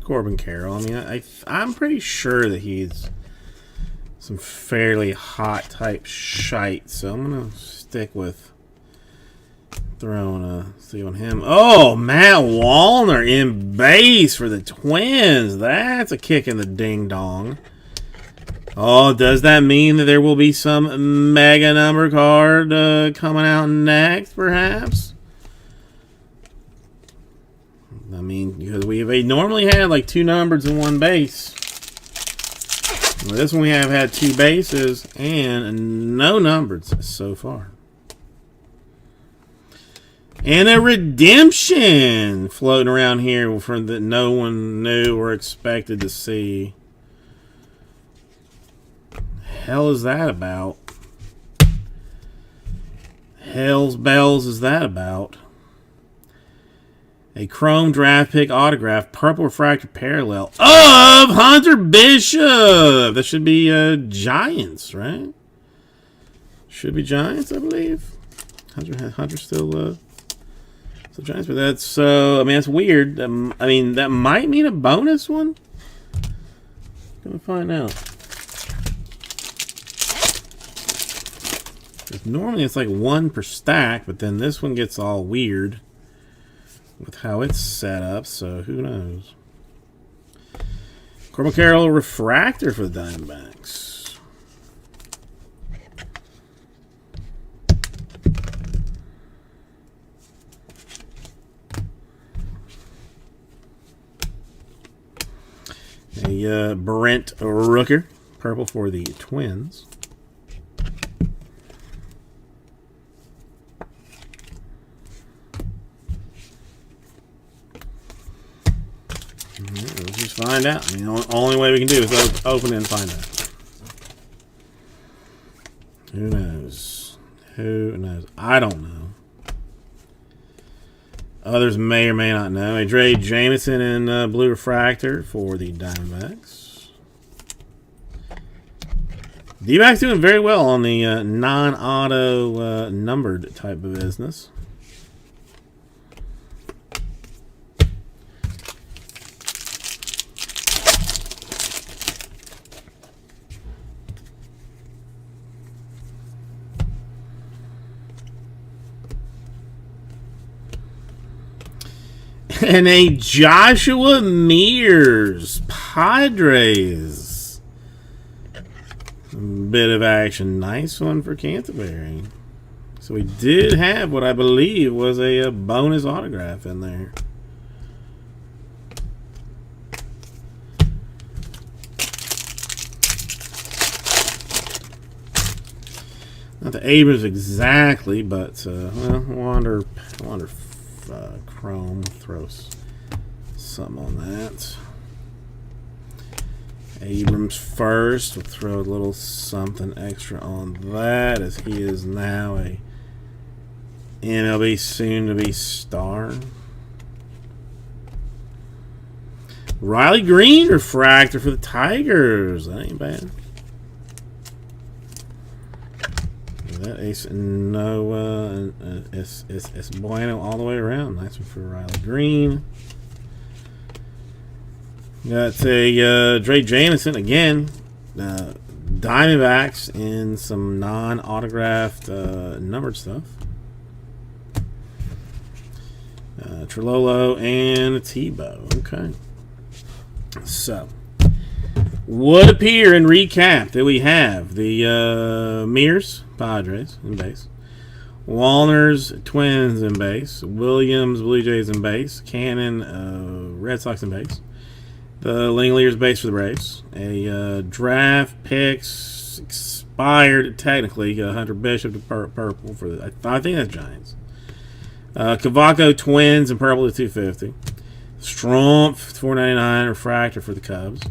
Corbin Carroll. I mean, I'm pretty sure that he's some fairly hot type shite, so I'm gonna stick with throwing a see on him. Oh, Matt Wallner in base for the Twins. That's a kick in the ding dong. Oh, does that mean that there will be some mega number card coming out next, perhaps? I mean, because we normally had like 2 numbers and 1 base. Well, this one we have had 2 bases and no numbers so far. And a redemption floating around here for that no one knew or expected to see. Hell is that about? Hell's bells is that about? A chrome draft pick autograph, purple refractor parallel of Hunter Bishop. That should be Giants, right? Should be Giants, I believe. Hunter still Giants, but that's I mean, that's weird. I mean, that might mean a bonus one. Gonna find out. Normally it's like 1 per stack, but then this one gets all weird with how it's set up, so who knows. Corbin Carroll refractor for the Diamondbacks. A Brent Rooker, purple for the Twins. Let's just find out. I mean, the only way we can do is open it and find out. Who knows? Who knows? I don't know. Others may or may not know. A Drey Jameson in blue refractor for the Diamondbacks. D-backs doing very well on the non-auto numbered type of business. And a Joshua Mears, Padres. Bit of action. Nice one for Canterbury. So we did have what I believe was a bonus autograph in there. Not the Abrams exactly, but well, I wonder if Chrome throws something on that. Abrams first. We'll throw a little something extra on that, as he is now a MLB soon-to-be star. Riley Green refractor for the Tigers. That ain't bad. That ace Noah it's bueno all the way around. Nice one for Riley Green. Got a Drey Jameson again. Diamondbacks in some non-autographed numbered stuff. Trelolo and Tebow. Okay. So, would appear in recap that we have the Mears, Padres, in base. Wallner's, Twins, in base. Williams, Blue Jays, in base. Cannon, Red Sox, in base. The Langley's base for the Braves. A draft picks expired, technically. Hunter Bishop to purple for the, I think that's Giants. Cavaco, Twins, and purple to 250. Strumpf, $4.99 refractor for the Cubs.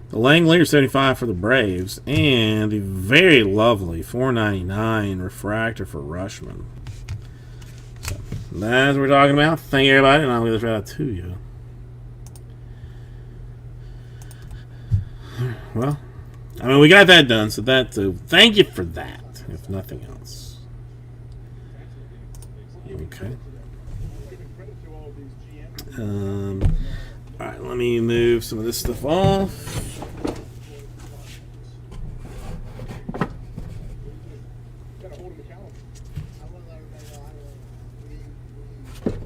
The Langley 75 for the Braves, and the very lovely $4.99 refractor for Rushman. So that's what we're talking about. Thank you, everybody, and I'll leave this right out to you. Well, I mean, we got that done, so thank you for that, if nothing else. Okay. All right, let me move some of this stuff off.
Gotta hold him accountable.
I want to let everybody know we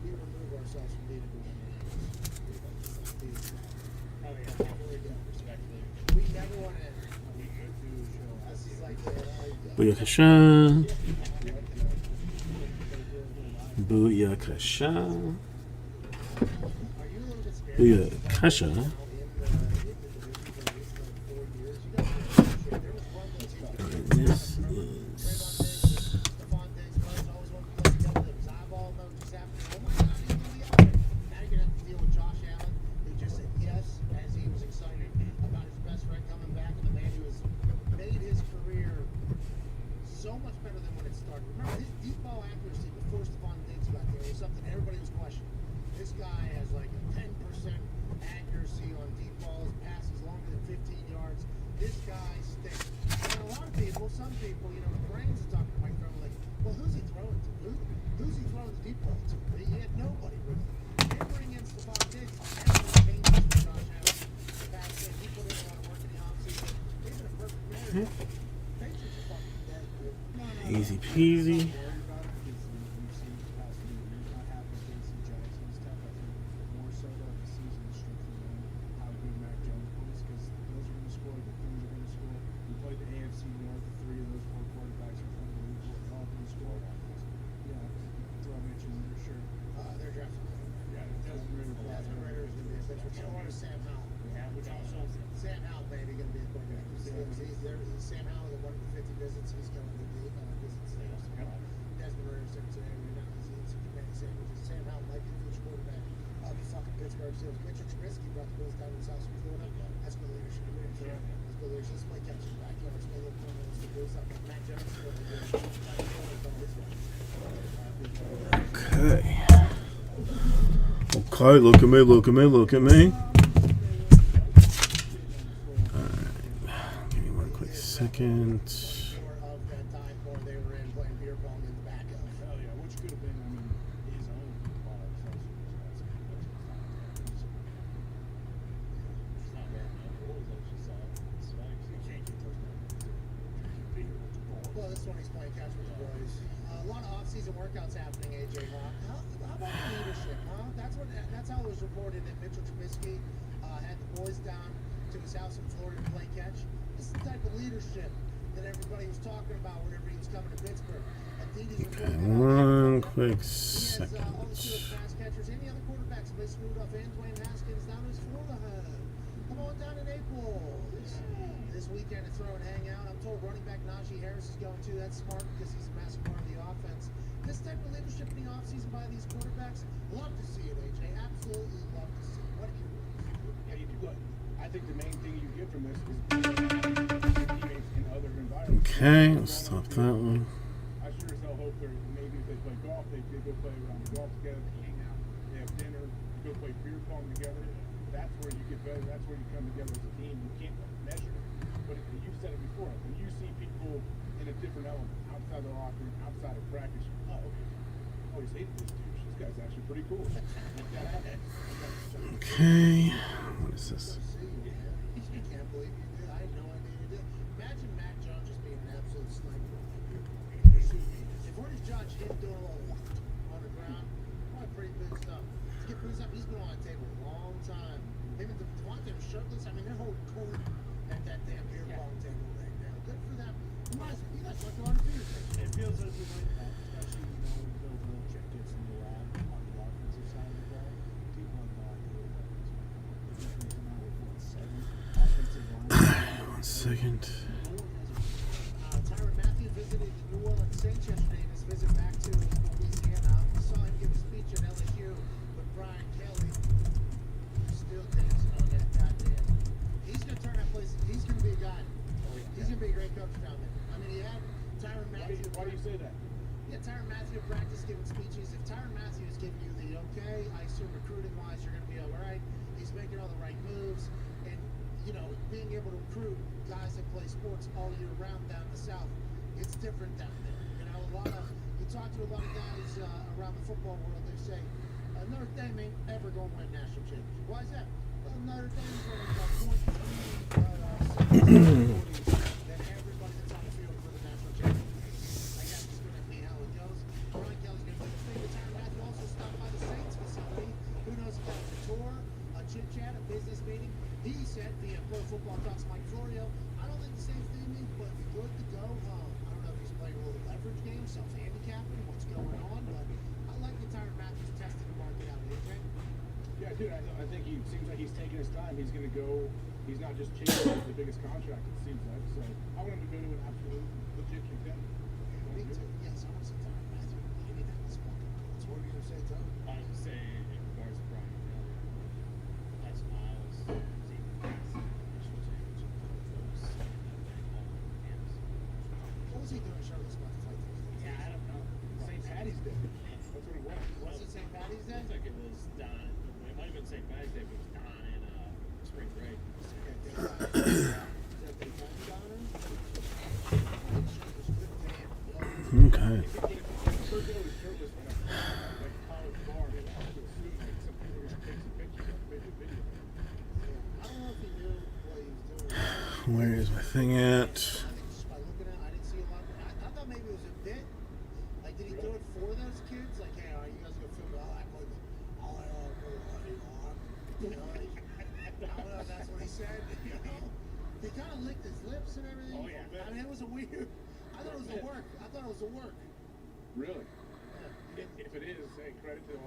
remove ourselves from being we never want to. This is like
Booyakasha. Booyakasha. Booyakasha. This is
so much better than when it started. Remember, his deep ball accuracy before Stephon Diggs got there was something everybody was questioning. This guy has like a 10% accuracy on deep balls, passes longer than 15 yards. This guy stinks. And a lot of people, some people, you know, the brains are talking to Mike Trout like, well, who's he throwing to? Who's he throwing the deep ball to? He had nobody really. They bring in Stephon Diggs, everything changes for Josh Allen. The fact that he put in a lot of work in the offseason. They've been a perfect marriage. Patriots are fucking dead, dude.
easy peasy.
They're drafting.
Yeah, Desmond Ridder.
Desmond Ridder is going to be a bitch. You don't want to Sam Howell.
Yeah, which also
Sam Sam Howell, the 150 visits, he's going to the visits. Desmond Ritter said today, we're not he's many sandwiches. Sam Howell might be the future quarterback of the fucking Pittsburgh Steelers. Mitchell Trubisky brought the Bills down to his house in Florida. That's good leadership. That's good leadership. Let's play catch in the backyard. Let's play a little corner. Let's do Bills up. Matt Jones is going to do
Okay. Okay, look at me, look at me, look at me. Alright. Give me one quick second.
of that time where they were in playing beer pong in the back of.
Hell yeah, which could have been, I mean, his own product.
It's not bad enough. What was that you saw? Spikes.
Well, this one he's playing catch with the boys. A lot of off-season workouts happening, AJ. How about leadership, huh? That's how it was reported that Mitchell Trubisky had the boys down to his house in Florida to play catch. This is the type of leadership that everybody was talking about whenever he was coming to Pittsburgh.
Okay, one quick
He has all the
second.
Steelers pass catchers. Any other quarterbacks basically Rudolph and Dwayne Haskins down to his Florida home. Come on down to Naples. This weekend to throw and hang out. I'm told running back Najee Harris is going too. That's smart because he's a massive part of the offense. This type of leadership in the offseason by these quarterbacks, love to see it, AJ. Absolutely love to see it. What do you
Yeah, you do. Look, I think the main thing you get from this is teammates in other environments.
Okay, let's stop that one.
I sure as hell hope they're maybe if they play golf, they go play around the golf together, they hang out, they have dinner, go play beer pong together. That's where you get better. That's where you come together as a team. You can't measure it, but you've said it before. When you see people in a different element, outside the locker room, outside of practice, oh, okay. I always hated this douche. This guy's actually pretty cool. Make that happen.
Okay, what is this?
see, man? I can't believe you did. I had no idea you did. Imagine Mac Jones just being an absolute sniper. If what is Josh hit doing a little on the ground, probably pretty big stuff. To get boots up, he's been on the table a long time. Him and Devontae were shirtless. I mean, they're holding court at that damn beer pong table right now. Good for them. Reminds me, you guys like a lot of beer.
It feels like we might have, especially when we build little trinkets in the lab on the offensive side of the ball. People have no idea what that is. We're definitely come out with what, 7 offensive line.
1 second.
Tyrann Mathieu visited the New Orleans Saints yesterday in his visit back to Louisiana. We saw him give a speech at LSU with Brian Kelly. Still dancing on that goddamn. He's going to turn that place. He's going to be a guy. He's going to be a great coach down there. I mean, he had Tyrann Mathieu.
Why do you say that?
Yeah, Tyrann Mathieu practice giving speeches. If Tyrann Mathieu is giving you the okay, I assume recruiting-wise you're going to be all right. He's making all the right moves. And, you know, being able to recruit guys that play sports all year round down the South, it's different down there. You know, you talk to a lot of guys around the football world, they say, Notre Dame ain't ever going to win national championship. Why is that? Well, Notre Dame's running about 0.3 than everybody that's on the field for the national championship. Like, that's just going to be how it goes. Brian Kelly's going to do the thing. But Tyrann Mathieu also stopped by the Saints facility. Who knows if that was a tour, a chit-chat, a business meeting. He said via Pro Football Talks Mike Florio, I don't think the Saints need me, but good to go. I don't know if he's playing a little leverage game, self-handicapping, what's going on, but I like the Tyrann Mathieu's testing the market out, AJ.
Yeah, dude, I think he seems like he's taking his time. He's going to go. He's not just chasing the biggest contract, it seems like. So I want him to go to an absolute legit contender.
Me too. Yes, I want to see Tyrann Mathieu. You need that in this fucking Colts. What are you going to say, Tom?
I would say in regards to Brian Kelly, that's Miles, Zeke, national championship, those, and then all of him.
What was he doing shirtless about the fight?
Yeah, I don't know.
St. Patty's Day. That's what it was.
Was it St. Patty's Day?
Looks like it was Don. It might have been St. Patty's Day, but it was Don in spring break.
Okay. Where is my thing at?
Just by looking at it, I didn't see a lot. I thought maybe it was a bit. Like, did he do it for those kids? Like, hey, are you guys gonna film it? I played the you know, like, I don't know if that's what he said. You know, he kind of licked his lips and everything.
Oh, yeah.
I mean, it was a weird. I thought it was a work. I thought it was a work.
Really?
Yeah.
If it is, hey, credit to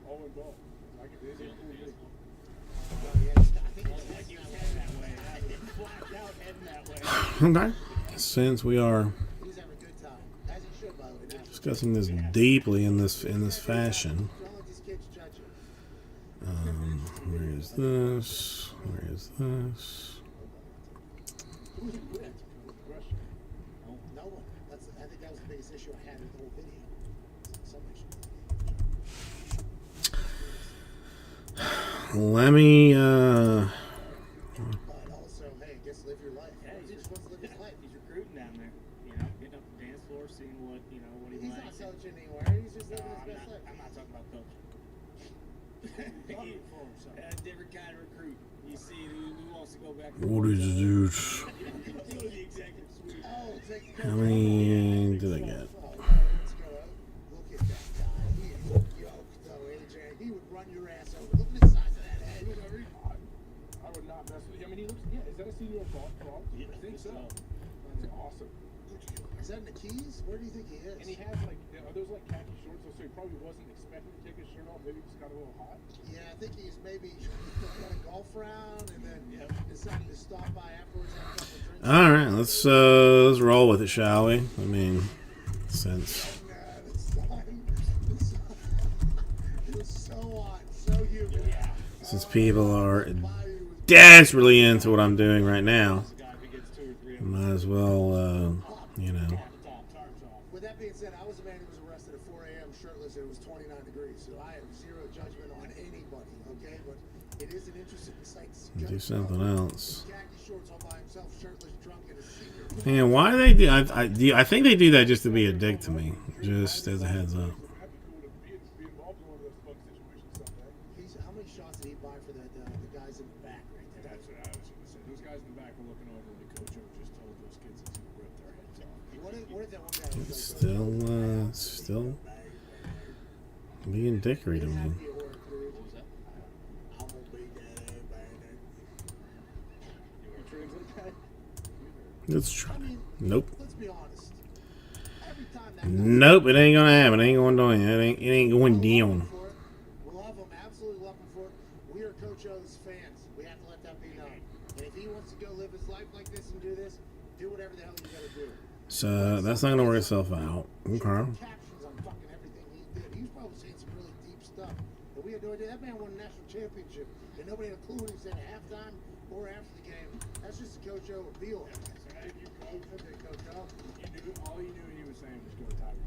all involved. Like it is a cool thing.
Well, yeah, think he's
Like he was
heading
heading
that
that
way.
way. Blacked out heading that way.
Okay. Since we are
He's having a good time, as he should, by the way. Now,
discussing this deeply in this fashion,
don't let these kids judge you.
where is this? Where is this?
Who would quit? No one. I think that was the biggest issue I had with the whole video. Some issue.
Let me.
But also, hey, just live your life.
Yeah,
You're supposed to live your life.
He's recruiting down there. You know, getting up the dance floor, seeing what he
He's not
likes.
coaching anywhere. He's just living his best life.
I'm not talking about coaching.
Talking for himself.
A different kind of recruit. You see who wants to go back.
What is this?
The executive suite.
Oh, take
How many did I get?
Oh, let's go. Look at that guy. He is yoked, though, AJ. He would run your ass over. Look at the size of that head.
I would not mess with him. I mean, he looks. Yeah, is that a senior frog?
Yeah,
I think so.
so.
That's awesome.
Is that in the Keys? Where do you think he is?
And he has like, are those like khaki shorts? So he probably wasn't expecting to take his shirt off. Maybe he just got a little hot.
Yeah, I think he's maybe got a golf round and then decided to stop by afterwards and have a couple drinks.
All right, let's roll with it, shall we? I mean, since
Nah, the sun it was so hot, so humid.
since people are
Body was
desperately into what I'm doing right now,
The guy who gets 2 or 3 of
might as well, you know.
the top tarps off.
With that being said, I was a man who was arrested at 4 a.m. shirtless and it was 29 degrees, so I have zero judgment on anybody, okay? But it is an interesting sight to see.
Do something else.
Khaki shorts all by himself, shirtless, drunk, and a senior.
Man, why do they do? I think they do that just to be a dick to me. Just as a heads up.
That'd be cool to be involved in one of those fun situations someday.
How many shots did he buy for that? The guys in the back right there.
That's what I was going to say. Those guys in the back were looking over, and the coach just told those kids to rip their heads off.
What if that one guy was like,
Still being dickery to me.
I'm gonna beat that ass, baby.
You want to translate that?
Let's try. Nope.
Let's be honest. Every time that
Nope. It ain't gonna happen. It ain't going down. It ain't going down.
We'll love him, absolutely love him for it. We are Coach O's fans. We have to let that be known. And if he wants to go live his life like this and do this, do whatever the hell you gotta do.
So that's not gonna work itself out. Okay.
Captions on fucking everything he did. He was probably saying some really deep stuff. But we had no idea. That man won a national championship, and nobody had a clue what he said at halftime or after the game. That's just a Coach O appeal. Coach O.
All you knew he was saying was go Tigers.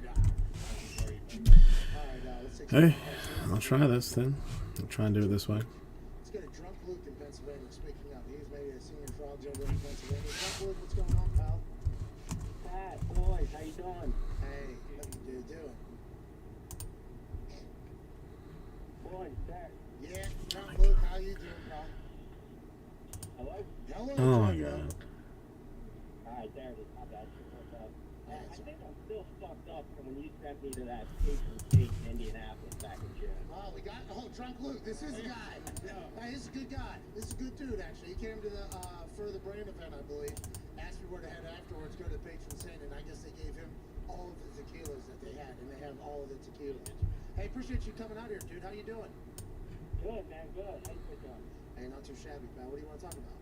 Go
All right, let's take
Hey, I'll try this then. I'll try and do it this way.
Let's get a drunk Luke in Pennsylvania. Speaking of, he's maybe a senior frogs over in Pennsylvania. Drunk Luke, what's going on, pal?
Pat, boys, how you doing?
Hey, what you doing?
Boys, Pat.
Yeah, drunk Luke, how you doing, pal?
Hello?
Hello,
Oh my
drunk Luke.
god.
Alright, there it is. My bad. What's up? I
That's
think I'm still fucked up from when you sent me to that patron state in Indianapolis back in June.
Oh, we got drunk Luke. This is the guy. Hey, this is a good guy. This is a good dude, actually. He came to the Further Brand event, I believe. Asked me where to head afterwards. Go to the patron saint, and I guess they gave him all of the tequilas that they had, and they have all of the tequilas. Hey, appreciate you coming out here, dude. How you doing?
Good, man, good. How you doing?
Hey, not too shabby, pal. What do you want to talk about?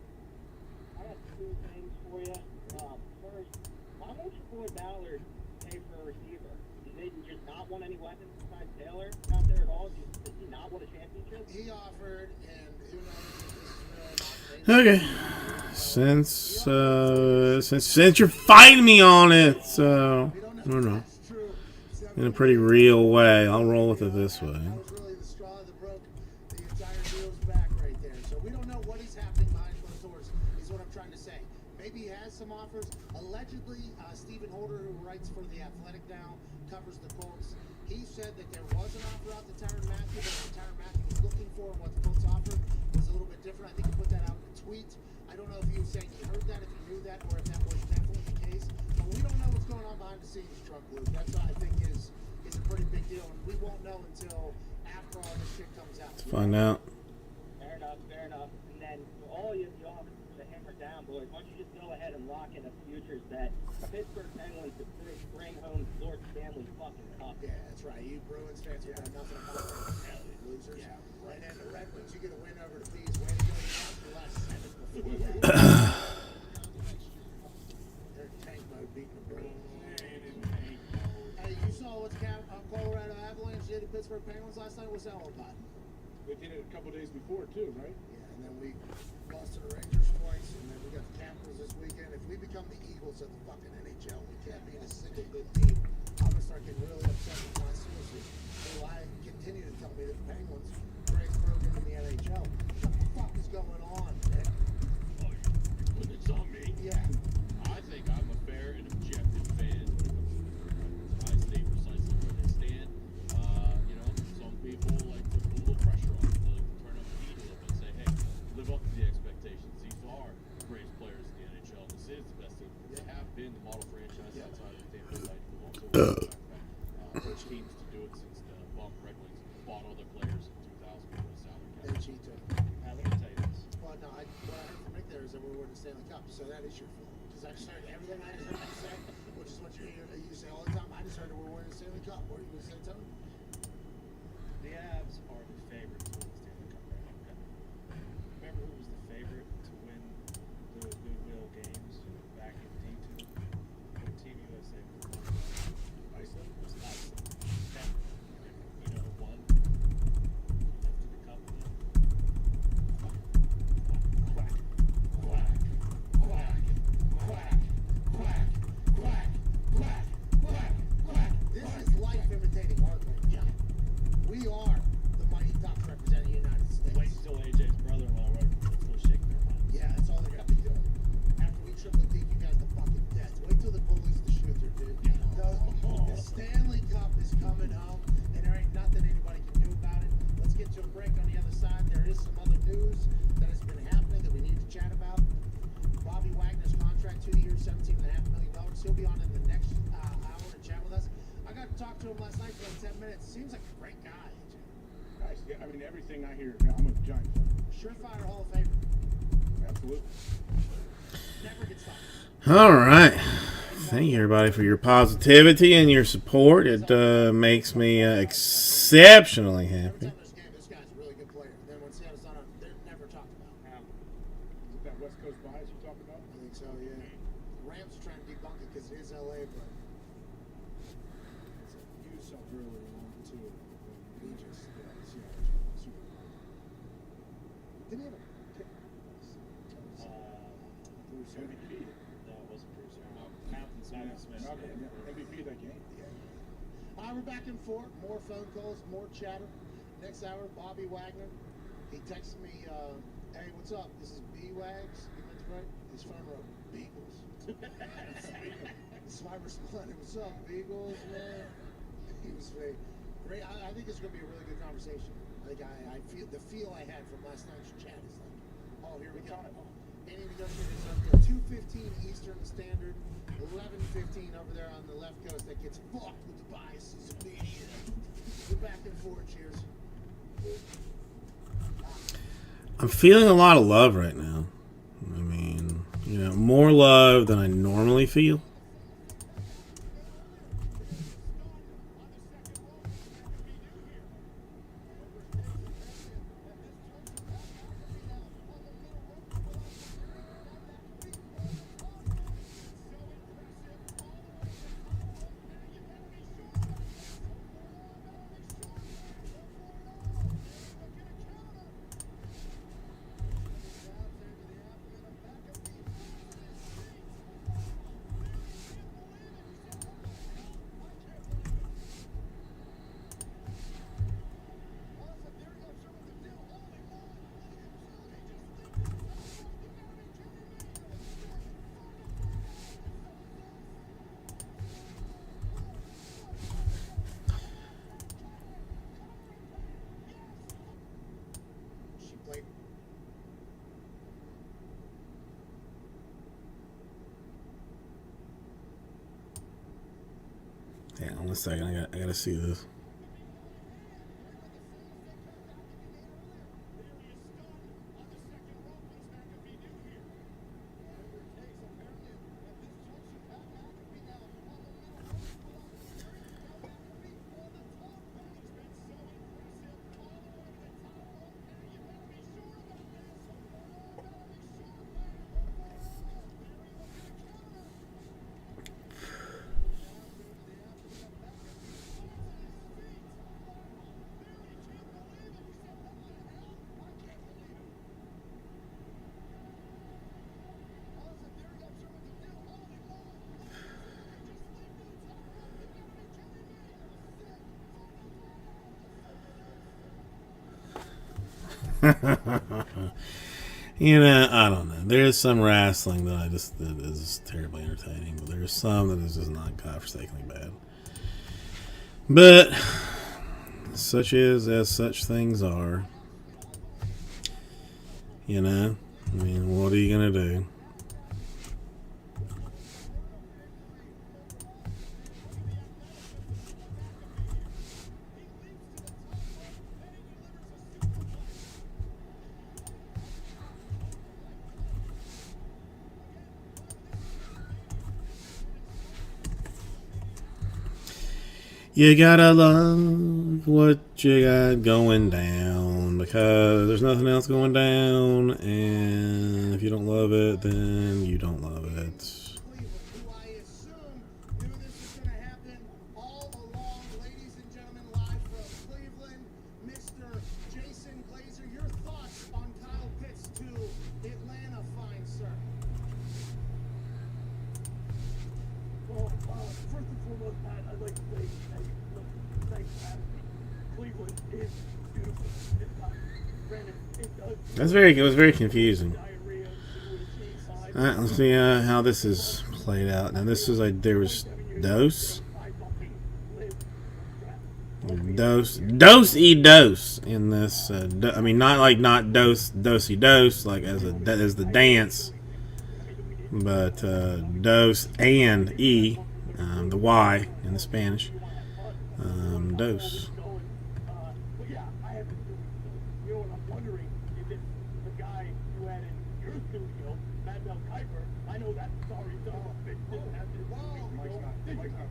I got 2 things for you. First, how much boy Ballard pay for a receiver? Did they just not want any weapons besides Taylor out there at all? Did he not want a championship?
He offered, and who knows if this is real or not.
Since you're fighting me on it, so
We
I don't know.
if that's true.
In a pretty real way, I'll roll with it this way.
That was really the straw that broke the entire deal's back right there. So we don't know what is happening behind closed doors, is what I'm trying to say. Maybe he has some offers. Allegedly, Stephen Holder, who writes for The Athletic now, covers the Colts. He said that there was an offer out to Tyrann Mathieu, but what Tyrann Mathieu was looking for and what the Colts offered was a little bit different. I think he put that out in a tweet. I don't know if he was saying he heard that, if he knew that, or if that was definitely the case. But we don't know what's going on behind the scenes, Drunk Luke. That's what I think is a pretty big deal, and we won't know until after all this shit comes out.
Find out.
Fair enough, fair enough. And then for all you officers to hammer down, boys, why don't you just go ahead and lock in a futures that Pittsburgh Penguins to bring home Lord Stanley fucking Cup.
Yeah, that's right. You Bruins fans will know nothing about those losers. Yeah, right. And the Red Wings, you get a win over the Bees, win last 7 before that. They're in tank mode beating the Braves. Hey, you saw what's Colorado Avalanche did to Pittsburgh Penguins last night? What's that all about?
They did it a couple days before too, right?
Yeah, and then we lost to the Rangers twice, and then we got the Capitals this weekend. If we become the Eagles of the fucking NHL, we can't be in a single good team. I'm gonna start getting really upset with my sources. So I continue to tell me that the Penguins Greg's broken in the NHL. What the fuck is going on, Nick?
It's on me.
Yeah.
I think I'm a fair and objective fan when it comes to the Penguins. I stay precisely where they stand. You know, some people like to put a little pressure on them. They like to turn up the heat a little bit and say, hey, live up to the expectations. These are the greatest players in the NHL. This is the best team. They have been the model franchise outside of the Tampa Bay Lightning, who also which teams to do it since the Bump Red Wings bought all their players in 2000 for the salary cap.
They cheat too.
Now, let me tell you this.
Well, no, what I heard from Nick there is that we're winning the Stanley Cup, so that is your fault. Because I just heard everything I just heard you say, which is what you say all the time. I just heard that we're winning the Stanley Cup. What are you going to say, Tony?
The Avs are the favorite to win the Stanley Cup right now. Okay? Remember who was the favorite to win the Goodwill Games back in D2? When Team USA was won?
Iceland.
It was Iceland. Okay? You know who won? Lifted the cup and then quack, quack, quack, quack, quack, quack, quack, quack, quack.
This is life imitating art. Yeah. We are the mighty Ducks representing the United States.
wait until AJ's brother-in-law wrote, let's go shake their hand.
Yeah, that's all they're going to be doing. After we triple deke you guys the fucking death. Wait till the goalie's the shooter, dude. The Stanley Cup is coming home, and there ain't nothing anybody can do about it. Let's get to a break on the other side. There is some other news that has been happening that we need to chat about. Bobby Wagner's contract, 2 years, $17.5 million. He'll be on in the next hour to chat with us. I got to talk to him last night for like 10 minutes. Seems like a great guy, AJ.
Guys, yeah, I mean everything I hear. I'm a giant fan.
Surefire Hall of Famer.
Absolutely.
Never gets stopped.
All right. Thank you, everybody, for your positivity and your support. It makes me exceptionally
Every
happy.
time there's a game, this guy's a really good player. Then when Seattle's not on, they're never talked about.
Is it that West Coast bias you talking about?
I think so, yeah. The Rams are trying to debunk it because it is LA, but
You saw earlier on too.
he just,
Seattle Super Bowl.
didn't he have a pick?
Bruce
MVP.
No, it wasn't Bruce Aaron. Malcolm Smith.
Malcolm, yeah. MVP of that game.
We're back and forth. More phone calls, more chatter. Next hour, Bobby Wagner. He texted me, hey, what's up? This is B-Wags. You meant to write? His phone wrote Beagles. So I responded, what's up, Beagles, man? He was very great. I think it's going to be a really good conversation. Like, I feel, the feel I had from last night's chat is like, oh, here we go. Any negotiators up there, 2:15 Eastern Standard, 11:15 over there on the left coast that gets fucked with the biases of media. We're back and forth. Cheers.
I'm feeling a lot of love right now. I mean, more love than I normally feel.
She played.
Hang on a second. I gotta see this. You know, I don't know. There's some wrestling that is terribly entertaining, but there's some that is just not godforsakenly bad. But such is as such things are. You know, I mean, what are you gonna do? You gotta love what you got going down, because there's nothing else going down, and if you don't love it, then you don't love it.
Cleveland, who I assume knew this was going to happen all along. Ladies and gentlemen, live from Cleveland, Mr. Jason Glazer. Your thoughts on Kyle Pitts to Atlanta, fine sir?
Well, first and foremost, Pat, I'd like to say thanks for having me. Cleveland is beautiful this time. Granted, it does
It was very confusing.
diarrhea, cheese size.
Let's see how this is played out. Now this is there was Dose.
I fucking live.
Dose in this. I mean, not dosey dose like as the dance, but dose and e, the y in the Spanish. Dose.
But yeah, I have you know what I'm wondering is if the guy you had in your studio, Mad Mel Kiper, I know that sorry dog didn't have this
Mike's not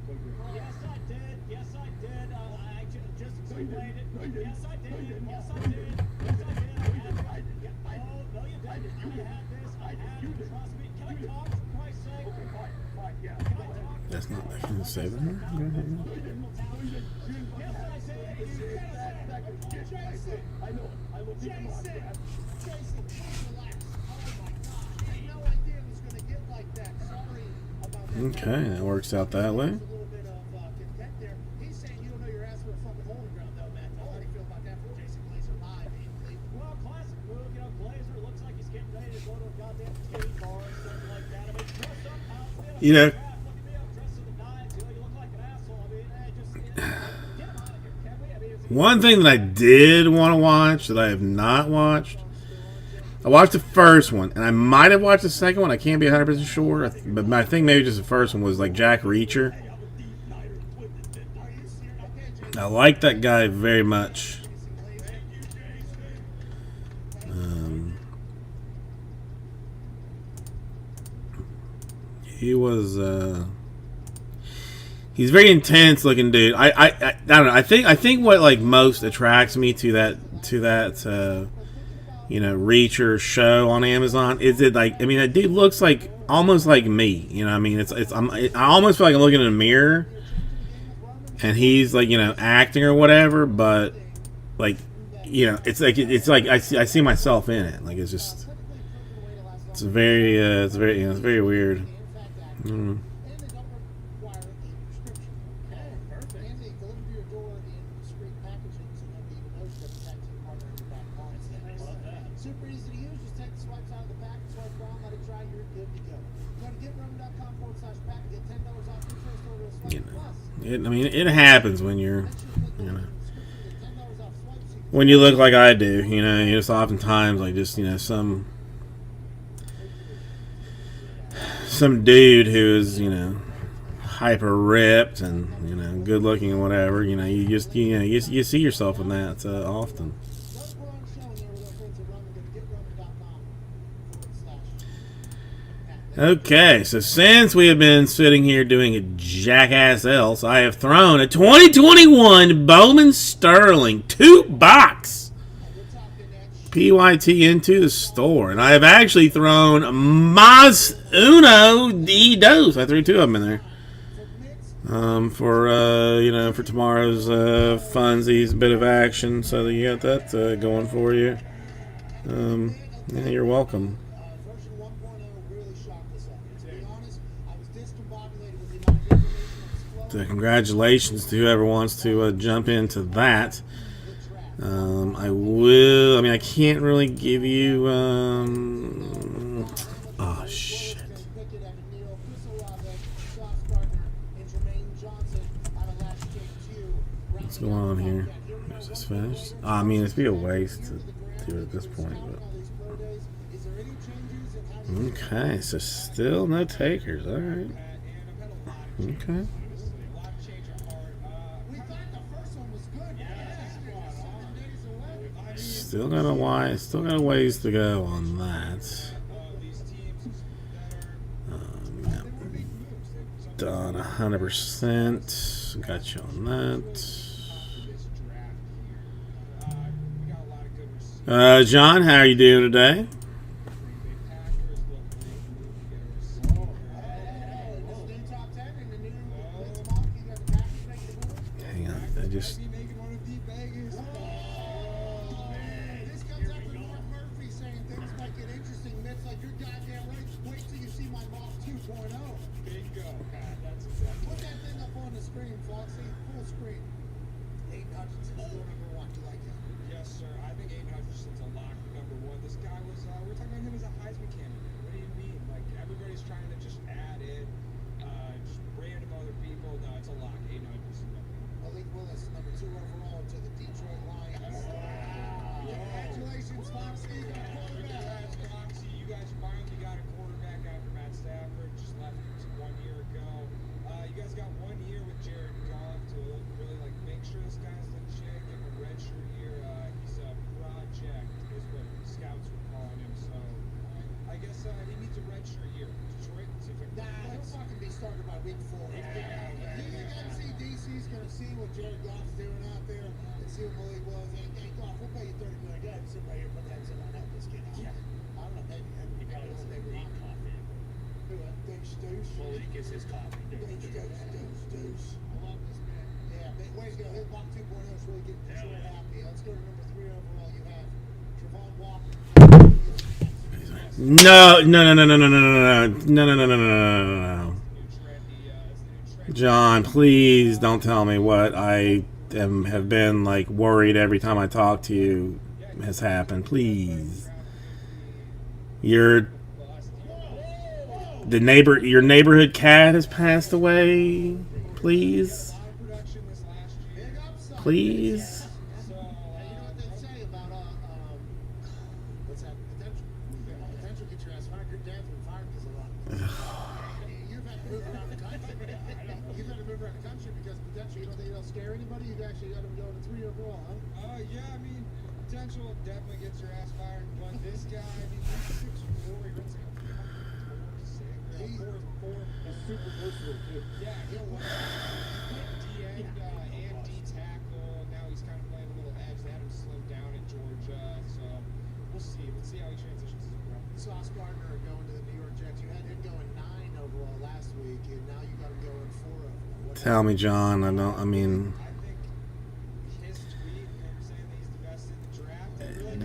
plugged in.
Yes, I did. Yes, I did. I just explained it. Yes, I did. Yes, I did. Yes, I did. I had it. Oh, no, you didn't. I had this. I had it. Trust me. Can I talk, for Christ's sake?
Okay, fine, yeah.
Can I talk?
That's not. I can say that.
Yes, I did.
Jason!
I know it. I will keep him on.
Jason! Jason, please relax. Oh my God. I had no idea it was going to get like that. Sorry about that.
Okay, that works out that way.
There's a little bit of content there. He's saying you don't know your ass for a fucking hole in the ground, though, Matt. How do you feel about that from Jason Glazer live in Cleveland?
Well, classic move. You know, Glazer looks like he's getting ready to go to a goddamn titty bar or something like that. I mean, dress up, pal.
You know,
Look at me. I'm dressed to the nines. You know, you look like an asshole. I mean, just get him out of here, can we? I mean, it's
one thing that I did want to watch that I have not watched. I watched the first one, and I might have watched the second one. I can't be 100% sure, but I think maybe just the first one was like Jack Reacher. I like that guy very much. He was he's a very intense looking dude. I don't know. I think what like most attracts me to that you know, Reacher show on Amazon is it like, I mean, that dude looks like almost like me. You know what I mean? I almost feel like I'm looking in a mirror and he's like, you know, acting or whatever, but like, you know, it's like I see myself in it. Like it's just it's very you know, it's very weird.
And they don't require a prescription. Perfect. And they deliver to your door in discreet packaging so nobody even knows you have a tattoo partner in your back pocket.
Love that.
Super easy to use. Just take the swipes out of the pack, swipe around, let it dry, you're good to go. Go to GetRoman.com/pack and get $10 off your first order of Swipe
You know,
Plus.
I mean, it happens when you're, you know,
$10 off swipes.
when you look like I do. You know, you just oftentimes like just, you know, some dude who is, you know, hyper ripped and, you know, good looking and whatever, you know, you see yourself in that often.
Those were on show there with our friends at Roman. Go to GetRoman.com/pack.
Okay, so since we have been sitting here doing a jackass else, I have thrown a 2021 Bowman Sterling 2-box PYT into the store, and I have actually thrown Mas Uno de Dos. I threw 2 of them in there for you know, for tomorrow's funsies, bit of action, so that you got that going for you. Yeah, you're welcome.
Version 1.0 really shocked us all. To be honest, I was discombobulated with the amount of information that was flowing.
So congratulations to whoever wants to jump into that. I will. I mean, I can't really give you. Oh shit!
Pickett, Evan Neal, Chris Olave, Sauce Gardner, and Jermaine Johnson out of last JQ.
What's going on here? Is this finished? I mean, it'd be a waste to do it at this point, but. Okay, so still no takers. All right. Okay. Still got a why. Still got a ways to go on that. Done 100%. Got you on that. John, how are you doing today? Hang on, I just. No. John, please don't tell me what I have been like worried every time I talk to you has happened. Please. Your neighborhood cat has passed away. Please. Please.
Sauce Gardner going to the New York Jets. You had him going 9 overall last week, and now you got him going 4 overall.
Tell me, John. I mean,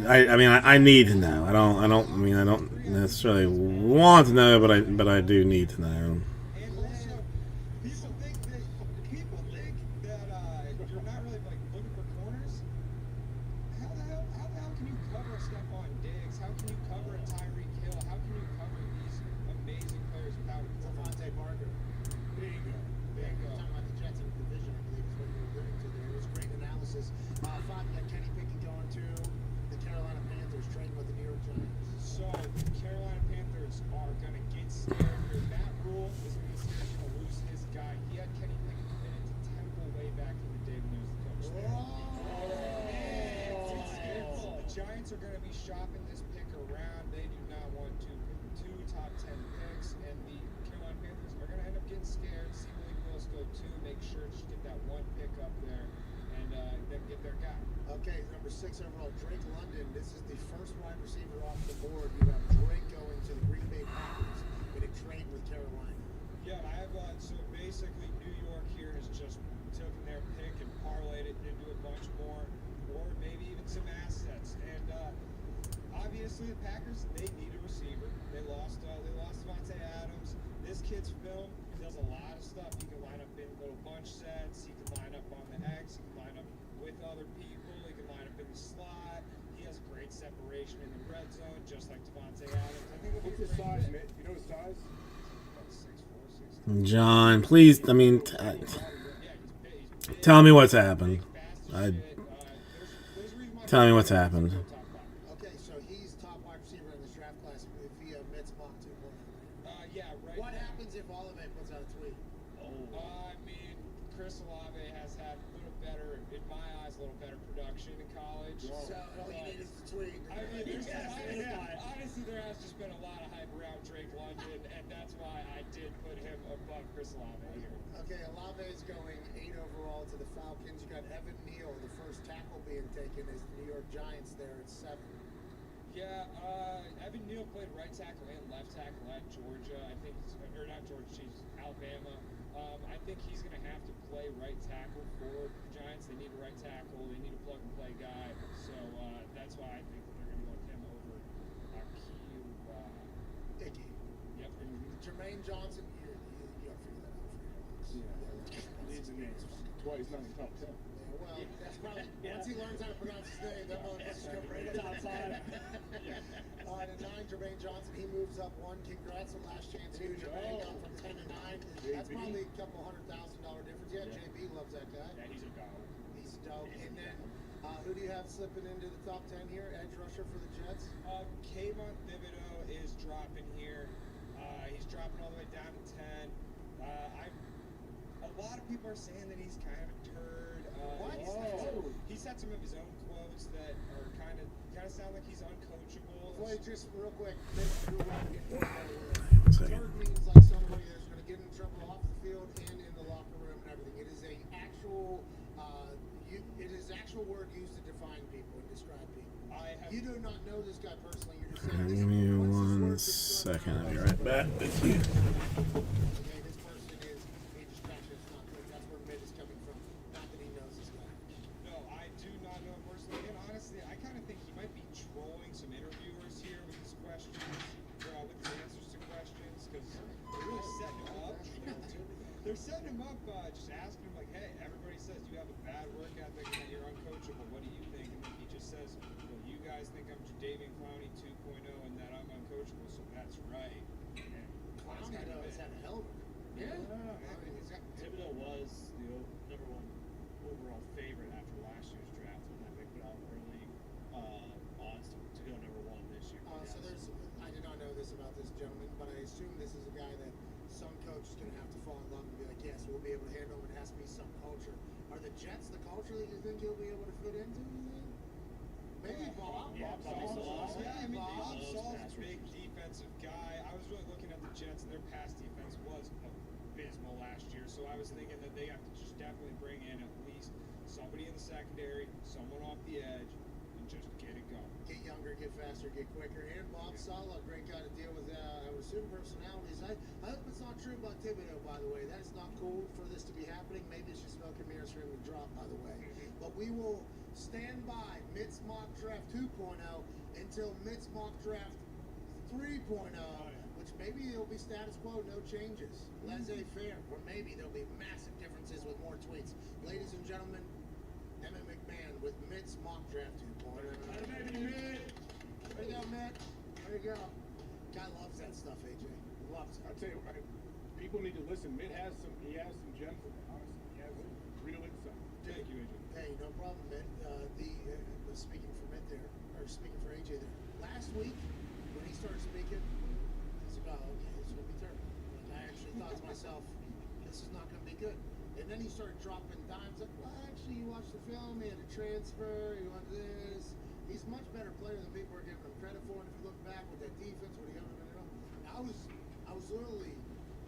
I need to know. I don't necessarily want to know, but I do need to know.
Okay, number 6 overall, Drake London. This is the first wide receiver off the board. You have Drake going to the Green Bay Packers in a trade with Carolina.
Yeah, I have, so basically New York here has just taken their pick and parlayed it into a bunch more, or maybe even some assets. And obviously the Packers, they need a receiver. They lost Devontae Adams. This kid's film does a lot of stuff. He can line up in little bunch sets. He can line up on the X. He can line up with other people. He can line up in the the slot. He has great separation in the red zone, just like Devontae Adams. I think he'll
What's
be a
his
great
size,
fit.
Mitt? You know his size?
About 6'4", 6'5".
John, please. I mean,
Yeah, he's big. He's big.
tell me what's happened.
Big, fast as
I-
shit. There's a reason why
Tell me
he's
what's
top
happened.
five.
Okay, so he's top wide receiver in this draft class via Mitt's mock 2.0.
Yeah, right.
What happens if Olave puts out a tweet?
I mean, Chris Olave has had a little better, in my eyes, a little better production in college.
So all you need is a tweet.
I mean, there's
Yes,
honestly, there has just been a lot of hype around Drake London, and that's why I did put him above Chris Olave here.
Okay, Olave is going 8 overall to the Falcons. You got Evan Neal, the first tackle being taken as the New York Giants there at 7.
Yeah, Evan Neal played right tackle and left tackle at Georgia. I think, or not Georgia, she's Alabama. I think he's going to have to play right tackle for the Giants. They need a right tackle. They need a plug-and-play guy. So that's why I think that they're going to want him over Akil.
Icky.
Yep.
Jermaine Johnson, you got to figure that out for your box.
Needs a name. That's why he's not in the top 10.
Well, that's probably, once he learns how to pronounce his name, that motherfucker's going to bring it top 5. To 9, Jermaine Johnson, he moves up 1. Congrats on last chance here. Jermaine gone from 10 to 9. That's probably a couple $100,000 difference. Yeah, JB loves that guy.
Yeah, he's a dog.
He's dope. And then, who do you have slipping into the top 10 here? Edge rusher for the Jets?
Kayvon Thibodeau is dropping here. He's dropping all the way down to 10. A lot of people are saying that he's kind of a turd.
What?
He's had some of his own quotes that are kind of sound like he's uncoachable.
Wait, just real quick.
One second.
Turd means like somebody that's going to get in trouble off the field and in the locker room and everything. It is a actual, it is actual word used to define people and describe people. You do not know this guy personally. You're just saying.
Give me 1 second. I'll be right back with you.
Okay, this person is a distraction. It's not good. That's where Mitt is coming from. Not that he knows this guy.
No, I do not know him personally. And honestly, I kind of think he might be trolling some interviewers here with his questions, with his answers to questions, because they're really setting him up. They're setting him up, just asking him, like, hey, everybody says you have a bad work ethic and that you're uncoachable. What do you think? And then he just says, well, you guys think I'm Jadeveon Clowney 2.0 and that I'm uncoachable, so that's right. And that's
Clowney,
kind of
though,
it.
has had a hell of a
Thibodeau was the number 1 overall favorite after last year's draft when they put out early odds to go number 1 this year.
So there's, I did not know this about this gentleman, but I assume this is a guy that some coach is going to have to fall in love and be like, yes, we'll be able to handle it. It has to be some culture. Are the Jets the culture that you think he'll be able to fit into? Maybe Bob.
Yeah,
Bob
Bobby
Saleh.
Saleh.
Yeah, I mean,
Bob.
Bob Saleh's
pass
a big defensive guy. I was really looking at the Jets, and their pass defense was abysmal last year. So I was thinking that they have to just definitely bring in at least somebody in the secondary, someone off the edge, and just get it going.
Get younger, get faster, get quicker. And Bob Saleh, great guy to deal with, I would assume, personalities. I hope it's not true about Thibodeau, by the way. That is not cool for this to be happening. Maybe it's just smoke and mirrors for him to drop, by the way. But we will stand by Mitt's mock draft 2.0 until Mitt's mock draft 3.0, which maybe it'll be status quo, no changes. Laissez-faire, or maybe there'll be massive differences with more tweets. Ladies and gentlemen, Emmett McMahon with Mitt's mock draft 2.0. There you go, Mitt. There you go. Guy loves that stuff, AJ. Loves it.
I tell you, people need to listen. Mitt has some. He has some gems in there. Honestly, he has some real insight.
Thank you, AJ.
Hey, no problem, Mitt. Speaking for Mitt there, or speaking for AJ there. Last week, when he started speaking, I was like, oh, okay, this is going to be terrible. Like, I actually thought to myself, this is not going to be good. And then he started dropping dimes. Like, well, actually, you watched the film, he had a transfer, he wanted this. He's a much better player than people are giving him credit for. And if you look back with that defense, what he got, I was literally,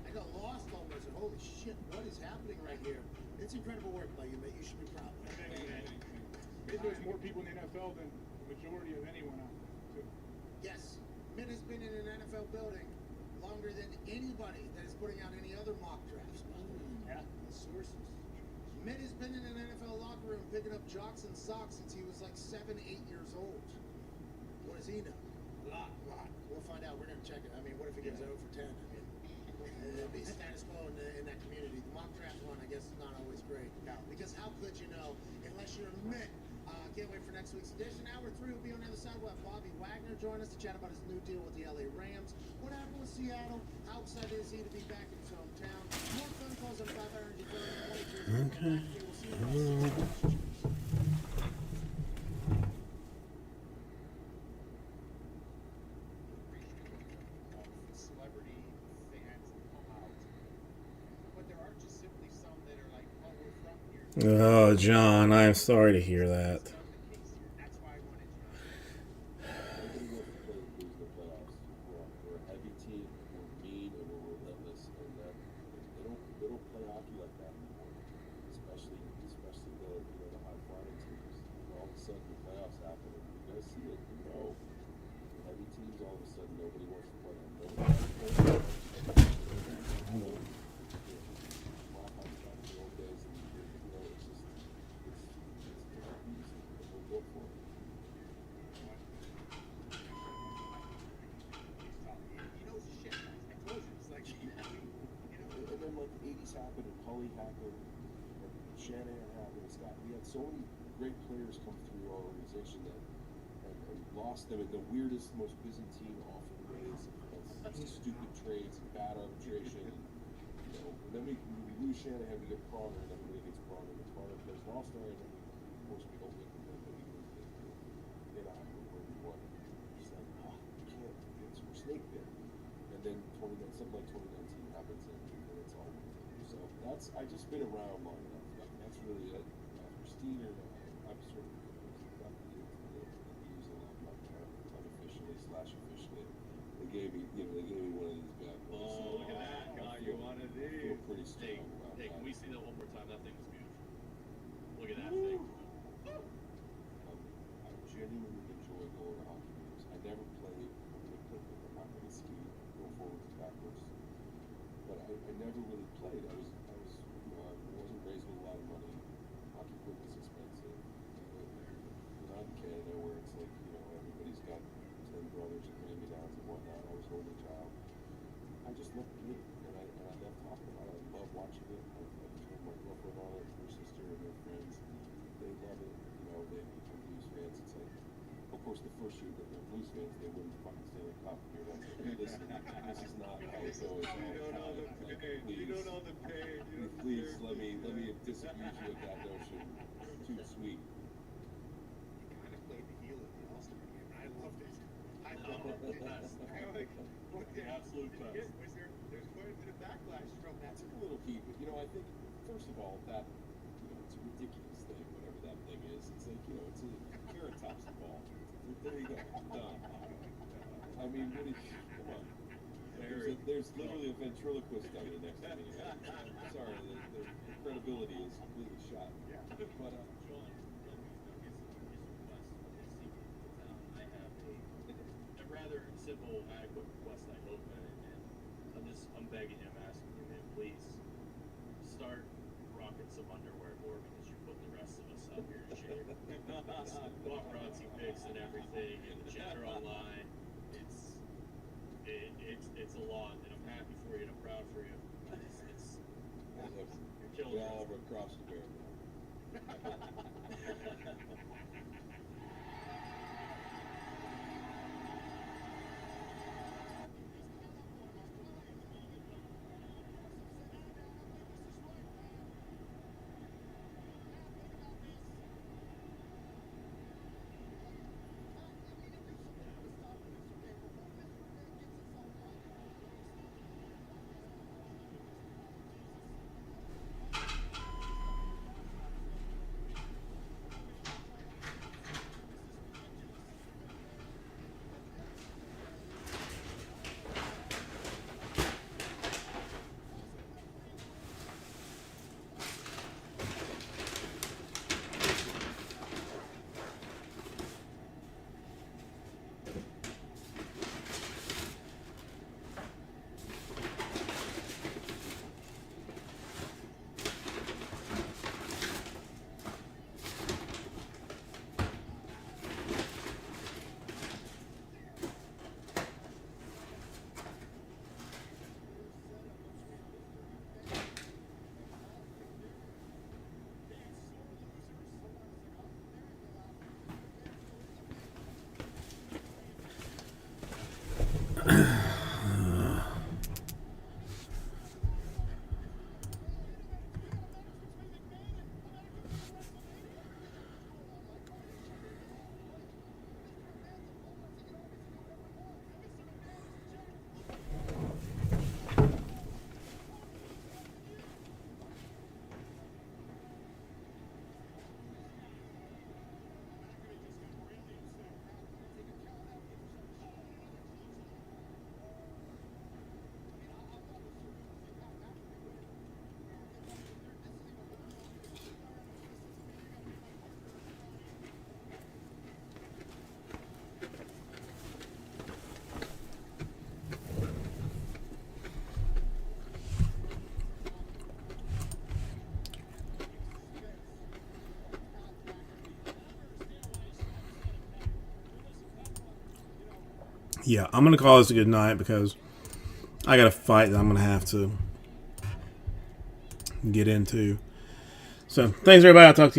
I got lost almost. And holy shit, what is happening right here? It's incredible work by you, Mitt. You should be proud.
Mitt knows more people in the NFL than the majority of anyone out there, too.
Yes, Mitt has been in an NFL building longer than anybody that is putting out any other mock drafts. By the way.
Yeah, the sources.
Mitt has been in an NFL locker room picking up jocks and socks since he was like 7, 8 years old. What does he know? A lot. We'll find out. We're going to check it. I mean, what if he gives 0 for 10? I mean, it'll be status quo in that community. The mock draft one, I guess, is not always great. Because how could you know unless you're Mitt? Can't wait for next next week's edition. Hour 3 will be on the other side. We'll have Bobby Wagner join us to chat about his new deal with the LA Rams. What happened with Seattle? How excited is he to be back in his hometown? More phone calls on 5 Hour Energy Phone.
Okay.
We'll see you guys.
Celebrity fans come out, but there are just simply some that are like, oh, we're from here.
Oh, John, I am sorry to hear that.
That's not the case here. That's why I wanted to know.
Nobody wants to play lose the playoffs. We're a heavy team, we're mean, and we're relentless, and they don't play hockey like that anymore. Especially the high flying teams. All of a sudden the playoffs happen, and you guys see it. The heavy teams all of a sudden nobody wants to play them. Nobody wants to play them. Blackhawks back in the old days, and it's just it's easy. We'll go for it.
He knows his shit, guys. I told you. It's like,
And then like the 80s happened, and Paulie happened, and Shanahan happened, and Scott. We had so many great players come through our organization that and lost them in the weirdest, most Byzantine, awful ways of stupid trades and bad arbitration. And then we lose Shanahan, we get Pronger, and everybody gets Pronger. And Pronger plays an all-star, and then of course we don't win. And then we get out where we won. It's like, we can't. We're snake bit. And then something like 2019 happens, and it's all over. So I just been around long enough. That's really it. Christine, I'm sort of got the use a lot unofficially / officially. They gave me one of these bad boys.
Oh, look at that. God, you wanted
I feel
it.
pretty strong about
Hey,
that.
can we see that one more time? That thing was beautiful. Look at that thing.
I genuinely enjoy going to hockey games. I never played. I'm not going to ski, go forwards and backwards. But I never really played. I wasn't raised with a lot of money. Hockey equipment's expensive. We're not in Canada where it's like, everybody's got 10 brothers and hand-me-downs and whatnot. I was an only child. I just love the game, and I love talking about it. I love watching it. I've told my girlfriend all it, her sister and their friends. They love it. They become Blues fans. It's like, of course, the first year that they're Blues fans, they win the fucking Stanley Cup. You're like, listen, this is not how it goes all the time.
You don't know the pain.
Please let me disabuse you of that notion. Too sweet.
He kind of played the heel of the All-Star game. I loved it. I loved it.
Yes.
I like, what the
Absolute best.
There's quite a bit of backlash from that.
Took a little heat, but I think first of all that it's a ridiculous thing, whatever that thing is. It's like it's a carrot tops the ball. There you go, done. I mean, really, come on. There's literally a ventriloquist down here next to me. I'm sorry, the credibility is completely shot.
Yeah.
But
John, his request of his secret town. I have a rather simple, adequate request, I hope, and I'm begging him, asking him, man, please start rocking some underwear more because you put the rest of us out here in shape. Paparazzi pics and everything, and the chatter online. It's a lot, and I'm happy for you and I'm proud for you. You're killing
we all
it.
have a cross to bear now.
Yeah, I'm going to call this a good night because I got a fight that I'm going to have to get into. So, thanks everybody. I'll talk to you